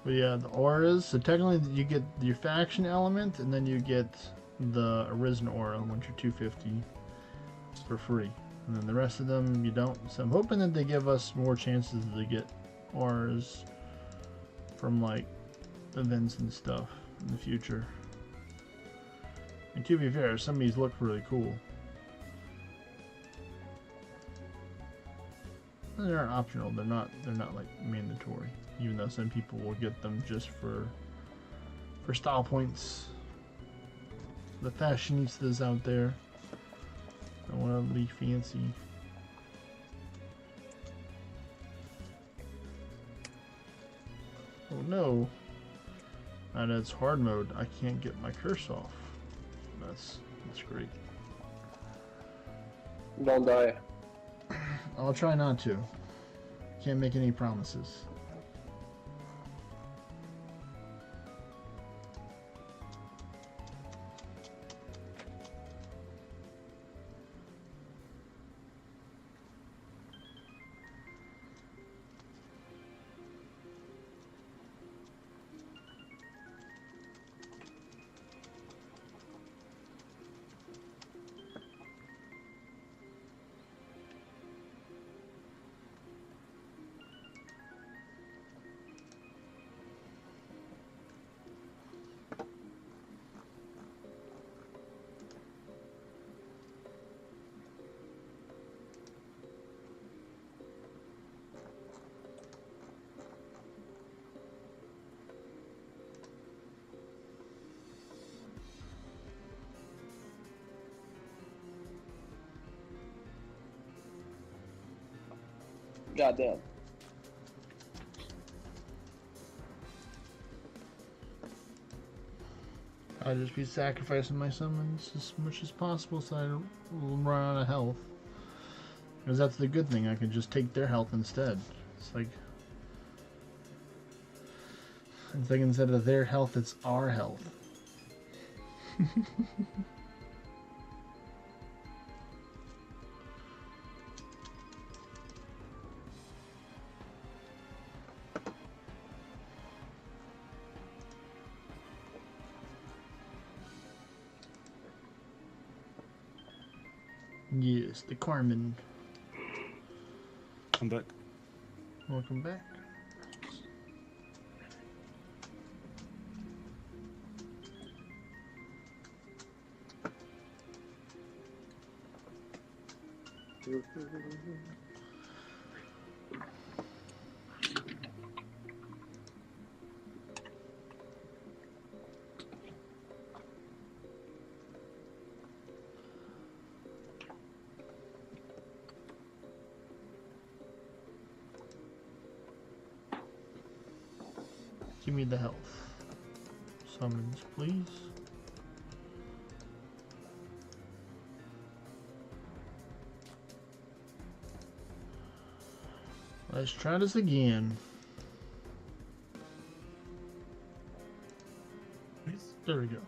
But yeah, the auras. So technically, you get your faction element, and then you get the Arisen aura once you're 250 for free. And then the rest of them you don't. So I'm hoping that they give us more chances to get auras from like events and stuff in the future. And to be fair, some of these look really cool. And they're optional. They're not like mandatory. Even though some people will get them just for style points. The fashionistas out there. I want to be fancy. Oh no! And it's hard mode. I can't get my curse off. That's great. Don't die. I'll try not to. Can't make any promises. Goddamn. I'll just be sacrificing my summons as much as possible so I don't run out of health. Because that's the good thing, I can just take their health instead. It's like instead of their health, it's our health. Yes, the Carmen. I'm back. Welcome back. Give me the health. Summons, please. Let's try this again. Please. There we go.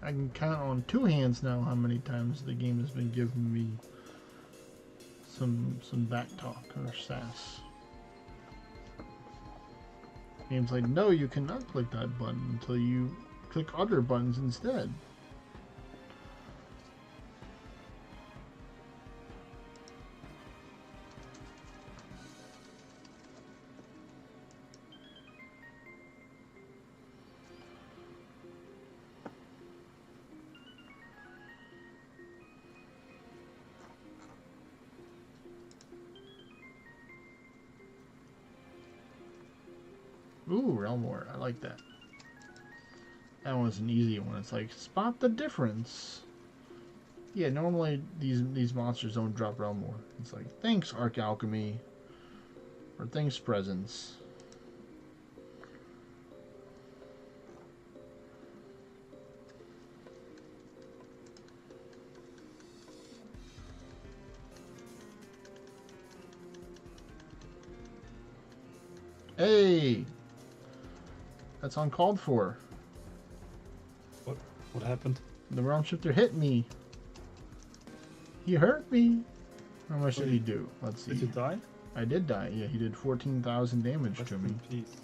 I can count on two hands now how many times the game has been giving me some back talk or sass. Game's like, no, you cannot click that button until you click other buttons instead. Ooh, Realm War. I like that. That one's an easy one. It's like, spot the difference. Yeah, normally these monsters don't drop Realm War. It's like, thanks, Arc Alchemy. Or thanks, Presence. Hey! That's uncalled for. What happened? The Realm Shifter hit me. He hurt me. How much did he do? Let's see. Did you die? I did die. Yeah, he did 14,000 damage Rest to me. in peace.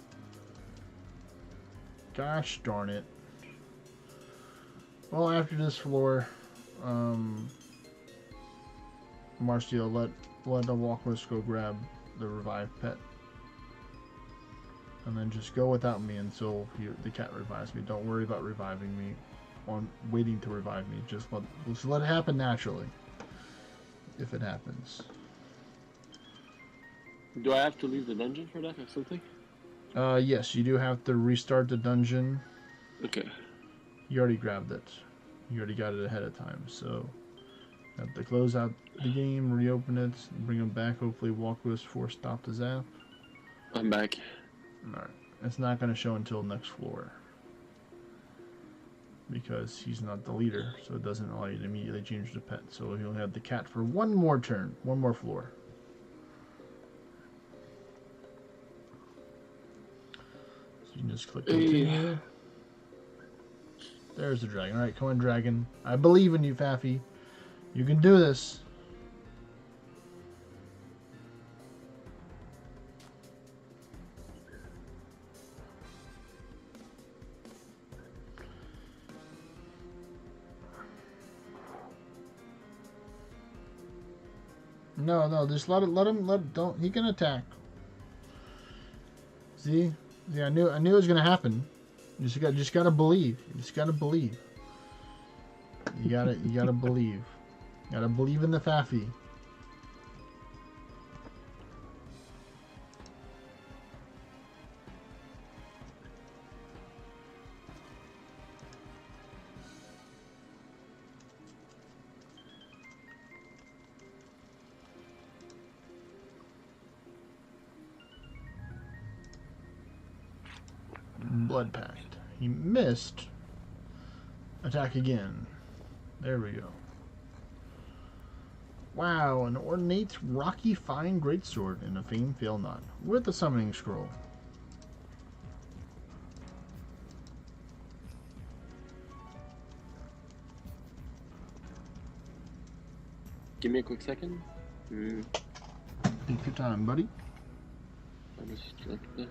Gosh darn it. Well, after this floor, Marcio, let the Walkwist go grab the revived pet. And then just go without me until the cat revives me. Don't worry about reviving me. On waiting to revive me. Just let it happen naturally. If it happens. Do I have to leave the dungeon for that or something? Yes, you do have to restart the dungeon. Okay. You already grabbed it. You already got it ahead of time, so you have to close out the game, reopen it, bring them back. Hopefully, Walkwist force stop the zap. I'm back. Alright. It's not going to show until next floor. Because he's not the leader, so it doesn't allow you to immediately change the pet. So he'll have the cat for one more turn, one more floor. So you can just click continue. There's the dragon. Alright, come on, dragon. I believe in you, Faffy. You can do this. No, just let him, don't, he can attack. See, I knew it was gonna happen. You just gotta believe. You just gotta believe. You gotta believe. You gotta believe in the Faffy. Blood Pact. He missed. Attack again. There we go. Wow, an ornate, rocky, fine greatsword and a famed fail not with a summoning scroll. Give me a quick second. Take your time, buddy. I'll just like this.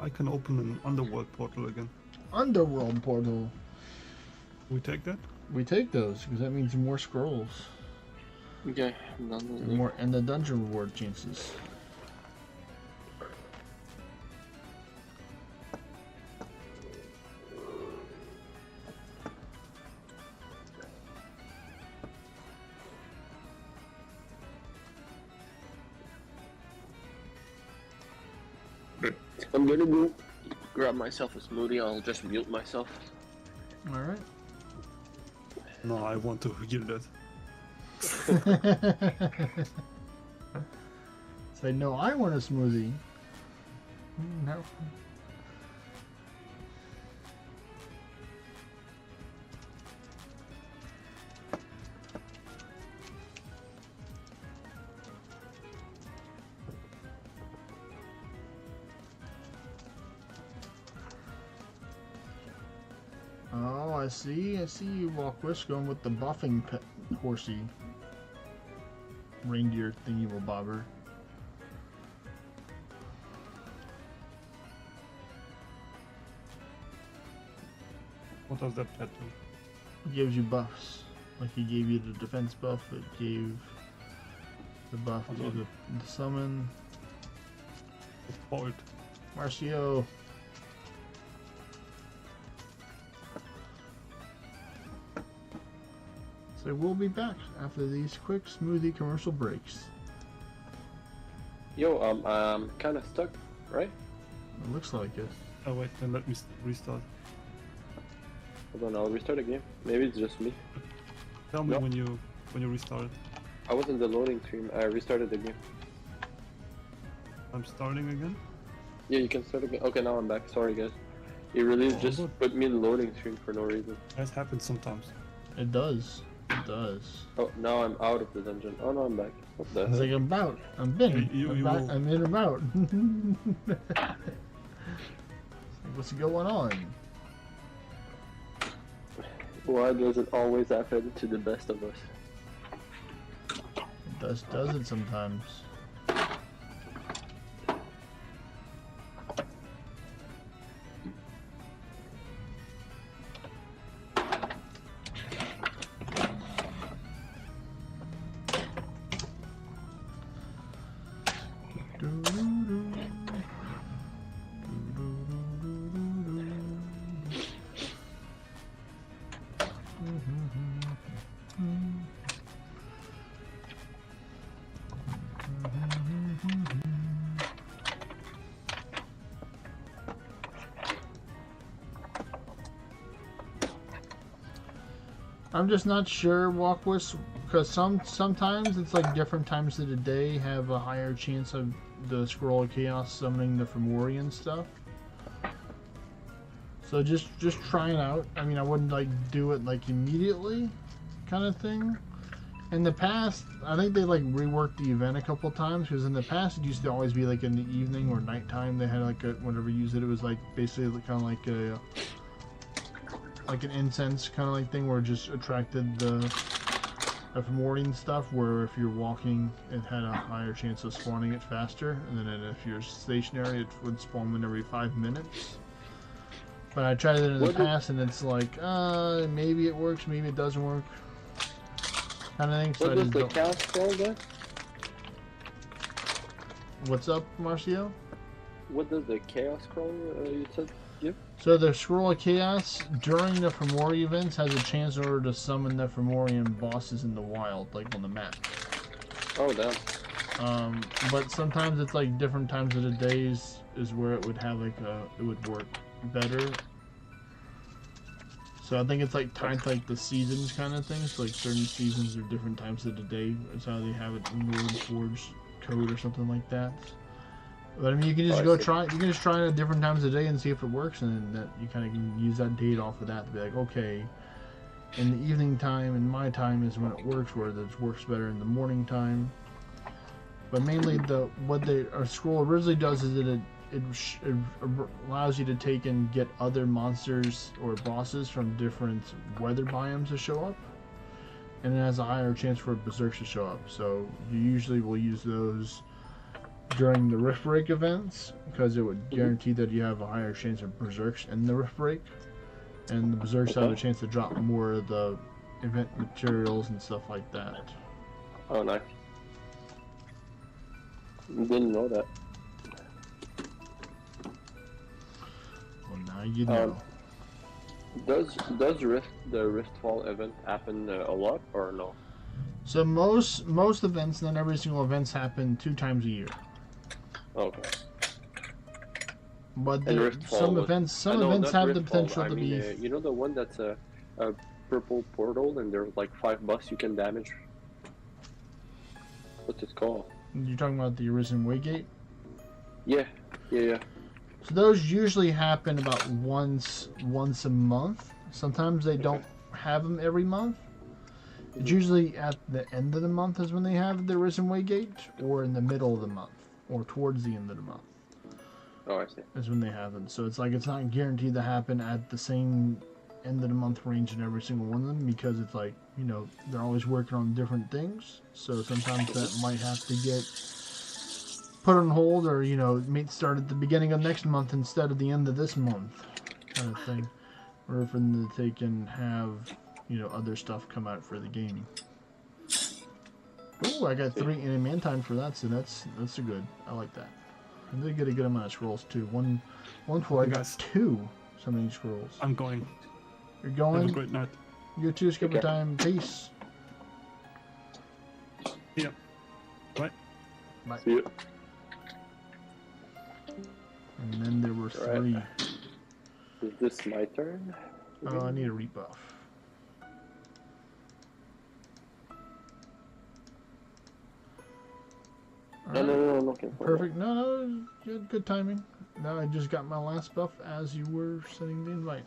I can open an underworld portal again. Underworld portal. We take that? We take those because that means more scrolls. Okay, I'm done with it. More and the dungeon reward chances. I'm gonna go grab myself a smoothie. I'll just mute myself. All right. No, I want to hear that. Say no. I want a smoothie. No. Oh, I see. I see you, Walkwist, going with the buffing pet horsey reindeer thingy bobber. What does that pet do? It gives you buffs. Like he gave you the defense buff, it gave the buff to the summon. Point. Marcio. So we'll be back after these quick smoothie commercial breaks. Yo, I'm kind of stuck, right? It looks like it. Oh wait, then let me restart. Hold on, I'll restart the game. Maybe it's just me. Tell me No. when you restart. I was in the loading screen. I restarted the game. I'm starting again. Yeah, you can start again. Okay, now I'm back. Sorry, guys. It really Oh, just good. put me in the loading screen for no reason. That happens sometimes. It does. It does. Oh, now I'm out of the dungeon. Oh, no, I'm back. What the It's heck? like I'm about. I'm been. You- I'm, you back, will- I'm in about. It's like, what's going on? Why does it always happen to the best of us? It does it sometimes. I'm just not sure, Walkwist, because sometimes it's like different times of the day have a higher chance of the Scroll of Chaos summoning the Fomoria and stuff. So just try it out. I mean, I wouldn't like do it like immediately, kind of thing. In the past, I think they like reworked the event a couple times, because in the past it used to always be like in the evening or nighttime. They had like a, whenever you use it, it was like basically kind of like a like an incense kind of like thing where it just attracted the Fomorian stuff, where if you're walking it had a higher chance of spawning it faster, and then if you're stationary it would spawn one every 5 minutes. But I tried it in the past and it's like, maybe it works, maybe it doesn't work, kind of thing. So What I does just the don't... chaos scroll do? What's up, Marcio? What does the chaos scroll you said give? So the Scroll of Chaos during the Fomoria events has a chance in order to summon the Fomorian bosses in the wild, like on the map. Oh, damn. But sometimes it's like different times of the days is where it would have like it would work better. So I think it's like tied to like the seasons kind of thing. So like certain seasons or different times of the day is how they have it in Lord Forge code or something like that. But I mean, you can just go try. You can just try it at different times of the day and see if it works, and then that you kind of can use that data off of that to be like, okay, in the evening time and my time is when it works, where it works better in the morning time. But mainly, what the scroll originally does is that it allows you to take and get other monsters or bosses from different weather biomes to show up, and it has a higher chance for berserks to show up. So you usually will use those during the Rift Break events, because it would guarantee that you have a higher chance of berserks in the Rift Break, and the berserks have a chance to drop more of the event materials and stuff like that. Oh, nice. Didn't know that. Well, now you know. Does the Riftfall event happen a lot or no? So most events, not every single events happen 2 times a year. Okay. But And there, Riftfall some was- events, no, not have the Riftfall, potential I to mean, be. you know the one that's a purple portal and there's like $5 you can damage? What's it called? You're talking about the Arisen Waygate. Yeah. So those usually happen about once a month. Sometimes they don't have them every month. It's usually at the end of the month is when they have the Arisen Waygate, or in the middle of the month, or towards the end of the month. Oh, I see. Is when they have them. So it's like it's not guaranteed to happen at the same end of the month range in every single one of them, because it's like, you know, they're always working on different things. So sometimes that might have to get put on hold, or, you know, it may start at the beginning of next month instead of the end of this month, kind of thing. Or if they can have, you know, other stuff come out for the game. Ooh, I got 3 adamantine for that, so that's a good. I like that. I did get a good amount of scrolls too. One for I got Yes. 2 summoning scrolls. I'm going. You're Have a going. great night. You too. Skipper Okay. time. Peace. Yeah. Bye. Bye. See you. And then there were Alright. 3. Is this my turn? Oh, I need a rebuff. No. Okay. Perfect. No, good timing. No, I just got my last buff as you were sending the invite.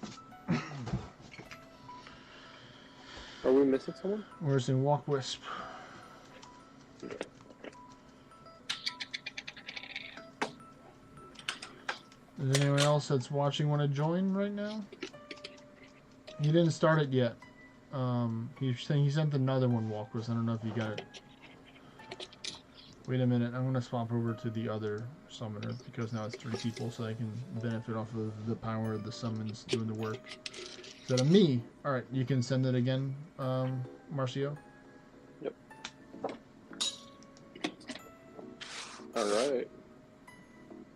Are we missing someone? Where's in Walk Wisp? Does anyone else that's watching want to join right now? He didn't start it yet. He sent another one, Walk Wisp. I don't know if you got it. Wait a minute, I'm gonna swap over to the other summoner because now it's 3 people, so I can benefit off of the power of the summons doing the work. Instead of me. Alright, you can send it again, Marcio. Yep. Alright.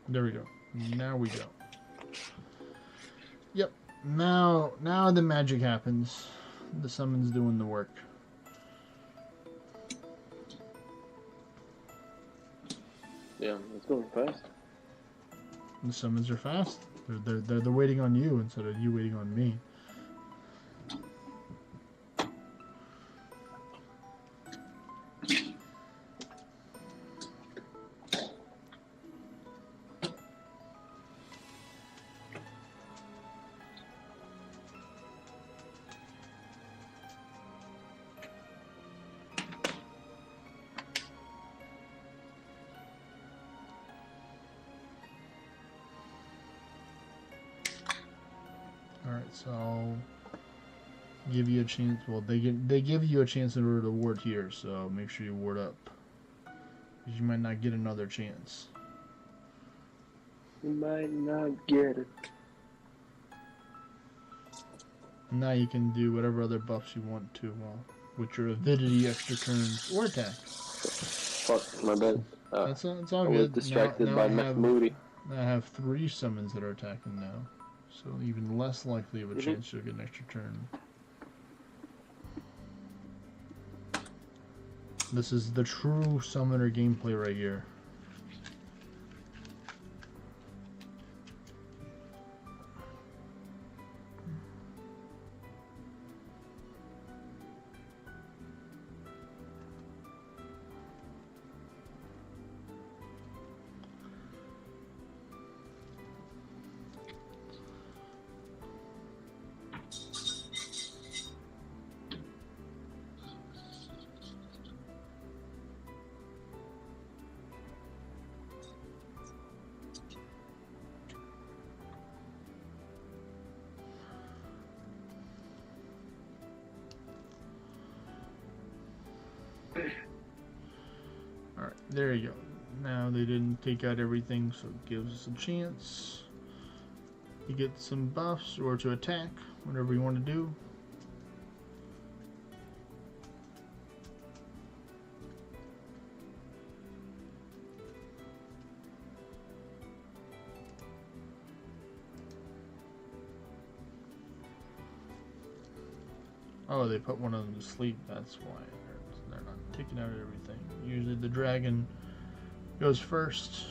There we go. Now we go. Yep. Now the magic happens. The summon's doing the work. Yeah, it's going fast. The summons are fast. They're waiting on you instead of you waiting on me. Alright, so I'll give you a chance. Well, they give you a chance in order to ward here, so make sure you ward up. Because you might not get another chance. You might not get it. Now you can do whatever other buffs you want to, with your avidity, extra turns, or attack. Fuck, my bad. It's all I was good. distracted now by I have, Moody. I have 3 summons that are attacking now. So even less likely of a chance you'll get an extra turn. This is the true summoner gameplay right here. Alright, there you go. Now they didn't take out everything, so it gives us a chance. You get some buffs or to attack, whatever you want to do. Oh, they put one of them to sleep, that's why. They're not taking out everything. Usually the dragon goes first.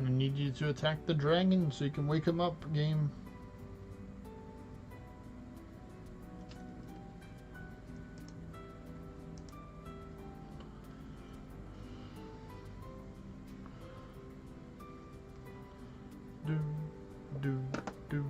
gonna need you to attack the dragon so you can wake him up, game. Do, do, do.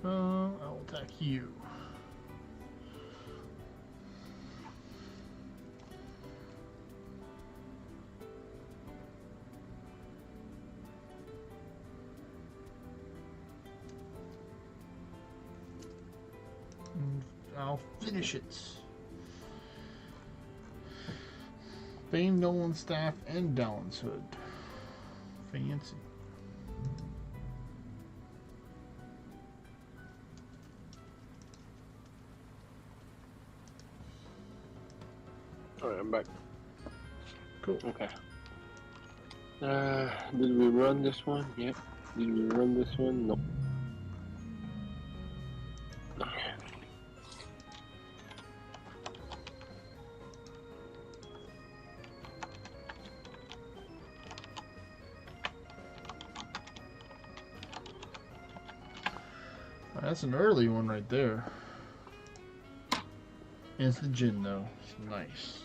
I'll attack you. And I'll finish it. Fame, Nolan's staff, and Dallin's hood. Fancy. Alright, I'm back. Cool. Okay. Did we run this one? Yep. Did we run this one? No. Okay. That's an early one right there. It's the gin though. It's nice.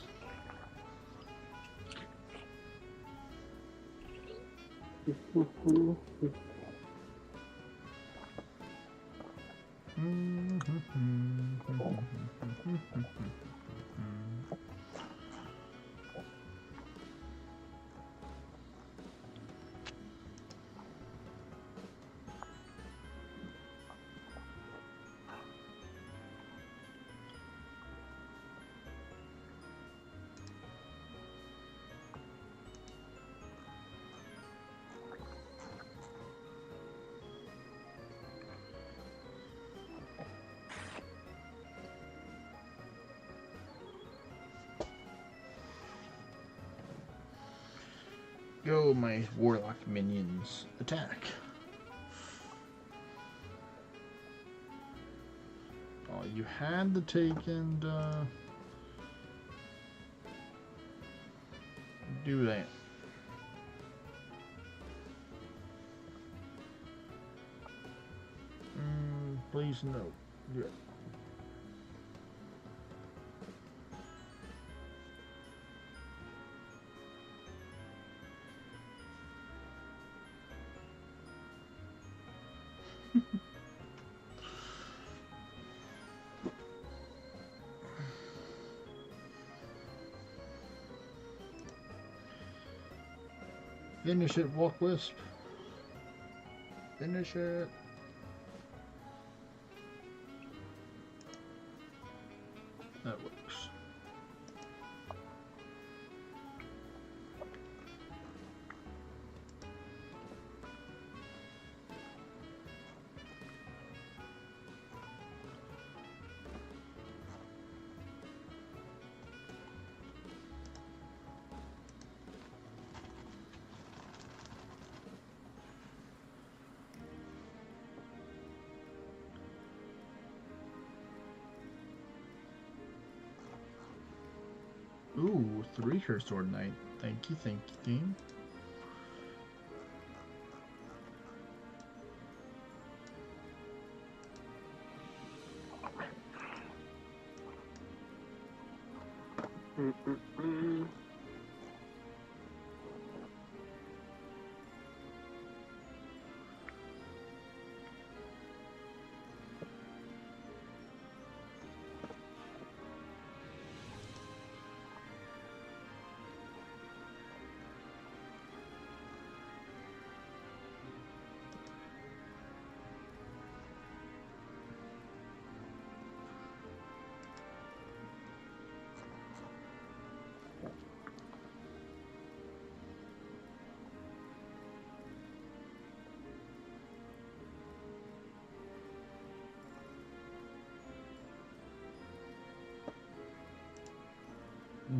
Go, my warlock minions. Attack. Oh, you had to take and do that. Please no. Good. Finish it, Walk Wisp. Finish it. That works. Ooh, 3 Curse Sword Knight. Thank you, game.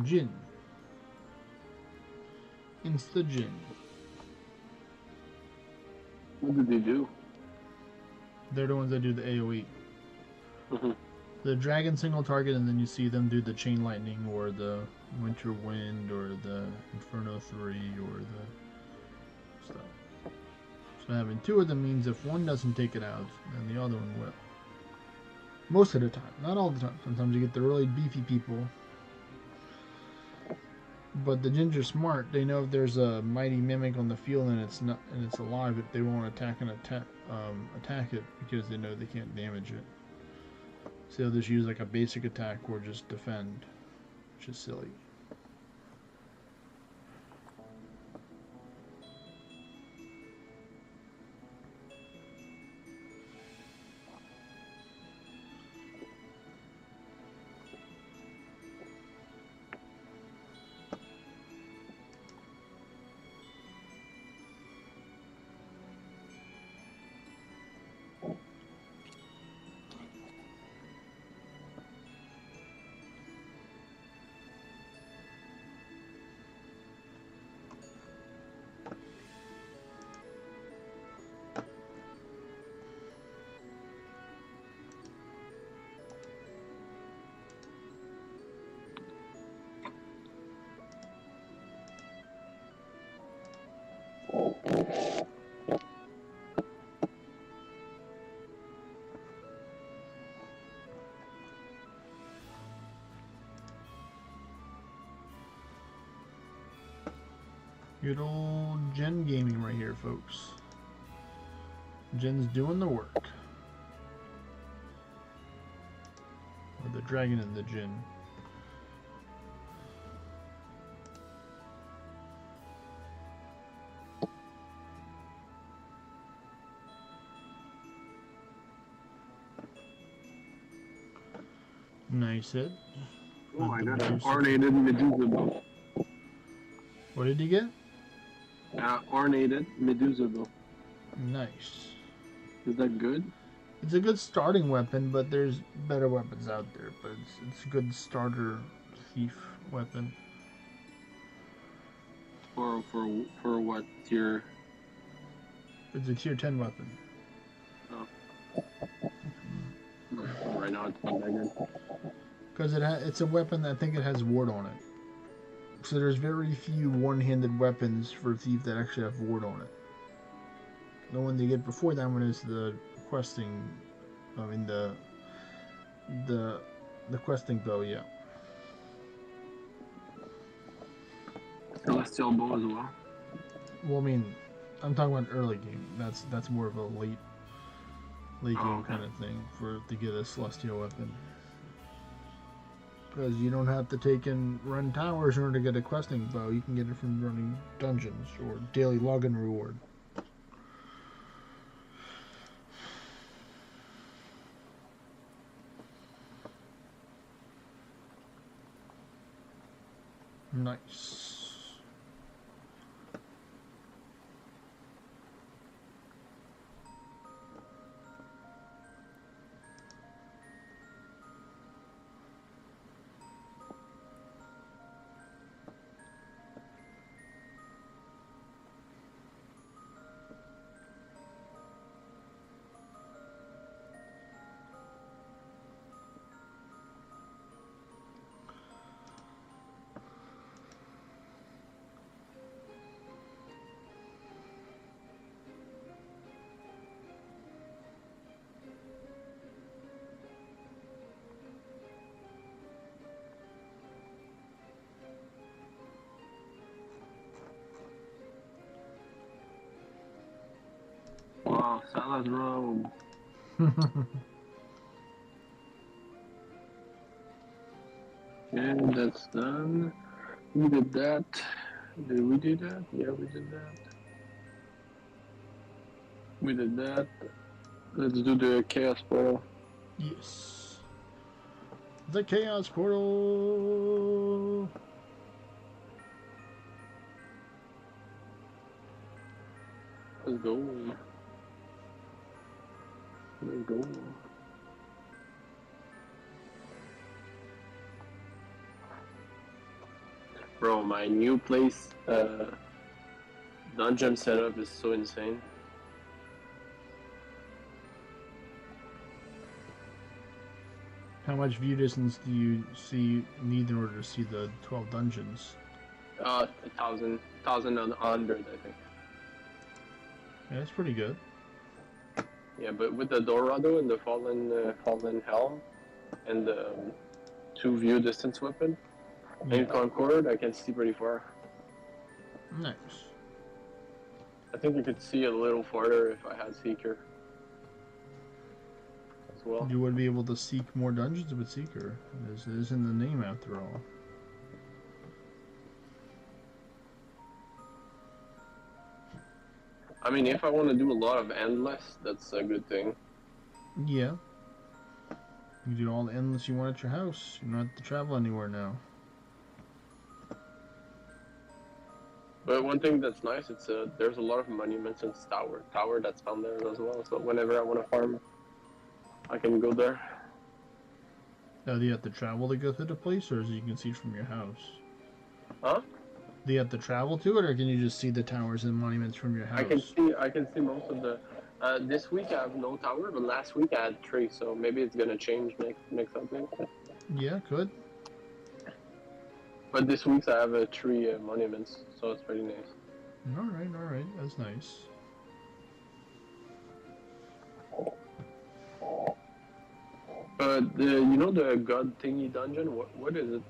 Jin. Insta Jin. What did they do? They're the ones that do the AoE. Mm-hmm. The dragon single target, and then you see them do the chain lightning or the winter wind or the inferno 3 or the stuff. So having two of them means if one doesn't take it out, then the other one will. Most of the time, not all the time. Sometimes you get the really beefy people. But the Ginger's smart. They know if there's a mighty mimic on the field and it's not and it's alive, if they won't attack it because they know they can't damage it. So they'll just use like a basic attack or just defend, which is silly. Good old Jen gaming right here, folks. Jen's doing the work. Or the dragon and the Jin. Nice hit. Oh, I got an Medusa. ornated Medusa bow. What did you get? Ornated Medusa bow. Nice. Is that good? It's a good starting weapon, but there's better weapons out there. But it's a good starter thief weapon. For what tier? It's a tier 10 weapon. Right now it's not that good. Because it's a weapon that I think it has ward on it. So there's very few one-handed weapons for a thief that actually have ward on it. The one they get before that one is the questing. I mean the questing bow, yeah. Celestial bow as well. Well, I mean, I'm talking about early game. That's more of a late game okay. kind of thing to get a celestial weapon. Because you don't have to take and run towers in order to get a questing bow. You can get it from running dungeons or daily login reward. Nice. Wow, Salah's robe. And that's done. We did that. Did we do that? Yeah, we did that. We did that. Let's do the chaos portal. Yes. The Chaos Portal. Let's go. Let's go. Bro, my new place dungeon setup is so insane. How much view distance do you need in order to see the 12 dungeons? 1,000 1,100, I think. Yeah, that's pretty good. Yeah, but with the Dorado and the Fallen Helm and the 2 view distance weapon and Concord, I can see pretty far. Nice. I think you could see a little farther if I had Seeker as well. You would be able to seek more dungeons with Seeker. It is in the name after all. I mean, if I want to do a lot of endless, that's a good thing. Yeah. You can do all the endless you want at your house. You don't have to travel anywhere now. But one thing that's nice, it's there's a lot of monuments in tower that's found there as well. So whenever I want to farm, I can go there. Now, do you have to travel to go to the place, or is it you can see from your house? Huh? Do you have to travel to it, or can you just see the towers and monuments from your house? I can see most of the. This week I have no tower, but last week I had 3, so maybe it's gonna change next update. Yeah, could. But this week I have 3 monuments, so it's pretty nice. All right, that's nice. You know the god thingy dungeon? What is it?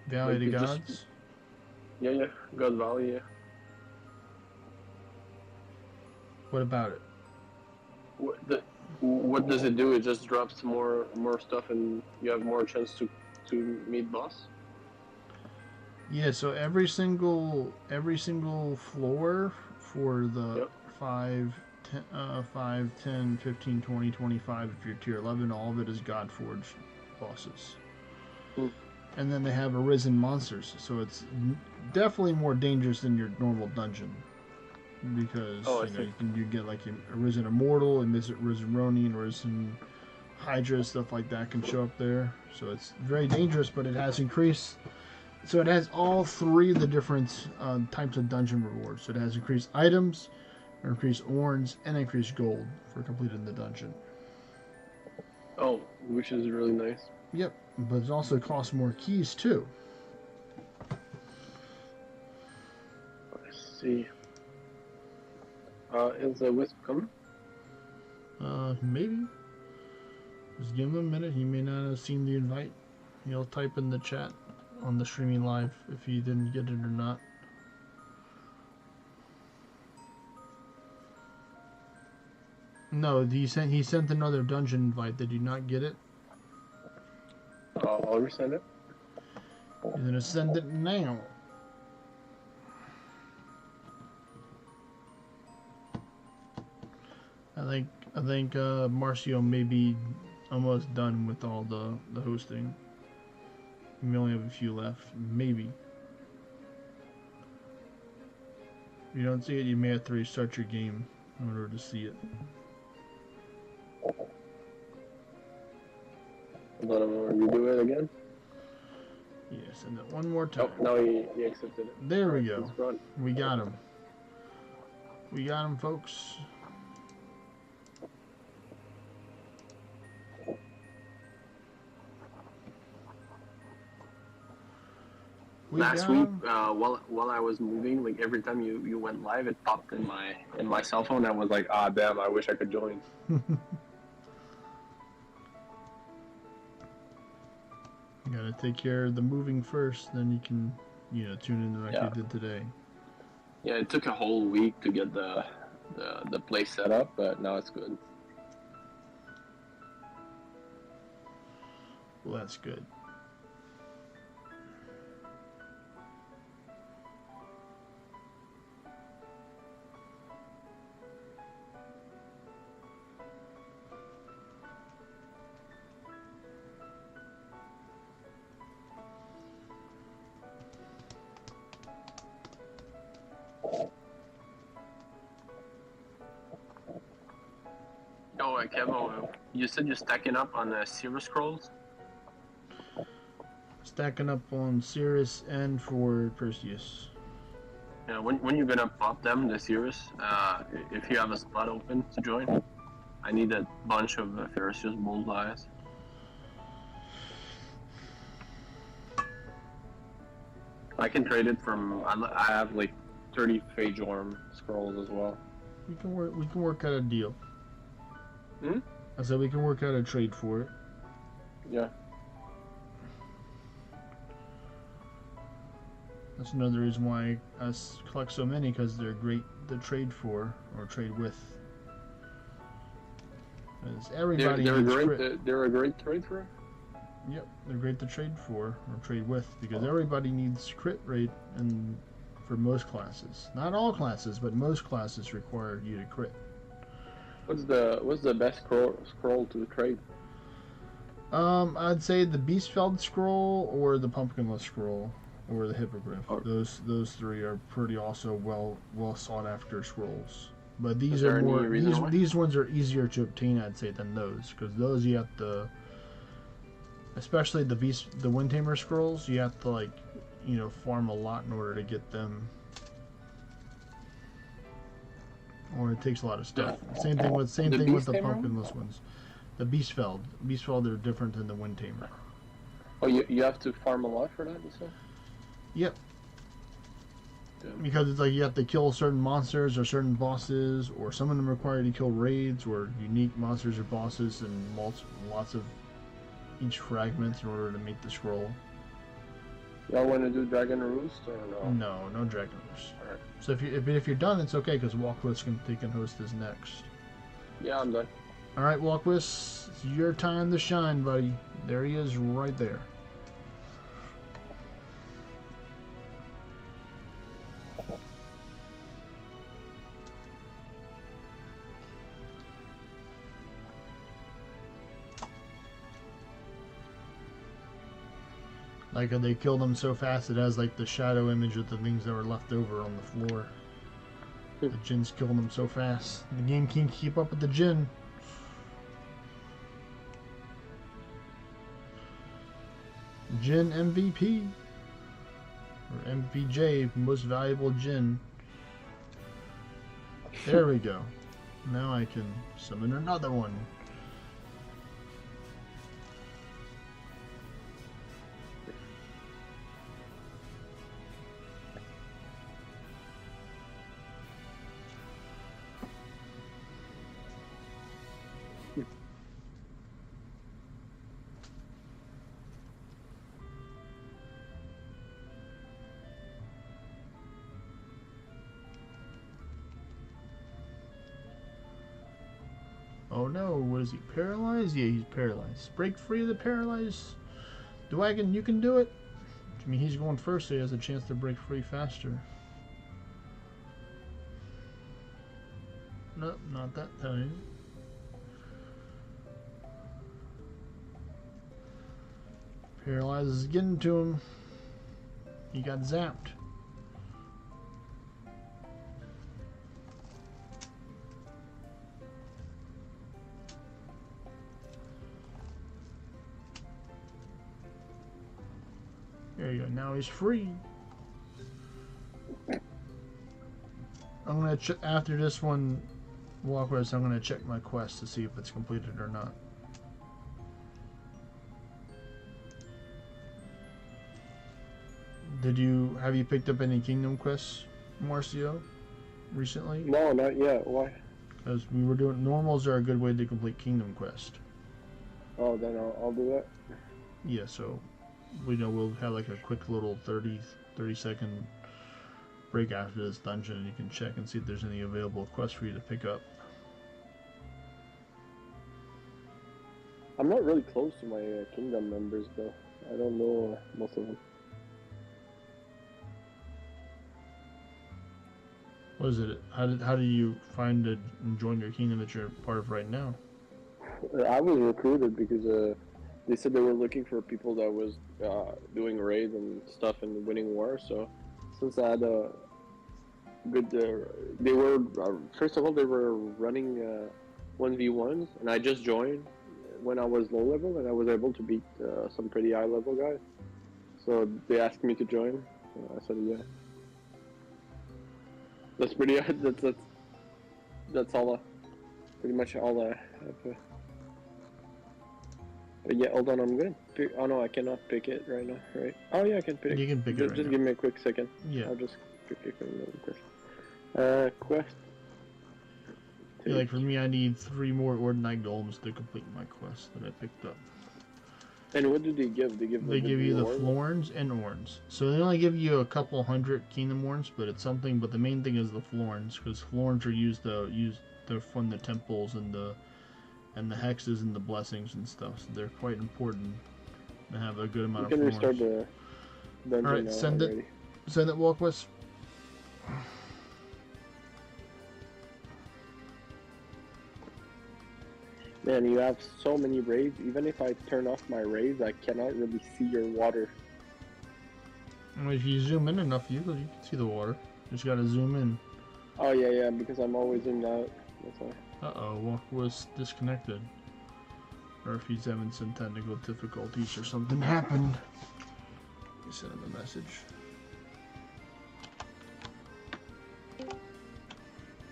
Valley of the Like, it Gods. just- Yeah, God Valley. Yeah. What about it? What does it do? It just drops more stuff, and you have more chance to meet boss. Yeah, so every single floor for the Yep. 5, 10, 15, 20, 25, if you're tier 11, all of it is Godforged bosses. Hmm. And then they have arisen monsters, so it's definitely more dangerous than your normal dungeon. Because Oh, I you know see. you get like arisen immortal and arisen Ronin, arisen Hydra, stuff like that can show up there. So it's very dangerous, but it has increased. So it has all 3 of the different types of dungeon rewards. So it has increased items, increased orange, and increased gold for completing the dungeon. Oh, which is really nice. Yep, but it also costs more keys too. Let's see. Is the Wisp coming? Maybe. Just give him a minute. He may not have seen the invite. He'll type in the chat on the streaming live if he didn't get it or not. No, he sent another dungeon invite. Did you not get it? I'll resend it. He's gonna send it now. I think Marcio may be almost done with all the hosting. We only have a few left, maybe. If you don't see it, you may have to restart your game in order to see it. Hold on, redo it again. Yeah, send it one more time. Oh, now he accepted it. There we go. It's gone. We got him. We got him, folks. Last week, while I was moving, like every time you went live, it popped in my cell phone. I was like, ah, damn! I wish I could join. You gotta take care of the moving first, then you can, tune in like you did today. Yeah, it took a whole week to get the place set up, but now it's good. Well, that's good. Oh, Kevo, you said you're stacking up on the Silver Scrolls? stacking up on Cirrus and for Perseus. Yeah, when you're gonna pop them, the Cirrus, if you have a spot open to join, I need a bunch of Perseus bullseyes. I can trade it from. I have like 30 Phage Orm scrolls as well. We can work out a deal. Hmm? I said we can work out a trade for it. Yeah. That's another reason why I collect so many, because they're great to trade for or trade with. Because everybody They're needs great. crit. They're a great trade for. Yep, they're great to trade for or trade with, because everybody needs crit rate, and for most classes, not all classes, but most classes require you to crit. What's the best scroll to trade? I'd say the Beastfeld scroll or the Pumpkinless scroll or the Hippogriff. Oh. Those three are pretty also well sought after scrolls. But these Is there are any more reason why? these ones are easier to obtain, I'd say, than those, because those you have to, especially the Wind Tamer scrolls, you have to farm a lot in order to get them. Or it takes a lot of stuff. Same thing with the Beast Tamer? Pumpkinless ones. The Beastfeld are different than the Wind Tamer. Oh, you have to farm a lot for that, you said? Yep. Yeah. Because it's like you have to kill certain monsters or certain bosses, or some of them require you to kill raids or unique monsters or bosses, and lots of each fragments in order to make the scroll. Y'all want to do Dragon Roost or no? No Dragon Roost. Alright. So if you're done, it's okay, because Walkwist can host this next. Yeah, I'm done. All right, Walkwist, it's your time to shine, buddy. There he is, right there. Like, they killed him so fast, it has like the shadow image of the things that were left over on the floor. The Jin's killing them so fast. The game can't keep up with the Jin. Jin MVP. Or MVJ, most valuable Jin. There we go. Now I can summon another one. Oh no, what is he, paralyzed? Yeah, he's paralyzed. Break free of the paralyzed. You can do it. I mean, he's going first, so he has a chance to break free faster. Nope, not that time. Paralyzed is getting to him. He got zapped. There you go. Now he's free. I'm gonna after this one, Walkwest, I'm gonna check my quest to see if it's completed or not. Have you picked up any Kingdom quests, Marcio, recently? No, not yet. Why? Because we were doing normals are a good way to complete Kingdom quest. Oh, then I'll do that. Yeah, so we'll have like a quick little 30-second break after this dungeon, and you can check and see if there's any available quests for you to pick up. I'm not really close to my kingdom members though. I don't know most of them. What is it? How do you find and join your kingdom that you're part of right now? I was recruited because they said they were looking for people that was doing raids and stuff and winning war. So since I had a good, they were first of all they were running 1v1s, and I just joined when I was low level, and I was able to beat some pretty high level guys. So they asked me to join. So I said yeah. That's pretty. That's all. Pretty much all I have. But yeah, hold on. I'm gonna pick. Oh no, I cannot pick it right now. Right? Oh yeah, I can pick. You can pick it right Just now. give me a quick second. Yeah. I'll just pick it from the quest. Quest. Yeah, like for me, I need 3 more Ordinite Golems to complete my quest that I picked up. And what do they give? They give. They give you the reward? Florins and Orns. So they only give you a couple hundred Kingdom Orns, but it's something. But the main thing is the Florins, because Florins are used to fund the temples and the hexes and the blessings and stuff. So they're quite important to have a good amount You can of restart Florins. the dungeon. All right, now send already. it. Send it, Walkwest. Man, you have so many raids. Even if I turn off my raids, I cannot really see your water. Well, if you zoom in enough, you can see the water. Just gotta zoom in. Oh yeah, because I'm always in out. That's why. Uh-oh, Walkwest disconnected. Or if he's having some technical difficulties or something happened. Let me send him a message.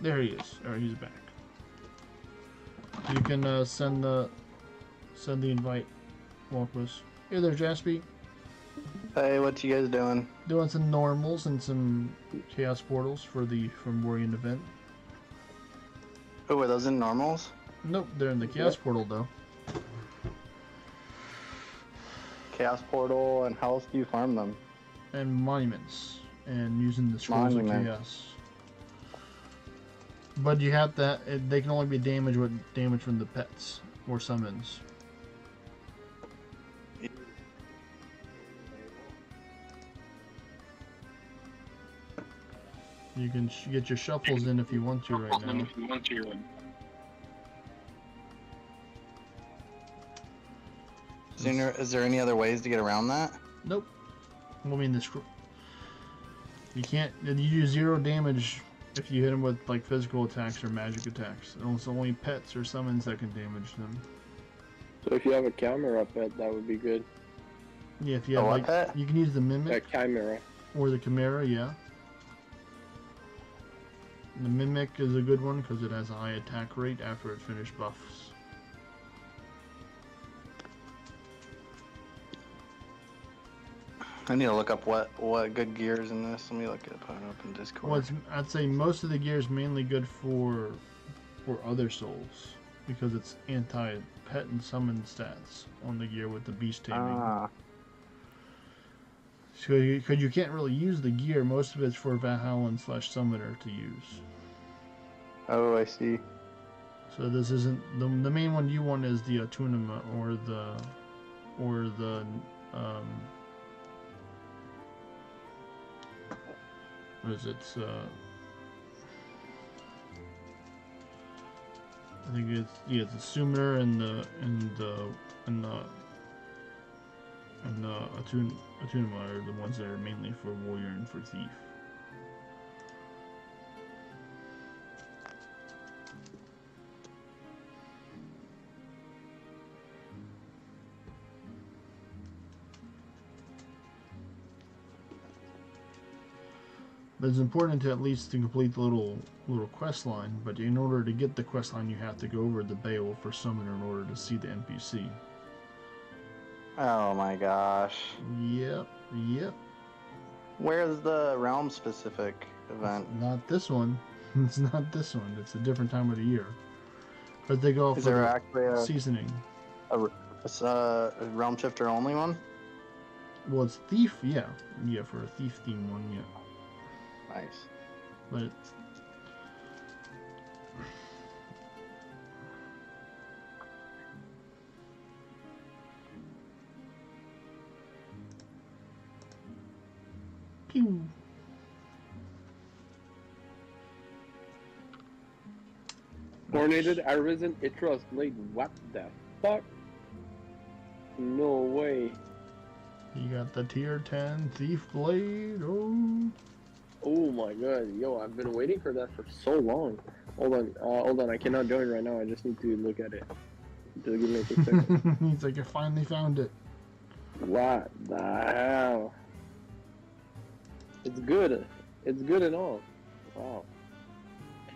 There he is. Alright, he's back. You can send the invite, Walkwest. Hey there, Jaspy. Hey, what you guys doing? Doing some normals and some chaos portals for the Fomoria event. Oh, are those in normals? Nope, they're in the chaos portal though. Chaos portal, and how else do you farm them? And monuments, and using the scrolls of Monument. chaos. But you have that. They can only be damaged with damage from the pets or summons. You can get your shuffles in if you want to right now. Is there any other ways to get around that? Nope. Well, I mean, you can't. You do 0 damage if you hit them with like physical attacks or magic attacks. And it's only pets or summons that can damage them. So if you have a camera pet, that would be good. Yeah, if you have like, pet? you can use the A mimic chimera. or the chimera. Yeah. The mimic is a good one because it has a high attack rate after it finishes buffs. I need to look up what good gear is in this. Let me look it up in Discord. Well, I'd say most of the gear is mainly good for other souls because it's anti-pet and summon stats on the gear with the beast taming. Ah, So because you can't really use the gear, most of it's for Valhallan / Summoner to use. oh, I see. So this isn't the main one you want is the Nocturna or the what is it? I think it's the Summoner and the Nocturna are the ones that are mainly for warrior and for thief. But it's important to at least to complete the little quest line. But in order to get the quest line, you have to go over the Beowulf for Summoner in order to see the NPC. Oh my gosh. Yep. Where's the realm specific event? It's not this one. It's not this one. It's a different time of the year. But they go Is for there the actually a seasoning. realm shifter only one? Well, it's thief. Yeah, for a thief theme one. Yeah. Nice. But pew. Ornated Arisen Itros Blade. What the fuck? No way. You got the tier 10 thief blade. Oh. Oh my god, yo, I've been waiting for that for so long. Hold on, I cannot join right now, I just need to look at it. Just give me a quick second. He's like, I finally found it. What the hell? It's good. It's good and all. Wow.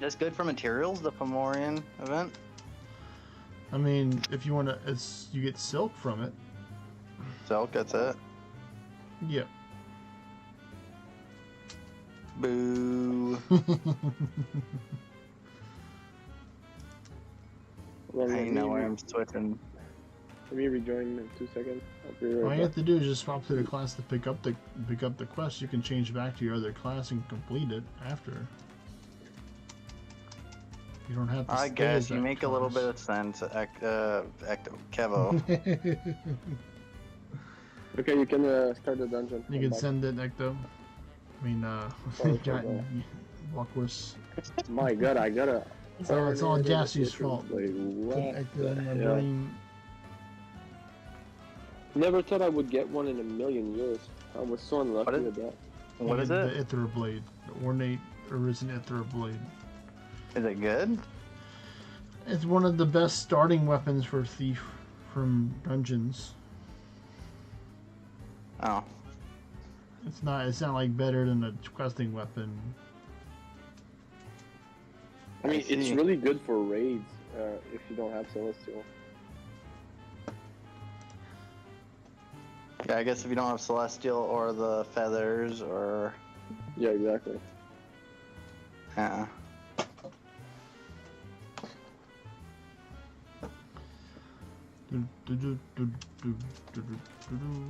That's good for materials, the Fomorian event. I mean, if you want to, you get silk from it. Silk, that's it. Yep. Boo. Well, I know where I'm switching. Let me rejoin in 2 seconds. I'll be All right you back. have to do is just swap to the class to pick up the quest. You can change back to your other class and complete it after. You don't have to. I stay guess as you that make a little bit class. of sense, Kevo. Okay, you can start the dungeon. You I'm can back. send it, Ecto. I mean, Sorry, got sorry. Walkwurst. My God, I gotta. It's all Orna Jassie's switches. fault. Like, what Ecto the in my hell? brain. Never thought I would get one in a million years. I was so unlucky What is- with that. What is The it? Ithra Blade. The ornate arisen Ithra Blade. Is it good? It's one of the best starting weapons for thief from dungeons. Oh. It's not like better than a questing weapon. I mean, it's see. really good for raids if you don't have Celestial. Yeah, I guess if you don't have Celestial or the feathers or... Yeah, exactly. Yeah.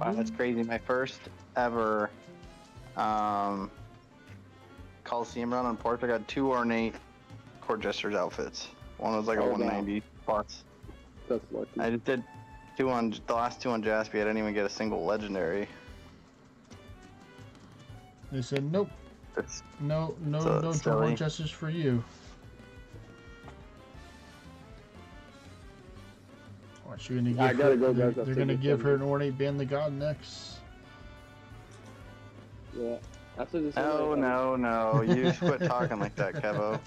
Wow, that's crazy. My first ever Coliseum run on Porch, I got 2 ornate court jester's outfits. One was like a Oh, wow. 190 plus. That's lucky. I just did the last 2 on Jaspy. I didn't even get a single legendary. They said nope. It's, No silly. trouble chesters for you. Watch, you're gonna give I gotta her, go, they're, guys. they're After gonna this give her an dungeon. ornate ban the god next. Yeah. After this. oh one, no, you quit talking like that, Kevo.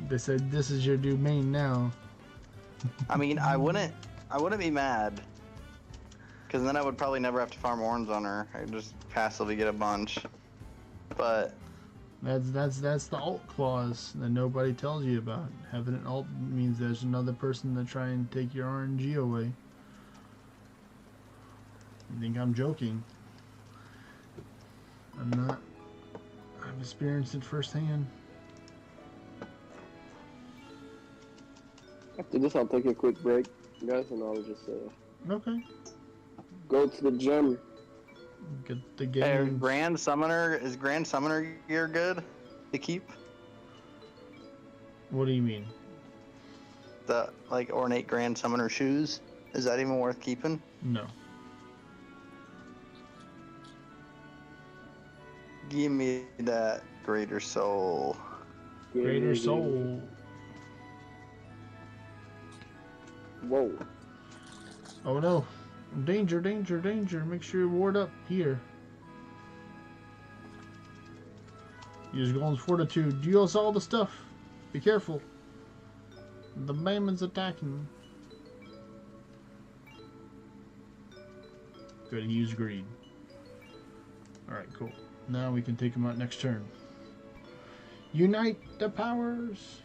They said this is your new main now. I mean, I wouldn't be mad, because then I would probably never have to farm orange on her. I would just passively get a bunch. But That's the alt clause that nobody tells you about. Having an alt means there's another person to try and take your RNG away. You think I'm joking? I'm not. I've experienced it firsthand. After this, I'll take a quick break, guys, and I'll just Okay. go to the gym. Get the hey, game. Grand Summoner gear good to keep? What do you mean? The like ornate Grand Summoner shoes? Is that even worth keeping? No. Give me that Greater Soul. Greater Soul. Whoa. Oh no. Danger, danger, danger. Make sure you ward up here. Use Golden's Fortitude. Deals all the stuff. Be careful. The Mammon's attacking. Good, he used Greed. Alright, cool. Now we can take him out next turn. Unite the powers!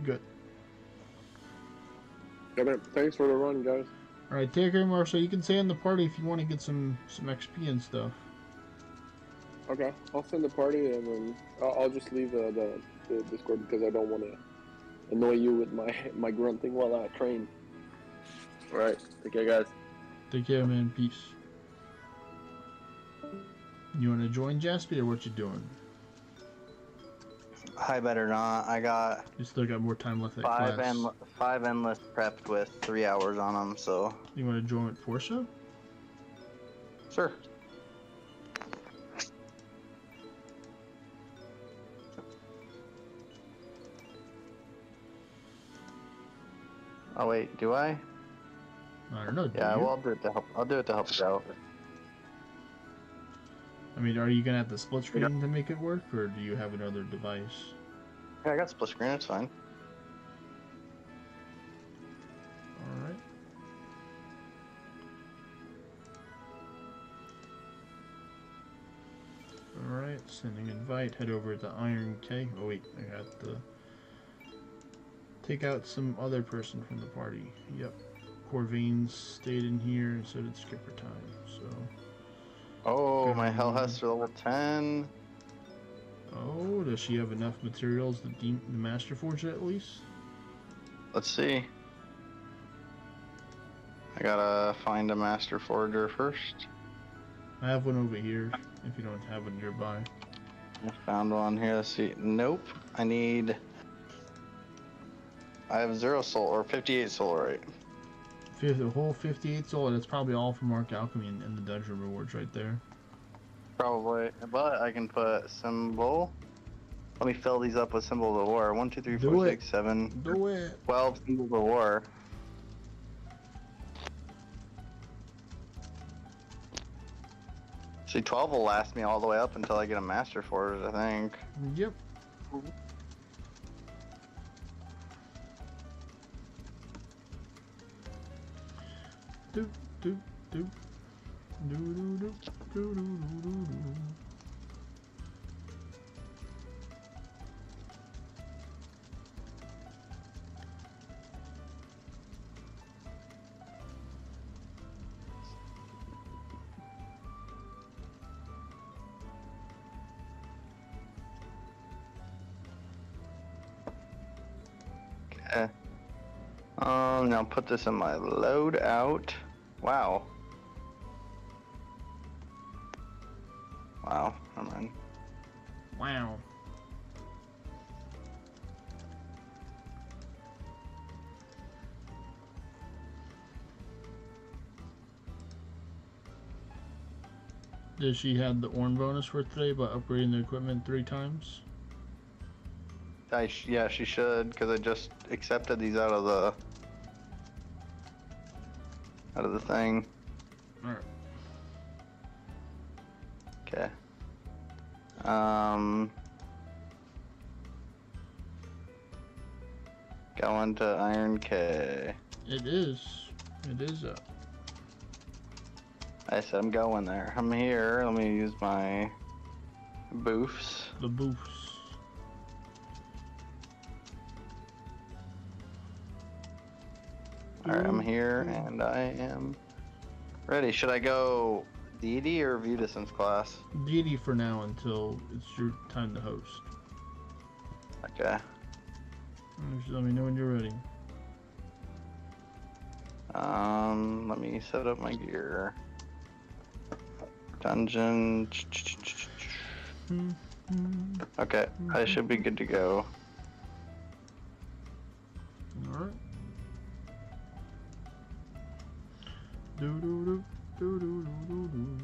Good. Okay, thanks for the run, guys. Alright, take care, Marshall. You can stay in the party if you want to get some XP and stuff. Okay, I'll send the party and then I'll just leave the Discord because I don't want to annoy you with my grunting while I train. Alright, take care, guys. Take care, man. Peace. You want to join Jaspy or what you doing? I better not. I got You still got more time left at 5 class. five endless prepped with 3 hours on them, so You want to join with Portia? sure. Oh wait, do I? I don't know. Do Yeah, you? well, I'll do it to help. I'll do it to help you out. I mean, are you gonna have to split screen to make it work, or do you have another device? Yeah, I got split screen. It's fine. Sending invite. Head over to Iron K. Oh wait, I got to take out some other person from the party. Yep. Corvain stayed in here, and so did Skipper Time. So. Oh, my Hellhester level 10. Oh, does she have enough materials to the Master Forge at least? Let's see. I gotta find a Master Forger first. I have one over here, if you don't have one nearby. I found one here. Let's see. Nope. I have 0 soul or 58 solarite. The whole 58 soul, that's probably all from Arc Alchemy and the dungeon rewards right there. Probably, but I can put symbol. Let me fill these up with symbols of war. 1, 2, 3, 4, 6, 7. Do it. 12 symbols of war. See, 12 will last me all the way up until I get a Master Forge, I think. Yep. Do do do do do do do do do do. Okay. Now put this in my loadout. Wow. Wow, never mind. Wow. Did she have the Orn bonus for today by upgrading the equipment 3 times? Yeah, she should, because I just accepted these out of the thing. Alright. Okay. Going to Iron K. It is. It is up. I said I'm going there. I'm here. Let me use my boofs. The boofs. Alright, I'm here and I am ready. Should I go deity or view distance class? Deity for now until it's your time to host. Okay. Just let me know when you're ready. Let me set up my gear. Dungeon. Okay, I should be good to go. Alright. Do do do do do do do.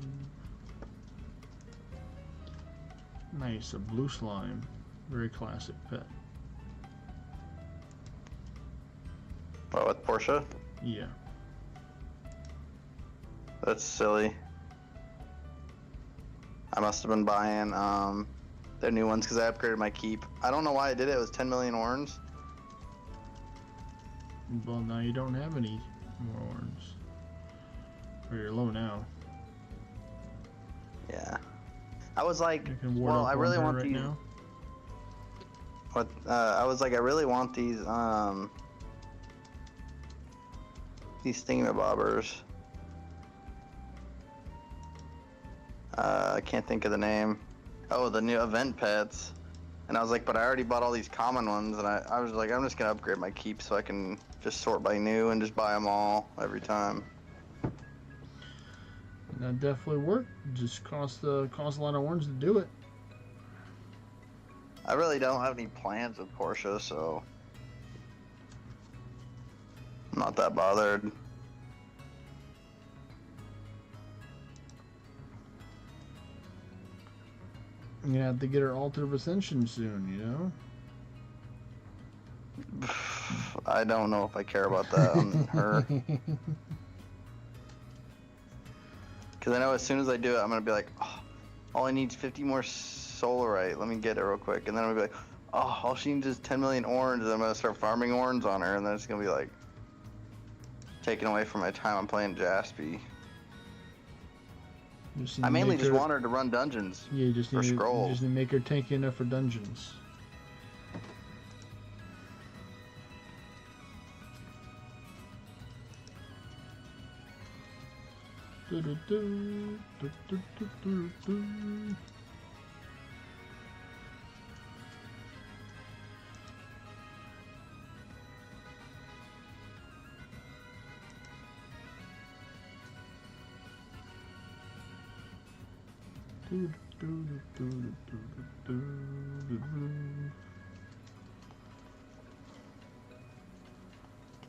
Nice, a blue slime. Very classic pet. What, with Portia? Yeah. That's silly. I must have been buying their new ones because I upgraded my keep. I don't know why I did it. It was 10 million orns. Well, now you don't have any more orange. Or you're low now. Yeah. I was like, You can ward well, up I really one want right these. now. What? I was like, I really want these thingamabobbers. I can't think of the name. Oh, the new event pets. And I was like, but I already bought all these common ones, and I was like, I'm just gonna upgrade my keep so I can just sort by new and just buy them all every time. That definitely worked. Just cost a lot of orange to do it. I really don't have any plans with Portia, so I'm not that bothered. You're gonna have to get her Altar of Ascension soon, you know? I don't know if I care about that on her. Because I know as soon as I do it, I'm going to be like, oh, all I need is 50 more solarite. Let me get it real quick. And then I'm going to be like, oh, all she needs is 10 million orange. And I'm going to start farming orange on her. And then it's going to be like, taken away from my time I'm playing Jaspy. Just need I to mainly make just her- want her to run dungeons. Yeah, you just for need to, you scrolls. just need to make her tanky enough for dungeons.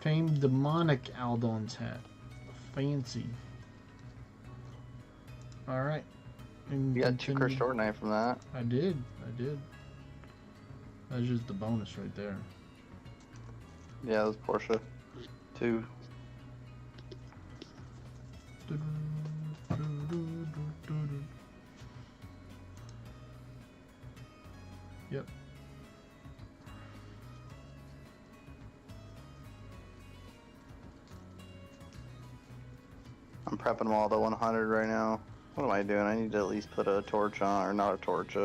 Famed demonic Aldon's hat. Fancy. Alright. You got 2 cursed ordinary from that. I did. That's just the bonus right there. Yeah, it was Portia. 2. Yep. I'm prepping them all to 100 right now. What am I doing? I need to at least put a torch on, or not a torch,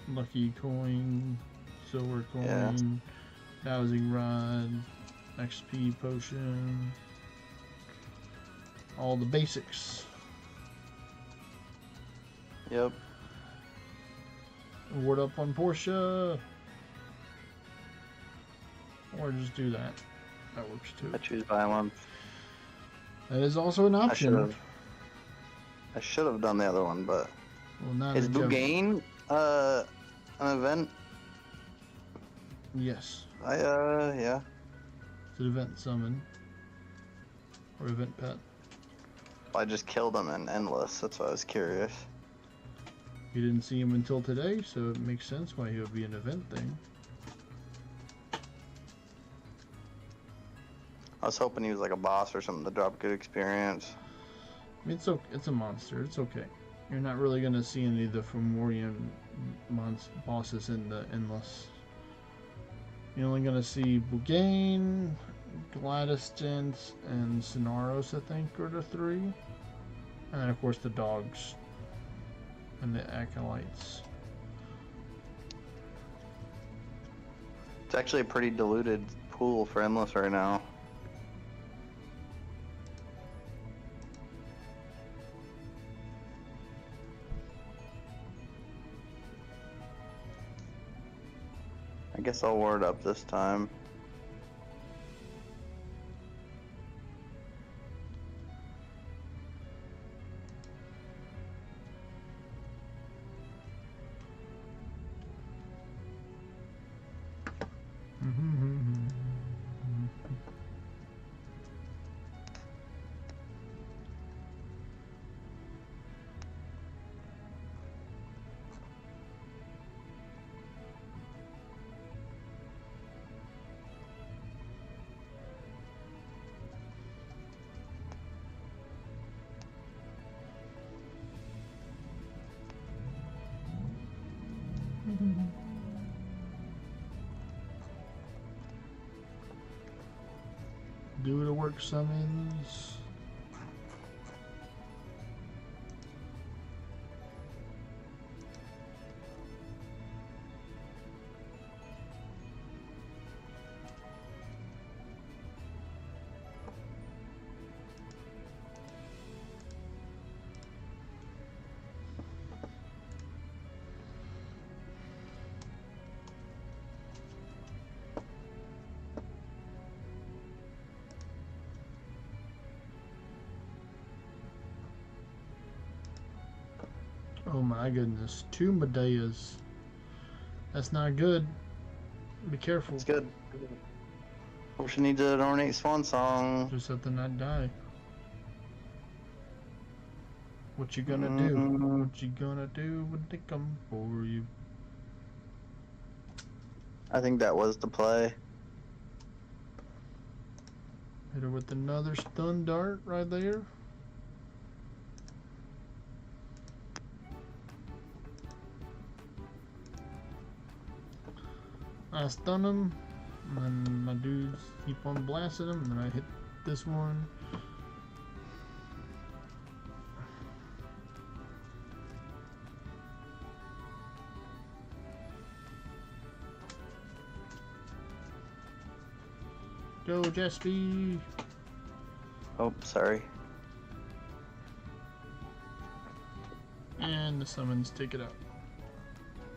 Lucky coin, silver coin, Yeah. dowsing rod, XP potion, all the basics. Yep. Word up on Portia. Or just do that. That works too. I choose violence. That is also an option. I should have done the other one, but Well, not is a joke. Bougain an event? Yes. Yeah. It's an event summon. Or event pet. I just killed him in Endless. That's why I was curious. You didn't see him until today, so it makes sense why he would be an event thing. I was hoping he was like a boss or something to drop good experience. I mean, it's a monster. It's okay. You're not really gonna see any of the Fomorian bosses in the Endless. You're only gonna see Bougain, Gladystent, and Sonoros, I think, are the 3. And then, of course, the dogs. And the Acolytes. It's actually a pretty diluted pool for Endless right now. I guess I'll ward up this time. Do the work summons. Oh my goodness, 2 Medeas. That's not good. Be careful. It's good. Hope she needs an ornate swan song. Just have to not die. What you gonna do? What you gonna do when they come for you? I think that was the play. Hit her with another stun dart right there. I stun him, and then my dudes keep on blasting him, and then I hit this one. go, Jaspy. Oh, sorry. And the summons take it out.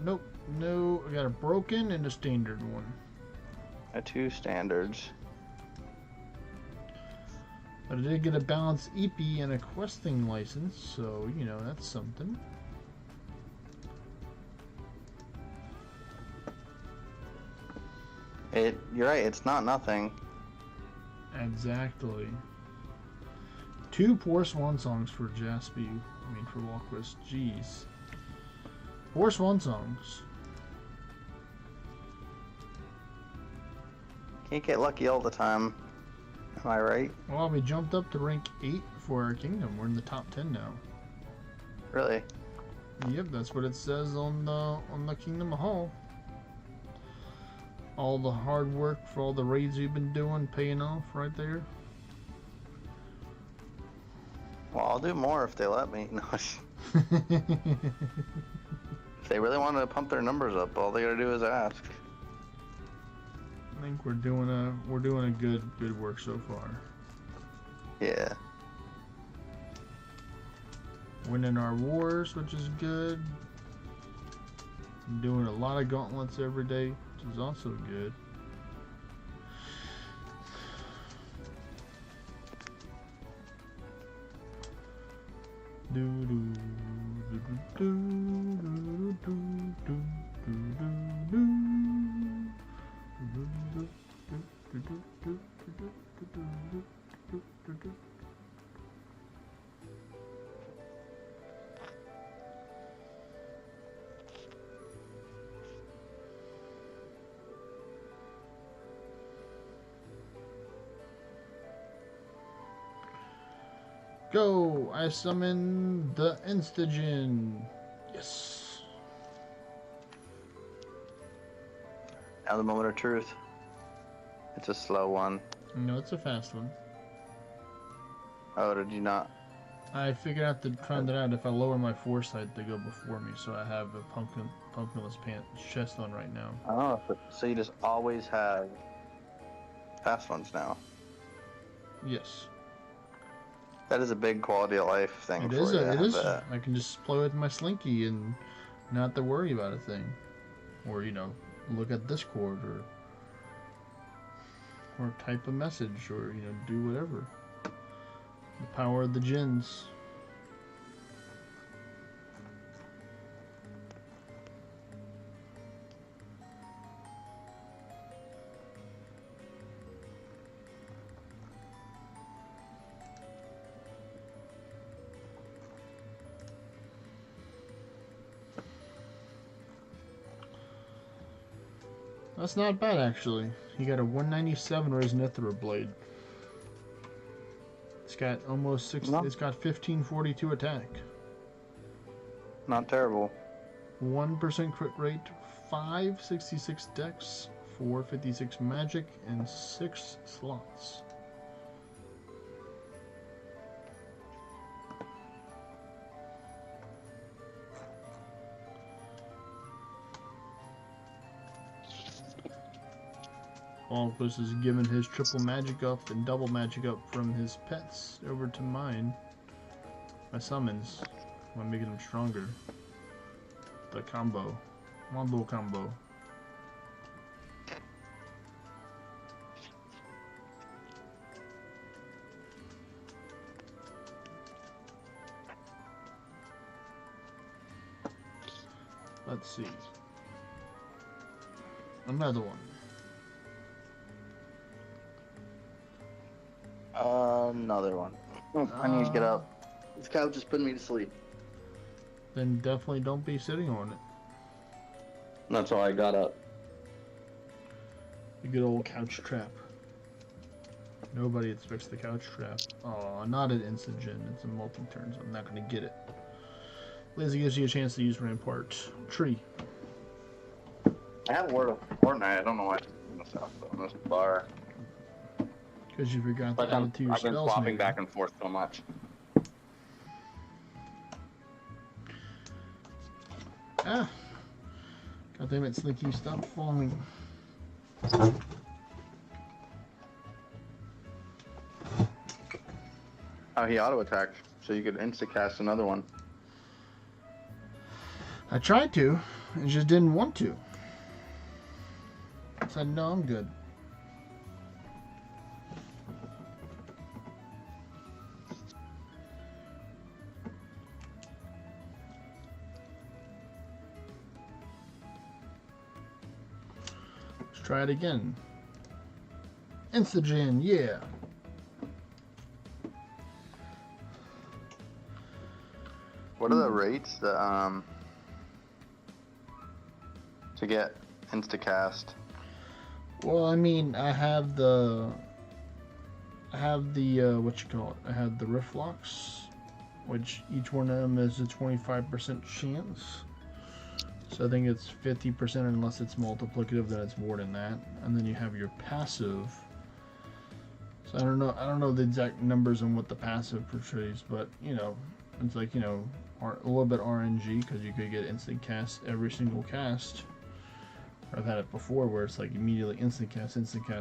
Nope, no, I got a broken and a standard one. 2 standards. But I did get a balanced EP and a questing license, so, you know, that's something. You're right, it's not nothing. Exactly. 2 poor swan songs for Jaspy. I mean, for Walquist. Jeez. 4 swan songs. Can't get lucky all the time. Am I right? Well, we jumped up to rank 8 for our kingdom. We're in the top 10 now. Really? Yep, that's what it says on the Kingdom Hall. All the hard work for all the raids we've been doing paying off right there. Well, I'll do more if they let me. No. If they really want to pump their numbers up, all they gotta do is ask. I think we're doing a good work so far. Yeah. Winning our wars, which is good. Doing a lot of gauntlets every day, which is also good. Do do do do do do do do do do. Go! I summon the Instagen. Yes. Now the moment of truth. It's a slow one. No, it's a fast one. Oh, did you not? I figured out found it out if I lower my foresight, they go before me, so I have a pumpkinless pants chest on right now. Oh, so you just always have fast ones now. Yes. That is a big quality of life thing. It for is. you to It have is. that. I can just play with my slinky and not have to worry about a thing, or look at Discord or type a message or do whatever. The power of the gins. That's not bad, actually. He got a 197 Resnithra blade. It's got almost 6. No. It's got 1542 attack. Not terrible. 1% crit rate, 566 dex, 456 magic, and 6 slots. Alquist is giving his triple magic up and double magic up from his pets over to mine. My summons. I'm making them stronger. The combo. Wombo combo. Let's see. Another one. Another one. I need to get up. This couch just putting me to sleep. Then definitely don't be sitting on it. That's why I got up. The good old couch trap. Nobody expects the couch trap. Oh, not an instant gen. It's a multi-turn, so I'm not going to get it. Lazy gives you a chance to use Rampart. Tree. I have a word of Orna. I don't know why it's on this bar. Because you forgot Like to add it to your I've been spells. swapping maybe. back and forth so much. Ah! God damn it, Slinky, stop falling. Oh, he auto attacked, so you could insta cast another one. I tried to, and just didn't want to. I said, no, I'm good. Let's try it again. Instagen, yeah. What are the rates that, to get insta cast? Well, I mean, I have the what you call it? I have the Riftlox, which each one of them is a 25% chance. So I think it's 50% unless it's multiplicative, then it's more than that. And then you have your passive. So I don't know the exact numbers on what the passive portrays, but you know, it's like, you know, a little bit RNG because you could get instant cast every single cast. I've had it before where it's like immediately instant cast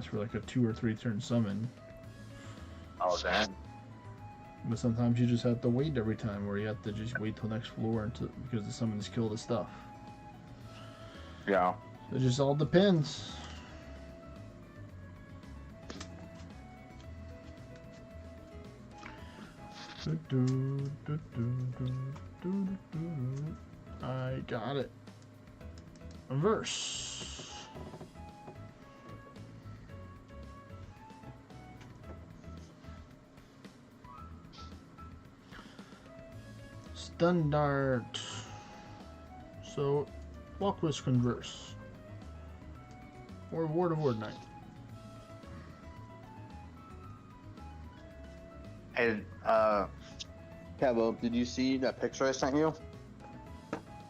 for like a 2 or 3 turn summon. Oh, damn. But sometimes you just have to wait every time, where you have to just wait till next floor until, because the summons kill the stuff. Yeah. It just all depends. I got it. Verse. Stun dart. So, walk risk converse. Or Ward of Ward Knight. Hey, Cabo, did you see that picture I sent you?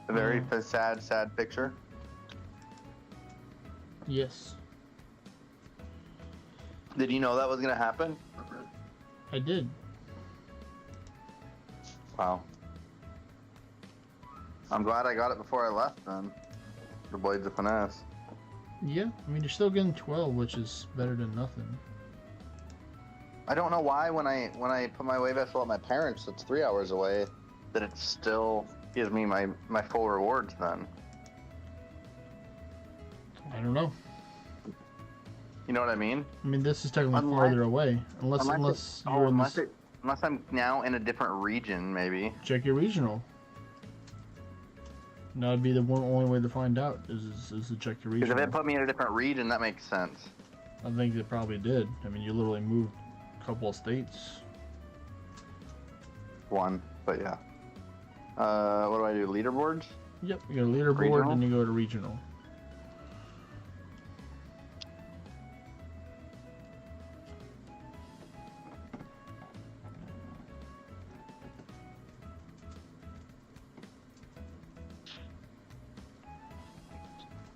A very sad picture. Yes. Did you know that was gonna happen? I did. Wow. I'm glad I got it before I left then. The Blades of Finesse. Yeah, I mean, you're still getting 12, which is better than nothing. I don't know why when I put my wave vessel at my parents, that's 3 hours away, that it still gives me my full rewards then. I don't know. You know what I mean? I mean, this is technically farther away. Unless you're in this... Unless I'm now in a different region, maybe. Check your regional. That would be the only way to find out, is to check your regional. Because if it put me in a different region, that makes sense. I think it probably did. I mean, you literally moved a couple of states. One, but yeah. What do I do? Leaderboards? Yep, you go to leaderboard, Regional? then you go to regional.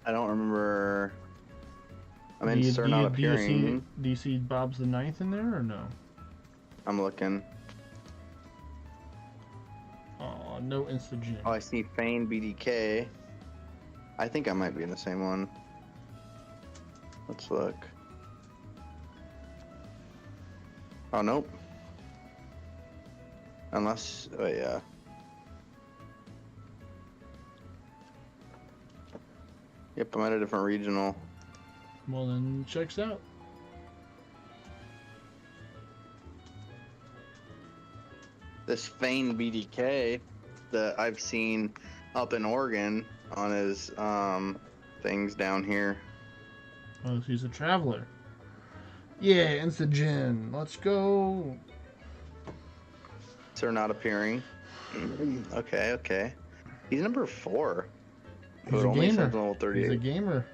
I don't remember. I mean, Sir not appearing. Do you see Bob's the Ninth in there or no? I'm looking. Oh, no Instagen. Oh, I see Fane BDK. I think I might be in the same one. Let's look. Oh, nope. Unless, oh yeah. Yep, I'm at a different regional. Well, then checks out. This Fane BDK that I've seen up in Oregon on his things down here. Oh, he's a traveler. Yeah, Instagen. Let's go. Sir not appearing. Okay, okay. He's number 4. He's But a only gamer. says level 38. He's a gamer.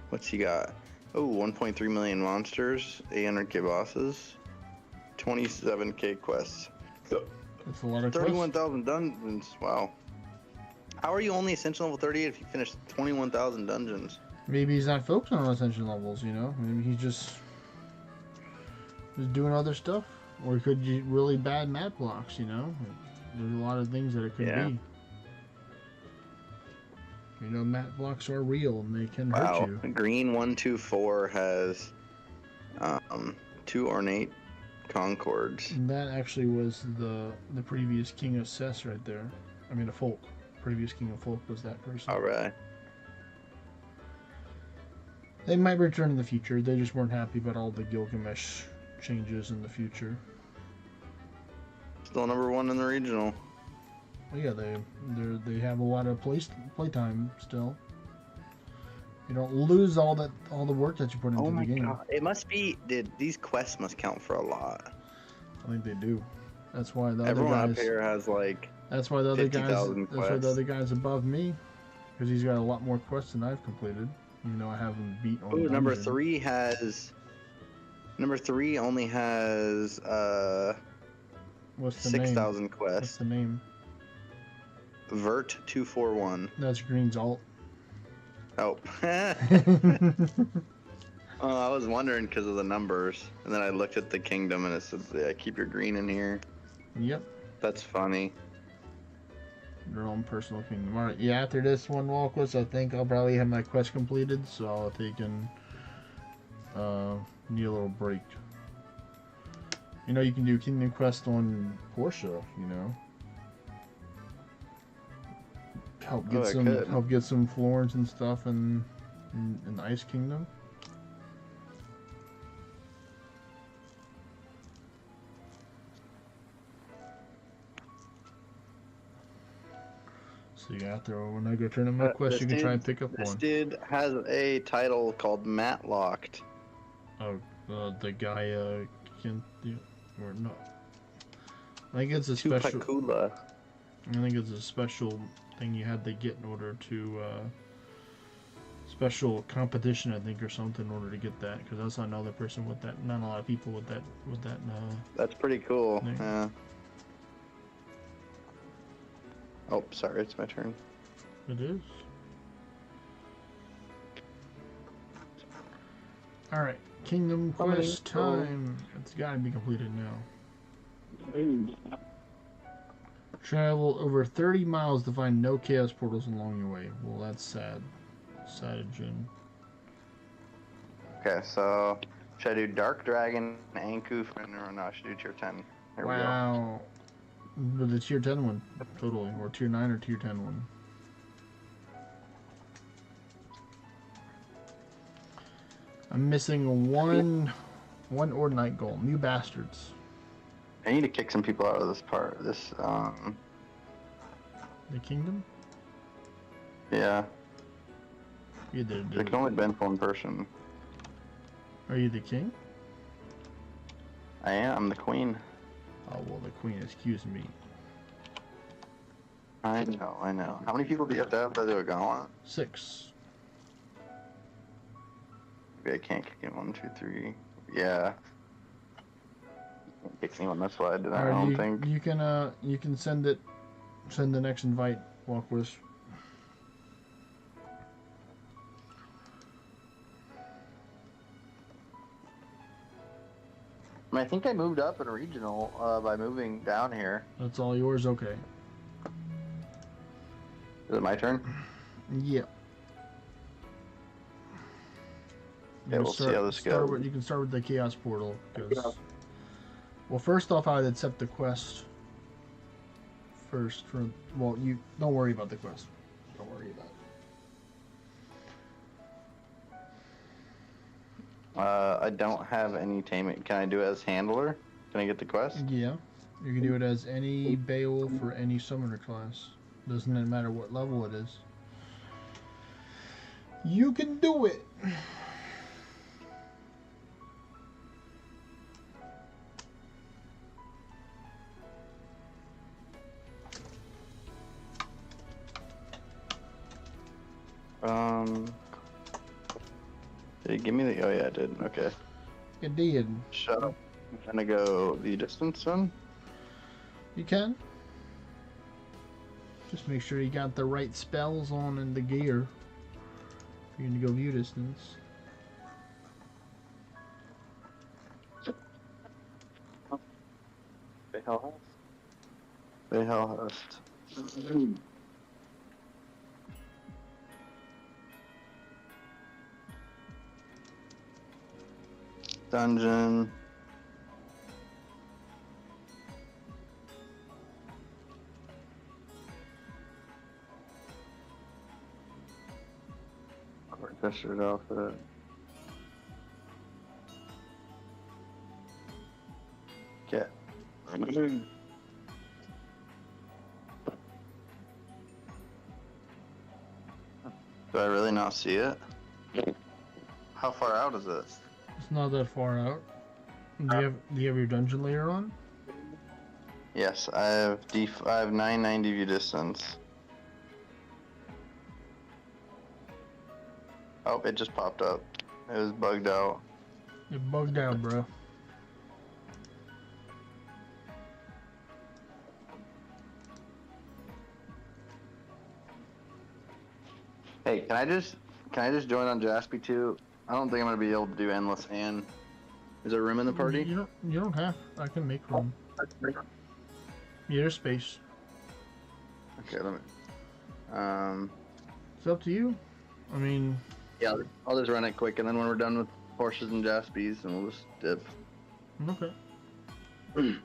What's he got? Oh, 1.3 million monsters, 800k bosses, 27k quests. That's a lot of quests. 31,000 dungeons. Wow. How are you only Ascension level 38 if you finished 21,000 dungeons? Maybe he's not focused on ascension levels, you know? Maybe he's just doing other stuff. Or he could do really bad map blocks, you know? There's a lot of things that it could be. You know, map blocks are real and they can hurt you. Green 124 has 2 ornate Concords. That actually was the previous king of Cess right there. I mean, a folk. Previous king of folk was that person. Alright. They might return in the future. They just weren't happy about all the Gilgamesh changes in the future. Still number 1 in the regional. Well, yeah, they have a lot of playtime still. You don't lose all the work that you put into the game. God. It must be, dude, these quests must count for a lot. I think they do. That's why the Everyone other up guys. here has like That's why the other guys. 50,000 That's why the quests. other guys above me, because he's got a lot more quests than I've completed. Even though I haven't beat all. Ooh, the number dungeon. 3 has. Number 3 only has What's the name? 6,000 What's quests. the name? Vert 241. That's Green's alt. Oh. I was wondering because of the numbers, and then I looked at the kingdom and it said, "Yeah, keep your green in here." Yep. That's funny. Your own personal kingdom. Alright, yeah, after this one walk quest, I think I'll probably have my quest completed, so I'll take and need a little break. You know, you can do kingdom quest on Portia, you know. Help get some florins and stuff in the Ice Kingdom. So you got there. When I go turn in my quest, you can try and pick up this one. dude has a title called Matlocked. Oh, the guy can do or no. I think it's a special. Tupacula. I think it's a special thing you had to get in order to special competition, I think, or something, in order to get that. Because that's not another person with that. Not a lot of people with that. That's pretty cool. Yeah. Yeah. Oh, sorry, it's my turn. It is. All right, Kingdom Quest time. It's got to be completed now. Travel over 30 miles to find no chaos portals along your way. Well, that's sad. Sad, Jin. Okay, so should I do Dark Dragon, Anku, or no? I should do tier 10. Here we go. Wow. But the tier 10 one, totally. Or tier 9 or tier 10 one. I'm missing one Ordinite goal. You bastards. I need to kick some people out of this part. The kingdom? Yeah. You did. There can only been one person. Are you the king? I am. I'm the queen. Oh, well, the queen, excuse me. I know. How many people do you have to do a gauntlet? 6. Maybe I can't kick it. 1, 2, 3. Yeah. Can't kick anyone. That's why I did that. I don't think. You can send the next invite, Walkwish. I think I moved up in regional by moving down here. That's all yours? Okay. Is it my turn? Yeah. Yeah, we'll see how this goes. You can start with the Chaos Portal. Well, first off, I'd accept the quest first. Well, you don't worry about the quest. Don't worry about it. I don't have any taming. Can I do it as handler? Can I get the quest? Yeah. You can do it as any Beowulf or any summoner class. Doesn't matter what level it is. You can do it! Did it give me the? Oh yeah, it did. Okay. It did. Shut up. I'm gonna go the distance one. You can. Just make sure you got the right spells on and the gear. If you're gonna go view distance. The hell hast. Dungeon. Fisher's outfit. Okay. Do I really not see it? How far out is it? It's not that far out. Do you have your dungeon layer on? Yes, I have 990 view distance. Oh, it just popped up. It was bugged out. You're bugged out, bro. Hey, can I just join on Jaspy too? I don't think I'm gonna be able to do endless and. Is there room in the party? You don't have. I can make room. Yeah, there's space. Okay, let me. It's up to you. I mean. Yeah, I'll just run it quick, and then when we're done with Porsches and Jaspies, then we'll just dip. Okay. I'm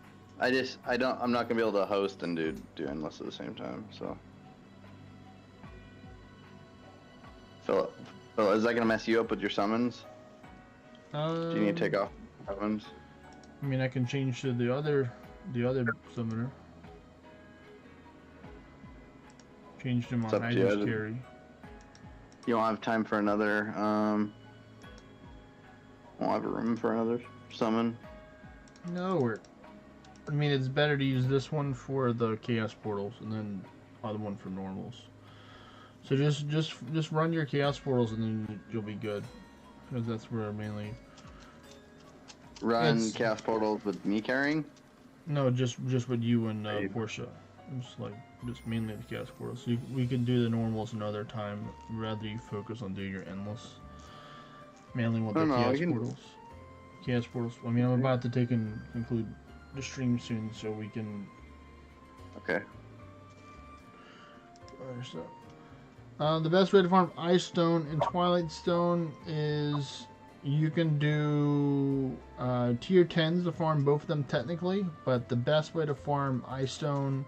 not gonna be able to host and do endless at the same time, so. Phil, is that gonna mess you up with your summons? Do you need to take off summons? I mean, I can change to the other summoner. Change him on It's up to Hydra's you. carry. You don't have time for another, won't have room for another summon. No, I mean, it's better to use this one for the chaos portals and then other one for normals. So just run your chaos portals and then you'll be good, because that's where mainly. Run chaos portals with me carrying? No, just with you and Portia. Just mainly the chaos portals. So we can do the normals another time. Rather you focus on doing your endless. Mainly with the chaos portals. Chaos portals. I mean, I'm about to conclude the stream soon, so we can. Okay. The best way to farm Ice Stone and Twilight Stone is you can do tier 10s to farm both of them technically, but the best way to farm Ice Stone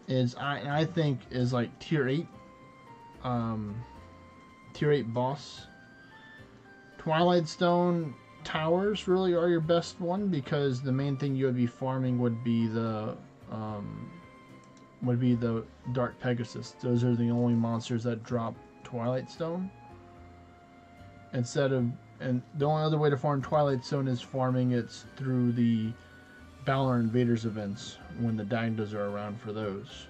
is I think is like tier 8. Tier 8 boss. Twilight Stone towers really are your best one, because the main thing you would be farming would be the Dark Pegasus. Those are the only monsters that drop Twilight Stone. And the only other way to farm Twilight Stone is farming it through the Valor Invaders events when the Dyndos are around for those.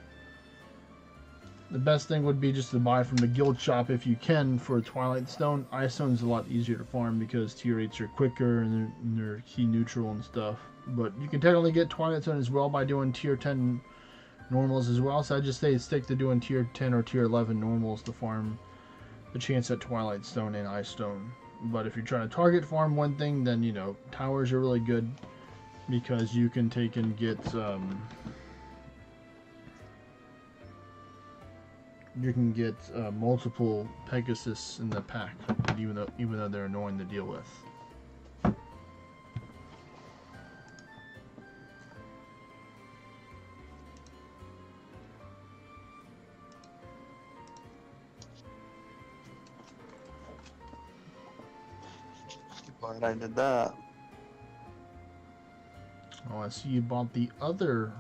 The best thing would be just to buy from the guild shop if you can for Twilight Stone. Ice Stone's a lot easier to farm because tier 8s are quicker and they're key neutral and stuff. But you can technically get Twilight Stone as well by doing tier 10 normals as well. So I just say stick to doing tier 10 or tier 11 normals to farm the chance at Twilight Stone and Ice Stone. But if you're trying to target farm one thing, then towers are really good, because you can take and get multiple Pegasus in the pack, even though they're annoying to deal with. Glad I did that. Oh, I see you bought the other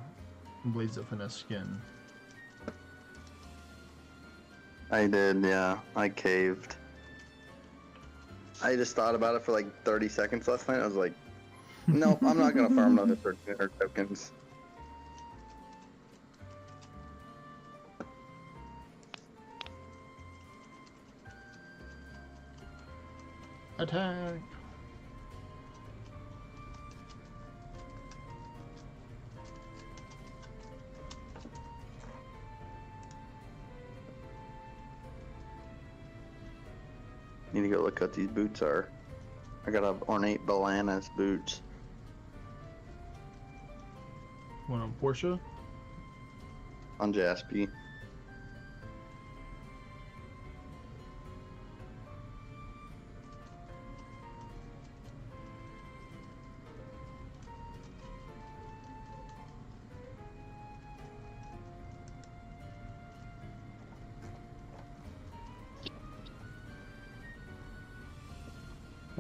Blades of Finesse skin. I did, yeah. I caved. I just thought about it for like 30 seconds last night. I was like, nope, I'm not gonna farm another 1300 tokens. Attack! Need to go look what these boots are. I got a ornate bananas boots. One on Portia. On Jaspy.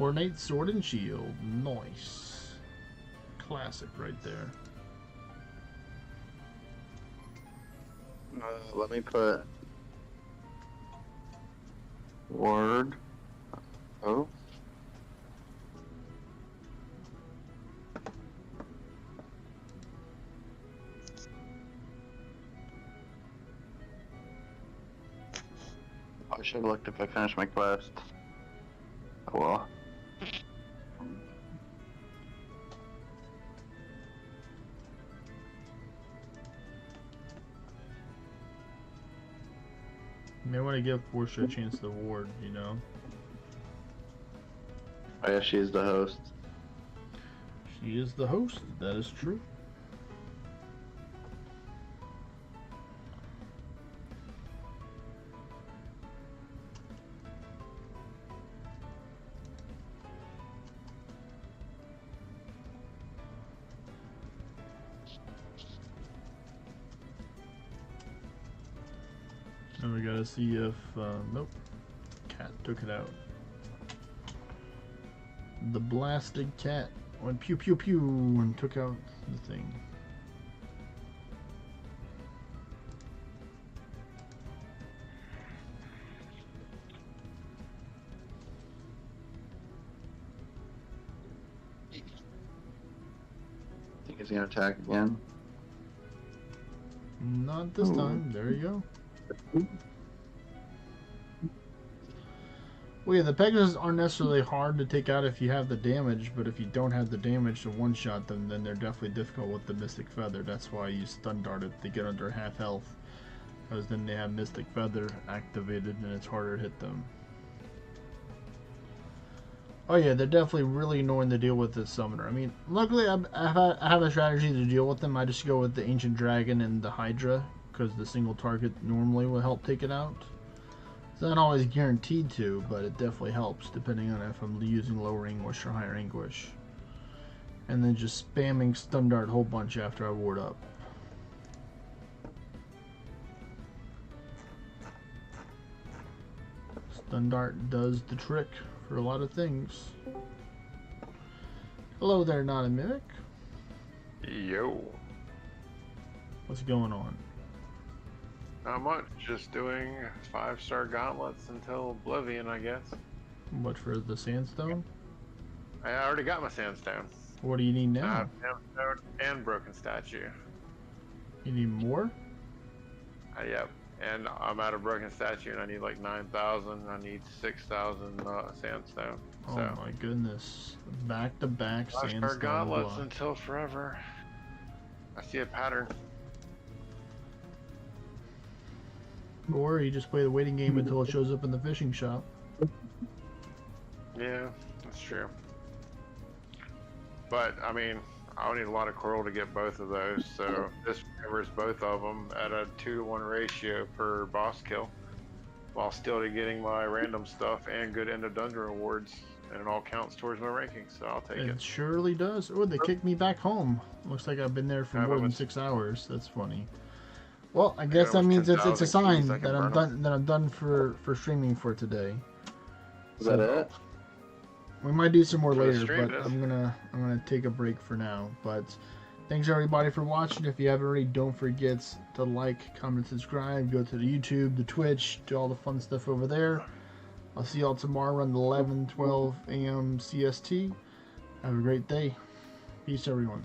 Ornate sword and shield. Nice. Classic right there. Let me put word. Oh. I should have looked if I finished my quest. Oh well. You may want to give Portia a chance to ward, you know? Oh yeah, she is the host. She is the host, that is true. And we gotta see if, nope, cat took it out. The blasted cat went pew pew pew and took out the thing. Think he's gonna attack again. Not this time. There you go. Well, yeah, the Pegasus aren't necessarily hard to take out if you have the damage, but if you don't have the damage to one-shot them, then they're definitely difficult with the Mystic Feather. That's why I use Stun Dart if they get under half health, because then they have Mystic Feather activated and it's harder to hit them. Oh yeah, they're definitely really annoying to deal with this summoner. I mean, luckily I have a strategy to deal with them. I just go with the Ancient Dragon and the Hydra, because the single target normally will help take it out. It's not always guaranteed to, but it definitely helps depending on if I'm using lower Anguish or higher Anguish. And then just spamming Stun Dart a whole bunch after I ward up. Stun Dart does the trick for a lot of things. Hello there, not a mimic. Yo. What's going on? Not much, just doing 5-star gauntlets until Oblivion, I guess. What, for the Sandstone? I already got my Sandstone. What do you need now? Sandstone and Broken Statue. You need more? Yep, and I'm out of Broken Statue and I need like 9,000. I need 6,000 Sandstone. Oh So. my goodness. Back-to-back 5-star Sandstone gauntlets block. until forever. I see a pattern. Or you just play the waiting game until it shows up in the fishing shop. Yeah, that's true. But, I mean, I'll need a lot of coral to get both of those, so this covers both of them at a 2-to-1 ratio per boss kill, while still getting my random stuff and good end of dungeon rewards, and it all counts towards my rankings, so I'll take It it. surely does. Oh, they kicked me back home. Looks like I've been there for Yeah, more but than with- 6 hours. That's funny. Well, I guess that almost means it's a 10,000 sign keys, I can that I'm burn 'em. done. That I'm done for streaming for today. Is that it? We might do some more For the later, stream, but it is. I'm gonna take a break for now. But thanks everybody for watching. If you haven't already, don't forget to like, comment, subscribe. Go to the YouTube, the Twitch, do all the fun stuff over there. I'll see y'all tomorrow around 11, 12 a.m. CST. Have a great day. Peace, everyone.